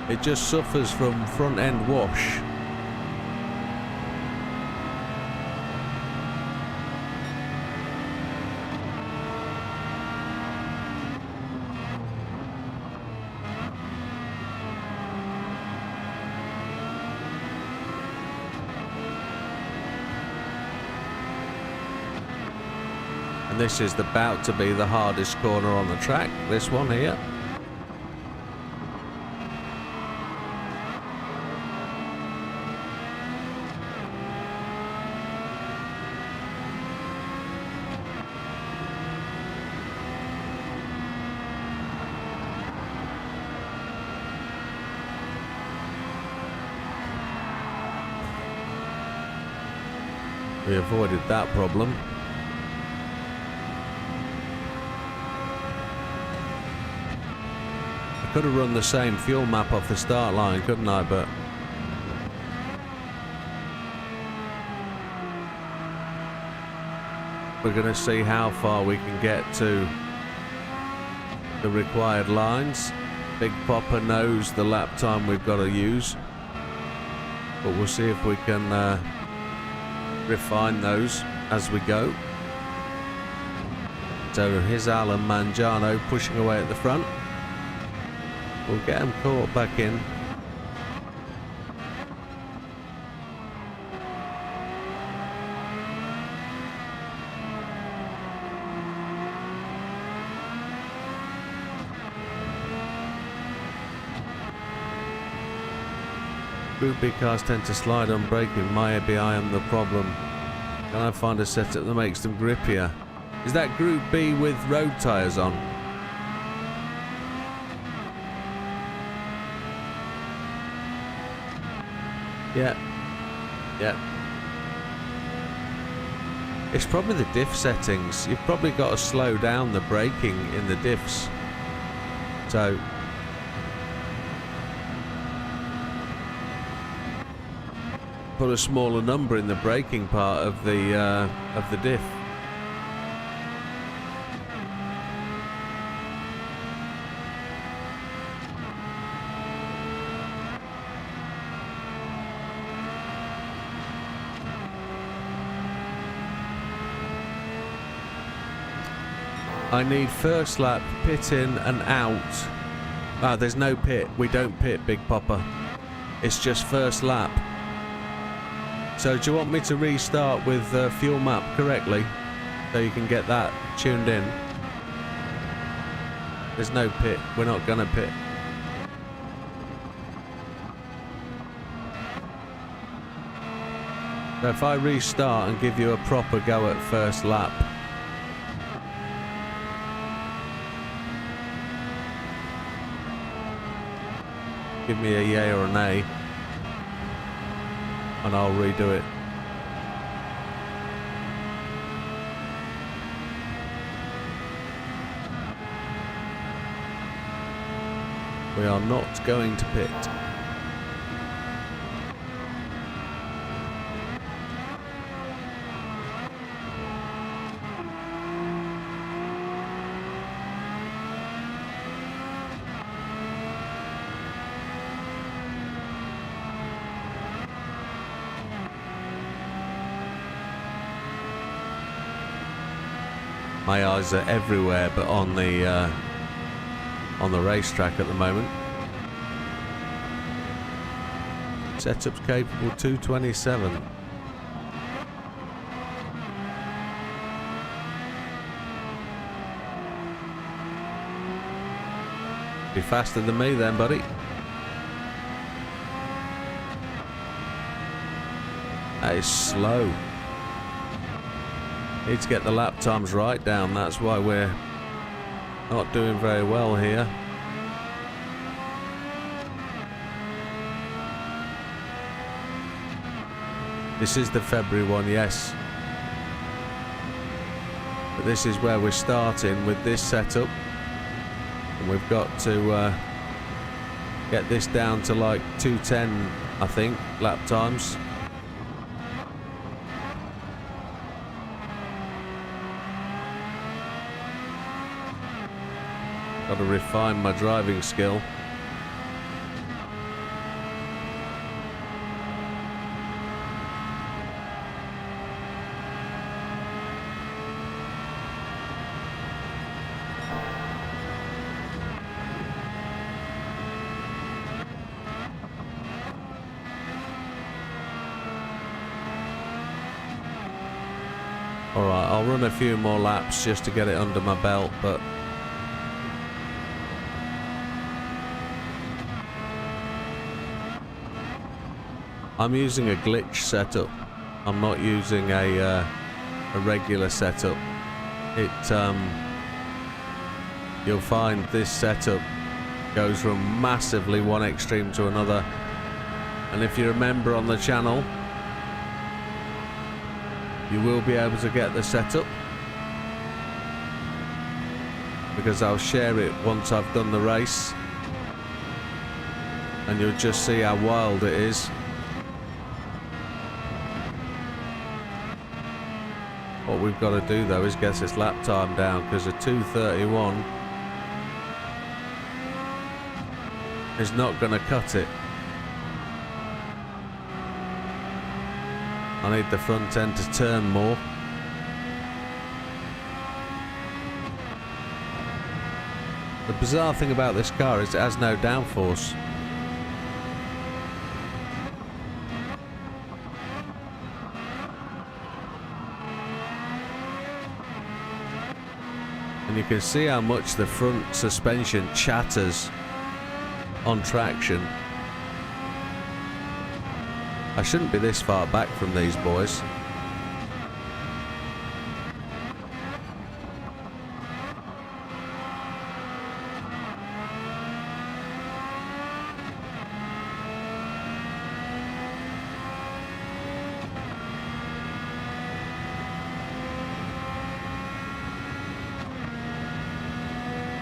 [SPEAKER 1] It just suffers from front end wash. And this is about to be the hardest corner on the track, this one here. We avoided that problem. I could have run the same fuel map off the start line, couldn't I? But we're going to see how far we can get to the required lines. Big Popper knows the lap time we've got to use, but we'll see if we can refine those as we go. So here's Alan Mangiano pushing away at the front. We'll get him caught back in. Group B cars tend to slide on braking. Maybe I am the problem. Can I find a setup that makes them grippier? Is that Group B with road tyres on? Yeah. Yeah. It's probably the diff settings. You've probably got to slow down the braking in the diffs. So put a smaller number in the braking part of the diff. I need first lap, pit in and out. Ah, there's no pit. We don't pit, Big Popper. It's just first lap. So do you want me to restart with fuel map correctly? So you can get that tuned in? There's no pit. We're not gonna pit. So if I restart and give you a proper go at first lap. Give me a yay or a nay, and I'll redo it. We are not going to pit. My eyes are everywhere but on the racetrack at the moment. Setup's capable 227. Be faster than me then, buddy. That is slow. Need to get the lap times right down. That's why we're not doing very well here. This is the February one, yes. But this is where we're starting with this setup. And we've got to get this down to like 210, I think, lap times. Got to refine my driving skill. Alright, I'll run a few more laps just to get it under my belt, but I'm using a glitch setup. I'm not using a regular setup. You'll find this setup goes from massively one extreme to another. And if you remember on the channel, you will be able to get the setup, because I'll share it once I've done the race, and you'll just see how wild it is. What we've got to do though is get this lap time down, because a 2:31 is not going to cut it. I need the front end to turn more. The bizarre thing about this car is it has no downforce. And you can see how much the front suspension chatters on traction. I shouldn't be this far back from these boys.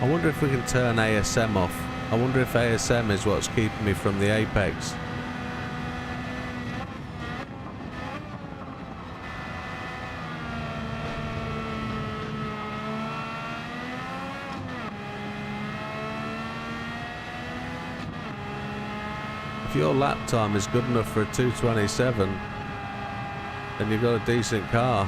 [SPEAKER 1] I wonder if we can turn ASM off. I wonder if ASM is what's keeping me from the apex. If your lap time is good enough for a 2:27, then you've got a decent car.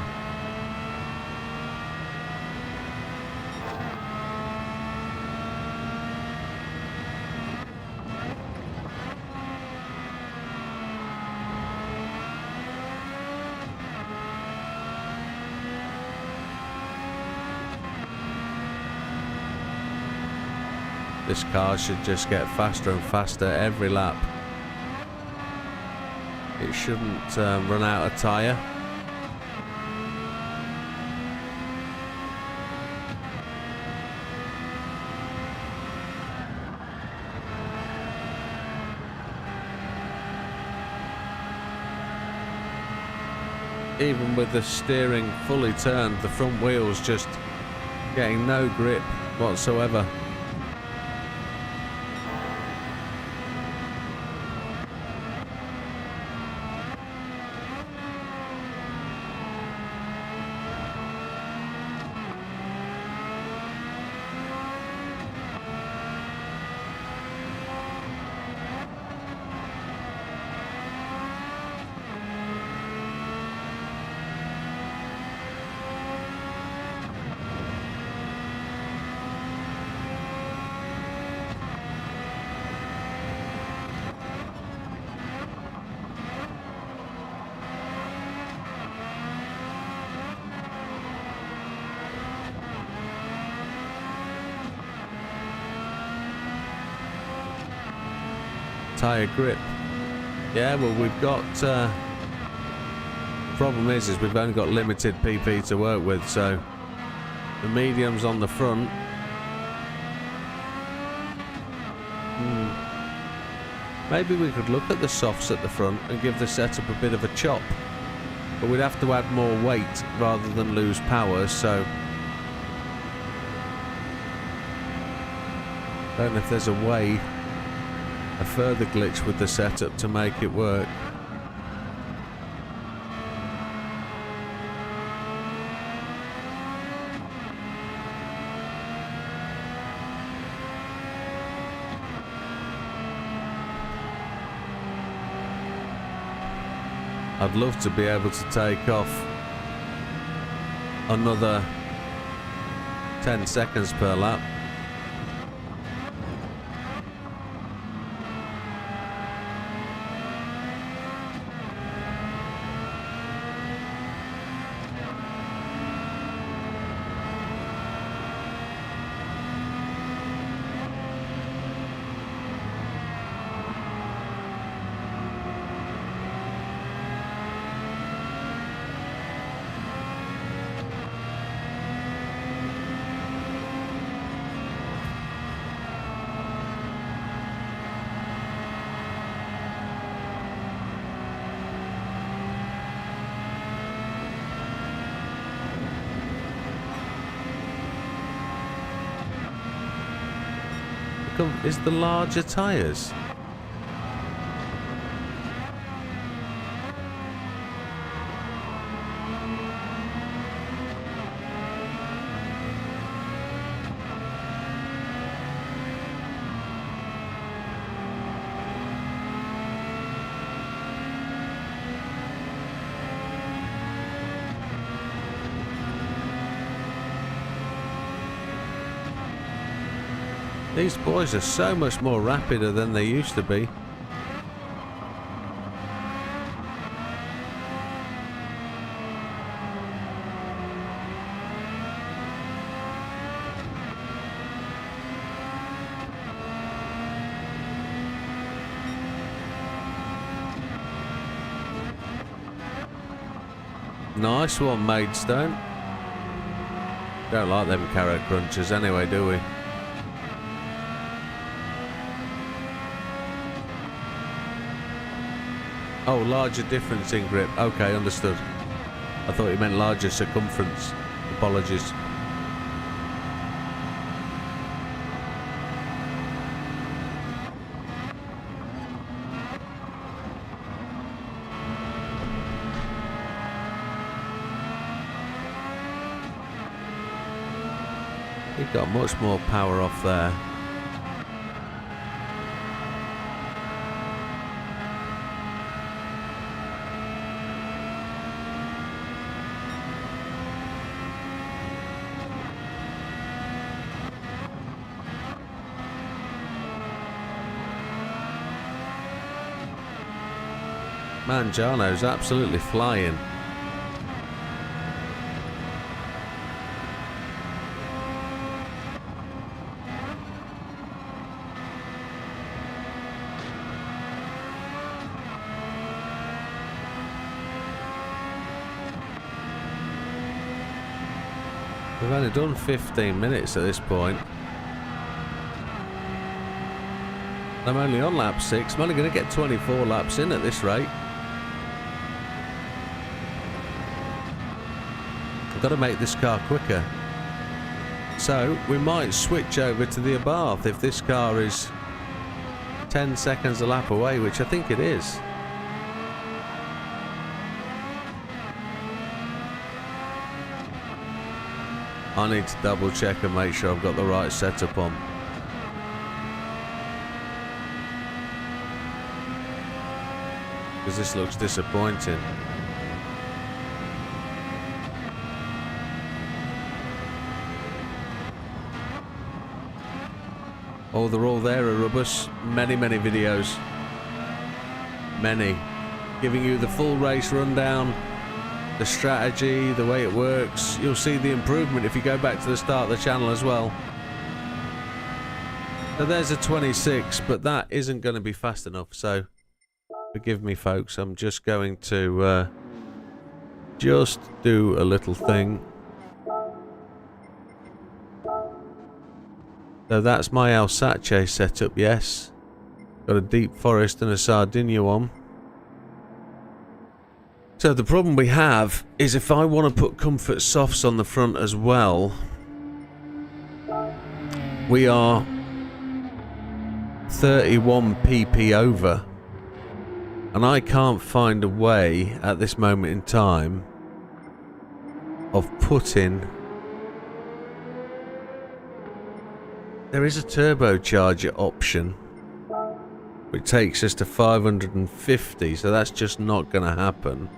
[SPEAKER 1] This car should just get faster and faster every lap. It shouldn't run out of tyre. Even with the steering fully turned, the front wheels just getting no grip whatsoever. Tyre grip. Yeah, well, we've got problem is we've only got limited PP to work with, so the medium's on the front. Maybe we could look at the softs at the front and give the setup a bit of a chop, but we'd have to add more weight rather than lose power, so I don't know if there's a way, a further glitch with the setup to make it work. I'd love to be able to take off another 10 seconds per lap. Is the larger tyres? These boys are so much more rapider than they used to be. Nice one, Maidstone. Don't like them carrot crunchers anyway, do we? Oh, larger difference in grip. Okay, understood. I thought you meant larger circumference. Apologies. He got much more power off there. Mangiano's absolutely flying. We've only done 15 minutes at this point. I'm only on lap 6. I'm only going to get 24 laps in at this rate. I've got to make this car quicker. So we might switch over to the Abarth if this car is 10 seconds a lap away, which I think it is. I need to double check and make sure I've got the right setup on. Because this looks disappointing. Oh, they're all there, Arubus. Many videos. Many. Giving you the full race rundown, the strategy, the way it works. You'll see the improvement if you go back to the start of the channel as well. So there's a 26, but that isn't going to be fast enough, so forgive me, folks. I'm just going to just do a little thing. So that's my Alsace setup, yes. Got a Deep Forest and a Sardinia one. So the problem we have is if I want to put comfort softs on the front as well, we are 31 pp over. And I can't find a way at this moment in time of putting... There is a turbocharger option which takes us to 550, so that's just not going to happen.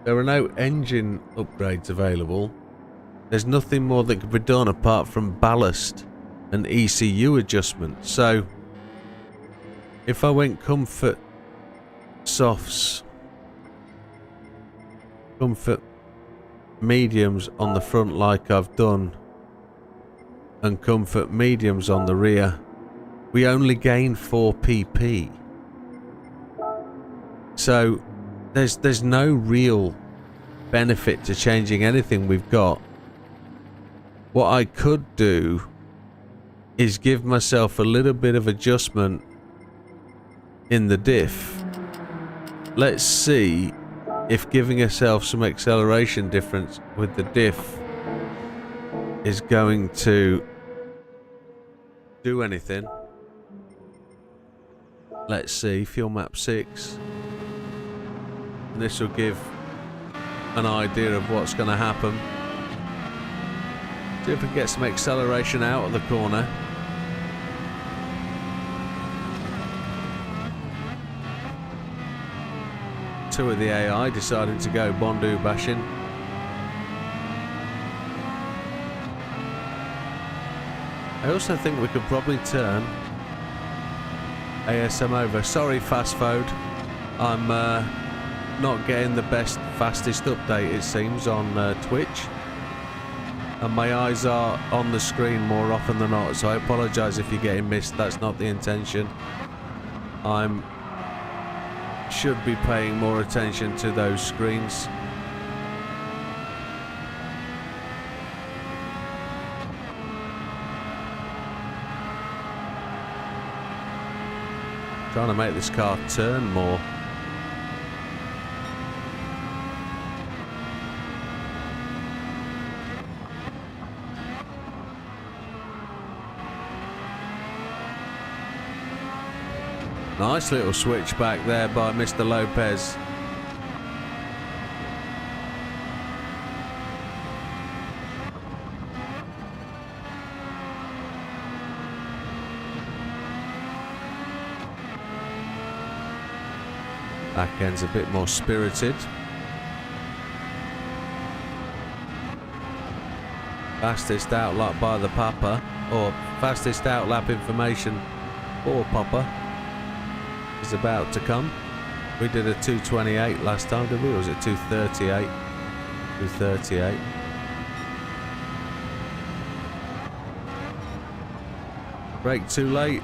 [SPEAKER 1] There are no engine upgrades available. There's nothing more that could be done apart from ballast and ECU adjustment. So if I went comfort softs, comfort mediums on the front like I've done, and comfort mediums on the rear, we only gain 4 pp. So there's no real benefit to changing anything we've got. What I could do is give myself a little bit of adjustment in the diff. Let's see if giving yourself some acceleration difference with the diff is going to do anything. Let's see, fuel map 6. And this will give an idea of what's going to happen. See if we can get some acceleration out of the corner. Two of the AI deciding to go Bondu bashing. I also think we could probably turn ASM over. Sorry, Fast Fode. I'm not getting the fastest update, it seems, on Twitch. And my eyes are on the screen more often than not, so I apologise if you're getting missed. That's not the intention. I'm should be paying more attention to those screens. Trying to make this car turn more. Nice little switch back there by Mr. Lopez. Back end's a bit more spirited. Fastest outlap by the Papa, or fastest outlap information for Papa is about to come. We did a 2:28 last time, did we? Or was it 2:38? 2:38. Brake too late.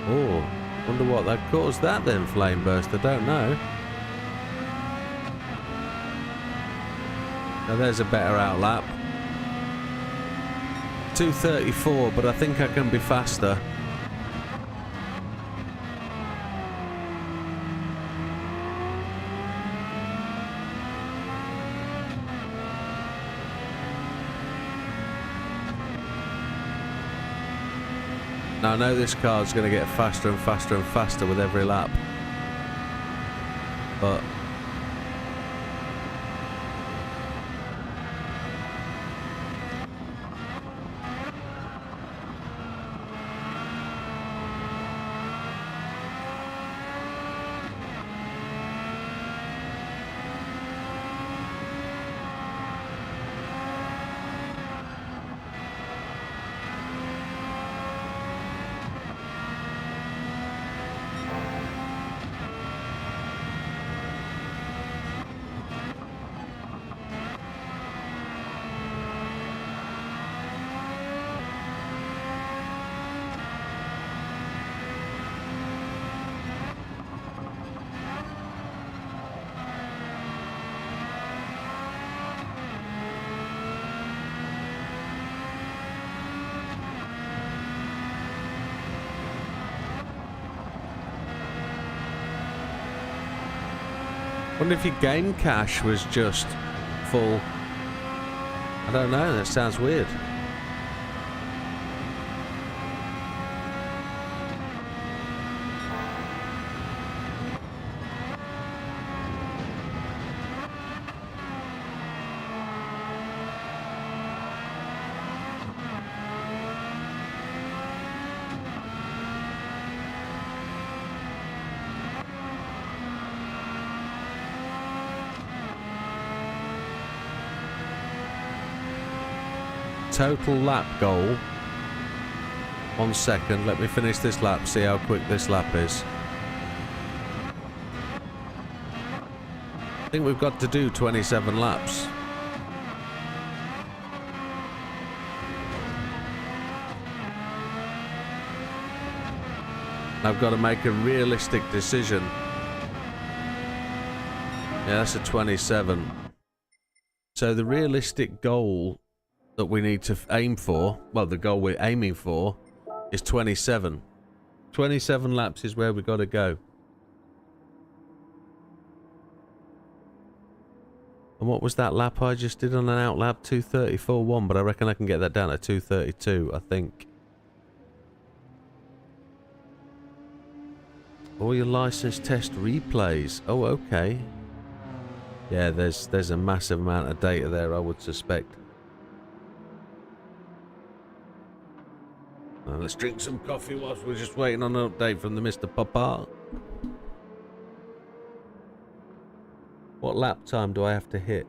[SPEAKER 1] Oh, wonder what that caused that then, flame burst. I don't know. Now there's a better outlap. 2:34, but I think I can be faster. Now I know this car's going to get faster and faster and faster with every lap. But wonder if your game cache was just full. I don't know, that sounds weird. Total lap goal. 1 second, let me finish this lap, see how quick this lap is. I think we've got to do 27 laps. I've got to make a realistic decision. Yeah, that's a 27. So the realistic goal that we need to aim for, well, the goal we're aiming for is 27. 27 laps is where we got to go. And what was that lap I just did on an outlap? 2:34.1, but I reckon I can get that down to 2:32, I think. All your license test replays. Oh, okay. Yeah, there's a massive amount of data there, I would suspect. Let's drink some coffee whilst we're just waiting on an update from the Mr. Papa. What lap time do I have to hit?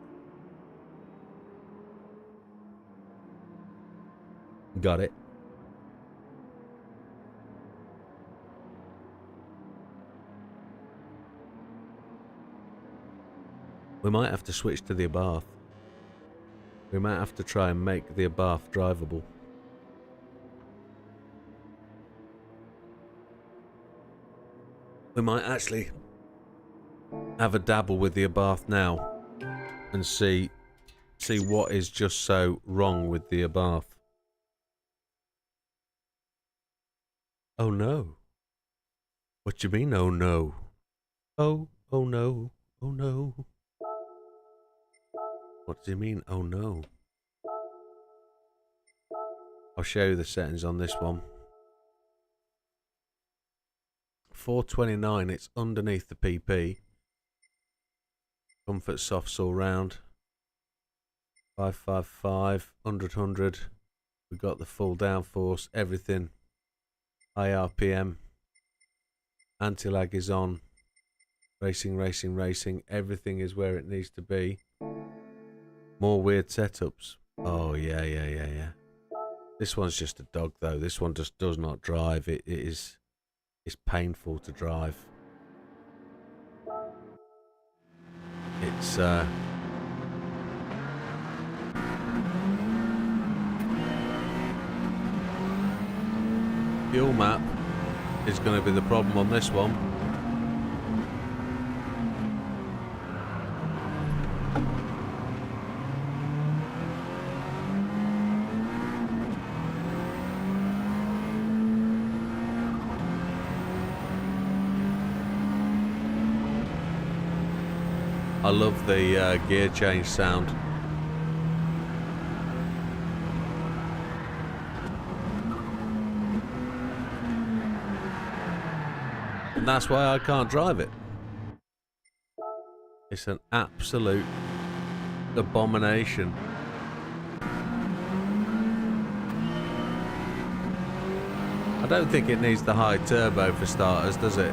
[SPEAKER 1] Got it. We might have to switch to the Abarth. We might have to try and make the Abarth drivable. We might actually have a dabble with the Abarth now and see what is just so wrong with the Abarth. Oh no. What do you mean, oh no? Oh no, oh no. What do you mean, oh no? I'll show you the settings on this one. 429, it's underneath the PP. Comfort softs all round. 555, 100. We've got the full downforce, everything. High RPM. Anti-lag is on. Racing. Everything is where it needs to be. More weird setups. Oh, yeah. This one's just a dog, though. This one just does not drive. It's painful to drive. It's fuel map is going to be the problem on this one. I love the gear change sound. And that's why I can't drive it. It's an absolute abomination. I don't think it needs the high turbo for starters, does it?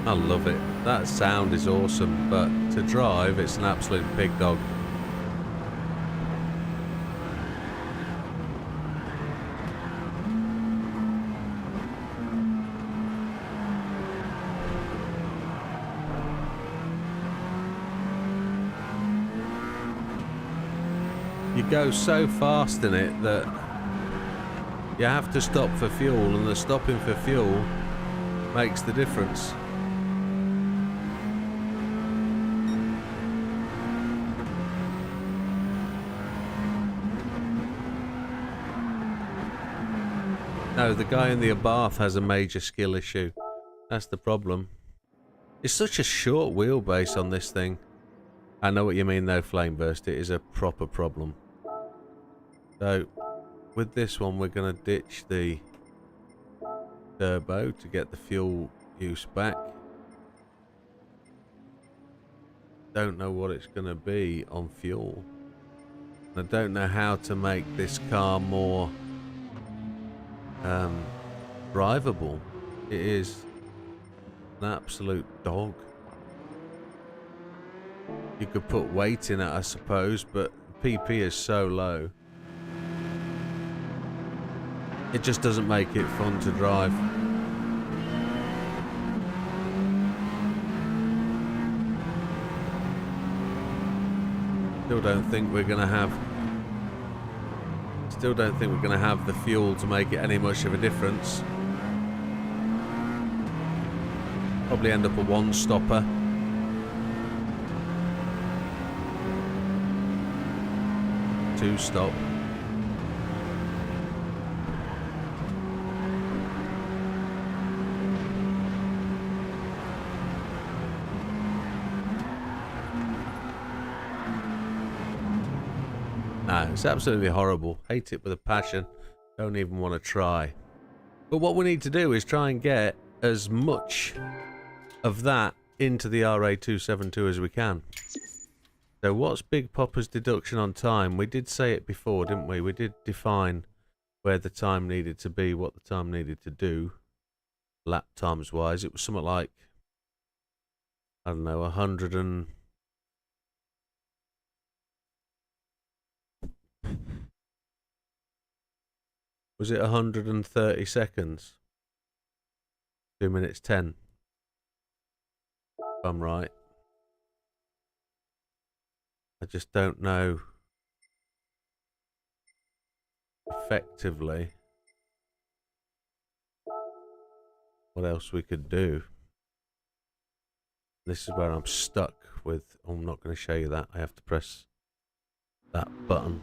[SPEAKER 1] I love it. That sound is awesome, but to drive, it's an absolute pig dog. You go so fast in it that you have to stop for fuel, and the stopping for fuel makes the difference. No, the guy in the Abarth has a major skill issue. That's the problem. It's such a short wheelbase on this thing. I know what you mean though, Flameburst. It is a proper problem. So, with this one, we're going to ditch the turbo to get the fuel use back. Don't know what it's going to be on fuel. I don't know how to make this car more drivable. It is an absolute dog. You could put weight in it, I suppose, but PP is so low. It just doesn't make it fun to drive. Still don't think we're going to have the fuel to make it any much of a difference. Probably end up a one-stopper. Two-stop. No, it's absolutely horrible. Hate it with a passion. Don't even want to try. But what we need to do is try and get as much of that into the RA272 as we can. So what's Big Popper's deduction on time? We did say it before, didn't we? We did define where the time needed to be, what the time needed to do, lap times wise. It was something like, I don't know, 100 and... Was it 130 seconds? 2 minutes 10. If I'm right. I just don't know effectively what else we could do. This is where I'm stuck with. Oh, I'm not going to show you that. I have to press that button.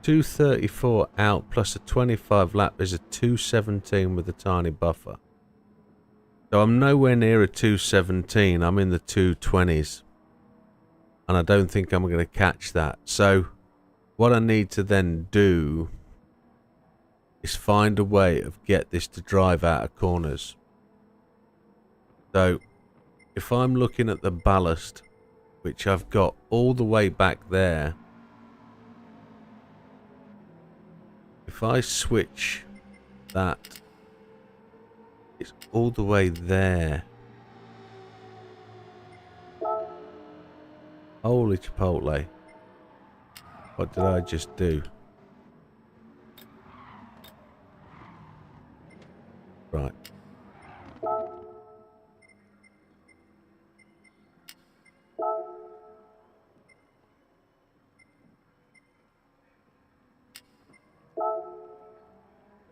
[SPEAKER 1] 234 out plus a 25 lap is a 217 with a tiny buffer. So I'm nowhere near a 217. I'm in the 220s. And I don't think I'm going to catch that. So what I need to then do is find a way of get this to drive out of corners. So if I'm looking at the ballast, which I've got all the way back there, if I switch that, it's all the way there. Holy Chipotle. What did I just do? Right.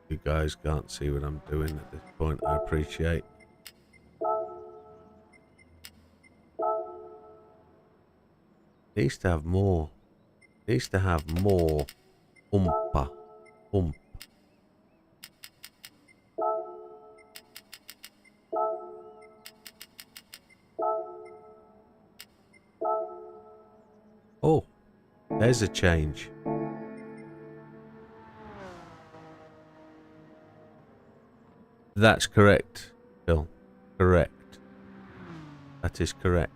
[SPEAKER 1] You guys can't see what I'm doing at this point, I appreciate. Needs to have more. Needs to have more oompa. Oomp. Oh, there's a change. That's correct, Phil. Correct. That is correct.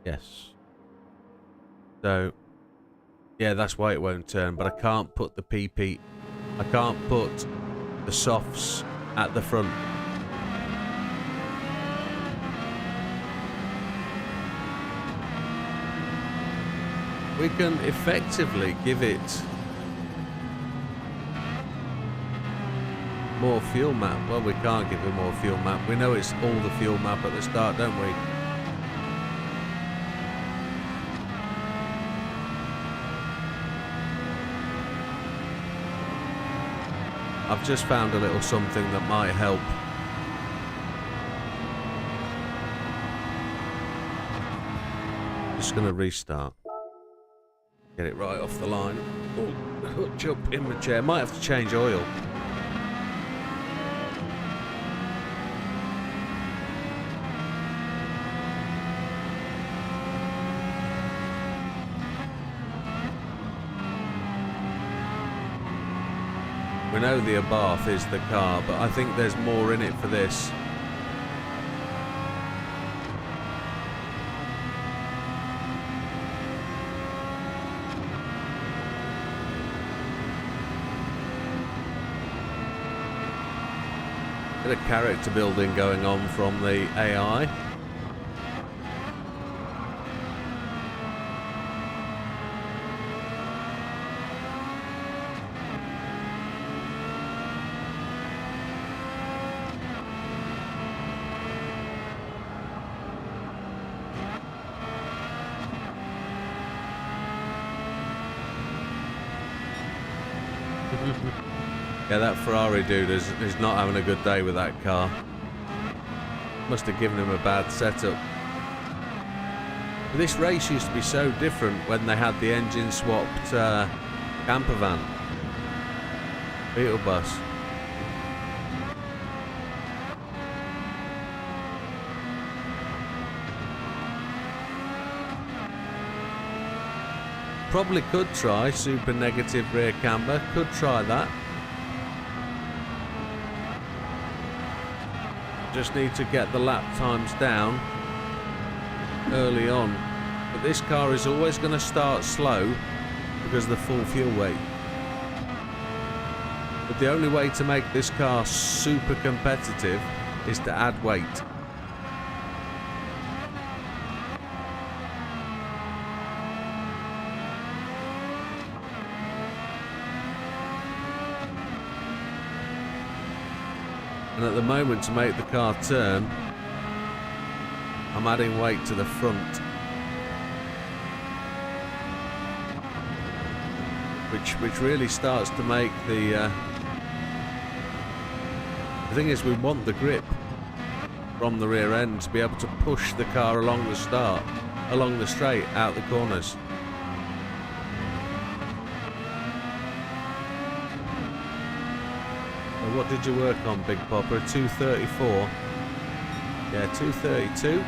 [SPEAKER 1] Yes. So, yeah, that's why it won't turn, but I can't put the PP, I can't put the softs at the front. We can effectively give it more fuel map. Well, we can't give it more fuel map. We know it's all the fuel map at the start, don't we? I've just found a little something that might help. Just going to restart. Get it right off the line. Oh, jump in my chair. Might have to change oil. We know the Abarth is the car, but I think there's more in it for this. Bit of character building going on from the AI. Yeah, that Ferrari dude is not having a good day with that car. Must have given him a bad setup. But this race used to be so different when they had the engine swapped camper van. Beetle bus. probably could try super negative rear camber. Could try that. Just need to get the lap times down early on. But this car is always going to start slow because of the full fuel weight. But the only way to make this car super competitive is to add weight. And at the moment, to make the car turn, I'm adding weight to the front, which really starts to make the thing is, we want the grip from the rear end to be able to push the car along the straight out the corners. What did you work on, Big Popper? 234? Yeah, 232.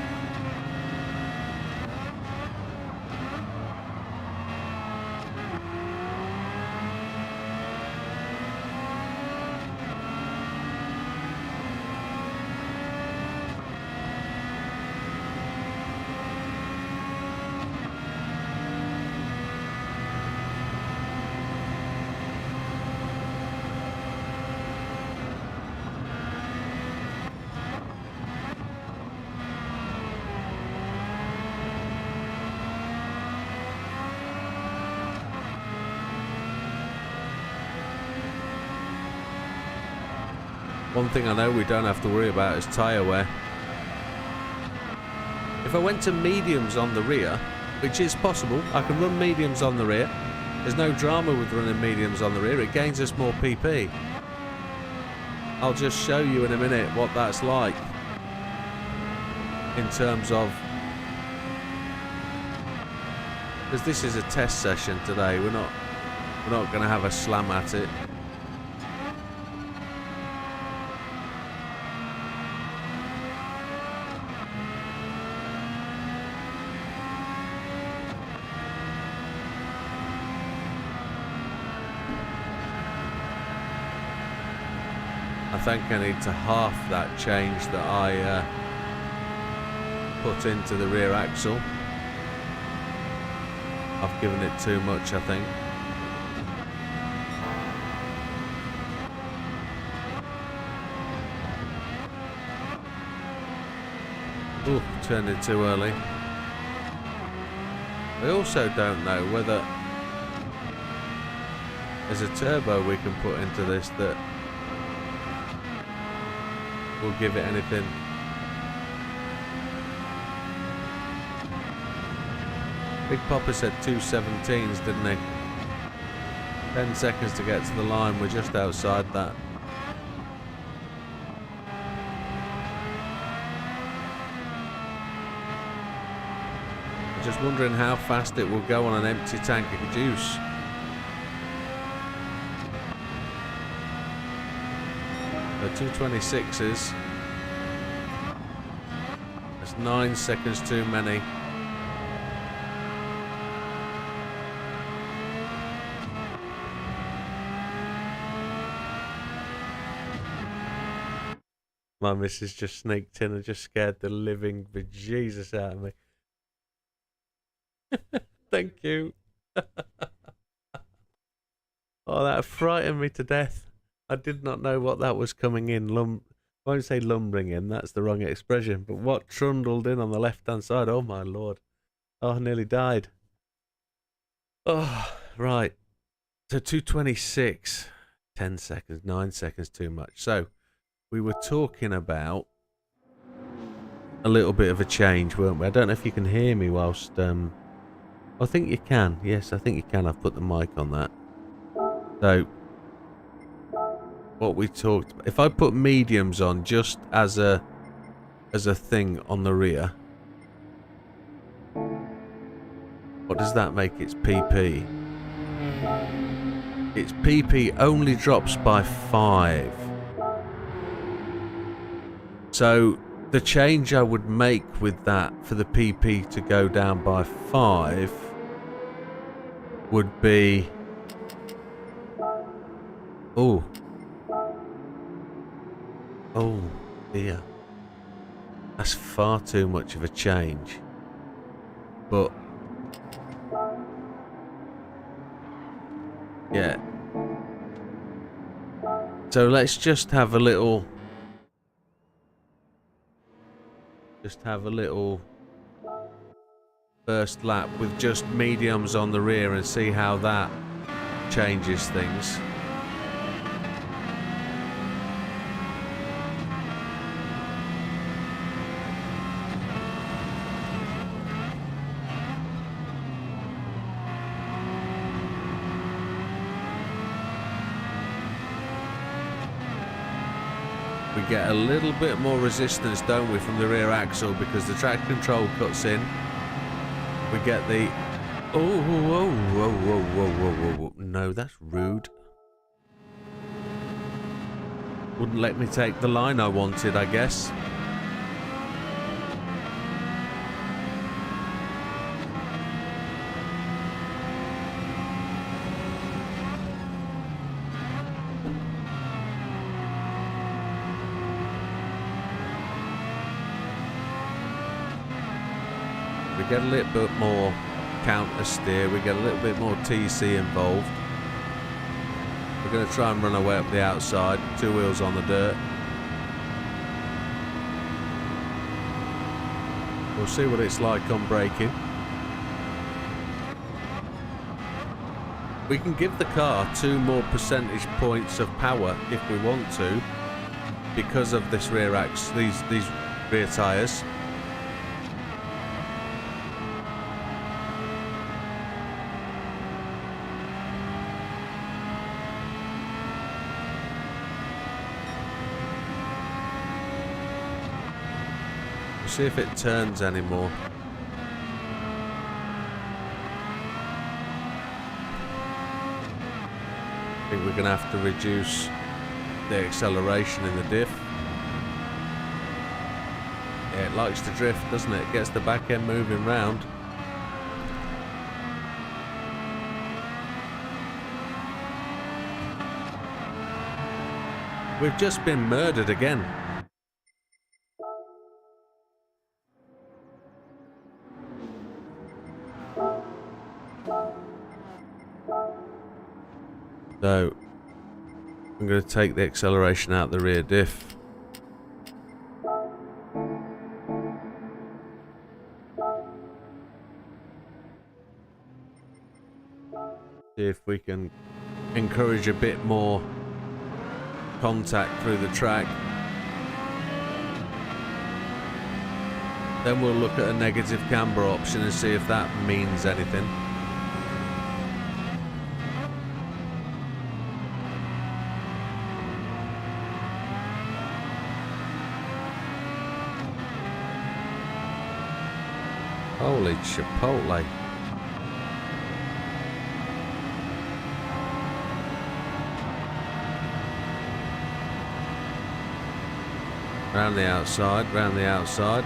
[SPEAKER 1] One thing I know we don't have to worry about is tyre wear. If I went to mediums on the rear, which is possible, I can run mediums on the rear. There's no drama with running mediums on the rear, it gains us more PP. I'll just show you in a minute what that's like in terms of, because this is a test session today, we're not going to have a slam at it. I think I need to half that change that I put into the rear axle. I've given it too much, I think. Ooh, turned it too early. I also don't know whether there's a turbo we can put into this that will give it anything. Big Popper said 217s, didn't he? 10 seconds to get to the line, we're just outside that. I'm just wondering how fast it will go on an empty tank of juice. The 226s. That's 9 seconds too many. My missus just sneaked in and just scared the living bejesus out of me. Thank you. Oh, that frightened me to death. I did not know what that was coming in. I won't say lumbering in, that's the wrong expression. But what trundled in on the left-hand side? Oh, my Lord. Oh, I nearly died. Oh, right. So 226. 10 seconds, 9 seconds too much. So we were talking about a little bit of a change, weren't we? I don't know if you can hear me whilst... I think you can. Yes, I think you can. I've put the mic on that. So... what we talked about. If I put mediums on just as a thing on the rear, what does that make its PP? Its PP only drops by 5. So the change I would make with that for the PP to go down by 5 would be... Oh. Oh dear. That's far too much of a change. But... yeah. So let's just have a little... first lap with just mediums on the rear and see how that changes things. We get a little bit more resistance, don't we, from the rear axle because the traction control cuts in. We get the... oh, whoa, whoa, whoa, whoa, whoa, whoa. No, that's rude. Wouldn't let me take the line I wanted, I guess. We get a little bit more counter steer, we get a little bit more TC involved. We're going to try and run our way up the outside, 2 wheels on the dirt. We'll see what it's like on braking. We can give the car 2 more percentage points of power if we want to, because of this rear axle, these rear tyres. See if it turns anymore. I think we're going to have to reduce the acceleration in the diff. Yeah, it likes to drift, doesn't it? It gets the back end moving round. We've just been murdered again. So, I'm going to take the acceleration out the rear diff. See if we can encourage a bit more contact through the track. Then we'll look at a negative camber option and see if that means anything. Holy chipotle. Round the outside, round the outside.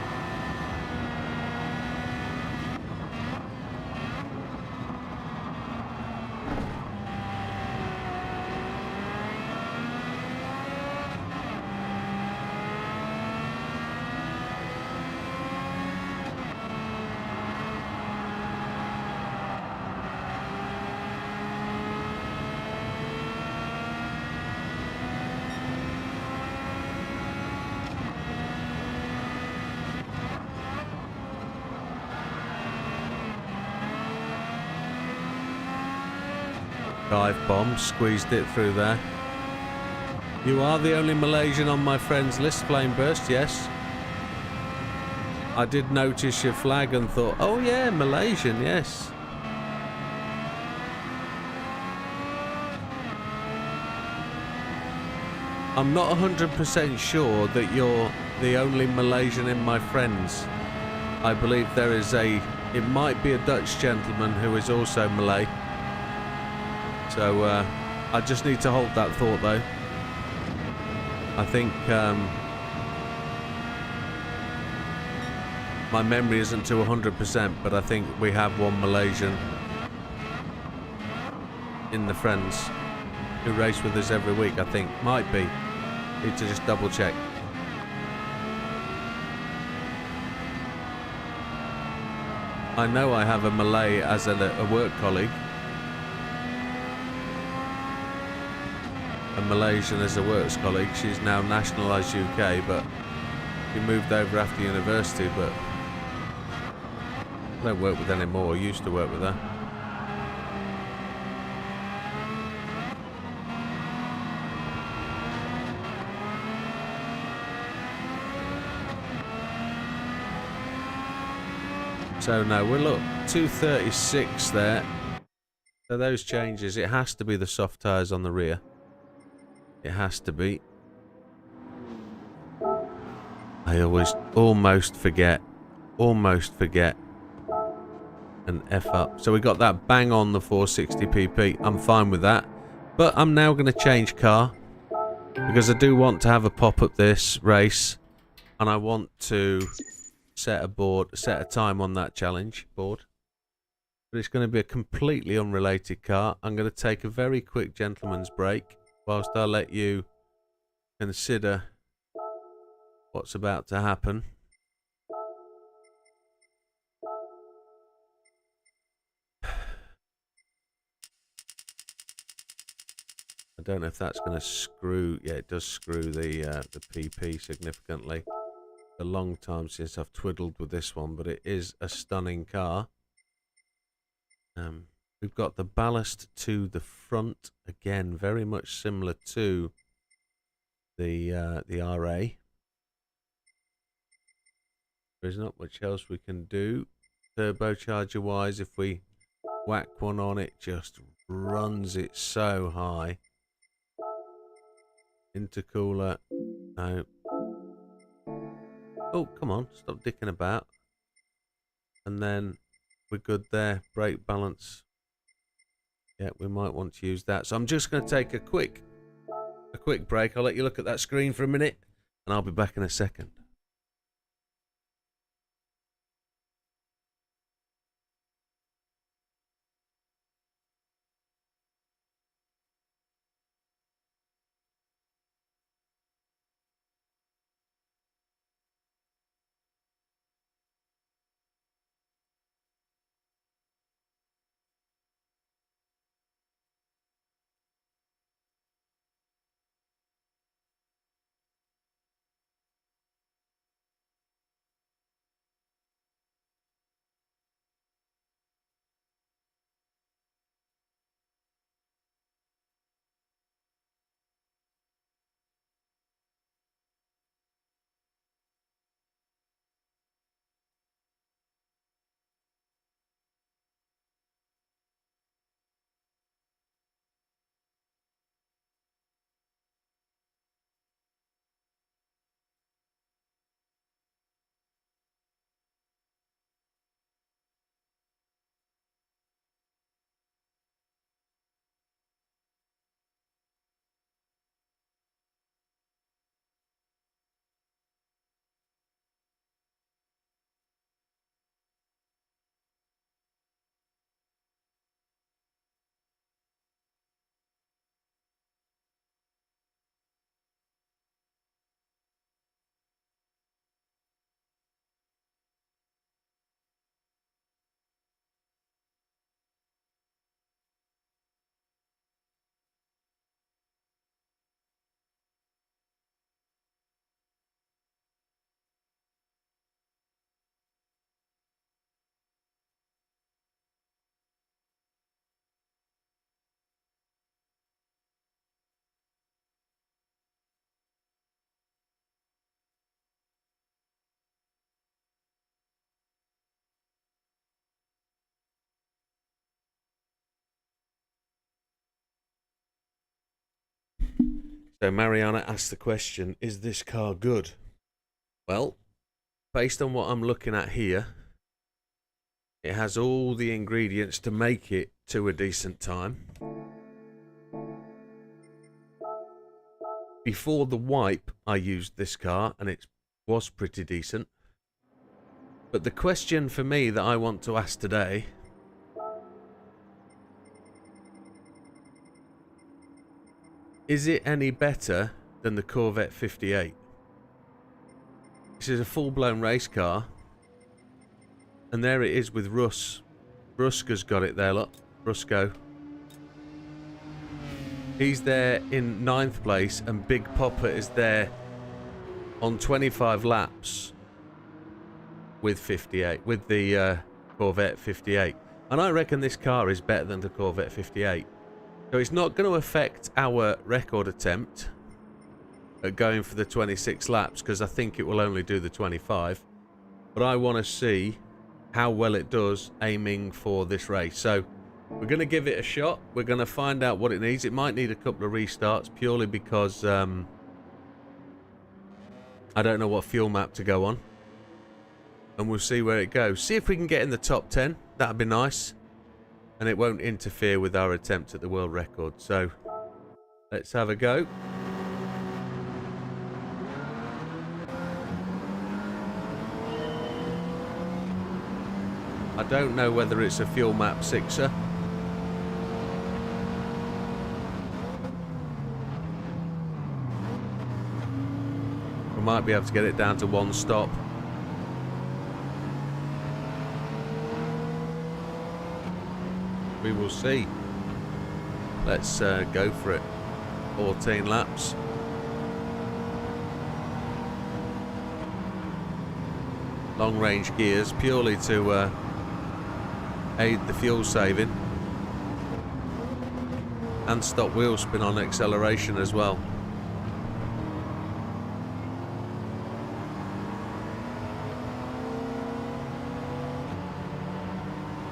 [SPEAKER 1] Dive bomb, squeezed it through there. You are the only Malaysian on my friends list, Flameburst, yes. I did notice your flag and thought, oh yeah, Malaysian, yes. I'm not 100% sure that you're the only Malaysian in my friends. I believe there is it might be a Dutch gentleman who is also Malay. So, I just need to hold that thought though. I think my memory isn't to 100%, but I think we have one Malaysian. in the friends who race with us every week, I think. Might be. Need to just double check. I know I have a Malay as a work colleague. A Malaysian as a works colleague. She's now nationalised UK, but she moved over after university, but I don't work with her anymore. I used to work with her. So no, we'll look 236 there. So those changes, it has to be the soft tyres on the rear. It has to be. I always almost forget and F up. So we got that bang on the 460 pp. I'm fine with that. But I'm now going to change car because I do want to have a pop at this race, and I want to set a time on that challenge board. But it's going to be a completely unrelated car. I'm going to take a very quick gentleman's break whilst I let you consider what's about to happen. I don't know if that's going to screw. Yeah, it does screw the PP significantly. A long time since I've twiddled with this one, but it is a stunning car. We've got the ballast to the front again, very much similar to the RA. There's not much else we can do turbocharger wise. If we whack one on, it just runs it so high. Intercooler, no. Oh, come on, stop dicking about. And then we're good there. Brake balance. Yeah, we might want to use that. So I'm just going to take a quick break. I'll let you look at that screen for a minute, and I'll be back in a second. So Mariana asked the question, is this car good? Well, based on what I'm looking at here, it has all the ingredients to make it to a decent time. Before the wipe, I used this car and it was pretty decent. But the question for me that I want to ask today Is it any better than the Corvette 58? This is a full-blown race car. And there it is with Russ. Ruska's got it there, look. Rusko. He's there in 9th place, and Big Popper is there on 25 laps with 58, with the Corvette 58. And I reckon this car is better than the Corvette 58. So it's not going to affect our record attempt at going for the 26 laps, because I think it will only do the 25. But I want to see how well it does aiming for this race. So we're going to give it a shot. We're going to find out what it needs. It might need a couple of restarts purely because I don't know what fuel map to go on. And we'll see where it goes. See if we can get in the top 10. That'd be nice. And it won't interfere with our attempt at the world record. So let's have a go. I don't know whether it's a fuel map 6er. We might be able to get it down to 1 stop. We will see. Let's go for it. 14 laps. Long range gears purely to aid the fuel saving. And stop wheel spin on acceleration as well.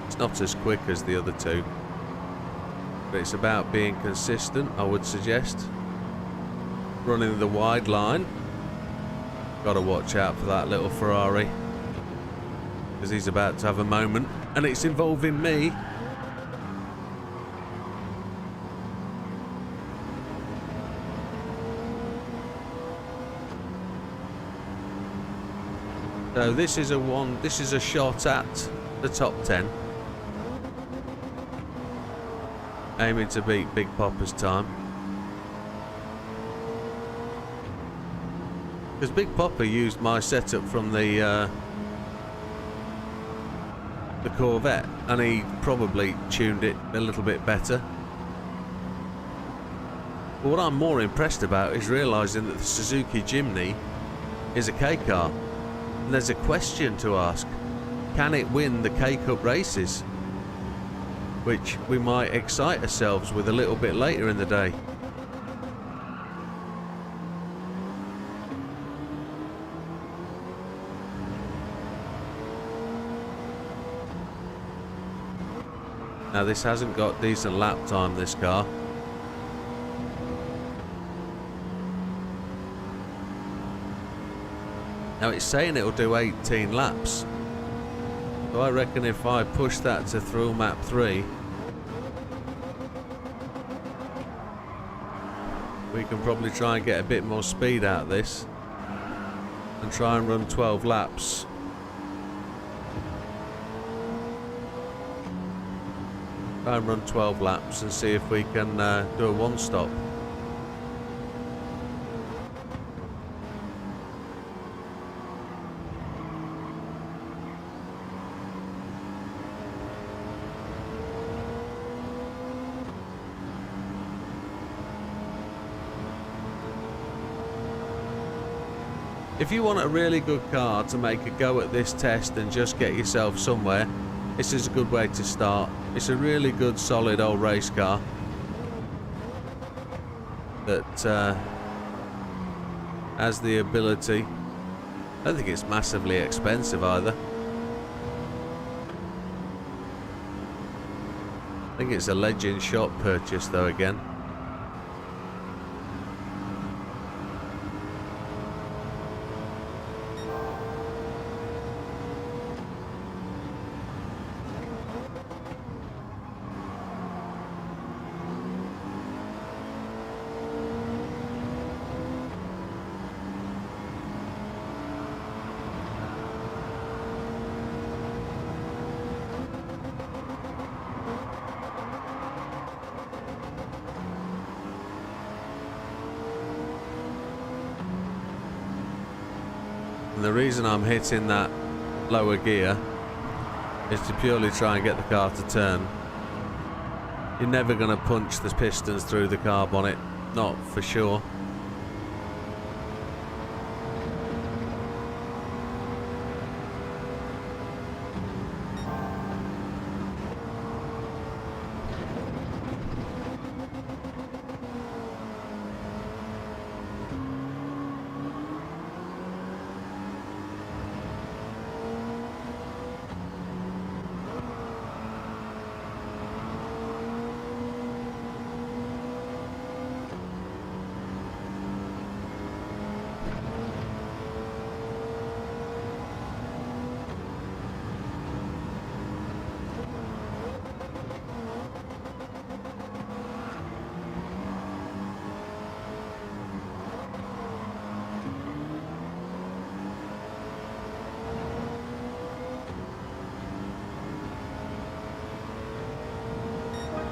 [SPEAKER 1] It's not as quick as the other two, but it's about being consistent, I would suggest. Running the wide line. Got to watch out for that little Ferrari, because he's about to have a moment, and it's involving me. So this is a shot at the top 10. Aiming to beat Big Popper's time. Because Big Popper used my setup from the Corvette, and he probably tuned it a little bit better. But what I'm more impressed about is realising that the Suzuki Jimny is a K car. And there's a question to ask. Can it win the K-Cup races? Which we might excite ourselves with a little bit later in the day. Now this hasn't got decent lap time, this car. Now it's saying it'll do 18 laps. So I reckon if I push that to through map 3, we can probably try and get a bit more speed out of this and try and run 12 laps. Try and run 12 laps and see if we can do a 1-stop. If you want a really good car to make a go at this test and just get yourself somewhere, this is a good way to start. It's a really good, solid old race car that has the ability. I don't think it's massively expensive either. I think it's a Legend shop purchase though again. And the reason I'm hitting that lower gear is to purely try and get the car to turn. You're never going to punch the pistons through the car bonnet, not for sure.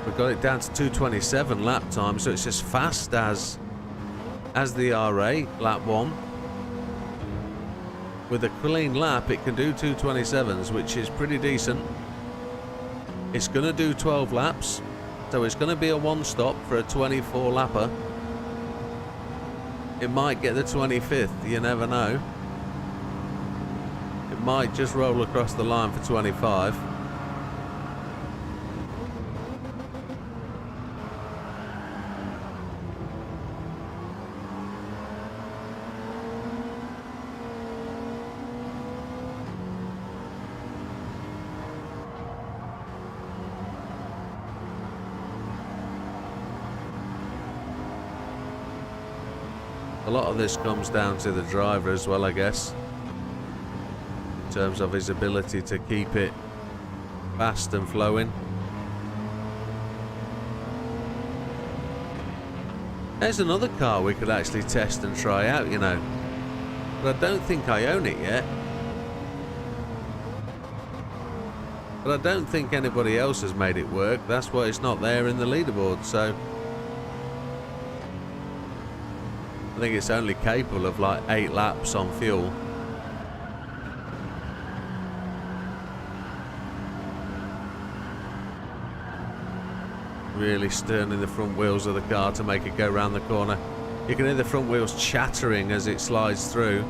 [SPEAKER 1] We've got it down to 2:27 lap time, so it's as fast as the RA lap 1. With a clean lap, it can do 2:27s, which is pretty decent. It's going to do 12 laps, so it's going to be a one-stop for a 24 lapper. It might get the 25th, you never know. It might just roll across the line for 25. A lot of this comes down to the driver as well, I guess, in terms of his ability to keep it fast and flowing. There's another car we could actually test and try out, you know, but I don't think I own it yet. But I don't think anybody else has made it work. That's why it's not there in the leaderboard, so I think it's only capable of like 8 laps on fuel. Really turning the front wheels of the car to make it go round the corner. You can hear the front wheels chattering as it slides through.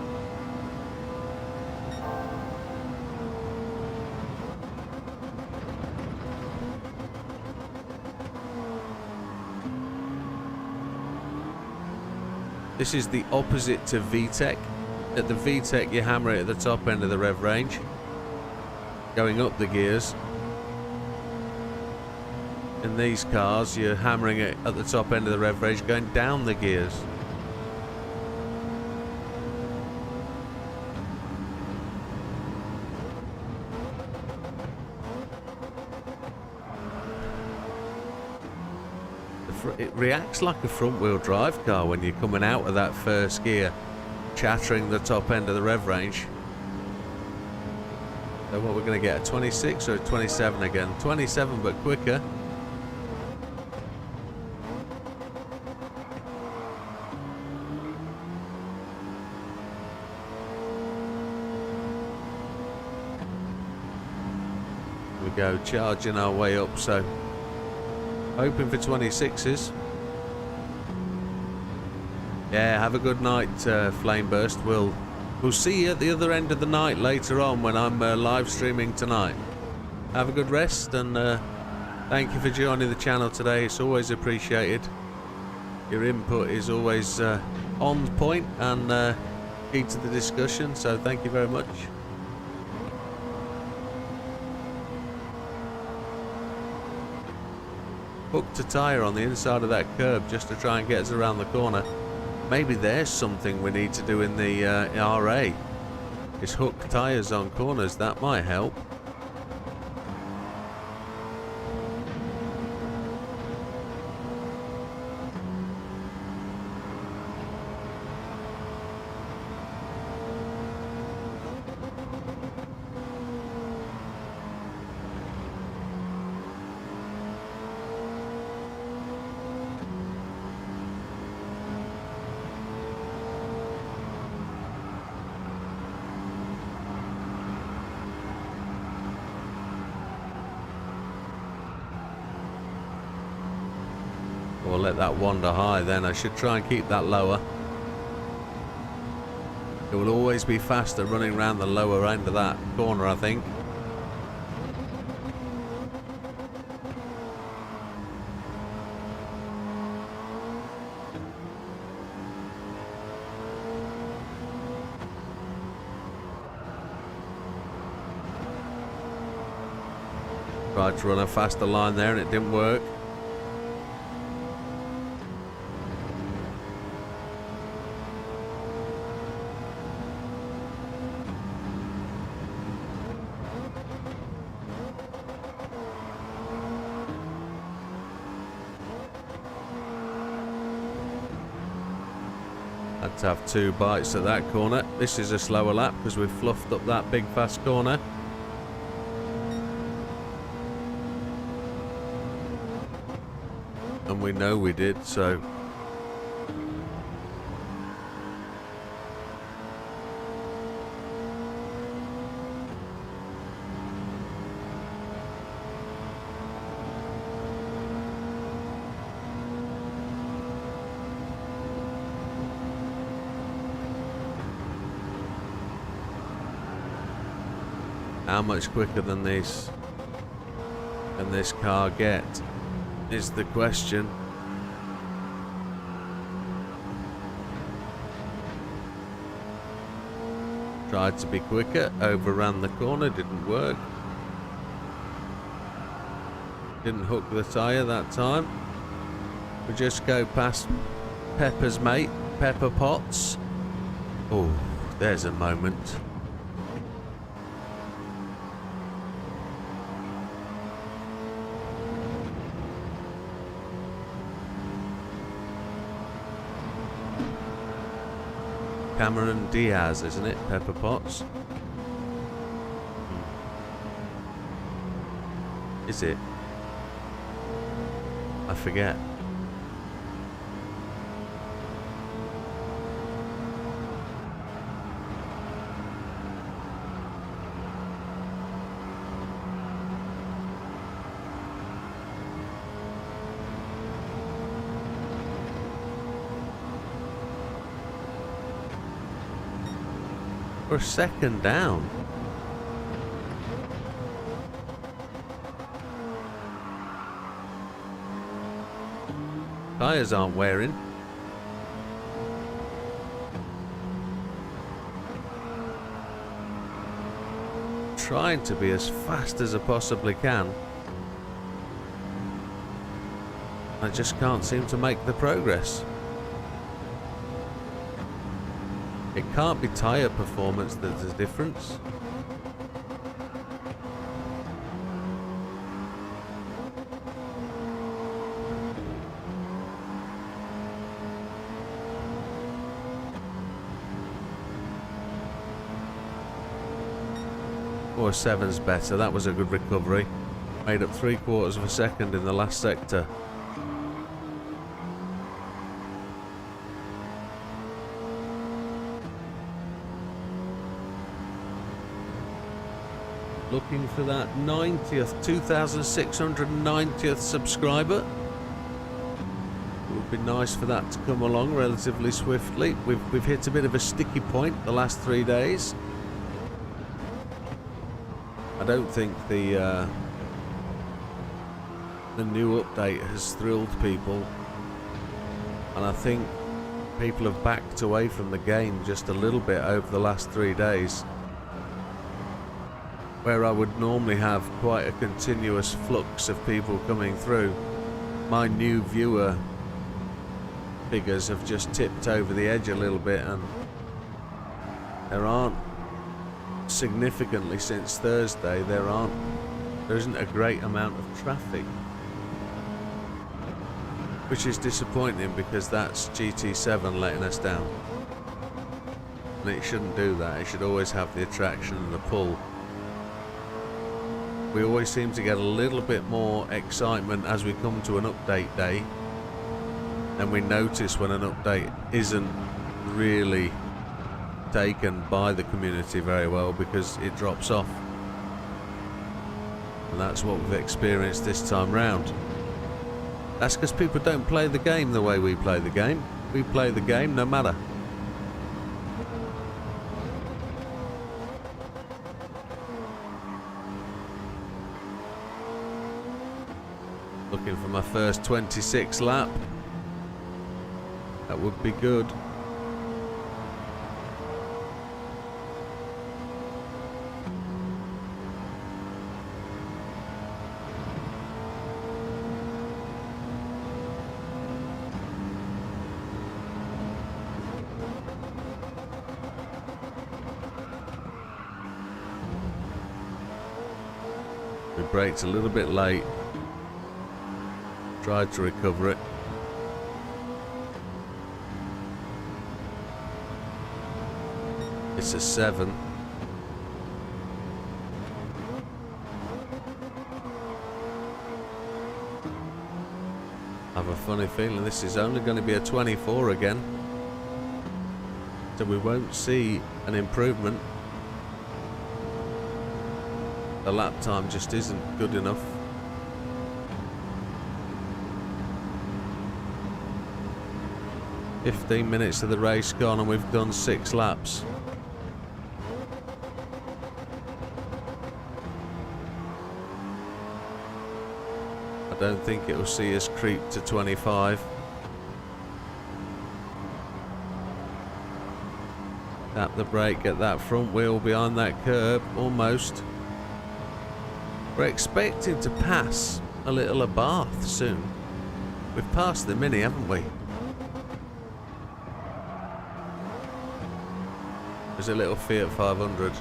[SPEAKER 1] This is the opposite to VTEC. At the VTEC, you hammer it at the top end of the rev range, going up the gears. In these cars, you're hammering it at the top end of the rev range, going down the gears. It reacts like a front-wheel drive car when you're coming out of that first gear, chattering the top end of the rev range. So what we're going to get, a 26 or a 27 again? 27 but quicker. We go, charging our way up, so hoping for 26s. Yeah, have a good night, Flameburst. We'll see you at the other end of the night later on when I'm live streaming tonight. Have a good rest, and thank you for joining the channel today. It's always appreciated. Your input is always on point and key to the discussion, so thank you very much. Hooked a tyre on the inside of that curb just to try and get us around the corner. Maybe there's something we need to do in the RA. Is hook tyres on corners. That might help. Or let that wander high then. I should try and keep that lower. It will always be faster running around the lower end of that corner, I think. Tried to run a faster line there and it didn't work. Had to have 2 bites at that corner. This is a slower lap because we've fluffed up that big fast corner. And we know we did, so how much quicker than this can this car get is the question. Tried to be quicker, overran the corner, didn't work. Didn't hook the tyre that time. We just go past Pepper's mate, Pepper Potts. Oh, there's a moment. Cameron Diaz, isn't it? Pepper Potts. Is it? I forget. We're 2nd down. Tyres aren't wearing. Trying to be as fast as I possibly can. I just can't seem to make the progress. It can't be tyre performance that's the difference. Or 7's better. That was a good recovery. Made up 3/4 of a second in the last sector. Looking for that 90th, 2,690th subscriber. It would be nice for that to come along relatively swiftly. We've hit a bit of a sticky point the last 3 days. I don't think the new update has thrilled people, and I think people have backed away from the game just a little bit over the last 3 days. Where I would normally have quite a continuous flux of people coming through, my new viewer figures have just tipped over the edge a little bit, and there aren't significantly since Thursday, there isn't a great amount of traffic, which is disappointing because that's GT7 letting us down, and it shouldn't do that. It should always have the attraction and the pull. We always seem to get a little bit more excitement as we come to an update day, and we notice when an update isn't really taken by the community very well because it drops off, and that's what we've experienced this time round. That's because people don't play the game the way we play the game. We play the game no matter. Looking for my first 26 lap. That would be good. We braked a little bit late. Tried to recover it. It's a 7. I have a funny feeling this is only going to be a 24 again. So we won't see an improvement. The lap time just isn't good enough. "15 minutes of the race gone and we've done 6 laps. I don't think it will see us creep to 25. Tap the brake, get that front wheel behind that curb, almost. We're expecting to pass a little Abarth soon. We've passed the Mini, haven't we? There's a little Fiat 500.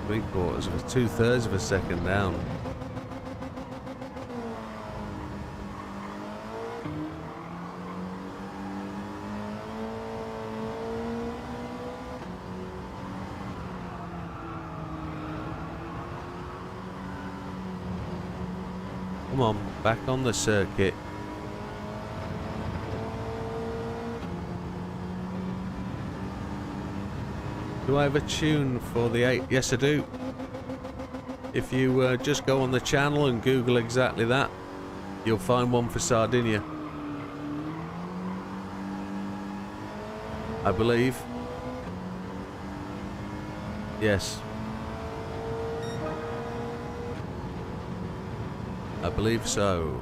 [SPEAKER 1] Three-quarters of 2/3 of a second down. Come on, back on the circuit. Do I have a tune for the 8? Yes, I do. If you just go on the channel and Google exactly that, you'll find one for Sardinia. I believe. Yes. I believe so.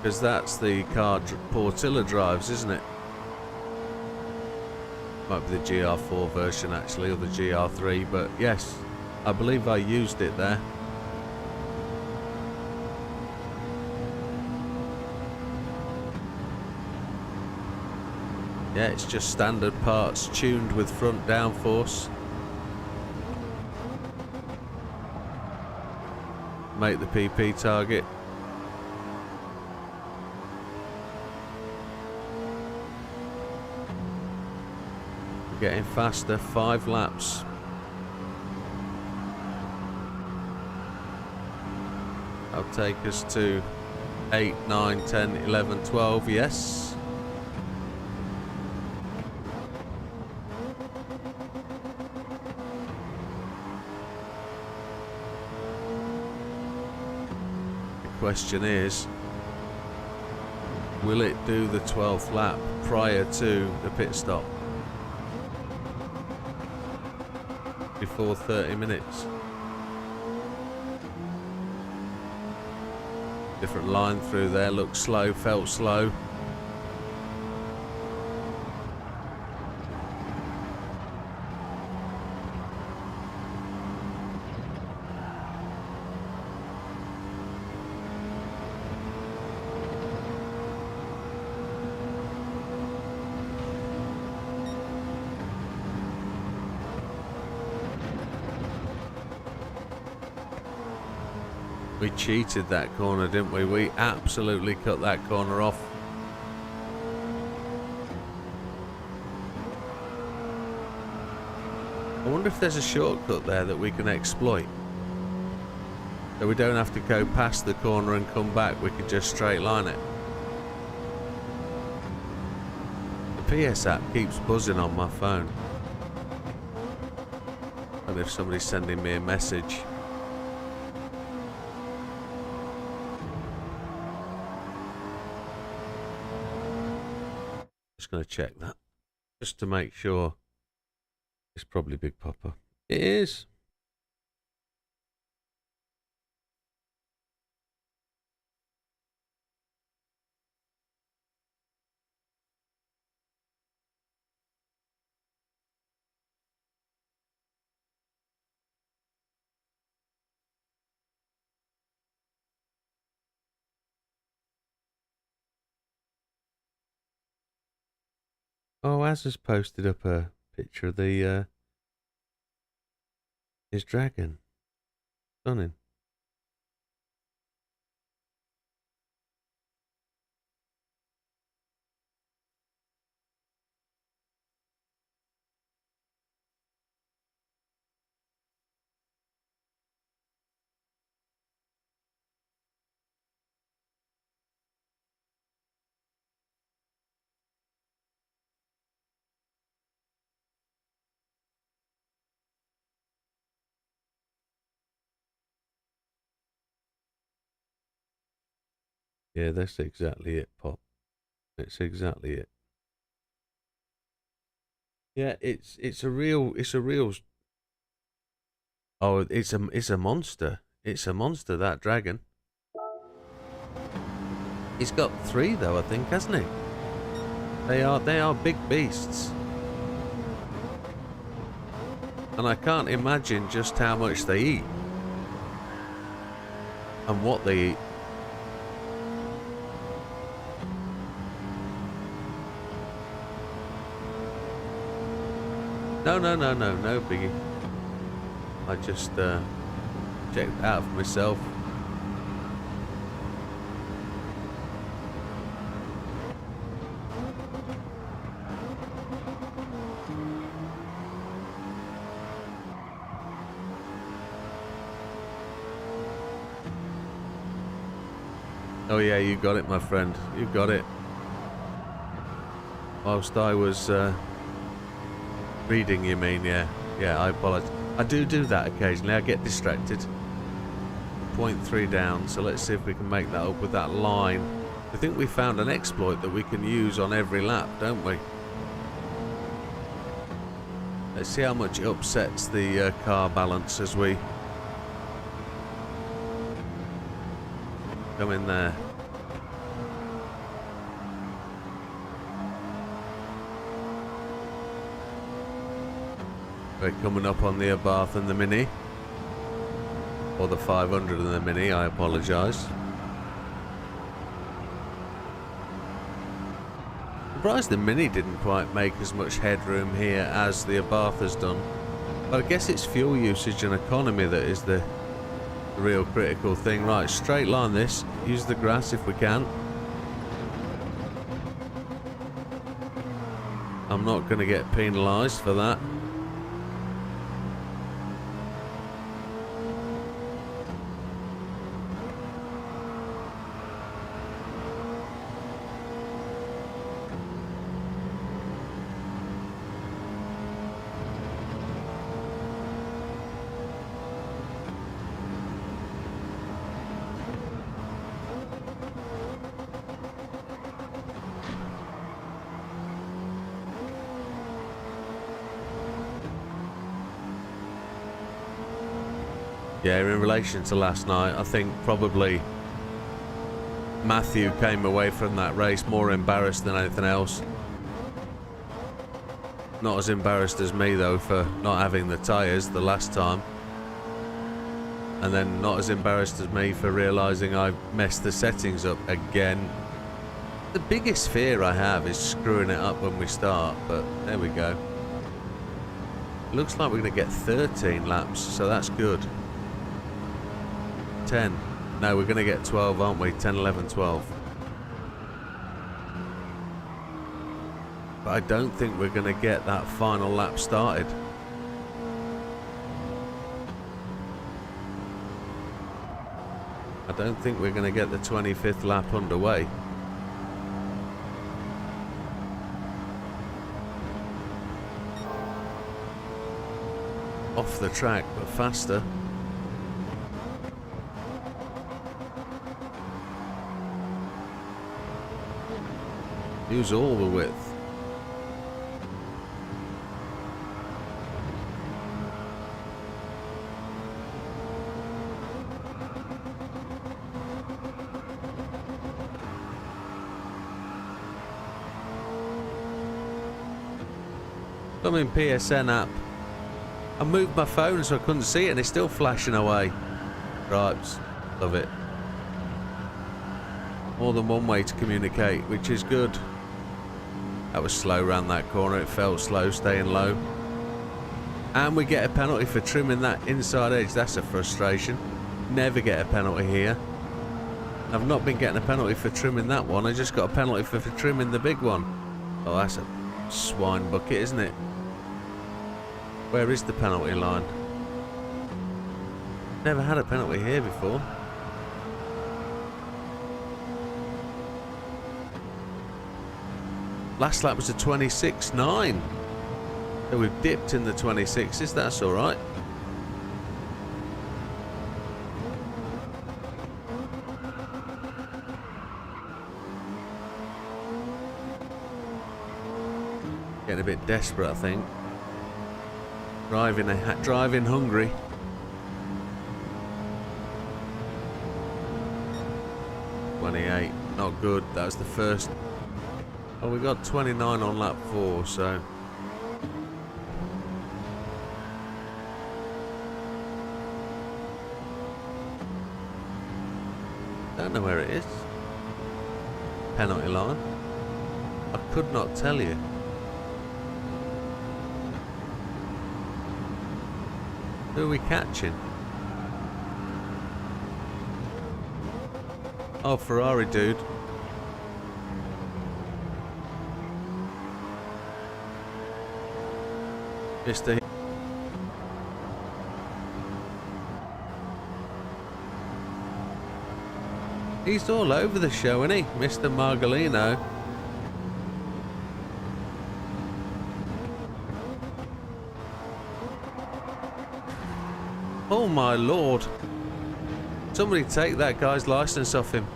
[SPEAKER 1] Because that's the car Portilla drives, isn't it? Might be the GR4 version actually, or the GR3, but yes, I believe I used it there. Yeah, it's just standard parts tuned with front downforce. Make the PP target. Getting faster, 5 laps. That'll take us to 8, 9, 10, 11, 12, yes. The question is, will it do the 12th lap prior to the pit stop? Before 30 minutes. Different line through there, looked slow, felt slow. We cheated that corner, didn't we? We absolutely cut that corner off. I wonder if there's a shortcut there that we can exploit. So we don't have to go past the corner and come back, we can just straight line it. The PS app keeps buzzing on my phone. And if somebody's sending me a message. Just going to check that. Just to make sure. It's probably Big Papa. It is. Oh, Az has posted up a picture of the his dragon. Stunning. Yeah, that's exactly it, Pop. It's exactly it. Yeah, it's a real oh, it's a monster. It's a monster, that dragon. He's got 3 though, I think, hasn't he? They are big beasts. And I can't imagine just how much they eat. And what they eat. No biggie. I just checked it out for myself. Oh yeah, you got it, my friend. You got it. Whilst I was reading, you mean? Yeah. Yeah, I apologize. I do that occasionally. I get distracted. 0.3 down, so let's see if we can make that up with that line. I think we found an exploit that we can use on every lap, don't we? Let's see how much it upsets the car balance as we come in there. We're coming up on the Abarth and the Mini. Or the 500 and the Mini, I apologise. Surprised the Mini didn't quite make as much headroom here as the Abarth has done. But I guess it's fuel usage and economy that is the real critical thing. Right, straight line this. Use the grass if we can. I'm not going to get penalised for that. Yeah, in relation to last night, I think probably Matthew came away from that race more embarrassed than anything else. Not as embarrassed as me though for not having the tyres the last time. And then not as embarrassed as me for realising I messed the settings up again. The biggest fear I have is screwing it up when we start, but there we go. Looks like we're going to get 13 laps, so that's good. 10. No, we're going to get 12, aren't we? 10, 11, 12. But I don't think we're going to get that final lap started. I don't think we're going to get the 25th lap underway. Off the track, but faster. Use all the width. I'm in PSN app. I moved my phone so I couldn't see it and it's still flashing away. Right, love it. More than one way to communicate, which is good. That was slow round that corner, it felt slow, staying low. And we get a penalty for trimming that inside edge, that's a frustration. Never get a penalty here. I've not been getting a penalty for trimming that one, I just got a penalty for trimming the big one. Oh, that's a swine bucket, isn't it? Where is the penalty line? Never had a penalty here before. Last lap was a 26.9. So we've dipped in the 26s, that's alright. Getting a bit desperate, I think. Driving hungry. .28, not good. That was the first. Oh, we got 29 on lap 4, so. Don't know where it is. Penalty line. I could not tell you. Who are we catching? Oh, Ferrari dude. Mr. He's all over the show, isn't he? Mr. Margolino. Oh my lord. Somebody take that guy's license off him.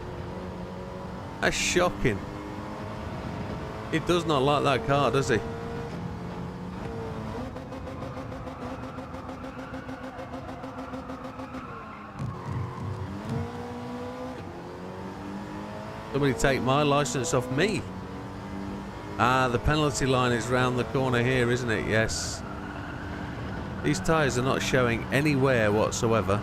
[SPEAKER 1] That's shocking. He does not like that car, does he? Somebody take my license off me. Ah, the penalty line is round the corner here, isn't it? Yes. These tyres are not showing anywhere whatsoever.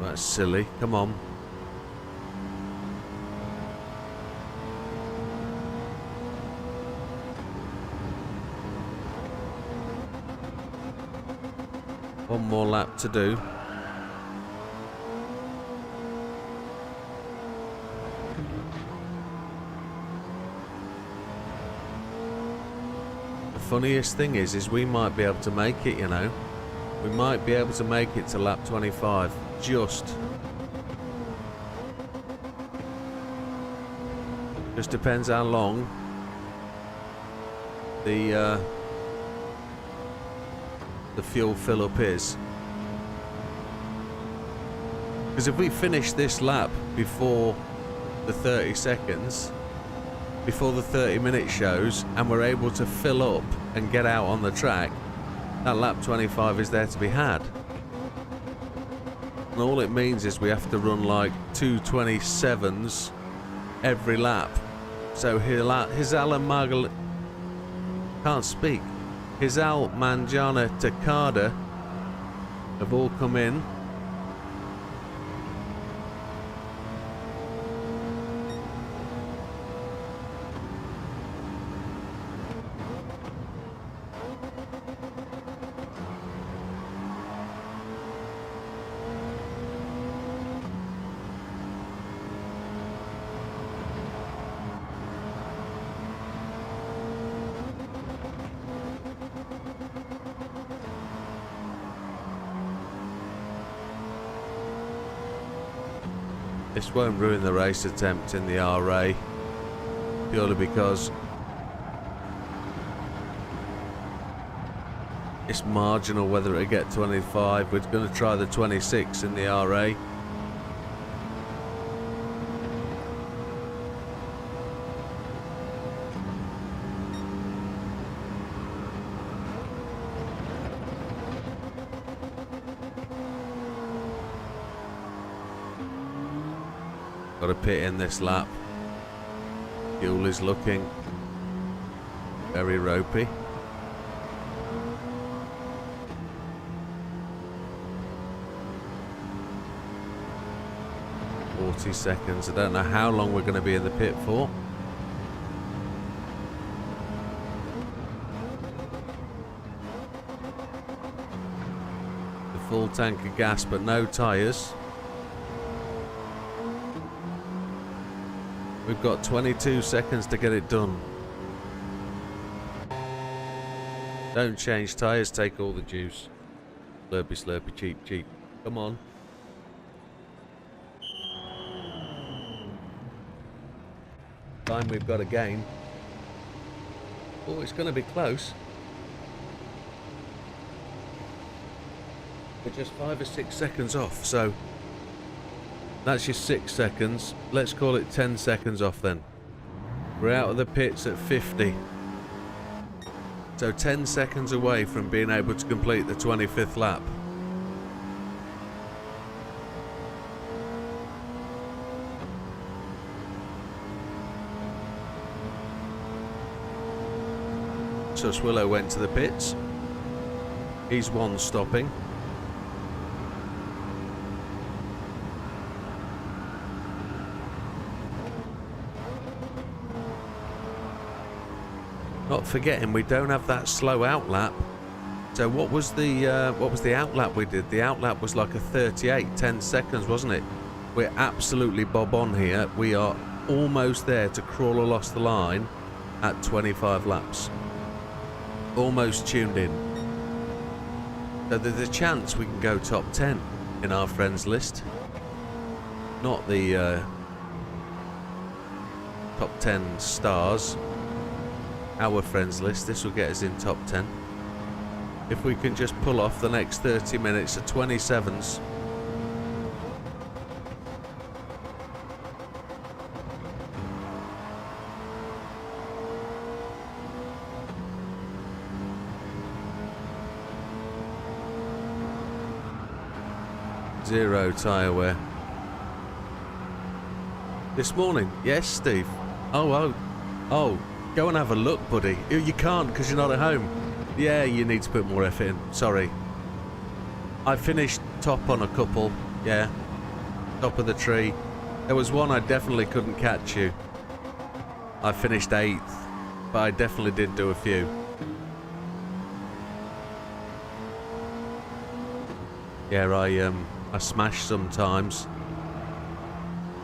[SPEAKER 1] That's silly. Come on. One more lap to do. The funniest thing is we might be able to make it, you know. We might be able to make it to lap 25. Just depends how long the fuel fill up is. Because if we finish this lap before the 30 seconds, before the 30-minute shows, and we're able to fill up and get out on the track, that lap 25 is there to be had. And all it means is we have to run like 2:27s every lap. So Hizal and Margal can't speak. Hizal, Manjana, Takada have all come in. This won't ruin the race attempt in the RA, purely because it's marginal whether it'll get 25. We're going to try the 26 in the RA. Got to pit in this lap. Fuel is looking very ropey. Seconds. I don't know how long we're going to be in the pit for. The full tank of gas but no tyres. We've got 22 seconds to get it done. Don't change tyres, take all the juice. Slurpy, slurpy, cheap, cheap. Come on. Time we've got to gain. Oh, it's going to be close. We're just 5 or 6 seconds off, so that's your 6 seconds. Let's call it 10 seconds off then. We're out of the pits at 50. So 10 seconds away from being able to complete the 25th lap. So Swillow went to the pits. He's one stopping. Not forgetting we don't have that slow out lap. So what was the out lap we did? The out lap was like a 38, 10 seconds, wasn't it? We're absolutely bob on here. We are almost there to crawl across the line at 25 laps. Almost tuned in. So there's a chance we can go top 10 in our friends list. Not the top 10 stars. Our friends list. This will get us in top 10. If we can just pull off the next 30 minutes at 27s. Zero tyre wear. This morning? Yes, Steve. Oh, go and have a look, buddy. You can't because you're not at home. Yeah, you need to put more effort in. Sorry. I finished top on a couple. Yeah. Top of the tree. There was one I definitely couldn't catch you. I finished 8th, but I definitely did do a few. Yeah, I smashed sometimes.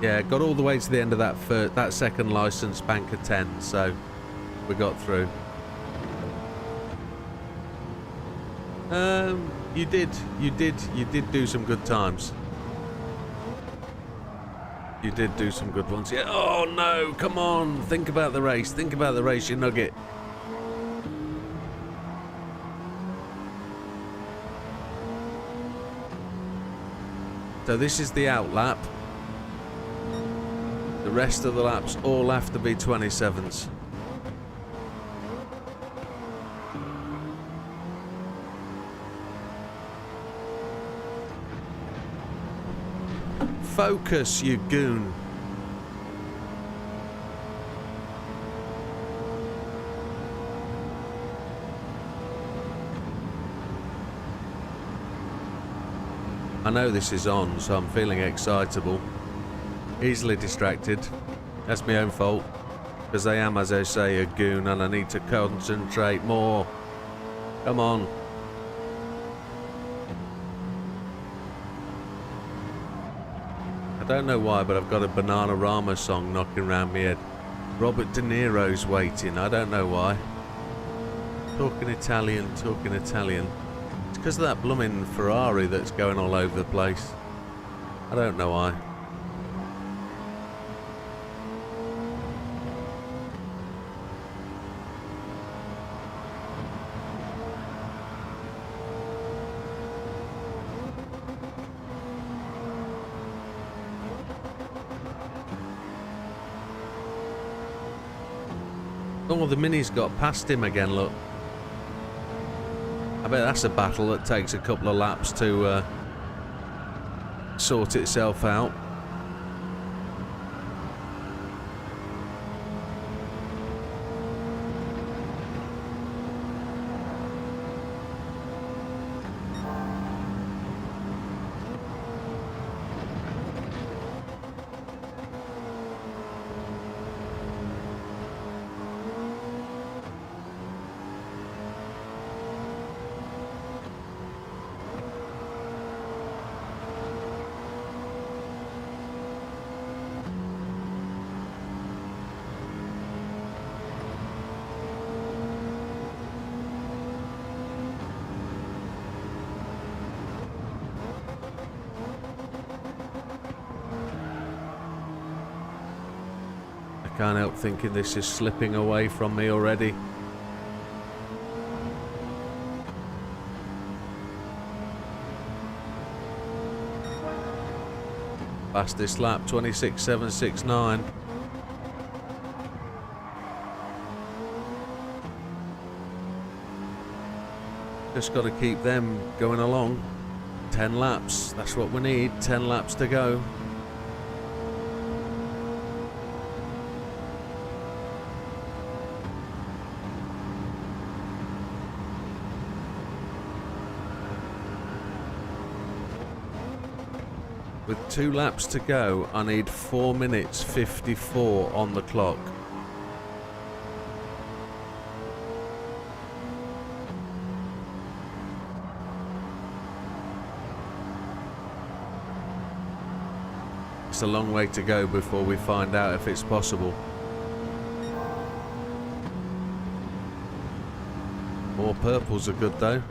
[SPEAKER 1] Yeah, got all the way to the end of that second license, bank of 10, so we got through. You did do some good times. You did do some good ones. Yeah. Oh no, come on, think about the race, you nugget. So this is the out lap. The rest of the laps all have to be 27s. Focus, you goon. I know this is on, so I'm feeling excitable. Easily distracted. That's my own fault. Because I am, as I say, a goon and I need to concentrate more. Come on. I don't know why, but I've got a Bananarama song knocking around my head. Robert De Niro's waiting. I don't know why. Talking Italian, talking Italian. It's because of that blooming Ferrari that's going all over the place. I don't know why. Oh, the Mini's got past him again, look. I bet that's a battle that takes a couple of laps to sort itself out. Can't help thinking this is slipping away from me already. Fastest lap, 26.769. Just got to keep them going along. 10 laps, that's what we need. 10 laps to go. With 2 laps to go, I need 4 minutes 54 on the clock. It's a long way to go before we find out if it's possible. More purples are good though.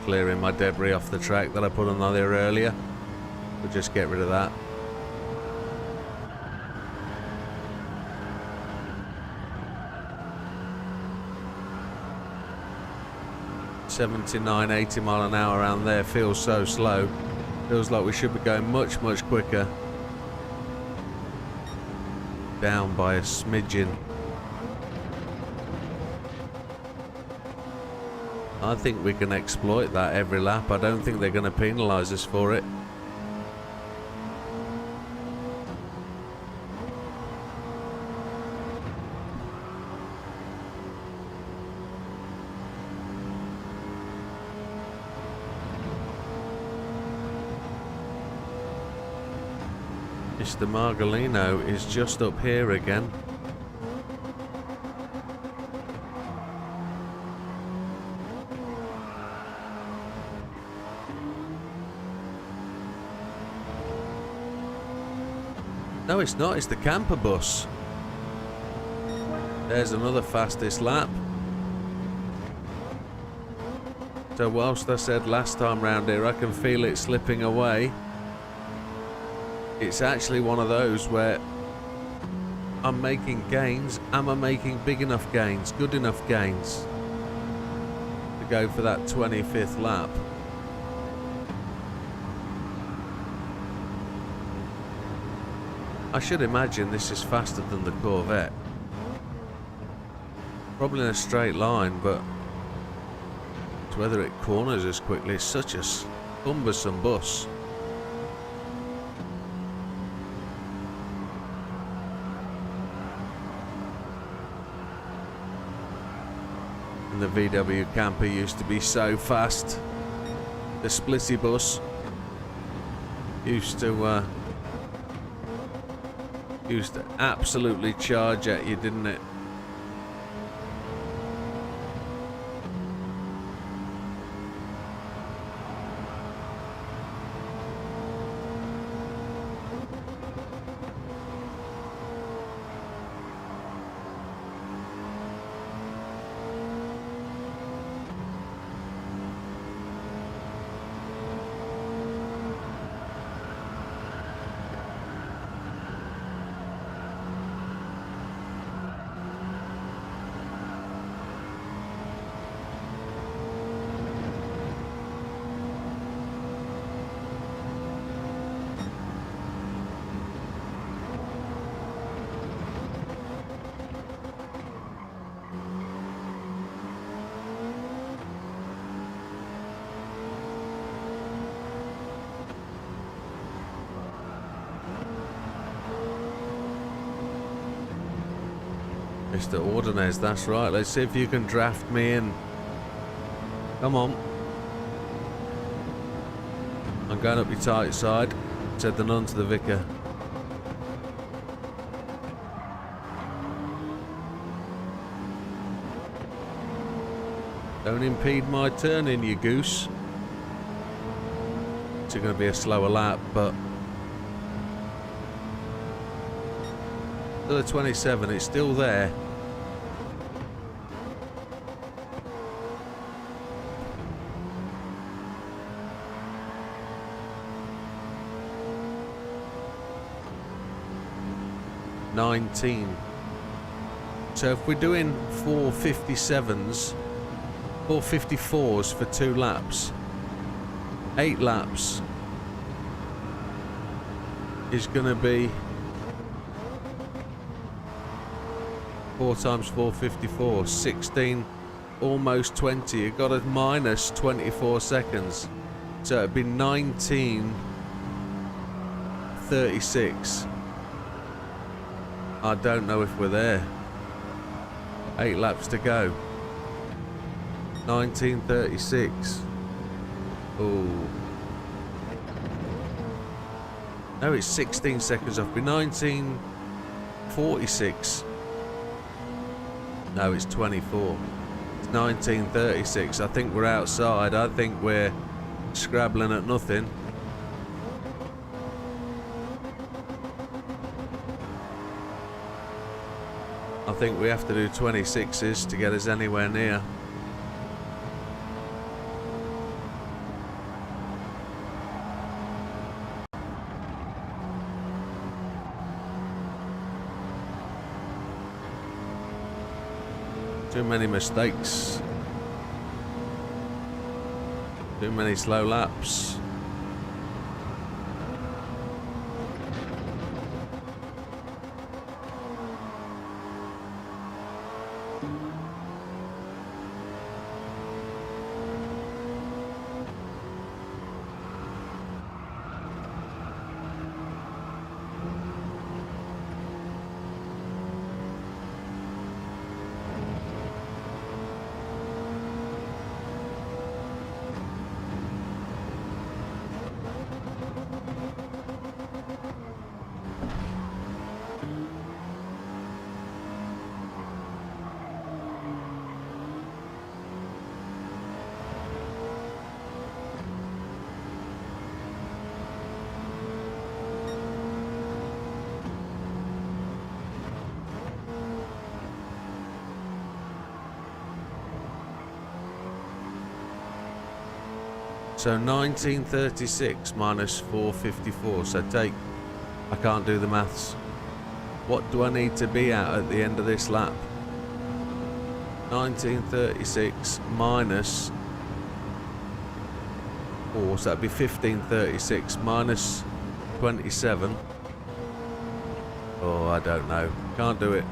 [SPEAKER 1] Clearing my debris off the track that I put on there earlier. We'll just get rid of that. $79, 80 mile an hour around there feels so slow. Feels like we should be going much, much quicker. Down by a smidgen. I think we can exploit that every lap. I don't think they're going to penalise us for it. Mr. Margolino is just up here again. No, it's not. It's the camper bus. There's another fastest lap. So whilst I said last time round here I can feel it slipping away, it's actually one of those where I'm making gains. Am I making big enough gains? Good enough gains? to go for that 25th lap. I should imagine this is faster than the Corvette. Probably in a straight line, but it's whether it corners as quickly. It's such a cumbersome bus. And the VW camper used to be so fast. The splitty bus used to absolutely charge at you, didn't it? Mr. Ordonez, that's right. Let's see if you can draft me in. Come on. I'm going up your tight side, said the nun to the vicar. Don't impede my turning, you goose. It's going to be a slower lap, but to the 27, it's still there. So if we're doing 457s, 454s for 2 laps, 8 laps is going to be 4 times 454, 16, almost 20. You've got a minus 24 seconds. So it'd be 19:36. I don't know if we're there. 8 laps to go. 19:36. Oh. No, it's 16 seconds off. Be 19:46. No, it's 24. It's 19:36. I think we're outside. I think we're scrabbling at nothing. I think we have to do 26s to get us anywhere near. Too many mistakes. Too many slow laps. So 1936 minus 454. So take, I can't do the maths. What do I need to be at the end of this lap? 1936 minus, or so that'd be 1536 minus 27. Oh, I don't know. Can't do it.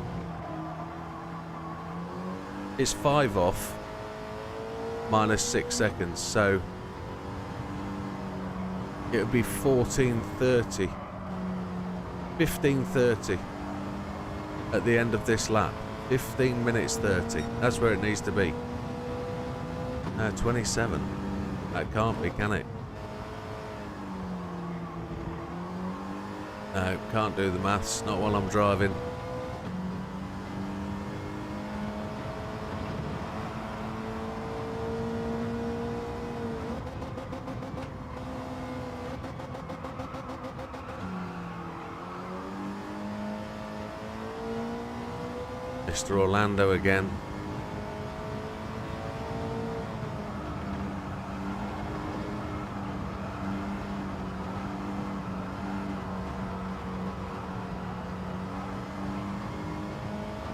[SPEAKER 1] It's 5 off minus 6 seconds, so it would be 1430. 1530 at the end of this lap. 15 minutes 30. That's where it needs to be. 27. That can't be, can it? No, can't do the maths. Not while I'm driving. Mr. Orlando again.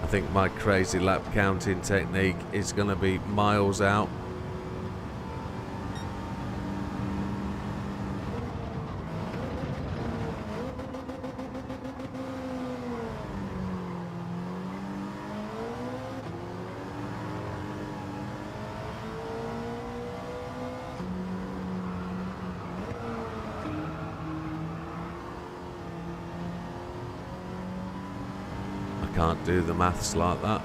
[SPEAKER 1] I think my crazy lap counting technique is going to be miles out. Can't do the maths like that.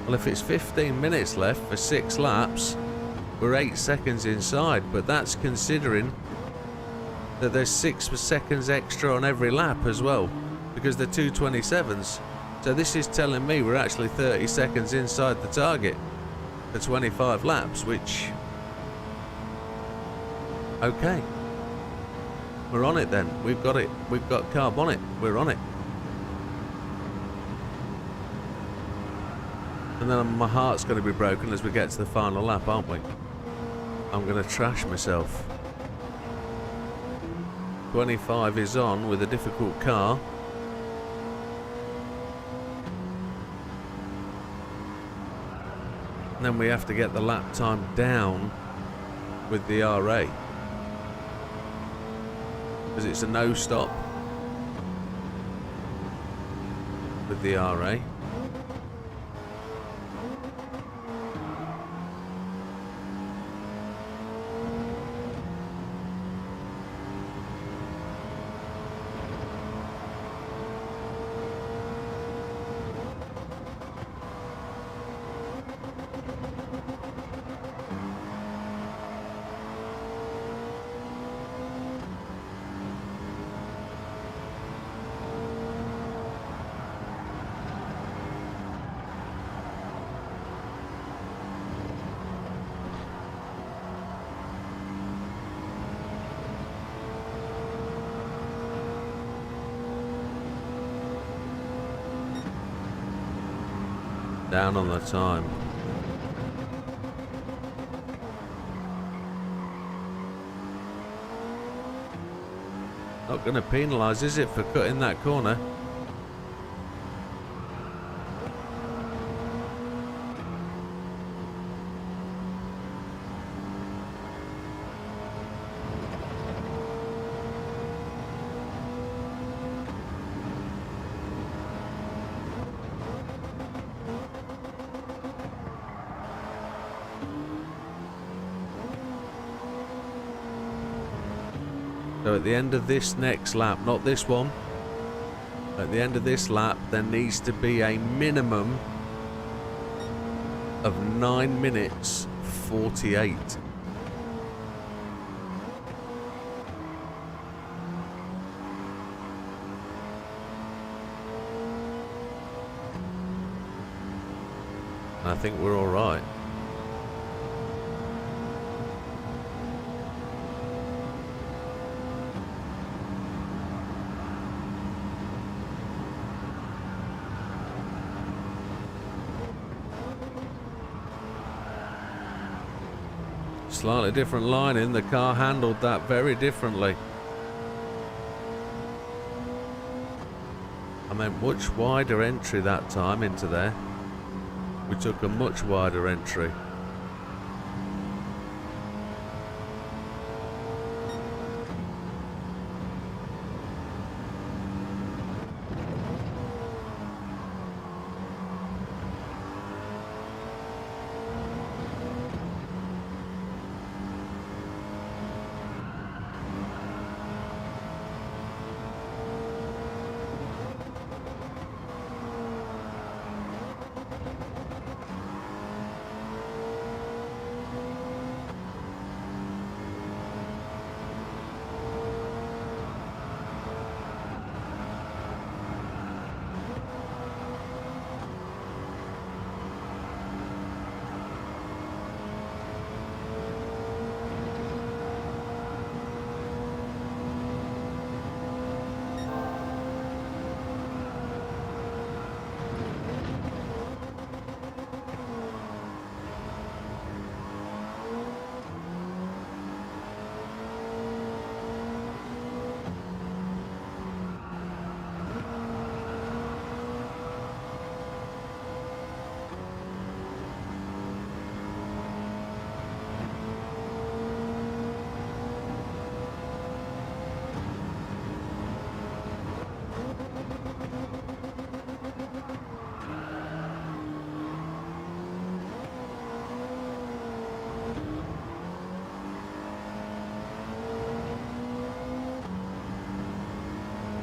[SPEAKER 1] Well, if it's 15 minutes left for 6 laps, we're 8 seconds inside, but that's considering that there's 6 seconds extra on every lap as well, because they're 2:27s. So this is telling me we're actually 30 seconds inside the target for 25 laps, which, okay, we're on it then. We've got it. We've got carb on it. We're on it. And then my heart's going to be broken as we get to the final lap, aren't we? I'm going to trash myself. 25 is on with a difficult car. And then we have to get the lap time down with the RA, because it's a no stop with the RA. Down on the time. Not going to penalise, is it, for cutting that corner? So at the end of this next lap, not this one, at the end of this lap, there needs to be a minimum of 9 minutes 48. I think we're all right. Slightly different lining. The car handled that very differently. I meant much wider entry that time into there. We took a much wider entry.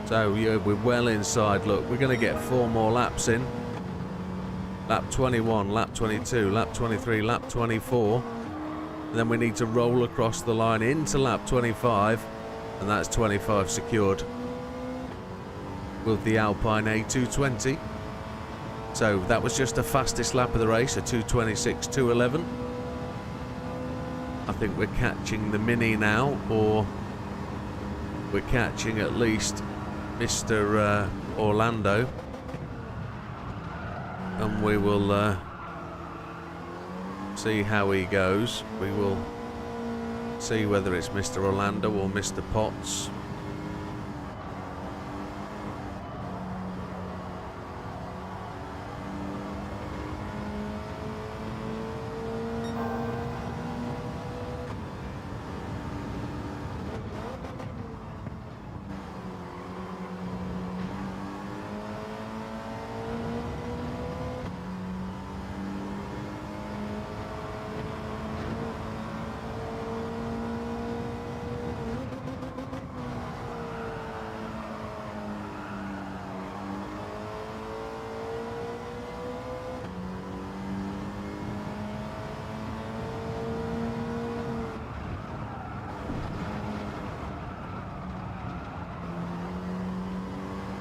[SPEAKER 1] So yeah, we're well inside. Look, we're going to get 4 more laps in. Lap 21, lap 22, lap 23, lap 24. And then we need to roll across the line into lap 25. And that's 25 secured with the Alpine A220. So that was just the fastest lap of the race, a 2:26.211. I think we're catching the Mini now, or we're catching at least Mr. Orlando, and we will see how he goes. We will see whether it's Mr. Orlando or Mr. Potts.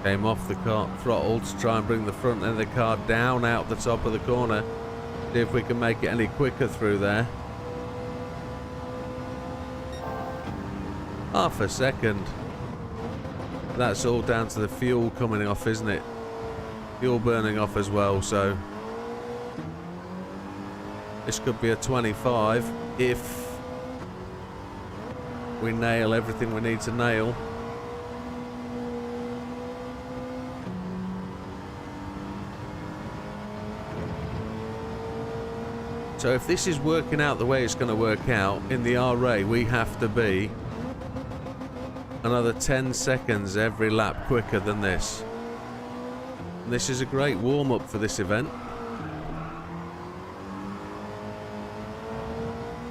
[SPEAKER 1] Came off the car throttle to try and bring the front end of the car down out the top of the corner. See if we can make it any quicker through there. Half a second. That's all down to the fuel coming off, isn't it? Fuel burning off as well, so this could be a 25 if we nail everything we need to nail. So if this is working out the way it's going to work out, in the RA we have to be another 10 seconds every lap quicker than this. And this is a great warm-up for this event.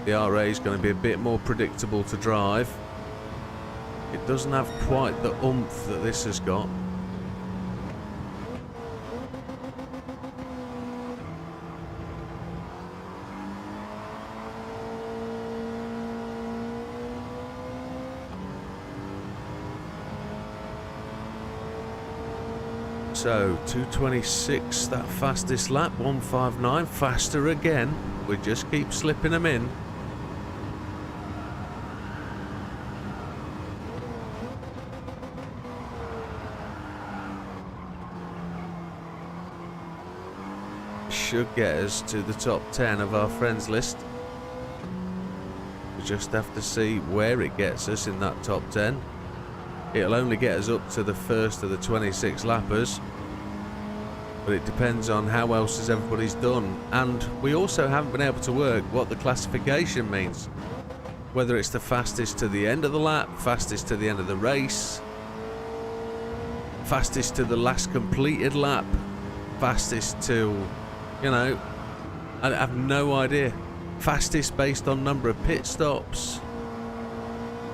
[SPEAKER 1] The RA is going to be a bit more predictable to drive. It doesn't have quite the oomph that this has got. So 2:26, that fastest lap, 1:59, faster again. We just keep slipping them in. Should get us to the top 10 of our friends list. We just have to see where it gets us in that top 10. It'll only get us up to the first of the 26 lappers, but it depends on how else has everybody's done. And we also haven't been able to work what the classification means. Whether it's the fastest to the end of the lap, fastest to the end of the race, fastest to the last completed lap, fastest to, you know, I have no idea. Fastest based on number of pit stops.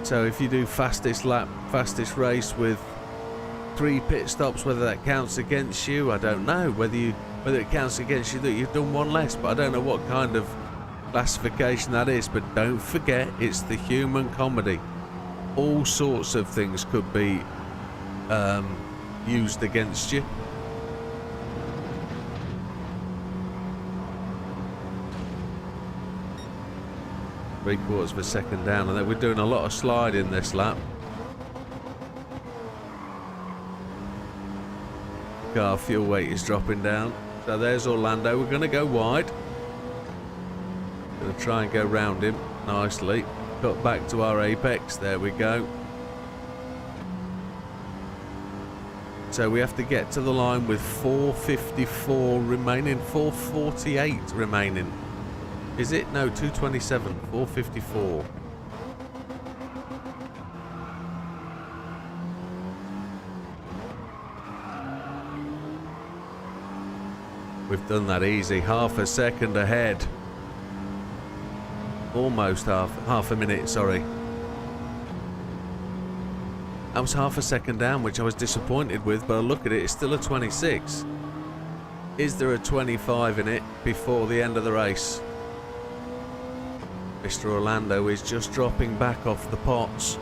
[SPEAKER 1] So if you do fastest lap, fastest race with 3 pit stops, whether that counts against you, I don't know. Whether it counts against you that you've done one less, but I don't know what kind of classification that is. But don't forget, it's the human comedy. All sorts of things could be used against you. Three-quarters of a second down, and then we're doing a lot of sliding this lap. Car fuel weight is dropping down. So there's Orlando. We're going to go wide. Going to try and go round him nicely. Cut back to our apex. There we go. So we have to get to the line with 4:54 remaining, 4:48 remaining. Is it? No, 2:27, 4:54. We've done that easy, half a second ahead. Almost half a minute, sorry. That was half a second down, which I was disappointed with, but I look at it, it's still a 26. Is there a 25 in it before the end of the race? Mr. Orlando is just dropping back off the pots.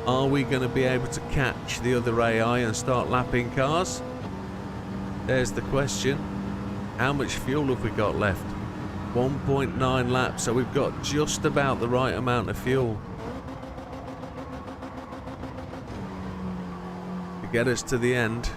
[SPEAKER 1] Are we going to be able to catch the other AI and start lapping cars? There's the question. How much fuel have we got left? 1.9 laps, so we've got just about the right amount of fuel to get us to the end.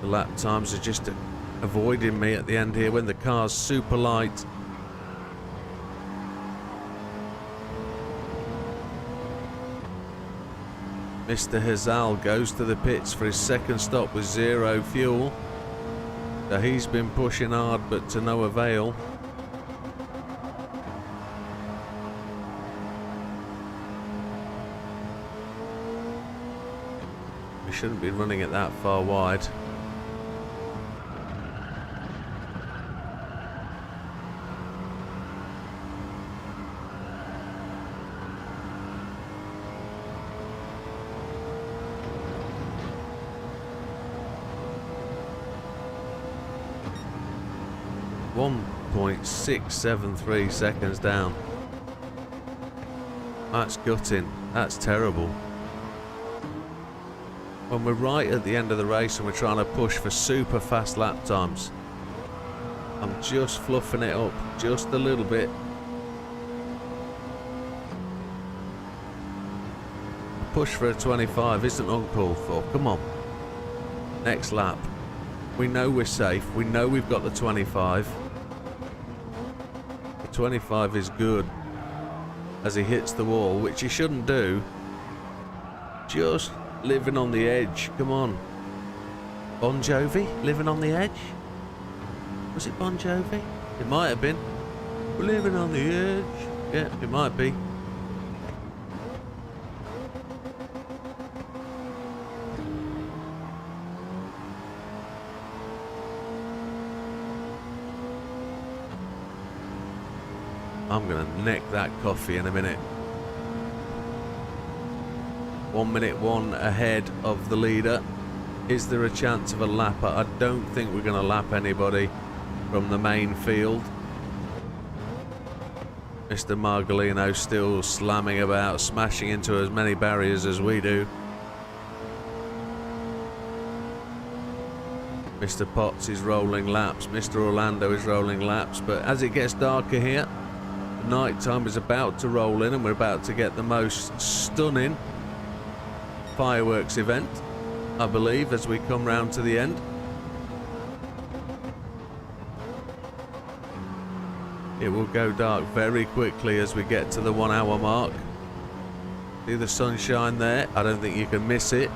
[SPEAKER 1] The lap times are just avoiding me at the end here when the car's super light. Mr. Hazal goes to the pits for his second stop with 0 fuel. So he's been pushing hard, but to no avail. We shouldn't be running it that far wide. .673 seconds down. That's gutting. That's terrible. When we're right at the end of the race and we're trying to push for super fast lap times, I'm just fluffing it up just a little bit. A push for a 25 isn't uncalled for. Come on. Next lap. We know we're safe. We know we've got the 25. The 25 is good as he hits the wall, which he shouldn't do. Just living on the edge. Come on. Bon Jovi, living on the edge? Was it Bon Jovi? It might have been. We're living on the edge. Yeah, it might be. I'm going to neck that coffee in a minute. 1 minute 1 ahead of the leader. Is there a chance of a lapper? I don't think we're going to lap anybody from the main field. Mr. Margolino still slamming about, smashing into as many barriers as we do. Mr. Potts is rolling laps. Mr. Orlando is rolling laps. But as it gets darker here, Nighttime is about to roll in and we're about to get the most stunning fireworks event, I believe, as we come round to the end. It will go dark very quickly as we get to the 1 hour mark. See the sunshine there? I don't think you can miss it.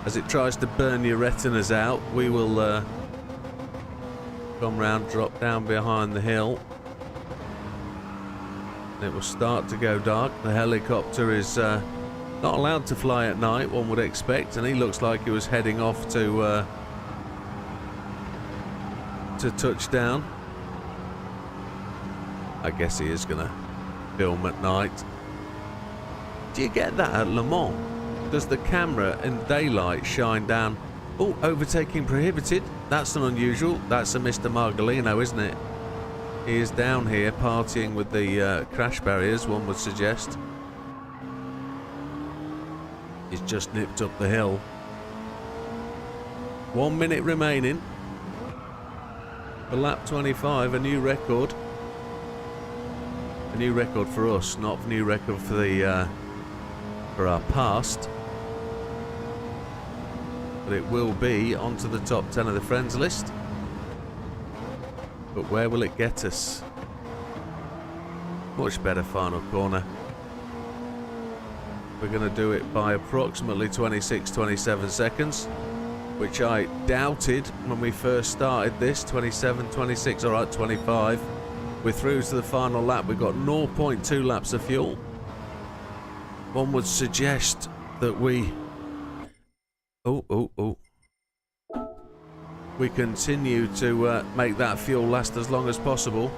[SPEAKER 1] As it tries to burn your retinas out, we will come round, drop down behind the hill. And it will start to go dark. The helicopter is not allowed to fly at night, one would expect, and he looks like he was heading off to touchdown. I guess he is going to film at night. Do you get that at Le Mans? Does the camera in daylight shine down? Oh, overtaking prohibited. That's an unusual. That's a Mr. Margolino, isn't it? He is down here partying with the crash barriers, one would suggest. He's just nipped up the hill. 1 minute remaining. For lap 25, a new record. A new record for us, not a new record for the for our past. But it will be onto the top 10 of the friends list. But where will it get us? Much better final corner. We're going to do it by approximately 26-27 seconds, which I doubted when we first started this. 27, 26, alright, 25. We're through to the final lap. We've got 0.2 laps of fuel. One would suggest that we... we continue to make that fuel last as long as possible.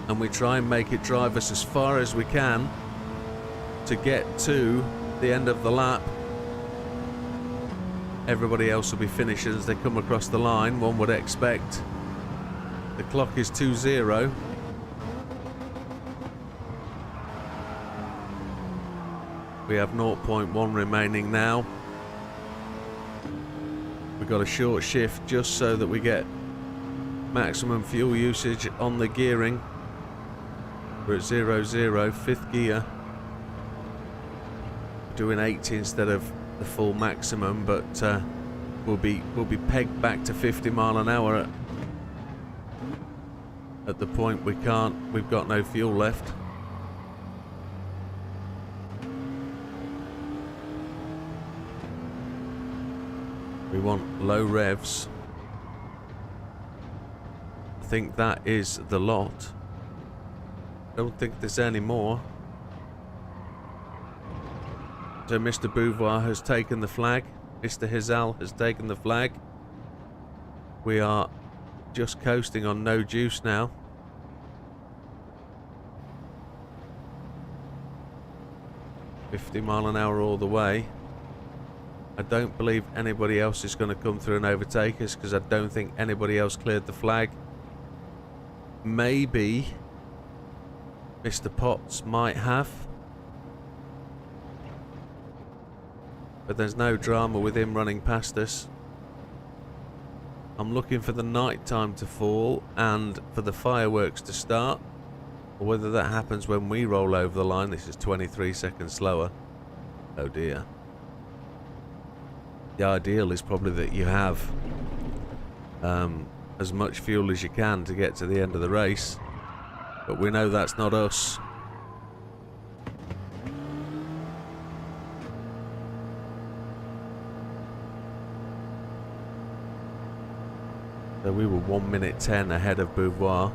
[SPEAKER 1] And we try and make it drive us as far as we can to get to the end of the lap. Everybody else will be finishing as they come across the line, one would expect. The clock is 2-0. We have 0.1 remaining now. We've got a short shift just so that we get maximum fuel usage on the gearing. We're at 0-0, fifth gear. Doing 80 instead of the full maximum, but we'll be pegged back to 50 mile an hour at the point we've got no fuel left. We want low revs. I think that is the lot. Don't think there's any more. So Mr. Beauvoir has taken the flag. Mr. Hizal has taken the flag. We are just coasting on no juice now. $50 mile an hour all the way. I don't believe anybody else is going to come through and overtake us because I don't think anybody else cleared the flag. Maybe Mr. Potts might have. But there's no drama with him running past us. I'm looking for the night time to fall and for the fireworks to start. Or whether that happens when we roll over the line. This is 23 seconds slower. Oh dear. The ideal is probably that you have as much fuel as you can to get to the end of the race. But we know that's not us. So we were 1 minute 10 ahead of Beauvoir.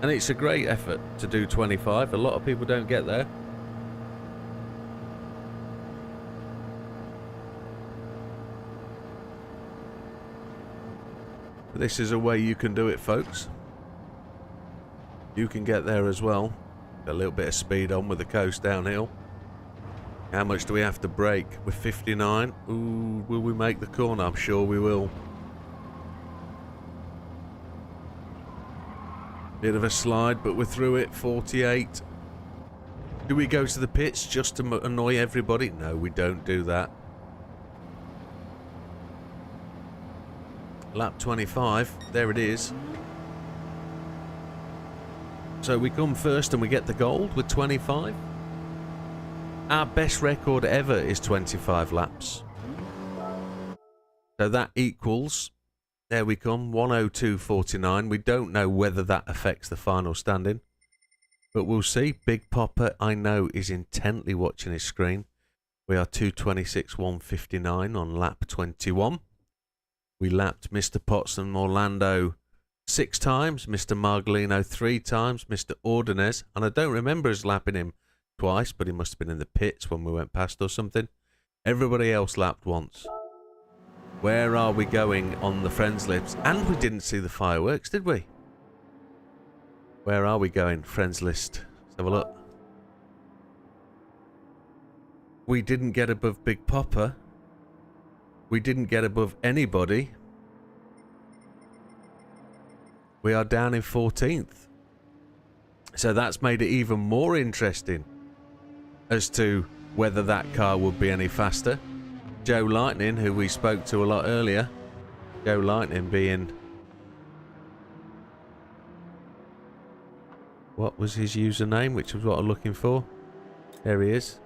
[SPEAKER 1] And it's a great effort to do 25. A lot of people don't get there. But this is a way you can do it, folks. You can get there as well. A little bit of speed on with the coast downhill. How much do we have to brake? We're 59. Ooh, will we make the corner? I'm sure we will. Bit of a slide, but we're through it. 48. Do we go to the pits just to annoy everybody? No, we don't do that. Lap 25. There it is. So we come first and we get the gold with 25. Our best record ever is 25 laps. So that equals, there we come, 102.49. We don't know whether that affects the final standing, but we'll see. Big Popper, I know, is intently watching his screen. We are 2:26.159 on lap 21. We lapped Mr. Potsdam Orlando 6 times, Mr. Margolino 3 times, Mr. Ordonez, and I don't remember us lapping him twice, but he must have been in the pits when we went past or something. Everybody else lapped once. Where are we going on the friends list? And we didn't see the fireworks, did we? Where are we going? Friends list. Let's have a look. We didn't get above Big Popper. We didn't get above anybody. We are down in 14th. So that's made it even more interesting as to whether that car would be any faster. Joe Lightning, who we spoke to a lot earlier. Joe Lightning being... What was his username, which was what I'm looking for? There he is.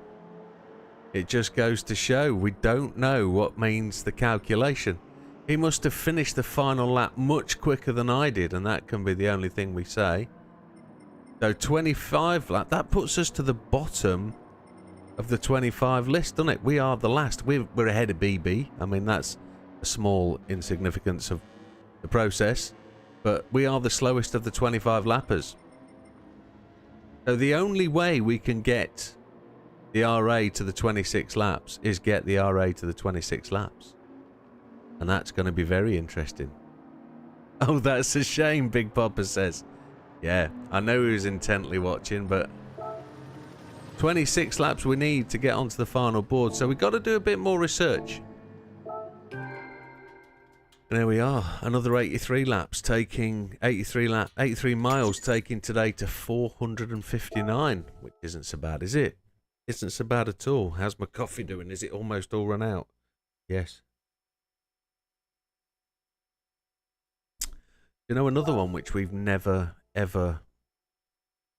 [SPEAKER 1] It just goes to show we don't know what means the calculation. He must have finished the final lap much quicker than I did, and that can be the only thing we say. So 25 lap, that puts us to the bottom of the 25 list, doesn't it? We are the last. We're ahead of BB. I mean, that's a small insignificance of the process, but we are the slowest of the 25 lappers. So the only way we can get the RA to the 26 laps is get the RA to the 26 laps. And that's going to be very interesting. Oh, that's a shame, Big Papa says. Yeah, I know he was intently watching, but 26 laps we need to get onto the final board, so we've got to do a bit more research. And there we are, another 83 laps, taking 83 miles, taking today to 459, which isn't so bad, is it? Isn't so bad at all. How's my coffee doing? Is it almost all run out? Yes. You know, another one which we've never ever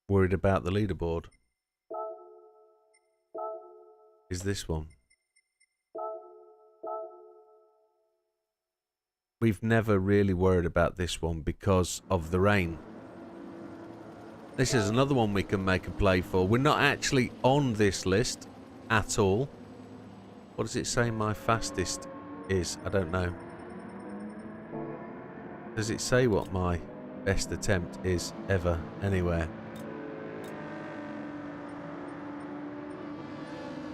[SPEAKER 1] worried about the leaderboard is this one. We've never really worried about this one because of the rain. This is another one we can make a play for. We're not actually on this list at all. What does it say my fastest is? I don't know. Does it say what my best attempt is ever anywhere?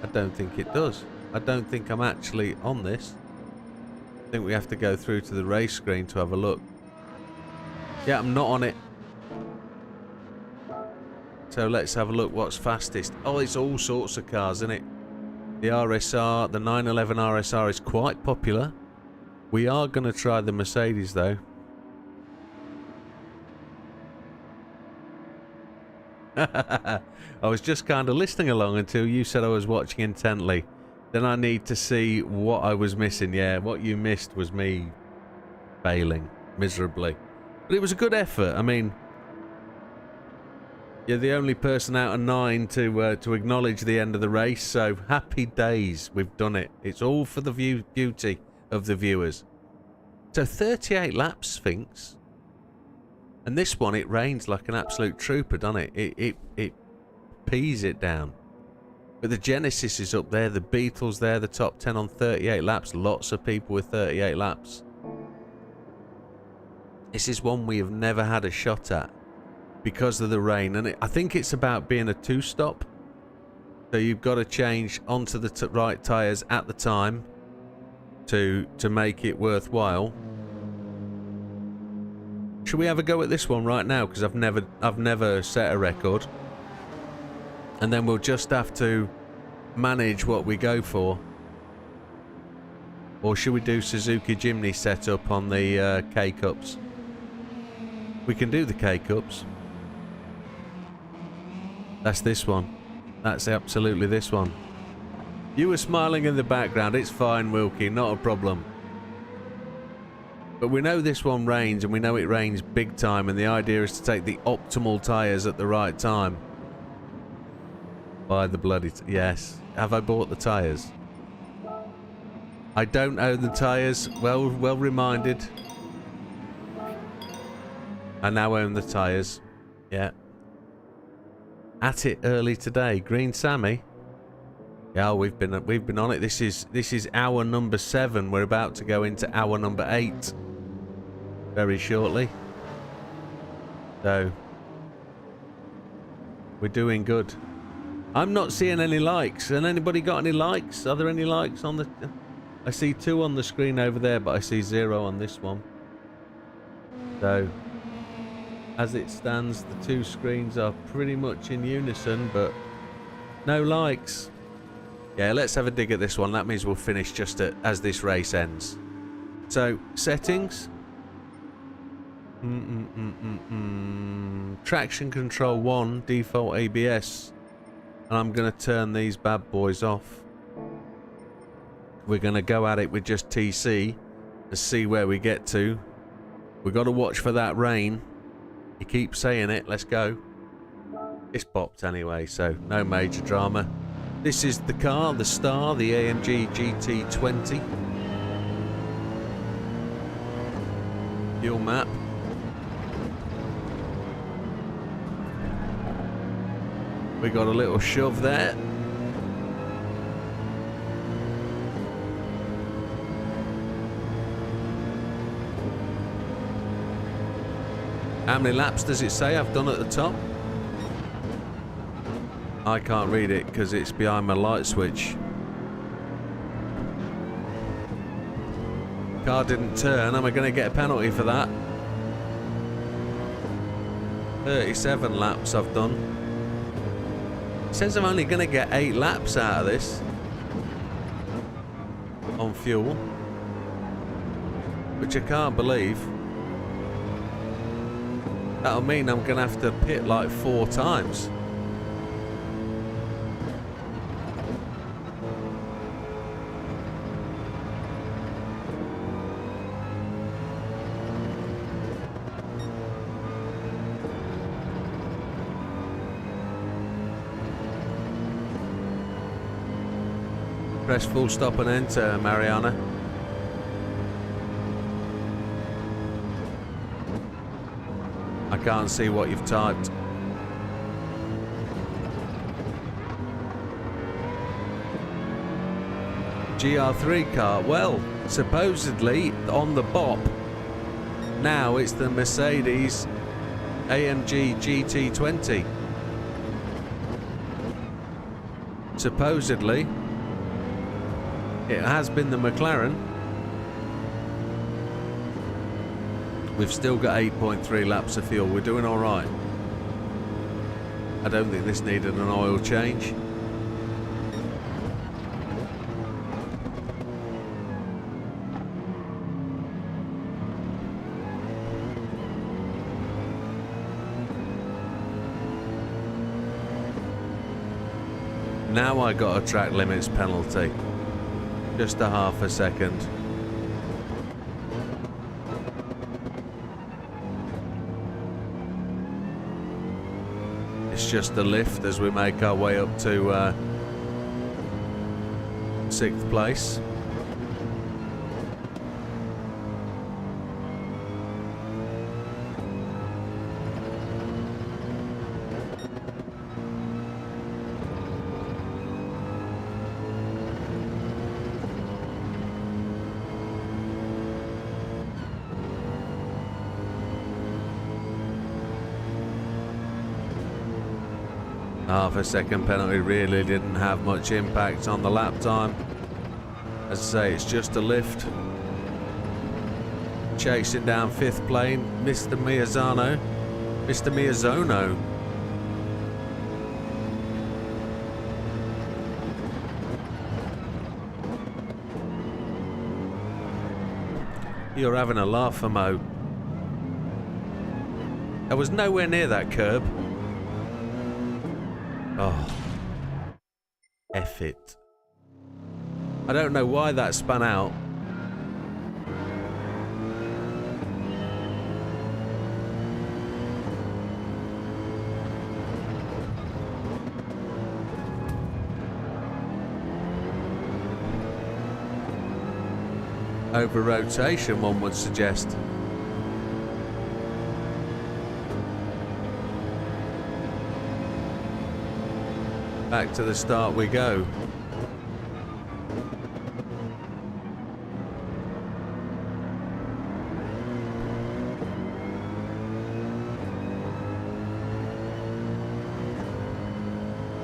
[SPEAKER 1] I don't think it does. I don't think I'm actually on this. I think we have to go through to the race screen to have a look. Yeah, I'm not on it. So let's have a look what's fastest. Oh, it's all sorts of cars, isn't it? The RSR, the 911 RSR is quite popular. We are going to try the Mercedes though. I was just kind of listening along until you said I was watching intently. Then I need to see what I was missing. Yeah, what you missed was me failing miserably. But it was a good effort. I mean, you're the only person out of 9 to acknowledge the end of the race, so happy days. We've done it. It's all for the beauty of the viewers. So 38 laps, Sphinx. And this one, it rains like an absolute trooper, doesn't it? It pees it down. But the Genesis is up there, the Beetle's there, the top 10 on 38 laps. Lots of people with 38 laps. This is one we have never had a shot at because of the rain. And I think it's about being a two-stop. So you've got to change onto the right tyres at the time to make it worthwhile. Should we have a go at this one right now? Because I've never set a record. And then we'll just have to manage what we go for. Or should we do Suzuki Jimny setup on the K-Cups? We can do the K-Cups. That's this one. That's absolutely this one. You were smiling in the background. It's fine, Wilkie. Not a problem. But we know this one rains, and we know it rains big time, and the idea is to take the optimal tyres at the right time. Buy the bloody... yes. Have I bought the tyres? I don't own the tyres. Well reminded. I now own the tyres. Yeah. At it early today. Green Sammy. Yeah, we've been on it. This is hour number 7. We're about to go into hour number 8 very shortly. So we're doing good. I'm not seeing any likes. Has anybody got any likes? Are there any likes on the... I see 2 on the screen over there, but I see 0 on this one. So, as it stands, the 2 screens are pretty much in unison, but no likes. Yeah, let's have a dig at this one. That means we'll finish just as this race ends. So, settings. Traction control 1, default ABS. And I'm going to turn these bad boys off. We're going to go at it with just TC and see where we get to. We've got to watch for that rain. You keep saying it. Let's go. It's popped anyway, so no major drama. This is the car, the Star, the AMG GT20. Fuel map. We got a little shove there. How many laps does it say I've done at the top? I can't read it because it's behind my light switch. Car didn't turn. Am I going to get a penalty for that? 37 laps I've done. It says I'm only going to get 8 laps out of this on fuel, which I can't believe. That'll mean I'm going to have to pit like 4 times. Press full stop and enter, Mariana. I can't see what you've typed. GR3 car. Well, supposedly on the BOP. Now it's the Mercedes AMG GT20. Supposedly. It has been the McLaren. We've still got 8.3 laps of fuel. We're doing all right. I don't think this needed an oil change. Now I got a track limits penalty. Just a half a second. It's just a lift as we make our way up to 6th place. Half a second penalty really didn't have much impact on the lap time. As I say, it's just a lift. Chasing down 5th plane, Mr. Miyazono. Mr. Miyazono. You're having a laugh, Mo. I was nowhere near that curb. Oh, F it. I don't know why that spun out. over rotation, one would suggest. Back to the start we go.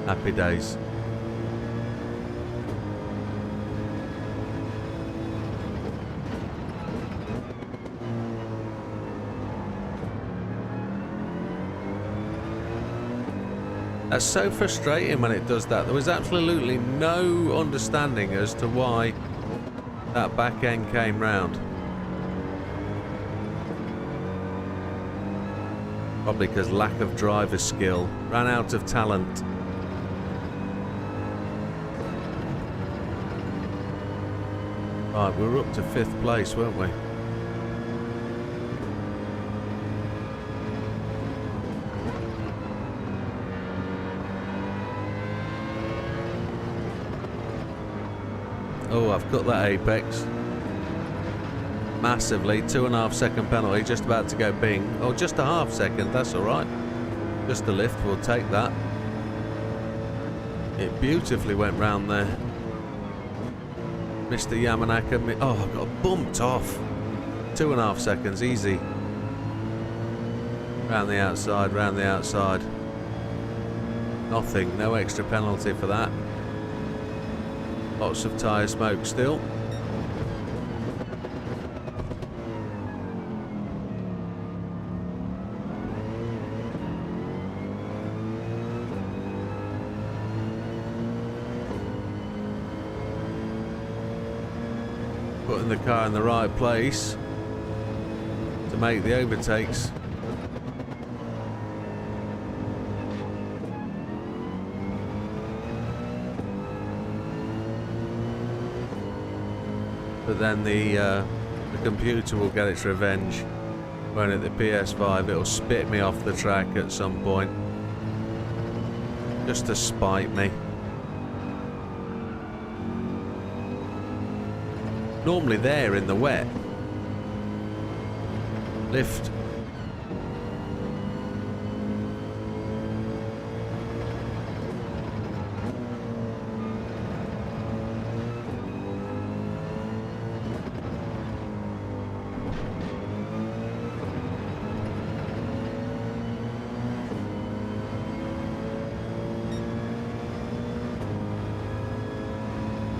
[SPEAKER 1] Happy days. That's so frustrating when it does that. There was absolutely no understanding as to why that back end came round. Probably because lack of driver skill. Ran out of talent. Right, we were up to 5th place, weren't we? Oh, I've cut that apex. Massively. 2.5 second penalty. Just about to go bing. Oh, just a half second. That's alright. Just a lift. We'll take that. It beautifully went round there. Mr. Yamanaka. Oh, I got bumped off. 2.5 seconds. Easy. Round the outside. Round the outside. Nothing. No extra penalty for that. Lots of tyre smoke still. Putting the car in the right place to make the overtakes. But then the computer will get its revenge when at the PS5 it'll spit me off the track at some point. Just to spite me. Normally there in the wet. Lift.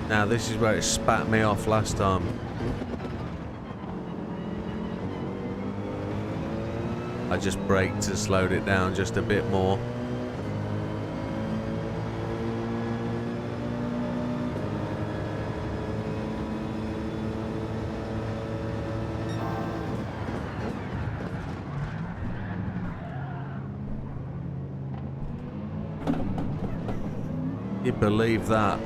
[SPEAKER 1] Now this is where it spat me off last time. I just braked and slowed it down just a bit more. You believe that?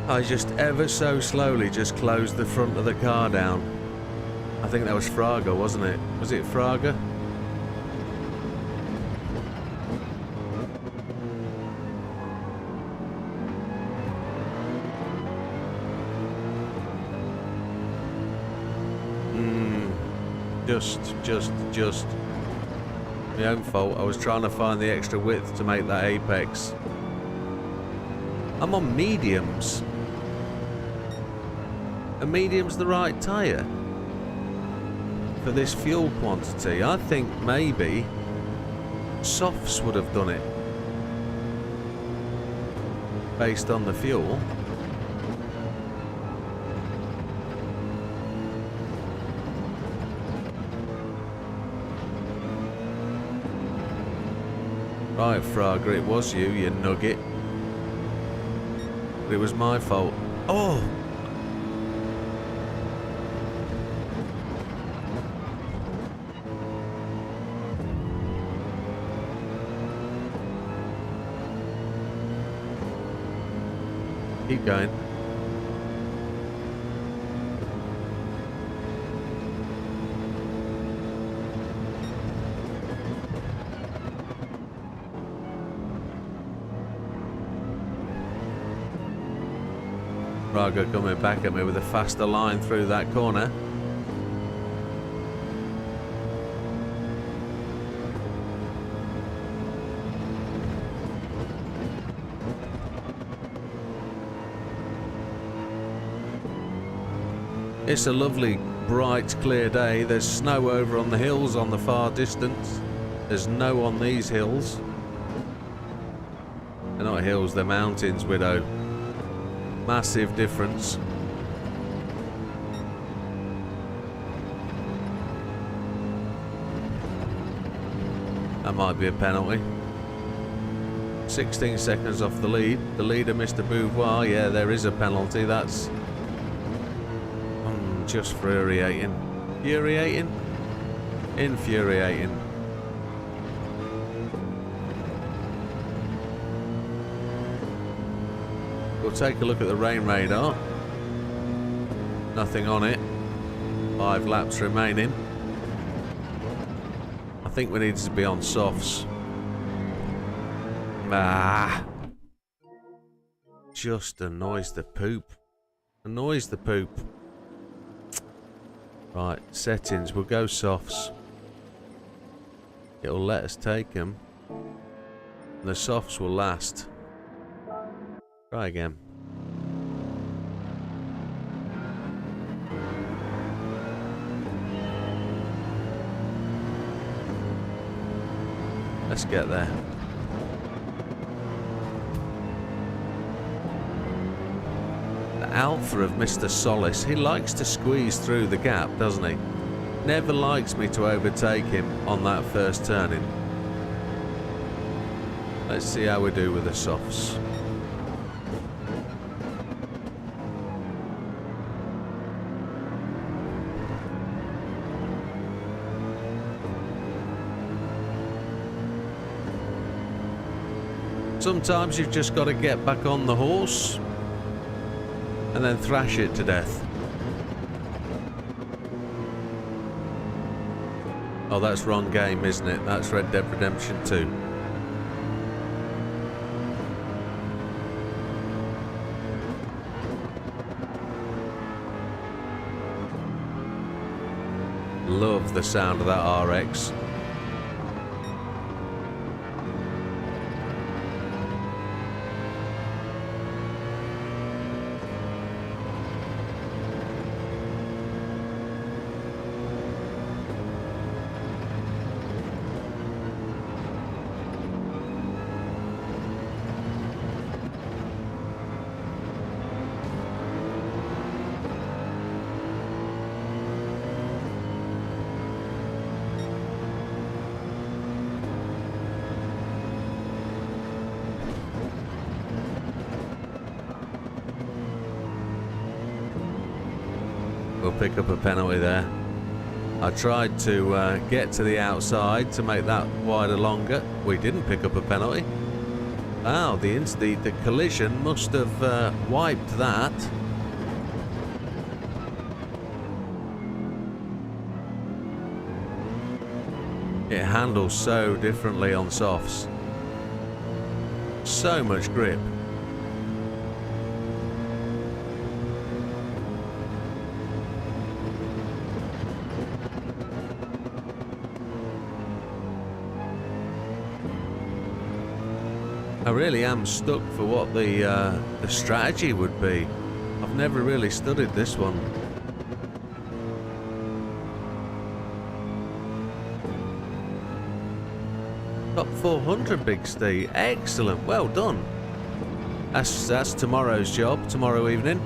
[SPEAKER 1] I just ever so slowly just closed the front of the car down. I think that was Fraga, wasn't it? Was it Fraga? Just my own fault. I was trying to find the extra width to make that apex. I'm on mediums. Are mediums the right tyre for this fuel quantity? I think maybe softs would have done it based on the fuel. Right, Fraga, it was you, you nugget. But it was my fault. Oh! Keep going. Raga coming back at me with a faster line through that corner. It's a lovely, bright, clear day. There's snow over on the hills on the far distance. There's no on these hills. They're not hills, they're mountains, Widow. Massive difference. That might be a penalty. 16 seconds off the lead. The leader, Mr. Beauvoir. Yeah, there is a penalty. That's just infuriating. Infuriating. We'll take a look at the rain radar. Nothing on it. 5 laps remaining. I think we need to be on softs. Just annoys the poop. Annoys the poop. Right, settings, we'll go softs. It'll let us take them. And the softs will last. Try again. Let's get there. Alpha of Mr. Solace, he likes to squeeze through the gap, doesn't he? Never likes me to overtake him on that first turning. Let's see how we do with the softs. Sometimes you've just got to get back on the horse and then thrash it to death. Oh, that's wrong game, isn't it? That's Red Dead Redemption 2. Love the sound of that RX. We'll pick up a penalty there. I tried to get to the outside to make that wider longer. We didn't pick up a penalty. Wow, the collision must have wiped that. It handles so differently on softs. So much grip. I really am stuck for what the strategy would be. I've never really studied this one. Top 400, Big Steve. Excellent. Well done. That's tomorrow's job. Tomorrow evening,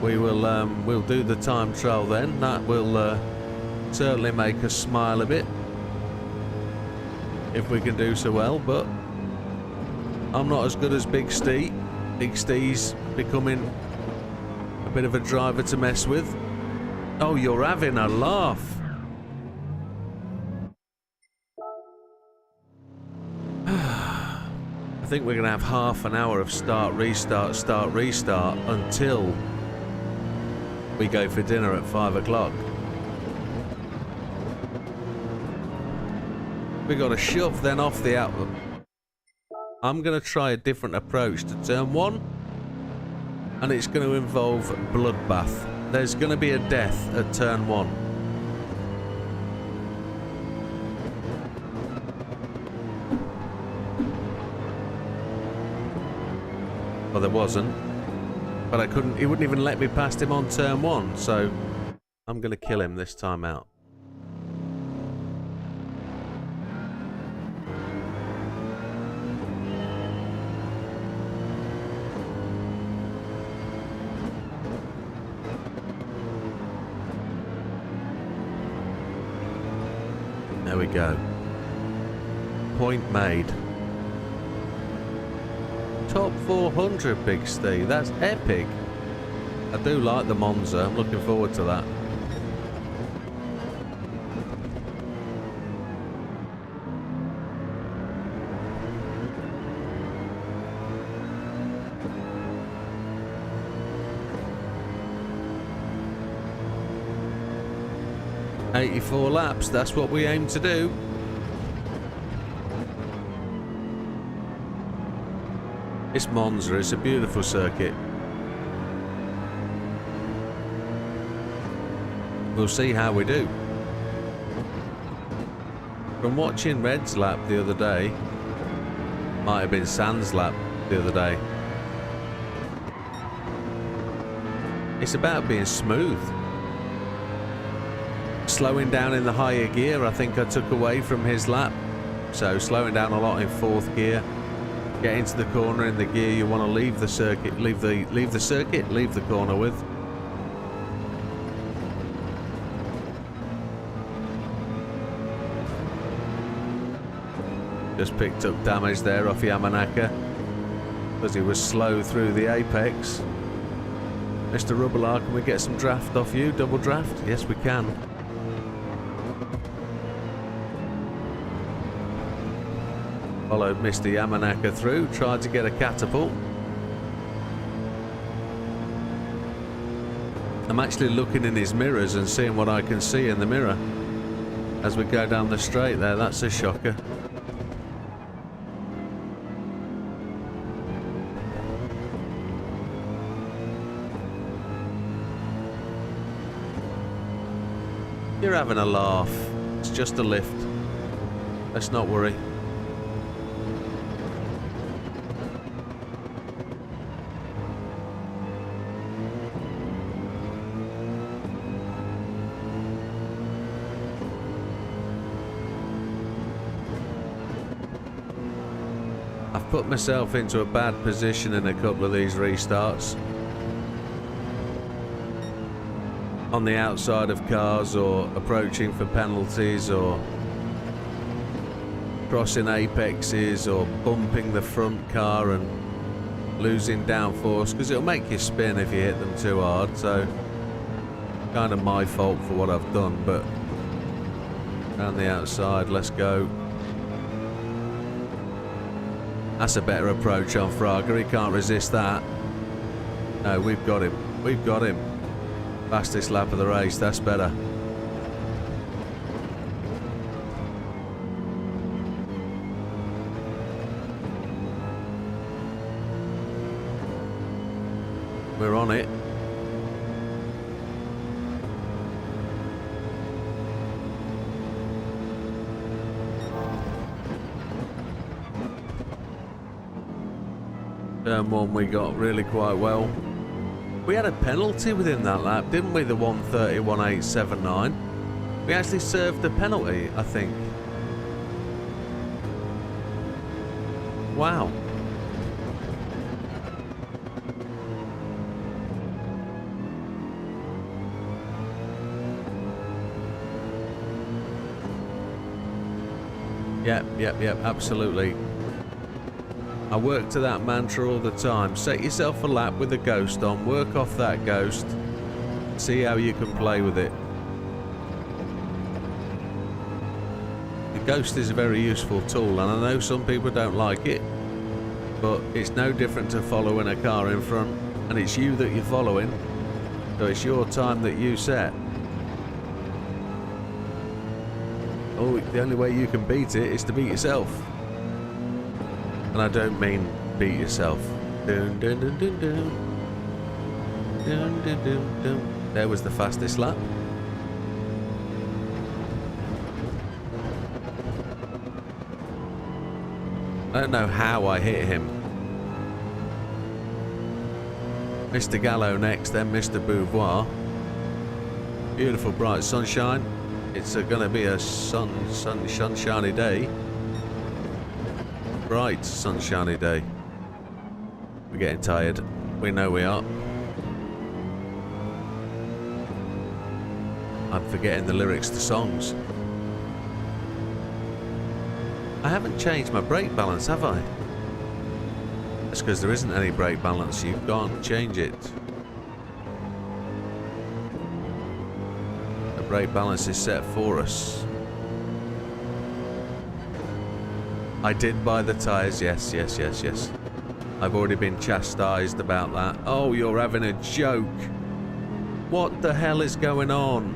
[SPEAKER 1] we will we'll do the time trial then. That will certainly make us smile a bit if we can do so well. But I'm not as good as Big Steve. Big Steve's becoming a bit of a driver to mess with. Oh, you're having a laugh. I think we're going to have half an hour of start, restart until we go for dinner at 5 o'clock. We got to shove then off the outlet. I'm going to try a different approach to turn 1. and it's going to involve bloodbath. There's going to be a death at turn 1. Well, there wasn't, but I couldn't. He wouldn't even let me past him on turn 1, so I'm going to kill him this time out. There we go. Point made. Top 400, Big Steve. That's epic. I do like the Monza. I'm looking forward to that. "84 laps, that's what we aim to do." It's Monza, it's a beautiful circuit. We'll see how we do. From watching Red's lap the other day, might have been Sand's lap the other day, it's about being smooth. Slowing down in the higher gear, I think I took away from his lap. So slowing down a lot in 4th gear. Get into the corner in the gear you want to leave the circuit, leave the corner with. Just picked up damage there off Yamanaka because he was slow through the apex. Mr. Rubbler, can we get some draft off you? Double draft? Yes, we can. Followed Mr. Yamanaka through, tried to get a catapult. I'm actually looking in his mirrors and seeing what I can see in the mirror as we go down the straight there. That's a shocker. You're having a laugh. It's just a lift. Let's not worry. I've put myself into a bad position in a couple of these restarts. On the outside of cars, or approaching for penalties, or crossing apexes, or bumping the front car and losing downforce, because it'll make you spin if you hit them too hard. So kind of my fault for what I've done, but around the outside, let's go. That's a better approach on Fraga. He can't resist that. No, we've got him. We've got him. Fastest lap of the race. That's better. We're on it. Turn 1 we got really quite well. We had a penalty within that lap, didn't we? The 1:30.1879. We actually served the penalty, I think. Wow. Yep, absolutely. I work to that mantra all the time. Set yourself a lap with a ghost on, work off that ghost, see how you can play with it. The ghost is a very useful tool, and I know some people don't like it, but it's no different to following a car in front, and it's you that you're following, so it's your time that you set. Oh, the only way you can beat it is to beat yourself. And I don't mean beat yourself. Dun, dun, dun, dun, dun. Dun, dun, dun, dun. There was the fastest lap. I don't know how I hit him. Mr. Gallo next, then Mr. Beauvoir. Beautiful bright sunshine. It's going to be a sunshiny day. Bright sunshiny day. We're getting tired. We know we are. I'm forgetting the lyrics to songs. I haven't changed my brake balance, have I? That's because there isn't any brake balance. You can't change it. The brake balance is set for us. I did buy the tyres. Yes. I've already been chastised about that. Oh, you're having a joke. What the hell is going on?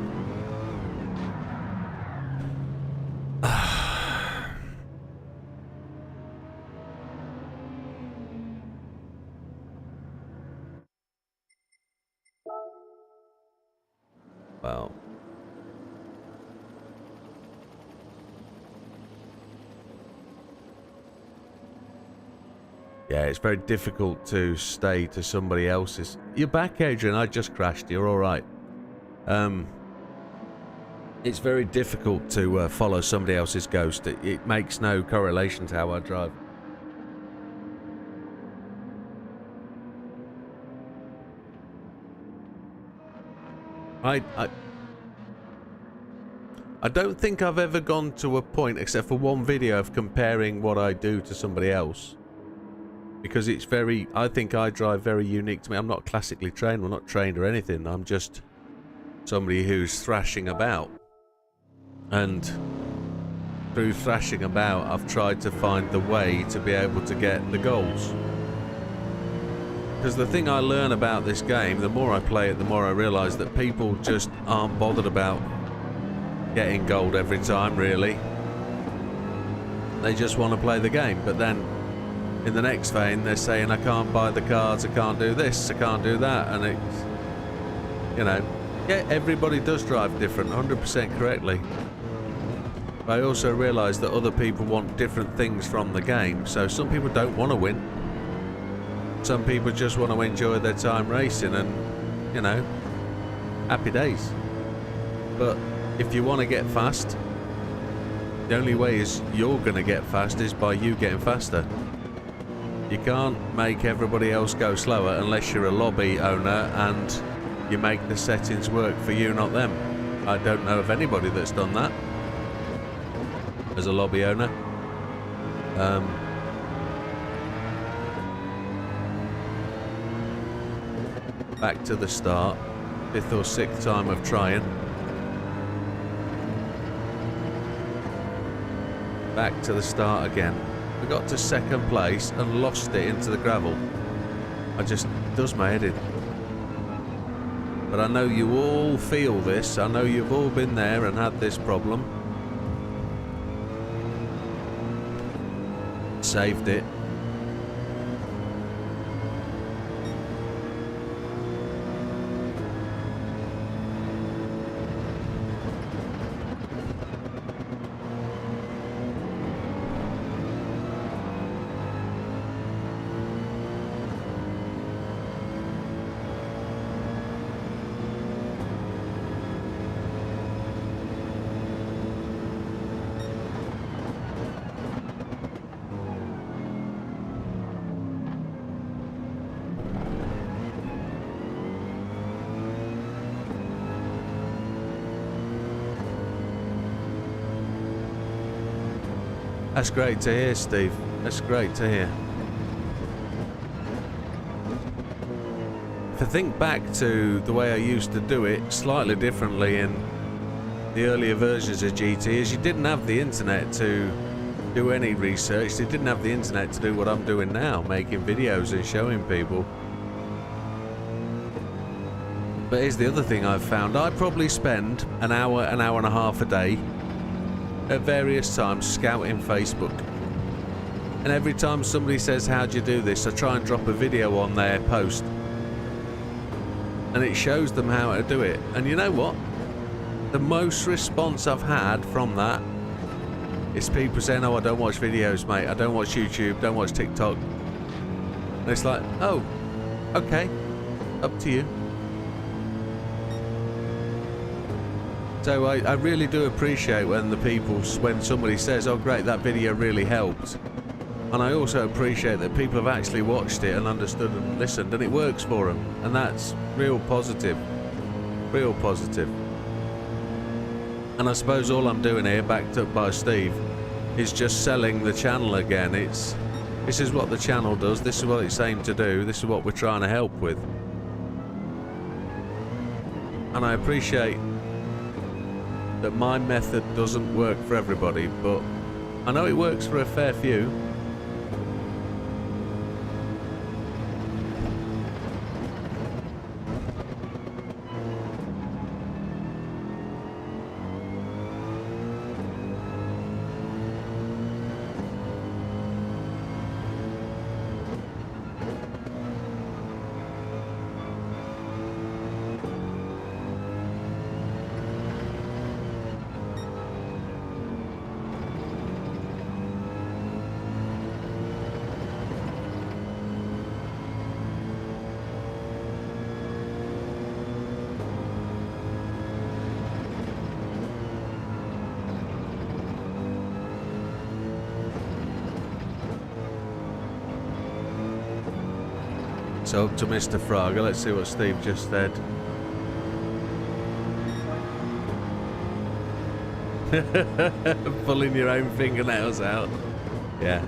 [SPEAKER 1] Well, yeah, it's very difficult to stay to somebody else's. You're back, Adrian. I just crashed. You're all right. It's very difficult to follow somebody else's ghost. It makes no correlation to how I drive. I don't think I've ever gone to a point, except for one video, of comparing what I do to somebody else. Because it's very, I think I drive very unique to me. I'm not classically trained, I'm not trained or anything. I'm just somebody who's thrashing about. And through thrashing about, I've tried to find the way to be able to get the goals. Because the thing I learn about this game, the more I play it, the more I realise that people just aren't bothered about getting gold every time, really. They just want to play the game, but then in the next vein they're saying I can't buy the cards, I can't do this, I can't do that, and it's, you know, yeah, everybody does drive different, 100% correctly. But I also realise that other people want different things from the game, so some people don't want to win. Some people just want to enjoy their time racing and, you know, happy days. But if you want to get fast, the only way is you're going to get fast is by you getting faster. You can't make everybody else go slower unless you're a lobby owner and you make the settings work for you, not them. I don't know of anybody that's done that as a lobby owner. Back to the start, 5th or 6th time of trying. Back to the start again. We got to 2nd place and lost it into the gravel. I just does my head in. But I know you all feel this. I know you've all been there and had this problem. Saved it. That's great to hear, Steve. That's great to hear. If I think back to the way I used to do it slightly differently in the earlier versions of GT, is you didn't have the internet to do any research. You didn't have the internet to do what I'm doing now, making videos and showing people. But here's the other thing I've found. I probably spend an hour and a half a day at various times scouting Facebook, and every time somebody says how do you do this, I try and drop a video on their post. and it shows them how to do it. And you know what? The most response I've had from that is people saying, oh, I don't watch videos, mate. I don't watch YouTube, don't watch TikTok. And it's like, oh, okay, up to you. So I really do appreciate when somebody says, oh great, that video really helped. And I also appreciate that people have actually watched it and understood and listened, and it works for them. And that's real positive. Real positive. And I suppose all I'm doing here, backed up by Steve, is just selling the channel again. This is what the channel does, this is what it's aimed to do, this is what we're trying to help with. And I appreciate that my method doesn't work for everybody, but I know it works for a fair few. So up to Mr. Frager, let's see what Steve just said. Pulling your own fingernails out. Yeah.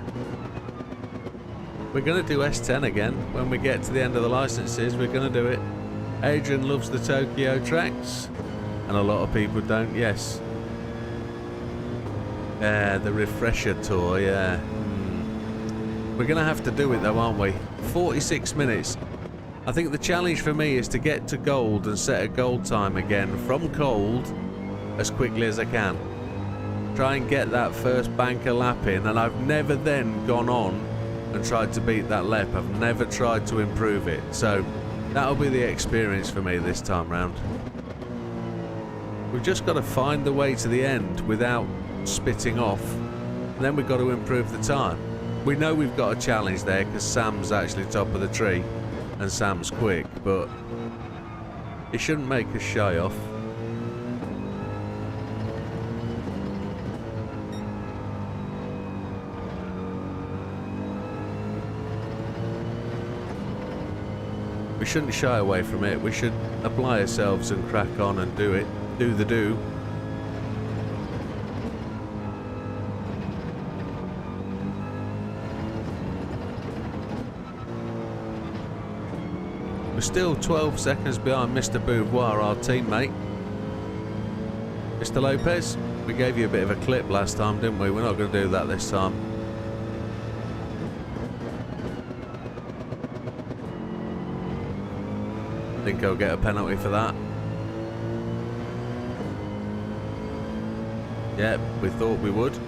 [SPEAKER 1] We're going to do S10 again. When we get to the end of the licenses, we're going to do it. Adrian loves the Tokyo tracks. And a lot of people don't, yes. Yeah, the refresher tour, yeah. We're going to have to do it though, aren't we? 46 minutes. I think the challenge for me is to get to gold and set a gold time again from gold as quickly as I can. Try and get that first banker lap in, and I've never then gone on and tried to beat that lap. I've never tried to improve it. So that'll be the experience for me this time round. We've just got to find the way to the end without spitting off, and then we've got to improve the time. We know we've got a challenge there because Sam's actually top of the tree and Sam's quick, but it shouldn't make us shy off. We shouldn't shy away from it. We should apply ourselves and crack on and do it. Do the do. We're still 12 seconds behind Mr. Beauvoir, our teammate. Mr. Lopez, we gave you a bit of a clip last time, didn't we? We're not going to do that this time. I think I'll get a penalty for that. Yeah, we thought we would.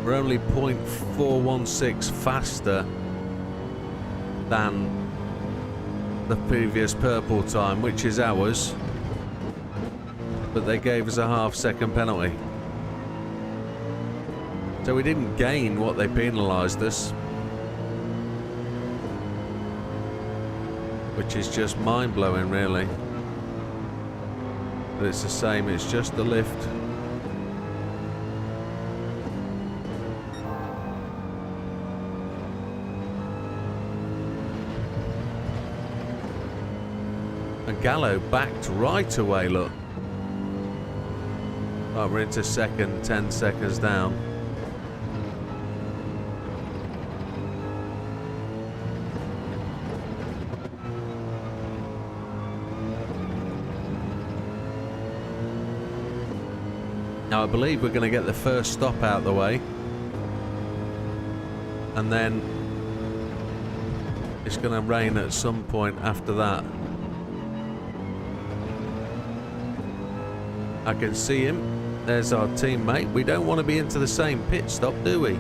[SPEAKER 1] We're only 0.416 faster than the previous purple time, which is ours, but they gave us a half-second penalty. So we didn't gain what they penalised us, which is just mind-blowing, really. But it's the same, it's just the lift. And Gallo backed right away, look. Right, we're into second, 10 seconds down. Now I believe we're going to get the first stop out of the way, and then it's going to rain at some point after that. I can see him. There's our teammate. We don't want to be into the same pit stop, do we?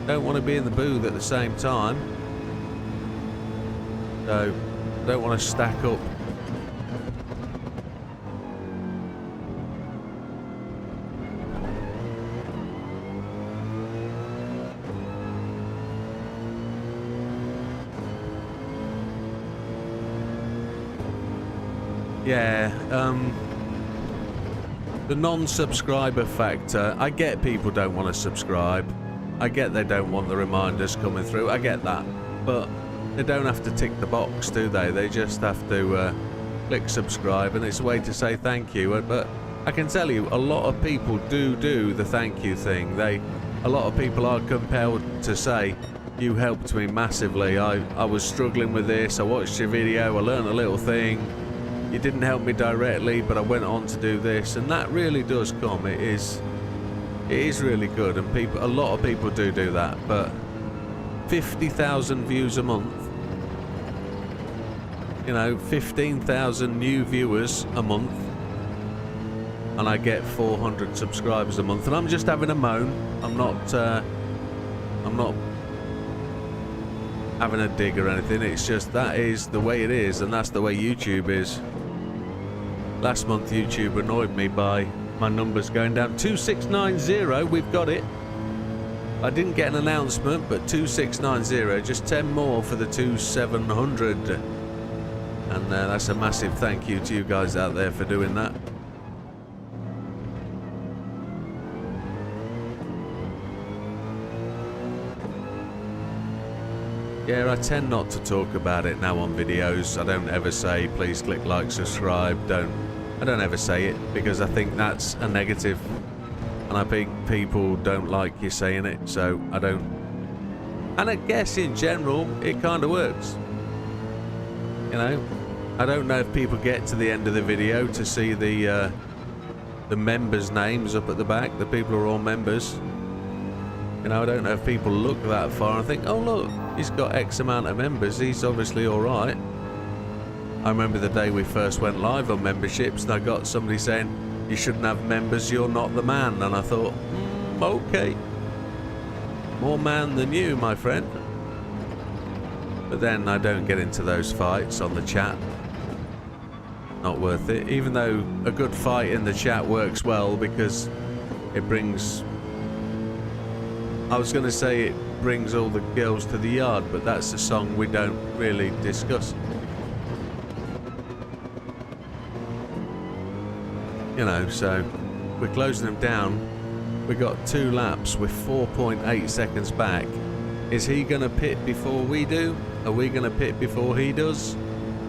[SPEAKER 1] Don't want to be in the booth at the same time. So, don't want to stack up. Yeah, the non-subscriber factor. I get people don't want to subscribe. I get they don't want the reminders coming through. I get that. But they don't have to tick the box, do they? They just have to click subscribe, and it's a way to say thank you. But I can tell you, a lot of people do the thank you thing. A lot of people are compelled to say, you helped me massively. I was struggling with this. I watched your video. I learned a little thing. You didn't help me directly, but I went on to do this, and that really does come. It is really good, and a lot of people do that. But 50,000 views a month, you know, 15,000 new viewers a month, and I get 400 subscribers a month, and I'm just having a moan. I'm not having a dig or anything. It's just that is the way it is, and that's the way YouTube is. Last month YouTube annoyed me by my numbers going down. 2690, we've got it. I didn't get an announcement, but 2690, just 10 more for the 2700. And that's a massive thank you to you guys out there for doing that. Yeah, I tend not to talk about it now on videos. I don't ever say, please click like, subscribe. I don't ever say it, because I think that's a negative. And I think people don't like you saying it, so I don't. And I guess in general, it kind of works. You know, I don't know if people get to the end of the video to see the members' names up at the back. The people are all members. You know, I don't know if people look that far and think, oh look, he's got X amount of members, he's obviously alright. I remember the day we first went live on memberships, and I got somebody saying, you shouldn't have members, you're not the man. And I thought, okay, more man than you, my friend. But then I don't get into those fights on the chat. Not worth it, even though a good fight in the chat works well, because it brings, I was going to say it brings all the girls to the yard, but that's a song we don't really discuss. You know, so we're closing them down. We got 2 laps with 4.8 seconds back. Is he going to pit before we do? Are we going to pit before he does?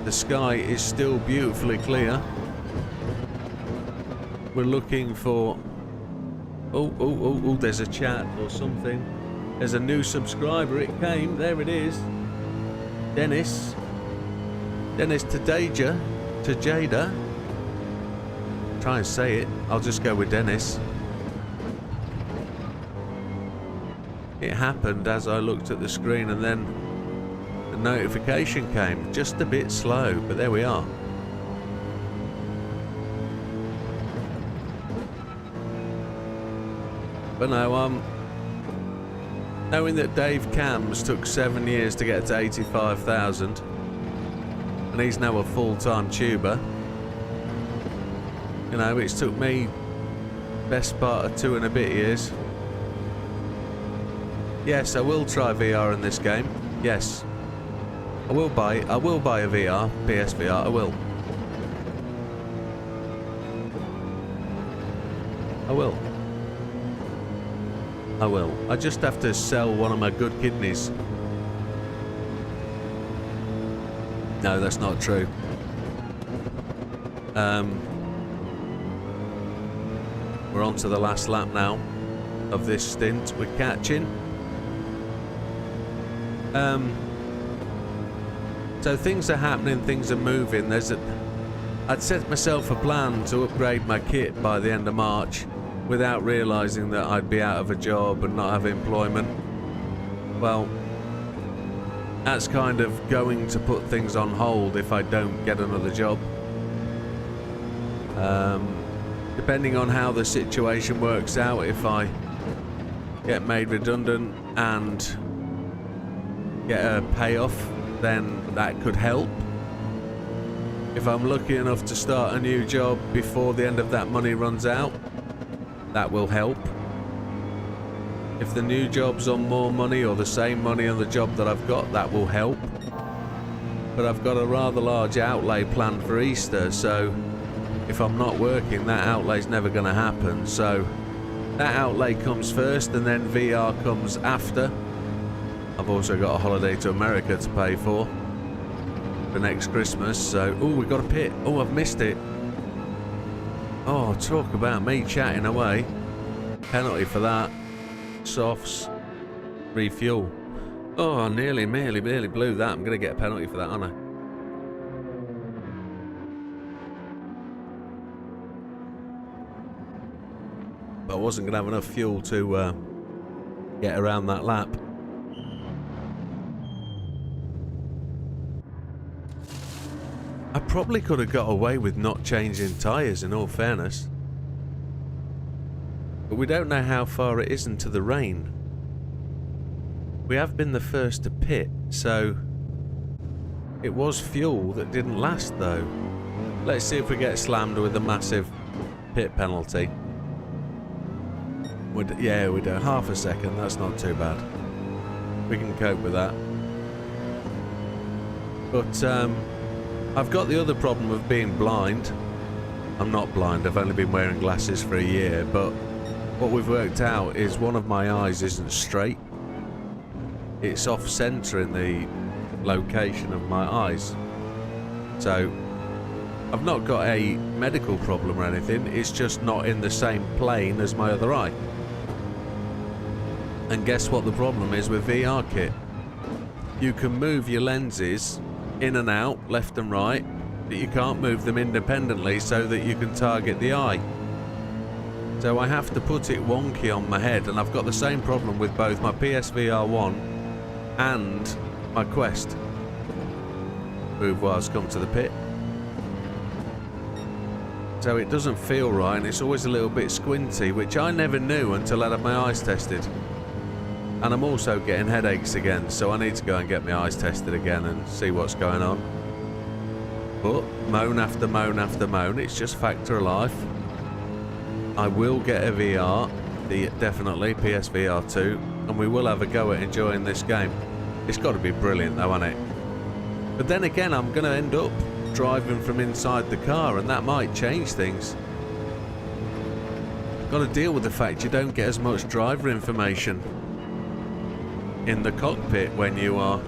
[SPEAKER 1] The sky is still beautifully clear. We're looking for... Oh, there's a chat or something. There's a new subscriber. It came. There it is. Dennis to Jada. Try and say it. I'll just go with Dennis. It happened as I looked at the screen, and then the notification came. Just a bit slow, but there we are. But no, knowing that Dave Cams took 7 years to get to 85,000, and he's now a full-time tuber. You know, it's took me best part of 2 and a bit years. Yes, I will try VR in this game. Yes, I will buy a VR, PSVR. I will. I just have to sell one of my good kidneys. No, that's not true. We're on to the last lap now of this stint. We're catching. So things are happening, things are moving. I'd set myself a plan to upgrade my kit by the end of March without realising that I'd be out of a job and not have employment. Well, that's kind of going to put things on hold if I don't get another job. depending on how the situation works out, if I get made redundant and get a payoff, then that could help. If I'm lucky enough to start a new job before the end of that money runs out, that will help. If the new job's on more money or the same money on the job that I've got, that will help. But I've got a rather large outlay planned for Easter, so if I'm not working, that outlay's never going to happen. So that outlay comes first and then VR comes after. I've also got a holiday to America to pay for next Christmas, so... Oh, we got a pit. Oh, I've missed it. Oh, talk about me chatting away. Penalty for that. Softs. Refuel. Oh, I nearly blew that. I'm going to get a penalty for that, aren't I? But I wasn't going to have enough fuel to get around that lap. I probably could have got away with not changing tyres, in all fairness. But we don't know how far it is into the rain. We have been the first to pit, so... It was fuel that didn't last, though. Let's see if we get slammed with a massive pit penalty. Yeah, we do. Half a second, that's not too bad. We can cope with that. But, I've got the other problem of being blind. I'm not blind, I've only been wearing glasses for a year, but what we've worked out is one of my eyes isn't straight. It's off-centre in the location of my eyes. So, I've not got a medical problem or anything, it's just not in the same plane as my other eye. And guess what the problem is with VR kit? You can move your lenses in and out, left and right, but you can't move them independently so that you can target the eye. So I have to put it wonky on my head, and I've got the same problem with both my PSVR 1 and my Quest. Beauvoir's come to the pit. So it doesn't feel right, and it's always a little bit squinty, which I never knew until I had my eyes tested. And I'm also getting headaches again, so I need to go and get my eyes tested again and see what's going on. But moan after moan after moan, it's just factor of life. I will get a VR, definitely PSVR 2, and we will have a go at enjoying this game. It's got to be brilliant though, hasn't it? But then again, I'm going to end up driving from inside the car, and that might change things. Got to deal with the fact you don't get as much driver information in the cockpit when you are...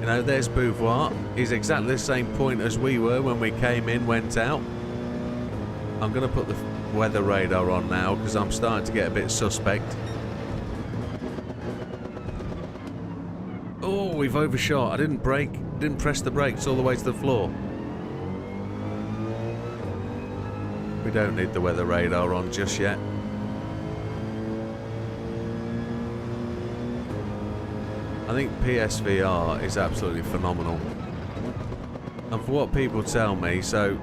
[SPEAKER 1] You know, there's Beauvoir. He's exactly the same point as we were when we came in, went out. I'm going to put the weather radar on now because I'm starting to get a bit suspect. Oh, we've overshot. I didn't brake, didn't press the brakes all the way to the floor. We don't need the weather radar on just yet. I think PSVR is absolutely phenomenal. And for what people tell me, so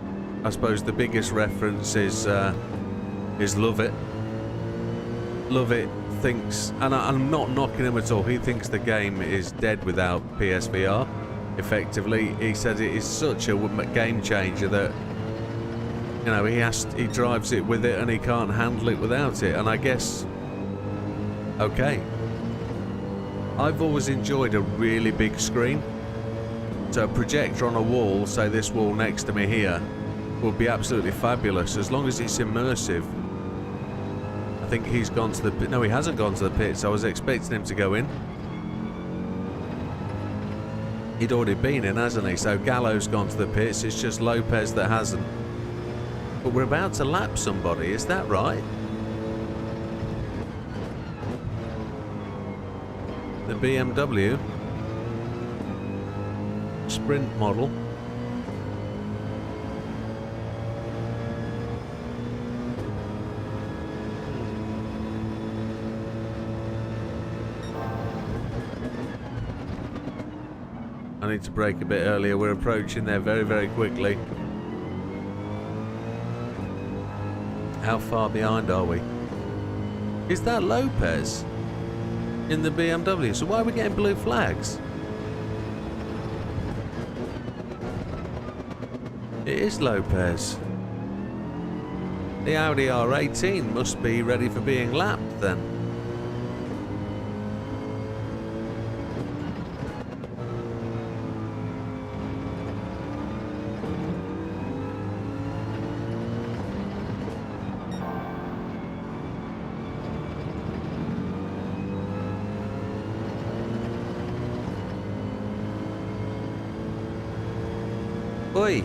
[SPEAKER 1] I suppose the biggest reference is Love It. Love It thinks, and I'm not knocking him at all, he thinks the game is dead without PSVR. Effectively, he said it is such a game changer that, you know, he drives it with it and he can't handle it without it. And I guess, okay. I've always enjoyed a really big screen. So a projector on a wall, say this wall next to me here, would be absolutely fabulous as long as it's immersive. I think he's gone to the pit. No, he hasn't gone to the pits. I was expecting him to go in. He'd already been in, hasn't he? So Gallo's gone to the pits. It's just Lopez that hasn't. But we're about to lap somebody, is that right? The BMW Sprint model. I need to brake a bit earlier. We're approaching there very, very quickly. How far behind are we? Is that Lopez in the BMW? So why are we getting blue flags? It is Lopez. The Audi R18 must be ready for being lapped then. Oi!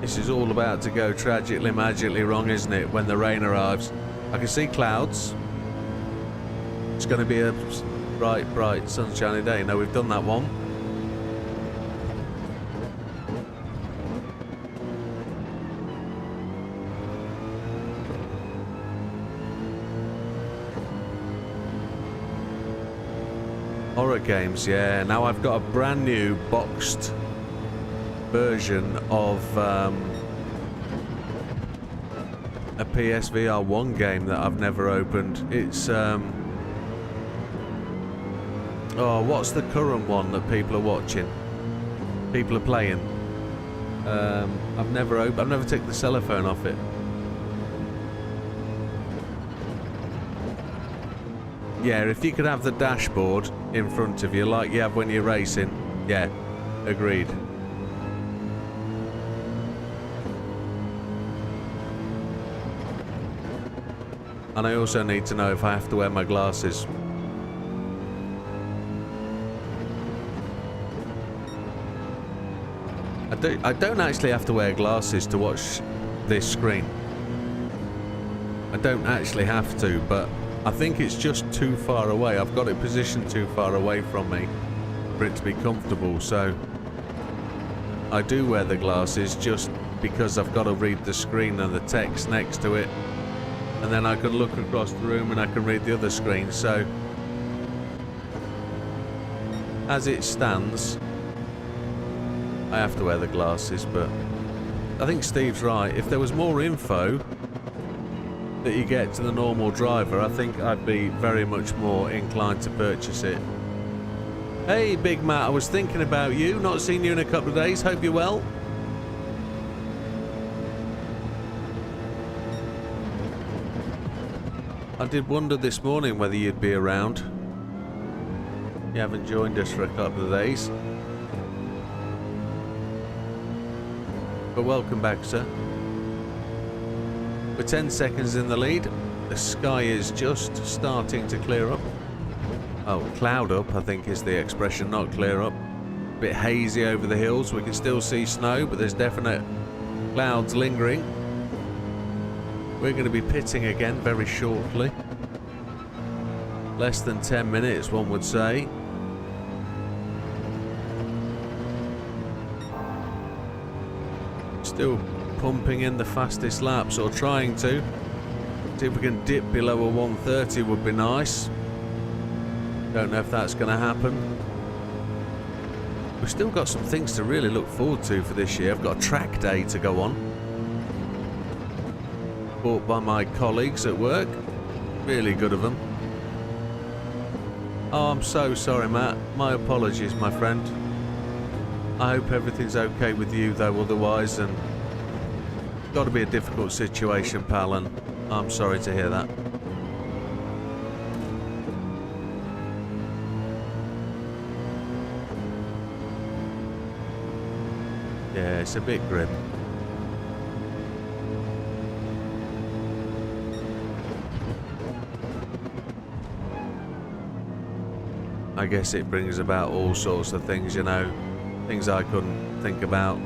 [SPEAKER 1] This is all about to go tragically, magically wrong, isn't it, when the rain arrives? I can see clouds. It's going to be a bright, bright, sunshiny day. No, we've done that one. Horror games, yeah. Now I've got a brand new boxed version of a PSVR 1 game that I've never opened. It's oh, what's the current one that people are watching? People are playing. I've never taken the cellophane off it. Yeah, if you could have the dashboard in front of you like you have when you're racing. Yeah, agreed. And I also need to know if I have to wear my glasses. I don't actually have to wear glasses to watch this screen. I don't actually have to, but I think it's just too far away. I've got it positioned too far away from me for it to be comfortable, so I do wear the glasses just because I've got to read the screen and the text next to it, and then I can look across the room and I can read the other screen. So as it stands, I have to wear the glasses, but I think Steve's right. If there was more info that you get to the normal driver, I think I'd be very much more inclined to purchase it. Hey Big Matt, I was thinking about you, not seen you in a couple of days, hope you're well. I did wonder this morning whether you'd be around. You haven't joined us for a couple of days. But welcome back, sir. We're 10 seconds in the lead. The sky is just starting to clear up. Oh, cloud up, I think is the expression, not clear up. A bit hazy over the hills. We can still see snow, but there's definite clouds lingering. We're going to be pitting again very shortly. Less than 10 minutes, one would say. Still pumping in the fastest laps, or trying to. See if we can dip below a 130 would be nice. Don't know if that's going to happen. We've still got some things to really look forward to for this year. I've got a track day to go on. Bought by my colleagues at work. Really good of them. Oh, I'm so sorry, Matt. My apologies, my friend. I hope everything's okay with you, though, otherwise, and got to be a difficult situation, pal, and I'm sorry to hear that. Yeah, it's a bit grim. I guess it brings about all sorts of things, you know, things I couldn't think about.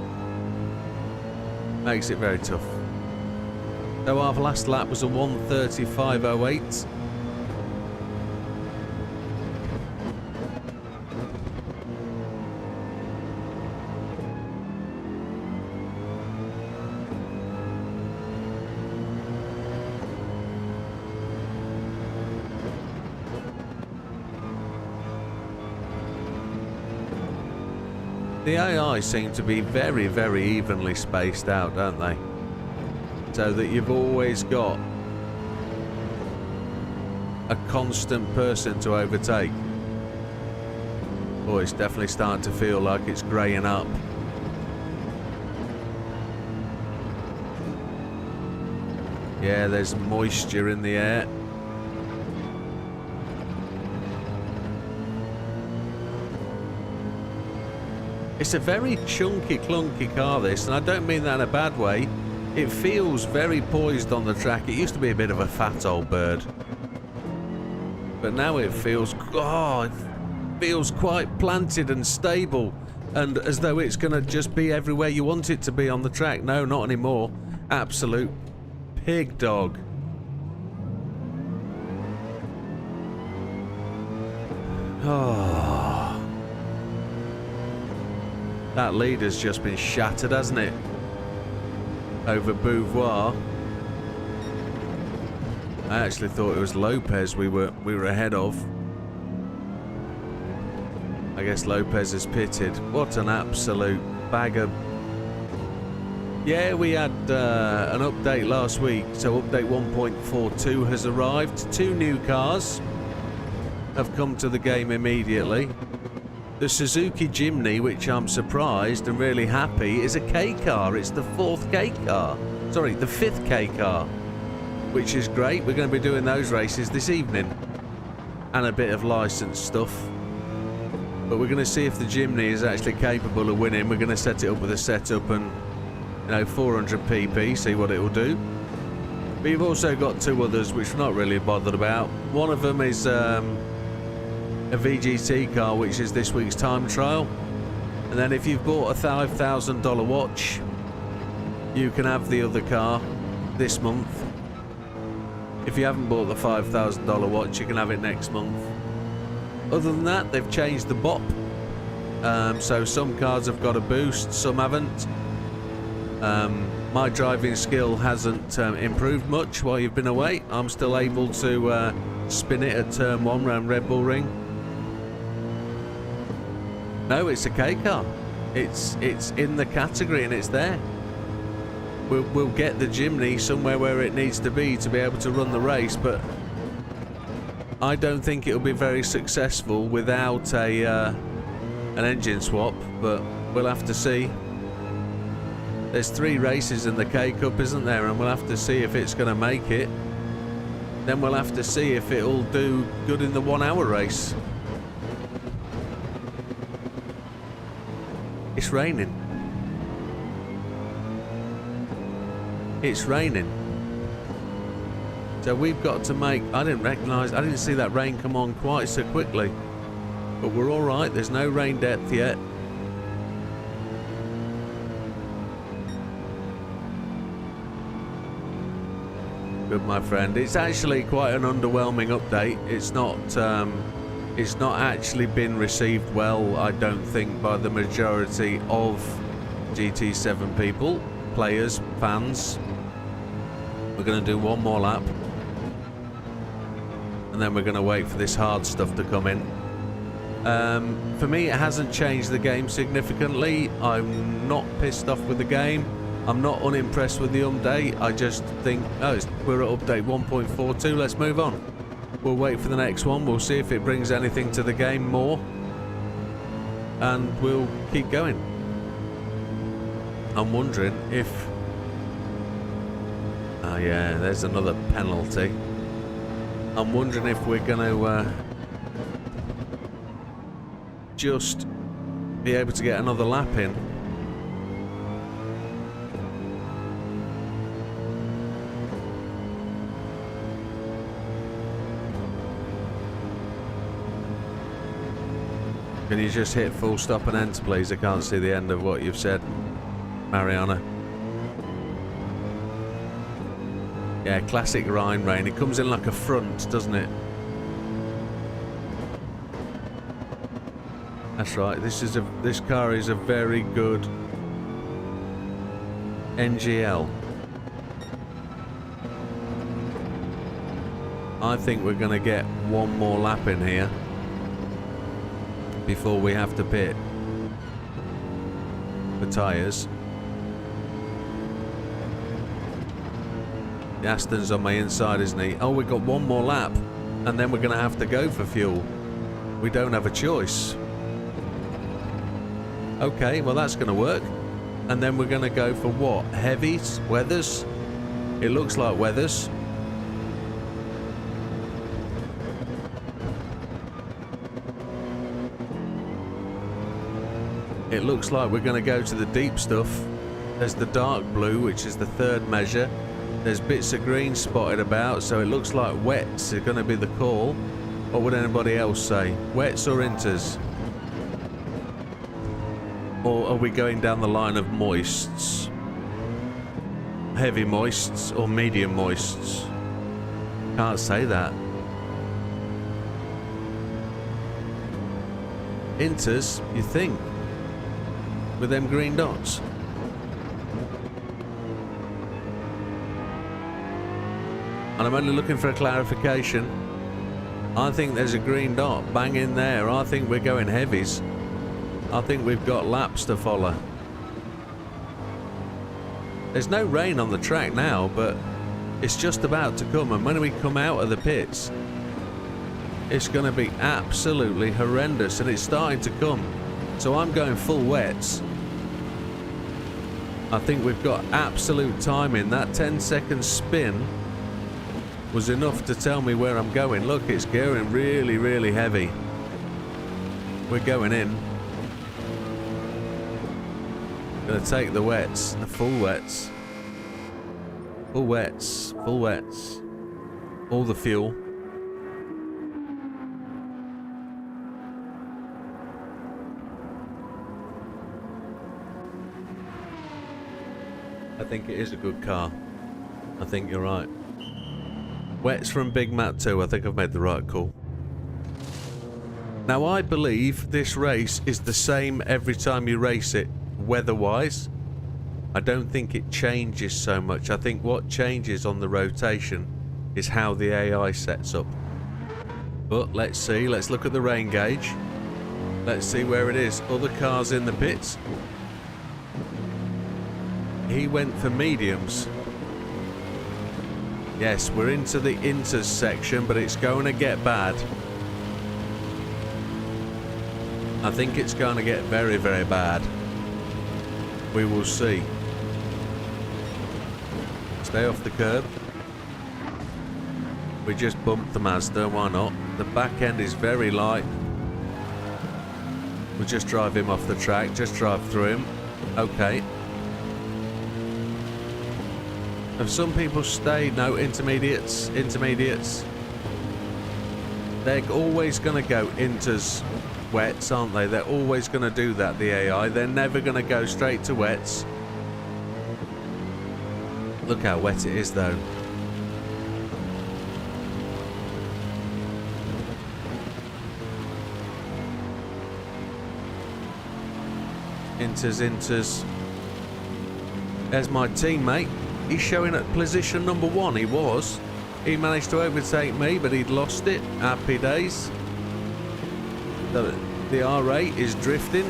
[SPEAKER 1] Makes it very tough. So our last lap was a 1:35.08. The AI seem to be very, very evenly spaced out, don't they? So that you've always got a constant person to overtake. Oh, it's definitely starting to feel like it's greying up. Yeah, there's moisture in the air. It's a very chunky, clunky car, this, and I don't mean that in a bad way. It feels very poised on the track. It used to be a bit of a fat old bird. But now it feels, it feels quite planted and stable, and as though it's going to just be everywhere you want it to be on the track. No, not anymore. Absolute pig dog. Oh. That lead has just been shattered, hasn't it? Over Beauvoir. I actually thought it was Lopez we were ahead of. I guess Lopez has pitted. What an absolute bag of... Yeah, we had an update last week, so update 1.42 has arrived. 2 new cars have come to the game immediately. The Suzuki Jimny, which I'm surprised and really happy, is a K car. It's the 4th K car. Sorry, the 5th K car, which is great. We're going to be doing those races this evening and a bit of licensed stuff. But we're going to see if the Jimny is actually capable of winning. We're going to set it up with a setup and, 400 pp, see what it will do. But you've also got 2 others which we're not really bothered about. One of them is a VGT car, which is this week's time trial. And then if you've bought a $5,000 watch, you can have the other car this month. If you haven't bought the $5,000 watch, you can have it next month. Other than that, they've changed the BOP. So some cars have got a boost, some haven't. My driving skill hasn't improved much while you've been away. I'm still able to spin it at turn 1 round Red Bull Ring. No, it's a K car. It's in the category and it's there. We'll get the Jimny somewhere where it needs to be able to run the race, but I don't think it'll be very successful without an engine swap, but we'll have to see. There's 3 races in the K Cup, isn't there? And we'll have to see if it's going to make it. Then we'll have to see if it'll do good in the 1 hour race. It's raining. It's raining. So we've got to make... I didn't see that rain come on quite so quickly. But we're alright, there's no rain depth yet. Good, my friend. It's actually quite an underwhelming update. It's not actually been received well, I don't think, by the majority of GT7 people, players, fans. We're going to do 1 more lap. And then we're going to wait for this hard stuff to come in. For me, it hasn't changed the game significantly. I'm not pissed off with the game. I'm not unimpressed with the update. I just think, we're at update 1.42. Let's move on. We'll wait for the next one. We'll see if it brings anything to the game more. And we'll keep going. I'm wondering if... Oh yeah, there's another penalty. I'm wondering if we're going to just be able to get another lap in. Can you just hit full stop and enter, please? I can't see the end of what you've said, Mariana. Yeah, classic Rhine rain. It comes in like a front, doesn't it? That's right. This car is a very good NGL. I think we're going to get 1 more lap in here before we have to pit. for tyres. The Aston's on my inside, isn't he? Oh, we've got one more lap, and then we're going to have to go for fuel. We don't have a choice. Okay, well that's going to work. And then we're going to go for what? Heavies? Weathers? It looks like weathers. It looks like we're going to go to the deep stuff. There's the dark blue, which is the third measure. There's bits of green spotted about, so it looks like wets are going to be the call. What would anybody else say? Wets or inters? Or are we going down the line of moists? Heavy moists or medium moists? Can't say that. Inters, you think? With them green dots? And I'm only looking for a clarification. I think there's a green dot bang in there. I think we're going heavies. I think we've got laps to follow. There's no rain on the track now, but it's just about to come. And when we come out of the pits, it's going to be absolutely horrendous. And it's starting to come. So I'm going full wets. I think we've got absolute timing. That 10-second spin was enough to tell me where I'm going. Look, it's going really, really heavy. We're going in. Gonna take the wets, the full wets. Full wets, full wets. All the fuel. I think it is a good car. I think you're right. Wets from Big Matt 2. I think I've made the right call. Now I believe this race is the same every time you race it, weather-wise. I don't think it changes so much. I think what changes on the rotation is how the AI sets up. But let's see. Let's look at the rain gauge. Let's see where it is. Other cars in the pits. He went for mediums. Yes, we're into the inters section, but it's going to get bad. I think it's going to get very, very bad. We will see. Stay off the curb. We just bumped the Mazda, why not? The back end is very light. We'll just drive him off the track, just drive through him. Okay. Have some people stayed? No, intermediates. They're always going to go inters wets, aren't they? They're always going to do that, the AI. They're never going to go straight to wets. Look how wet it is, though. Inters. There's my teammate. He's showing at position number 1. He was. He managed to overtake me, but he'd lost it. Happy days. The R8 is drifting.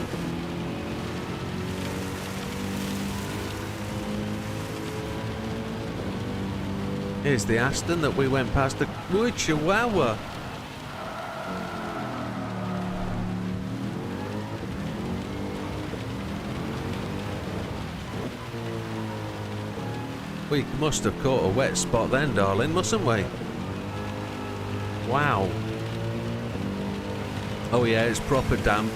[SPEAKER 1] Here's the Aston that we went past. The Chihuahua. We must have caught a wet spot then, darling, mustn't we? Wow. Oh yeah, it's proper damp.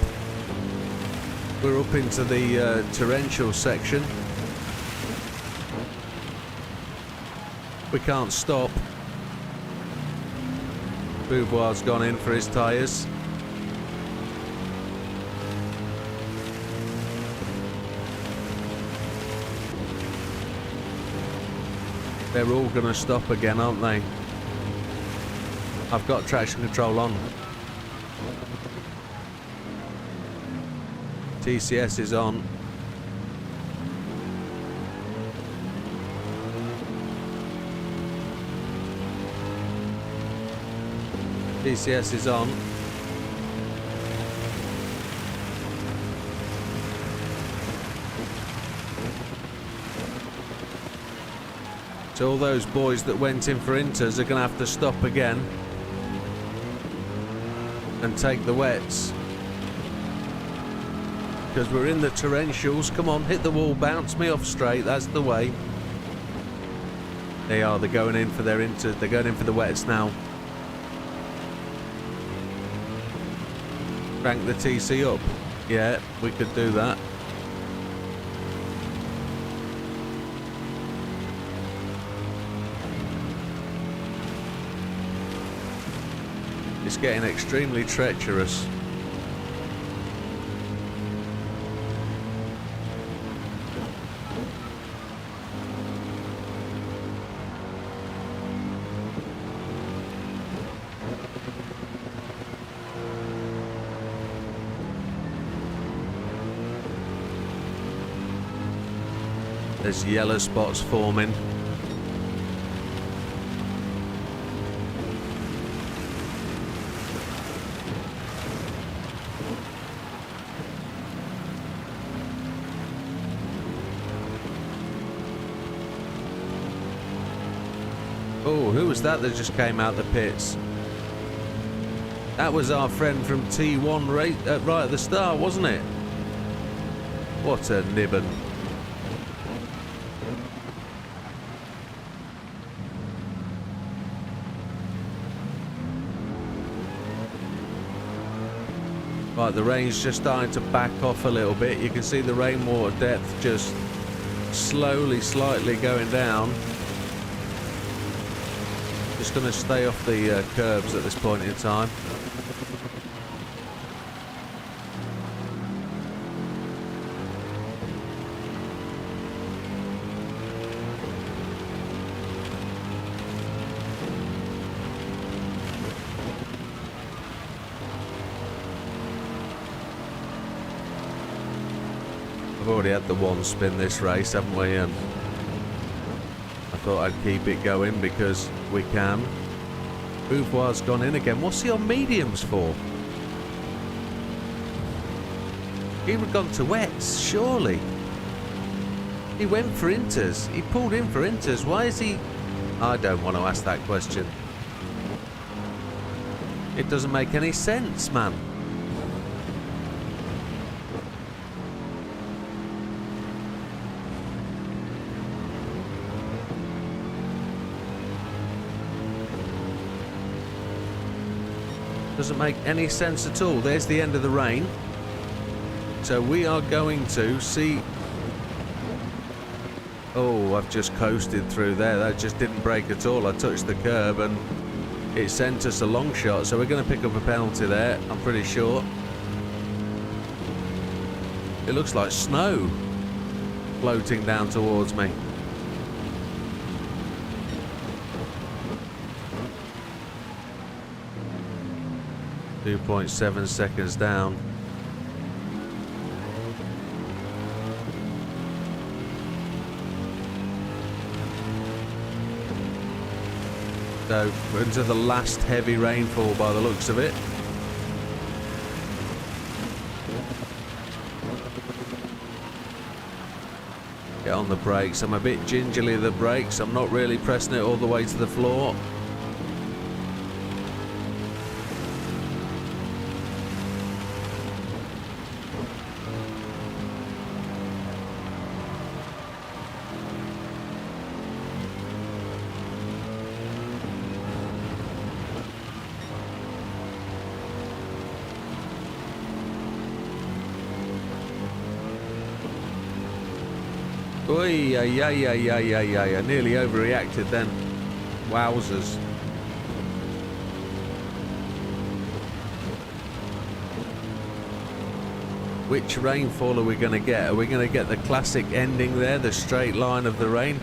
[SPEAKER 1] We're up into the torrential section. We can't stop. Beauvoir's gone in for his tyres. They're all going to stop again, aren't they? I've got traction control on. TCS is on. TCS is on. So all those boys that went in for inters are going to have to stop again and take the wets. Because we're in the torrentials. Come on, hit the wall, bounce me off straight. That's the way. They are. They're going in for their inters. They're going in for the wets now. Crank the TC up. Yeah, we could do that. It's getting extremely treacherous. There's yellow spots forming. Oh, who was that just came out the pits? That was our friend from T1 right at the start, wasn't it? What a nibbon. Right, the rain's just starting to back off a little bit. You can see the rainwater depth just slowly, slightly going down. Just going to stay off the curbs at this point in time. We've already had the one spin this race, haven't we? And I thought I'd keep it going because we can. Beauvoir's gone in again. What's he on mediums for? He would have gone to wets, surely. He went for inters. He pulled in for inters. Why is he... I don't want to ask that question. It doesn't make any sense, man. Doesn't make any sense at all. There's the end of the rain. So we are going to see... Oh, I've just coasted through there. That just didn't break at all. I touched the curb and it sent us a long shot. So we're going to pick up a penalty there, I'm pretty sure. It looks like snow floating down towards me. .7 seconds down. So we're into the last heavy rainfall by the looks of it. Get on the brakes. I'm a bit gingerly the brakes. I'm not really pressing it all the way to the floor. Oi, I nearly overreacted then. Wowzers. Which rainfall are we going to get? Are we going to get the classic ending there, the straight line of the rain,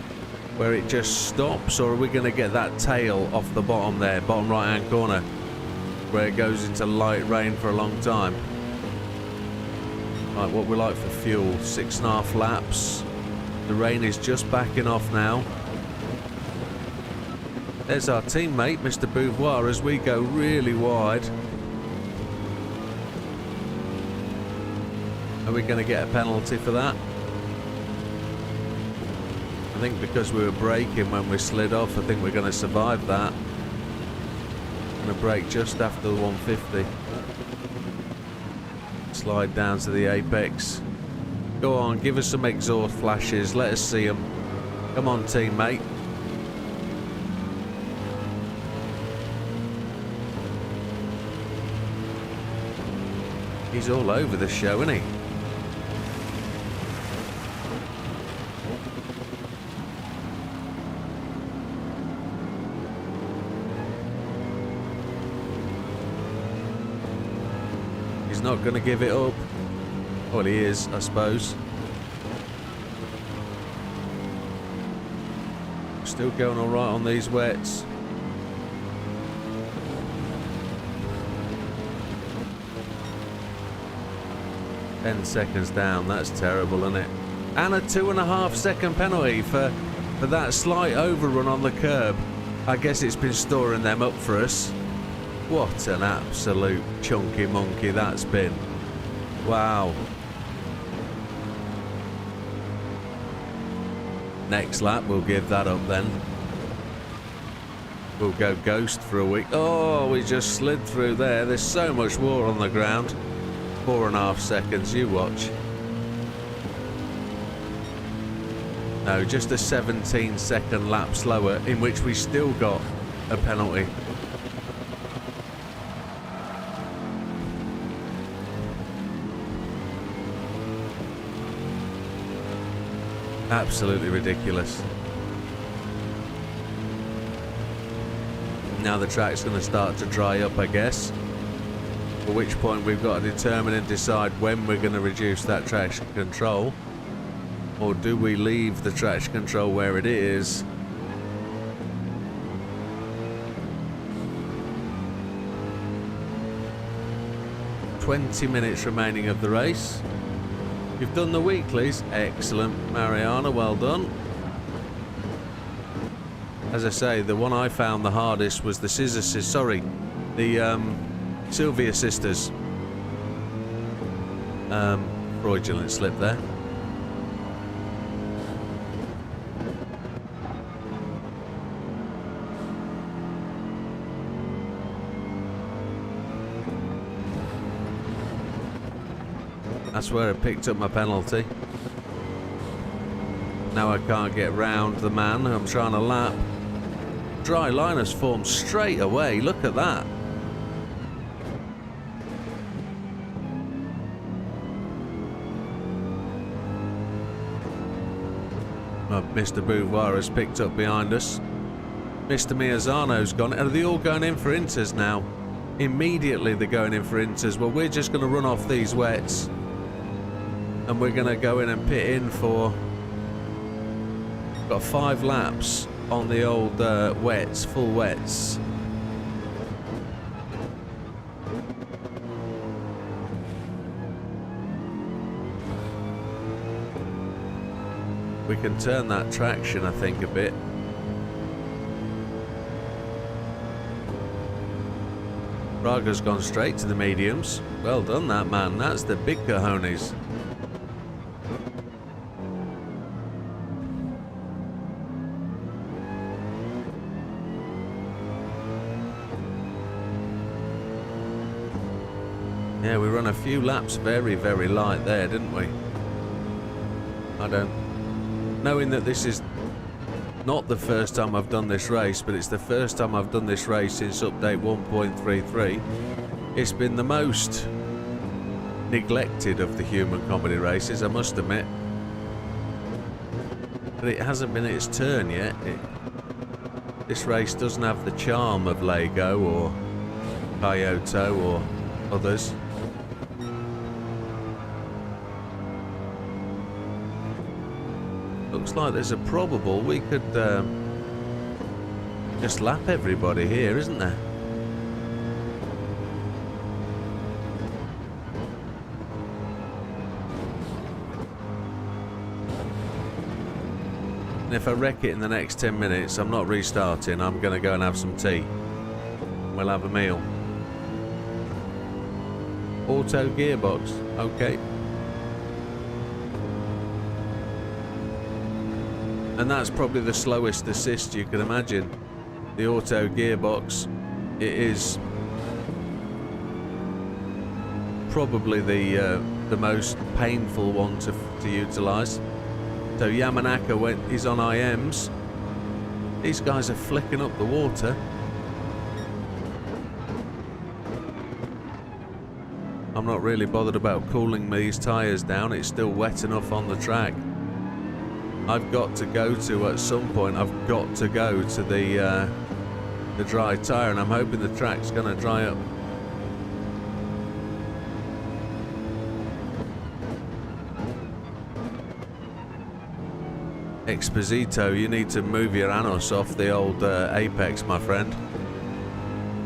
[SPEAKER 1] where it just stops? Or are we going to get that tail off the bottom there, bottom right hand corner, where it goes into light rain for a long time? Right, what we like for fuel, 6.5 laps. The rain is just backing off now. There's our teammate, Mr. Beauvoir, as we go really wide. Are we going to get a penalty for that? I think because we were braking when we slid off, I think we're going to survive that. Going to brake just after the 150. Slide down to the apex. Go on, give us some exhaust flashes. Let us see them. Come on, teammate. He's all over the show, isn't he? He's not going to give it up. Well, he is, I suppose. Still going all right on these wets. Ten seconds down. That's terrible, isn't it? And a 2.5 second penalty for that slight overrun on the curb. I guess it's been storing them up for us. What an absolute chunky monkey that's been. Wow. Next lap, we'll give that up then. We'll go ghost for a week. Oh, we just slid through there. There's so much more on the ground. 4.5 seconds, you watch. No, just a 17-second lap slower, in which we still got a penalty. Absolutely ridiculous. Now the track's going to start to dry up, I guess. At which point we've got to determine and decide when we're going to reduce that traction control. Or do we leave the traction control where it is? "20 minutes remaining of the race. You've done the weeklies. Excellent, Mariana, well done. As I say, the one I found the hardest was the Sylvia sisters. Fraudulent slip there. That's where I picked up my penalty. Now I can't get round the man I'm trying to lap. Dry line has formed straight away. Look at that. Mr. Beauvoir has picked up behind us. Mr. Miazano's gone. Are they all going in for inters now? Immediately they're going in for inters. Well, we're just going to run off these wets. And we're going to go in and pit in for... Got 5 laps on the old wets, full wets. We can turn that traction, I think, a bit. Braga's gone straight to the mediums. Well done, that man. That's the big cojones. Yeah, we run a few laps very, very light there, didn't we? Knowing that this is not the first time I've done this race, but it's the first time I've done this race since update 1.33, it's been the most neglected of the human comedy races, I must admit. But it hasn't been its turn yet. This race doesn't have the charm of Lego or Kyoto or others. Looks like there's a probable we could just lap everybody here, isn't there? And if I wreck it in the next 10 minutes, I'm not restarting. I'm going to go and have some tea. We'll have a meal. Auto gearbox. Okay. And that's probably the slowest assist you can imagine. The auto gearbox, it is probably the most painful one to utilise. So Yamanaka he's on IMs. These guys are flicking up the water. I'm not really bothered about cooling these tyres down. It's still wet enough on the track. I've got to go to, at some point, I've got to go to the dry tyre, and I'm hoping the track's going to dry up. Exposito, you need to move your Anos off the old apex, my friend.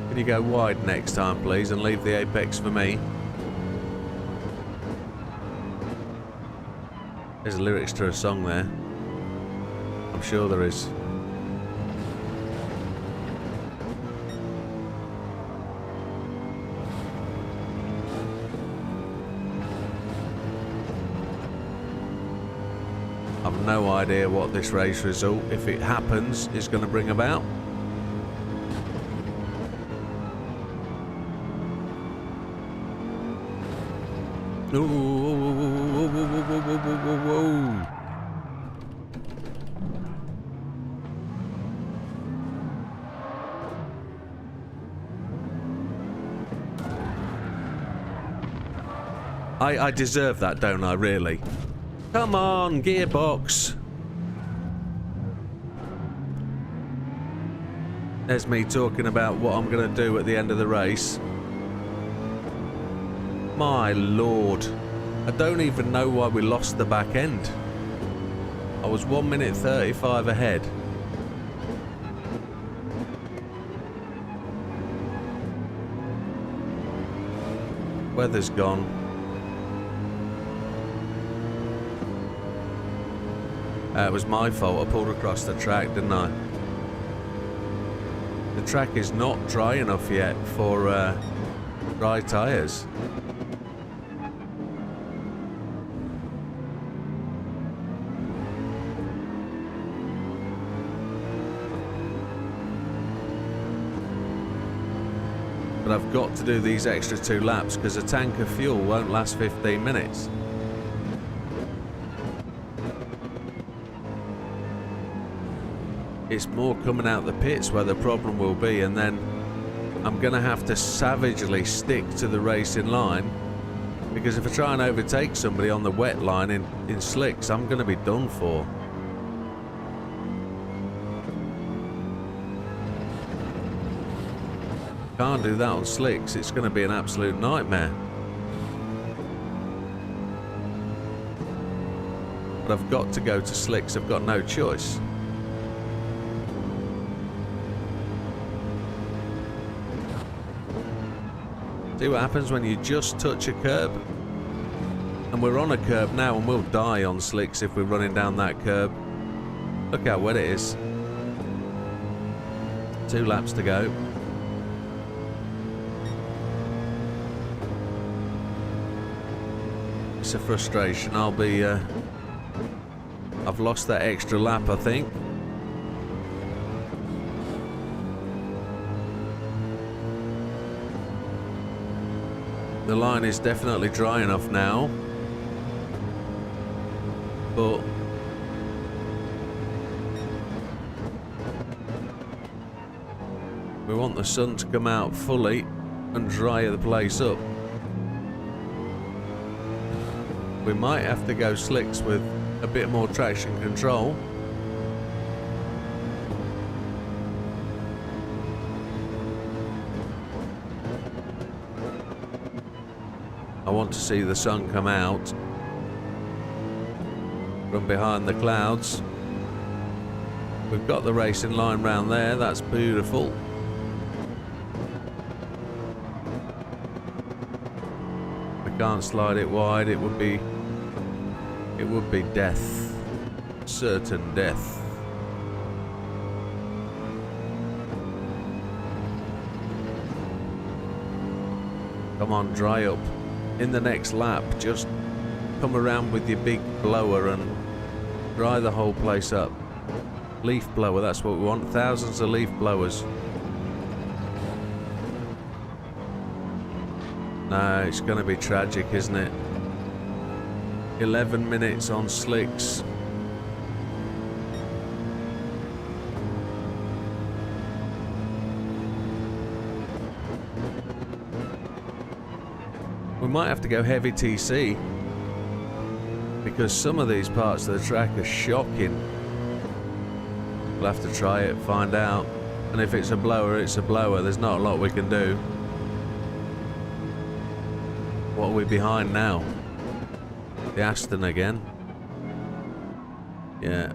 [SPEAKER 1] Can you go wide next time, please, and leave the apex for me? There's lyrics to a song there. I'm sure there is. I've no idea what this race result, if it happens, is going to bring about. I deserve that, don't I, really? Come on, gearbox. There's me talking about what I'm going to do at the end of the race. My lord. I don't even know why we lost the back end. I was 1 minute 35 ahead. Weather's gone. It was my fault. I pulled across the track, didn't I? The track is not dry enough yet for dry tyres. But I've got to do these extra 2 laps because a tank of fuel won't last 15 minutes. It's more coming out the pits where the problem will be, and then I'm going to have to savagely stick to the racing line, because if I try and overtake somebody on the wet line in slicks, I'm going to be done for. Can't do that on slicks. It's going to be an absolute nightmare. But I've got to go to slicks. I've got no choice. See what happens when you just touch a curb? And we're on a curb now, and we'll die on slicks if we're running down that curb. Look how wet it is. 2 laps to go. It's a frustration. I've lost that extra lap, I think. The line is definitely dry enough now, but we want the sun to come out fully and dry the place up. We might have to go slicks with a bit more traction control. I want to see the sun come out from behind the clouds. We've got the racing line round there, that's beautiful. We can't slide it wide, it would be death. Certain death. Come on, dry up. In the next lap, just come around with your big blower and dry the whole place up. Leaf blower, that's what we want. Thousands of leaf blowers. No, it's going to be tragic, isn't it? 11 minutes on slicks. We might have to go heavy TC, because some of these parts of the track are shocking. We'll have to try it, find out. And if it's a blower, it's a blower. There's not a lot we can do. What are we behind now? The Aston again. Yeah.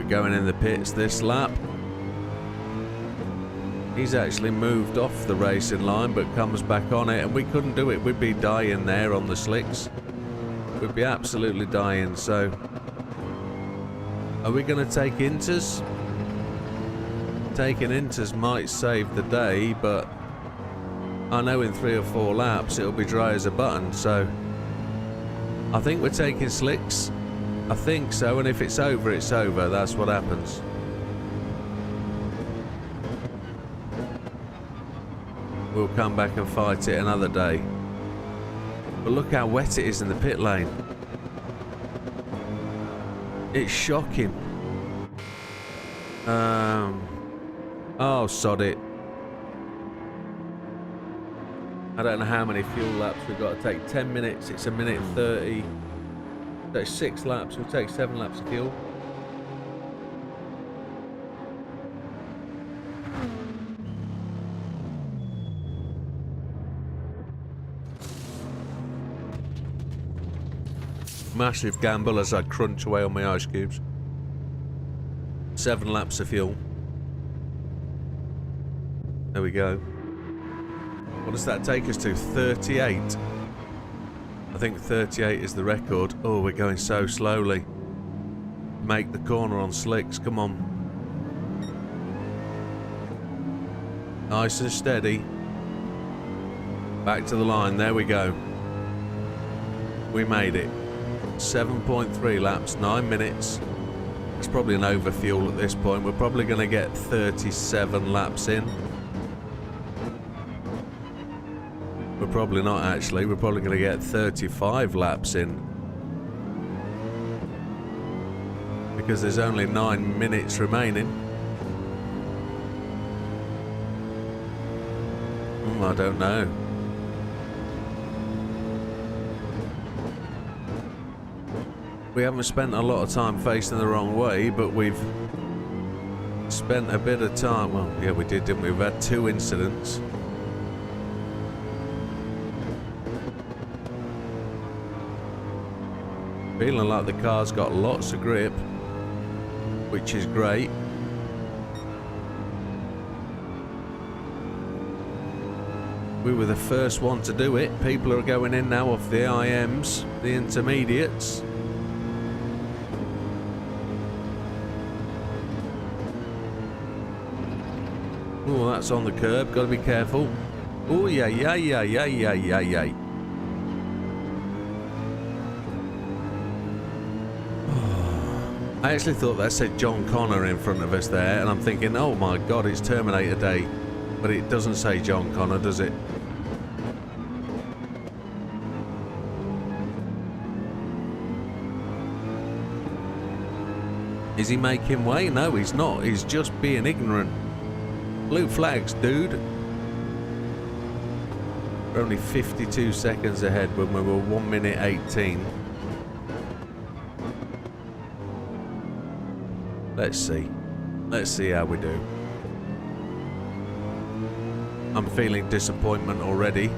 [SPEAKER 1] Going in the pits this lap. He's actually moved off the racing line but comes back on it, and we couldn't do it. We'd be dying there on the slicks. We'd be absolutely dying. So are we going to take inters? Taking inters might save the day, but I know in 3 or 4 laps it'll be dry as a button. So I think we're taking slicks. I think so, and if it's over, it's over. That's what happens. We'll come back and fight it another day. But look how wet it is in the pit lane. It's shocking. Oh, sod it. I don't know how many fuel laps we've got to take. 10 minutes, it's 1 minute 30. That's 6 laps, we'll take 7 laps of fuel. Massive gamble as I crunch away on my ice cubes. 7 laps of fuel. There we go. What does that take us to? 38. I think 38 is the record. Oh, we're going so slowly. Make the corner on slicks, come on. Nice and steady. Back to the line, there we go. We made it. 7.3 laps, 9 minutes. It's probably an overfuel at this point. We're probably going to get 37 laps in. We're probably not actually. We're probably going to get 35 laps in. Because there's only 9 minutes remaining. I don't know. We haven't spent a lot of time facing the wrong way, but we've spent a bit of time. Well, yeah, we did, didn't we? We've had 2 incidents. Feeling like the car's got lots of grip, which is great. We were the first one to do it. People are going in now off the IMs, the intermediates. Oh, that's on the curb. Got to be careful. Oh, yeah. I actually thought that said John Connor in front of us there, and I'm thinking, oh my God, it's Terminator Day. But it doesn't say John Connor, does it? Is he making way? No, he's not. He's just being ignorant. Blue flags, dude. We're only 52 seconds ahead when we were 1 minute 18. Let's see. Let's see how we do. I'm feeling disappointment already.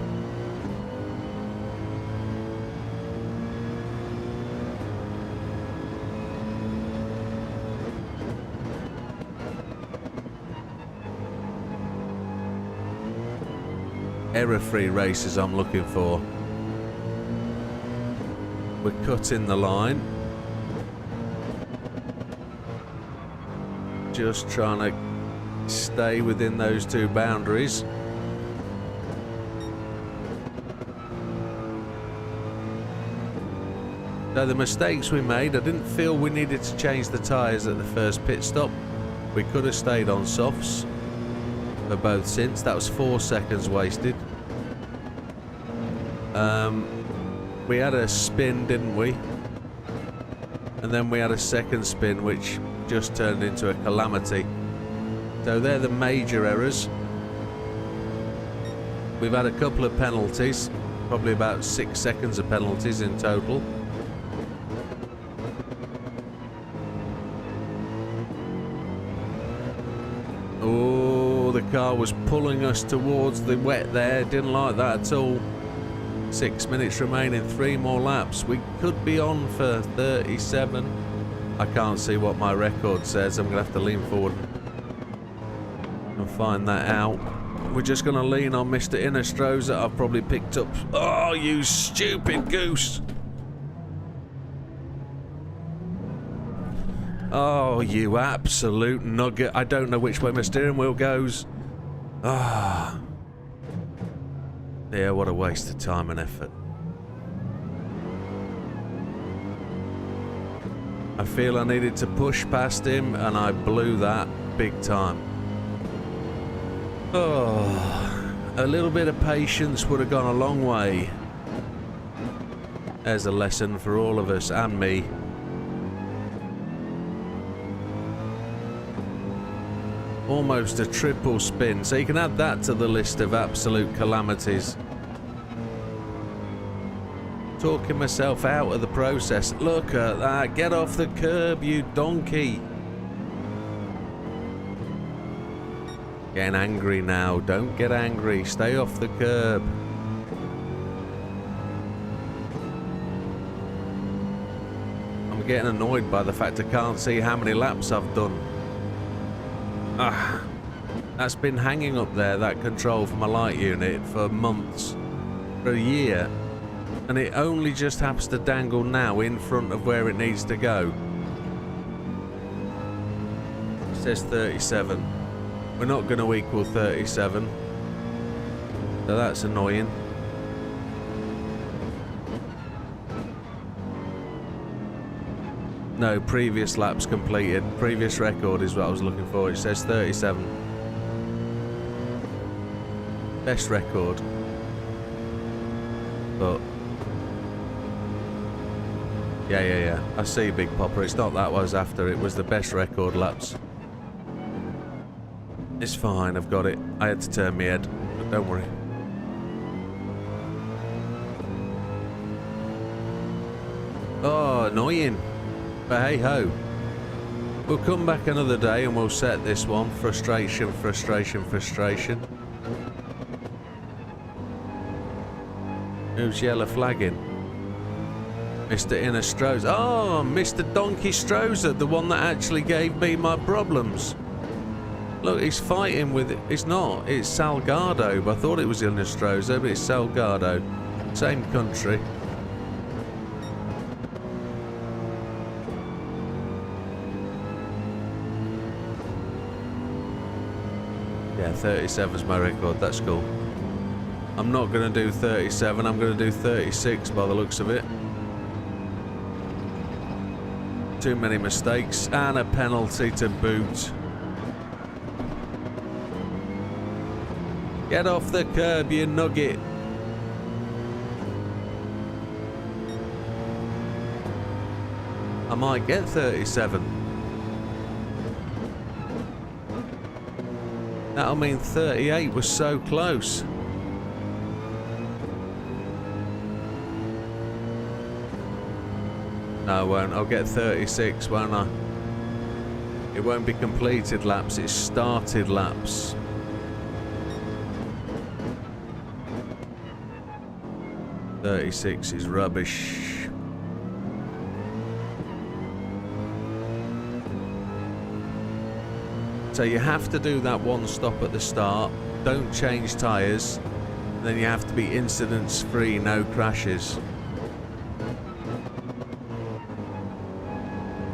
[SPEAKER 1] Error-free races I'm looking for. We're cutting the line. Just trying to stay within those two boundaries. So the mistakes we made, I didn't feel we needed to change the tyres at the first pit stop. We could have stayed on softs for both since. That was 4 seconds wasted. We had a spin, didn't we? And then we had a second spin, which just turned into a calamity. So they're the major errors. We've had a couple of penalties, probably about 6 seconds of penalties in total. Oh, the car was pulling us towards the wet there. Didn't like that at all. 6 minutes remaining, 3 more laps. We could be on for 37. I can't see what my record says. I'm going to have to lean forward and find that out. We're just going to lean on Mr. Innestroza. I've probably picked up... Oh, you stupid goose! Oh, you absolute nugget. I don't know which way my steering wheel goes. Ah. Yeah, what a waste of time and effort. I feel I needed to push past him and I blew that big time. Oh, a little bit of patience would have gone a long way. There's a lesson for all of us and me. Almost a triple spin, so you can add that to the list of absolute calamities. Talking myself out of the process. Look at that, get off the curb, you donkey. Getting angry now, don't get angry, stay off the curb. I'm getting annoyed by the fact I can't see how many laps I've done. Ah, that's been hanging up there, that control for my light unit, for months, for a year, and it only just happens to dangle now in front of where it needs to go. It says 37. We're not going to equal 37, so that's annoying. No, previous laps completed. Previous record is what I was looking for. It says 37. Best record. But... Yeah. I see, Big Popper. It's not that I was after. It was the best record laps. It's fine. I've got it. I had to turn my head. But don't worry. Oh, annoying. But hey ho, we'll come back another day and we'll set this one. Frustration. Who's yellow flagging? Mr. Innestroza. Oh, Mr. Donkey Stroza, the one that actually gave me my problems. Look, he's fighting with it. It's not. It's Salgado. I thought it was Innestroza, but it's Salgado. Same country. Yeah, 37 is my record. That's cool. I'm not going to do 37. I'm going to do 36 by the looks of it. Too many mistakes and a penalty to boot. Get off the curb, you nugget. I might get 37. That'll mean 38 was so close. No, I won't. I'll get 36, won't I? It won't be completed laps, it's started laps. .36 is rubbish. So you have to do that one stop at the start, don't change tyres, then you have to be incidents free, no crashes.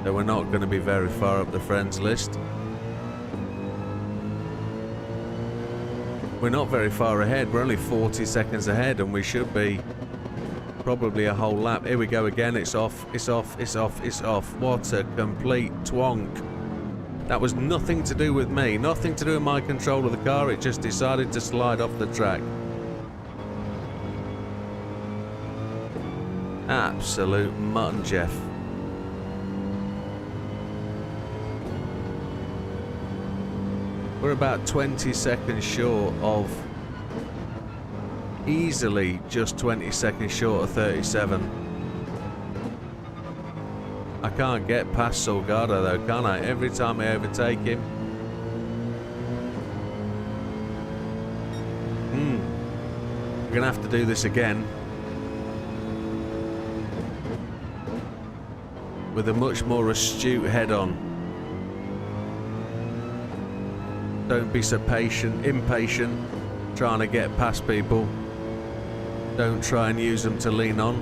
[SPEAKER 1] So we're not going to be very far up the friends list. We're not very far ahead. We're only 40 seconds ahead, and we should be probably a whole lap. Here we go again. It's off. It's off. It's off. It's off. What a complete twonk. That was nothing to do with me. Nothing to do with my control of the car. It just decided to slide off the track. Absolute mutton, Jeff. We're about 20 seconds short of, easily just 20 seconds short of 37. I can't get past Salgado though, can I? Every time I overtake him. We're gonna have to do this again. With a much more astute head on. Don't be so impatient, trying to get past people. Don't try and use them to lean on.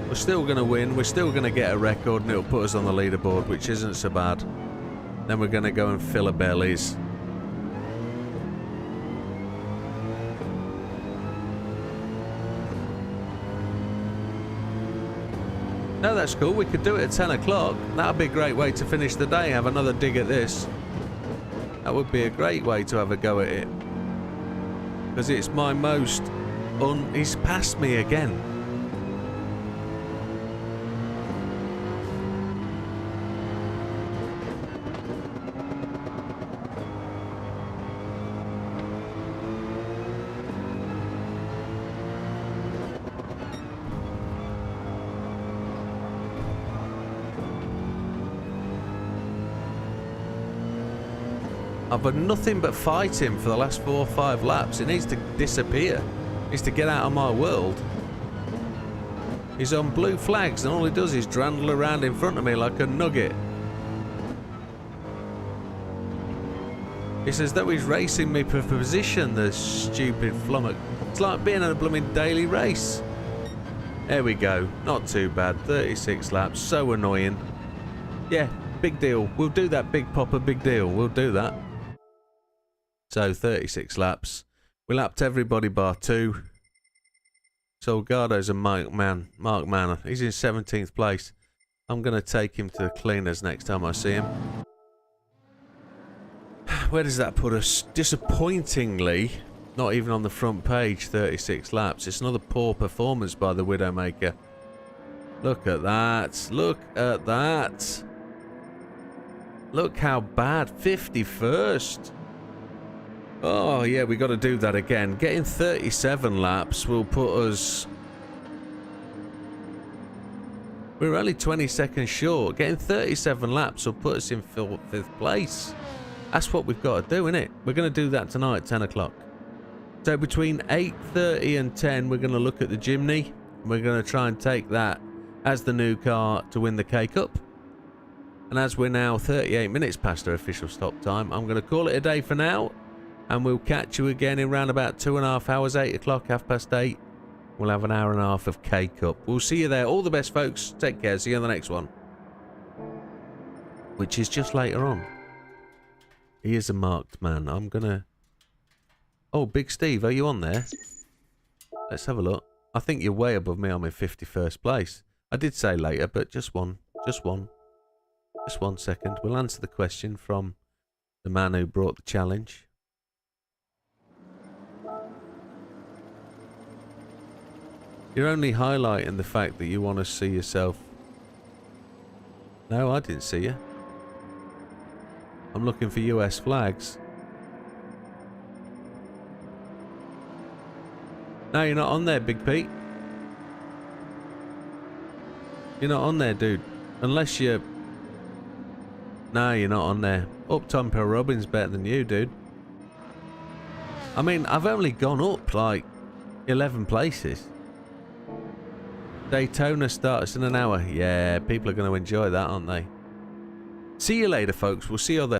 [SPEAKER 1] We're still going to win, we're still going to get a record, and it'll put us on the leaderboard, which isn't so bad. Then we're going to go and fill our bellies. No, that's cool. We could do it at 10 o'clock. That would be a great way to finish the day. Have another dig at this. That would be a great way to have a go at it. Because it's my most... He's passed me again. I've done nothing but fight him for the last 4 or 5 laps. It needs to disappear. It needs to get out of my world. He's on blue flags and all he does is drandle around in front of me like a nugget. It's as though he's racing me for position, the stupid flummox. It's like being in a blooming daily race. There we go. Not too bad. 36 laps. So annoying. Yeah, big deal. We'll do that, Big Popper, big deal. We'll do that. So 36 laps. We lapped everybody bar 2. Salgado's a Mark Manor. He's in 17th place. I'm going to take him to the cleaners next time I see him. Where does that put us? Disappointingly, not even on the front page, 36 laps. It's another poor performance by the Widdowmaker. Look at that. Look at that. Look how bad. 51st. Oh, yeah, we got to do that again. Getting 37 laps will put us... We're only 20 seconds short. Getting 37 laps will put us in 5th place. That's what we've got to do, innit? We're going to do that tonight at 10 o'clock. So between 8:30 and 10, we're going to look at the Jimny. We're going to try and take that as the new car to win the K-Cup. And as we're now 38 minutes past our official stop time, I'm going to call it a day for now. And we'll catch you again in around about 2.5 hours, 8 o'clock, 8:30. We'll have an hour and a half of K-Cup. We'll see you there. All the best, folks. Take care. See you on the next one. Which is just later on. He is a marked man. I'm going to... Oh, Big Steve, are you on there? Let's have a look. I think you're way above me. I'm in 51st place. I did say later, but just one second. We'll answer the question from the man who brought the challenge. You're only highlighting the fact that you want to see yourself. No, I didn't see you. I'm looking for US flags. No, you're not on there, Big Pete. You're not on there, dude. Unless you're... No, you're not on there. Up-Tempo Robin's better than you, dude. I mean, I've only gone up, like, 11 places. Daytona starts in an hour. Yeah, people are going to enjoy that, aren't they? See you later, folks. We'll see you there.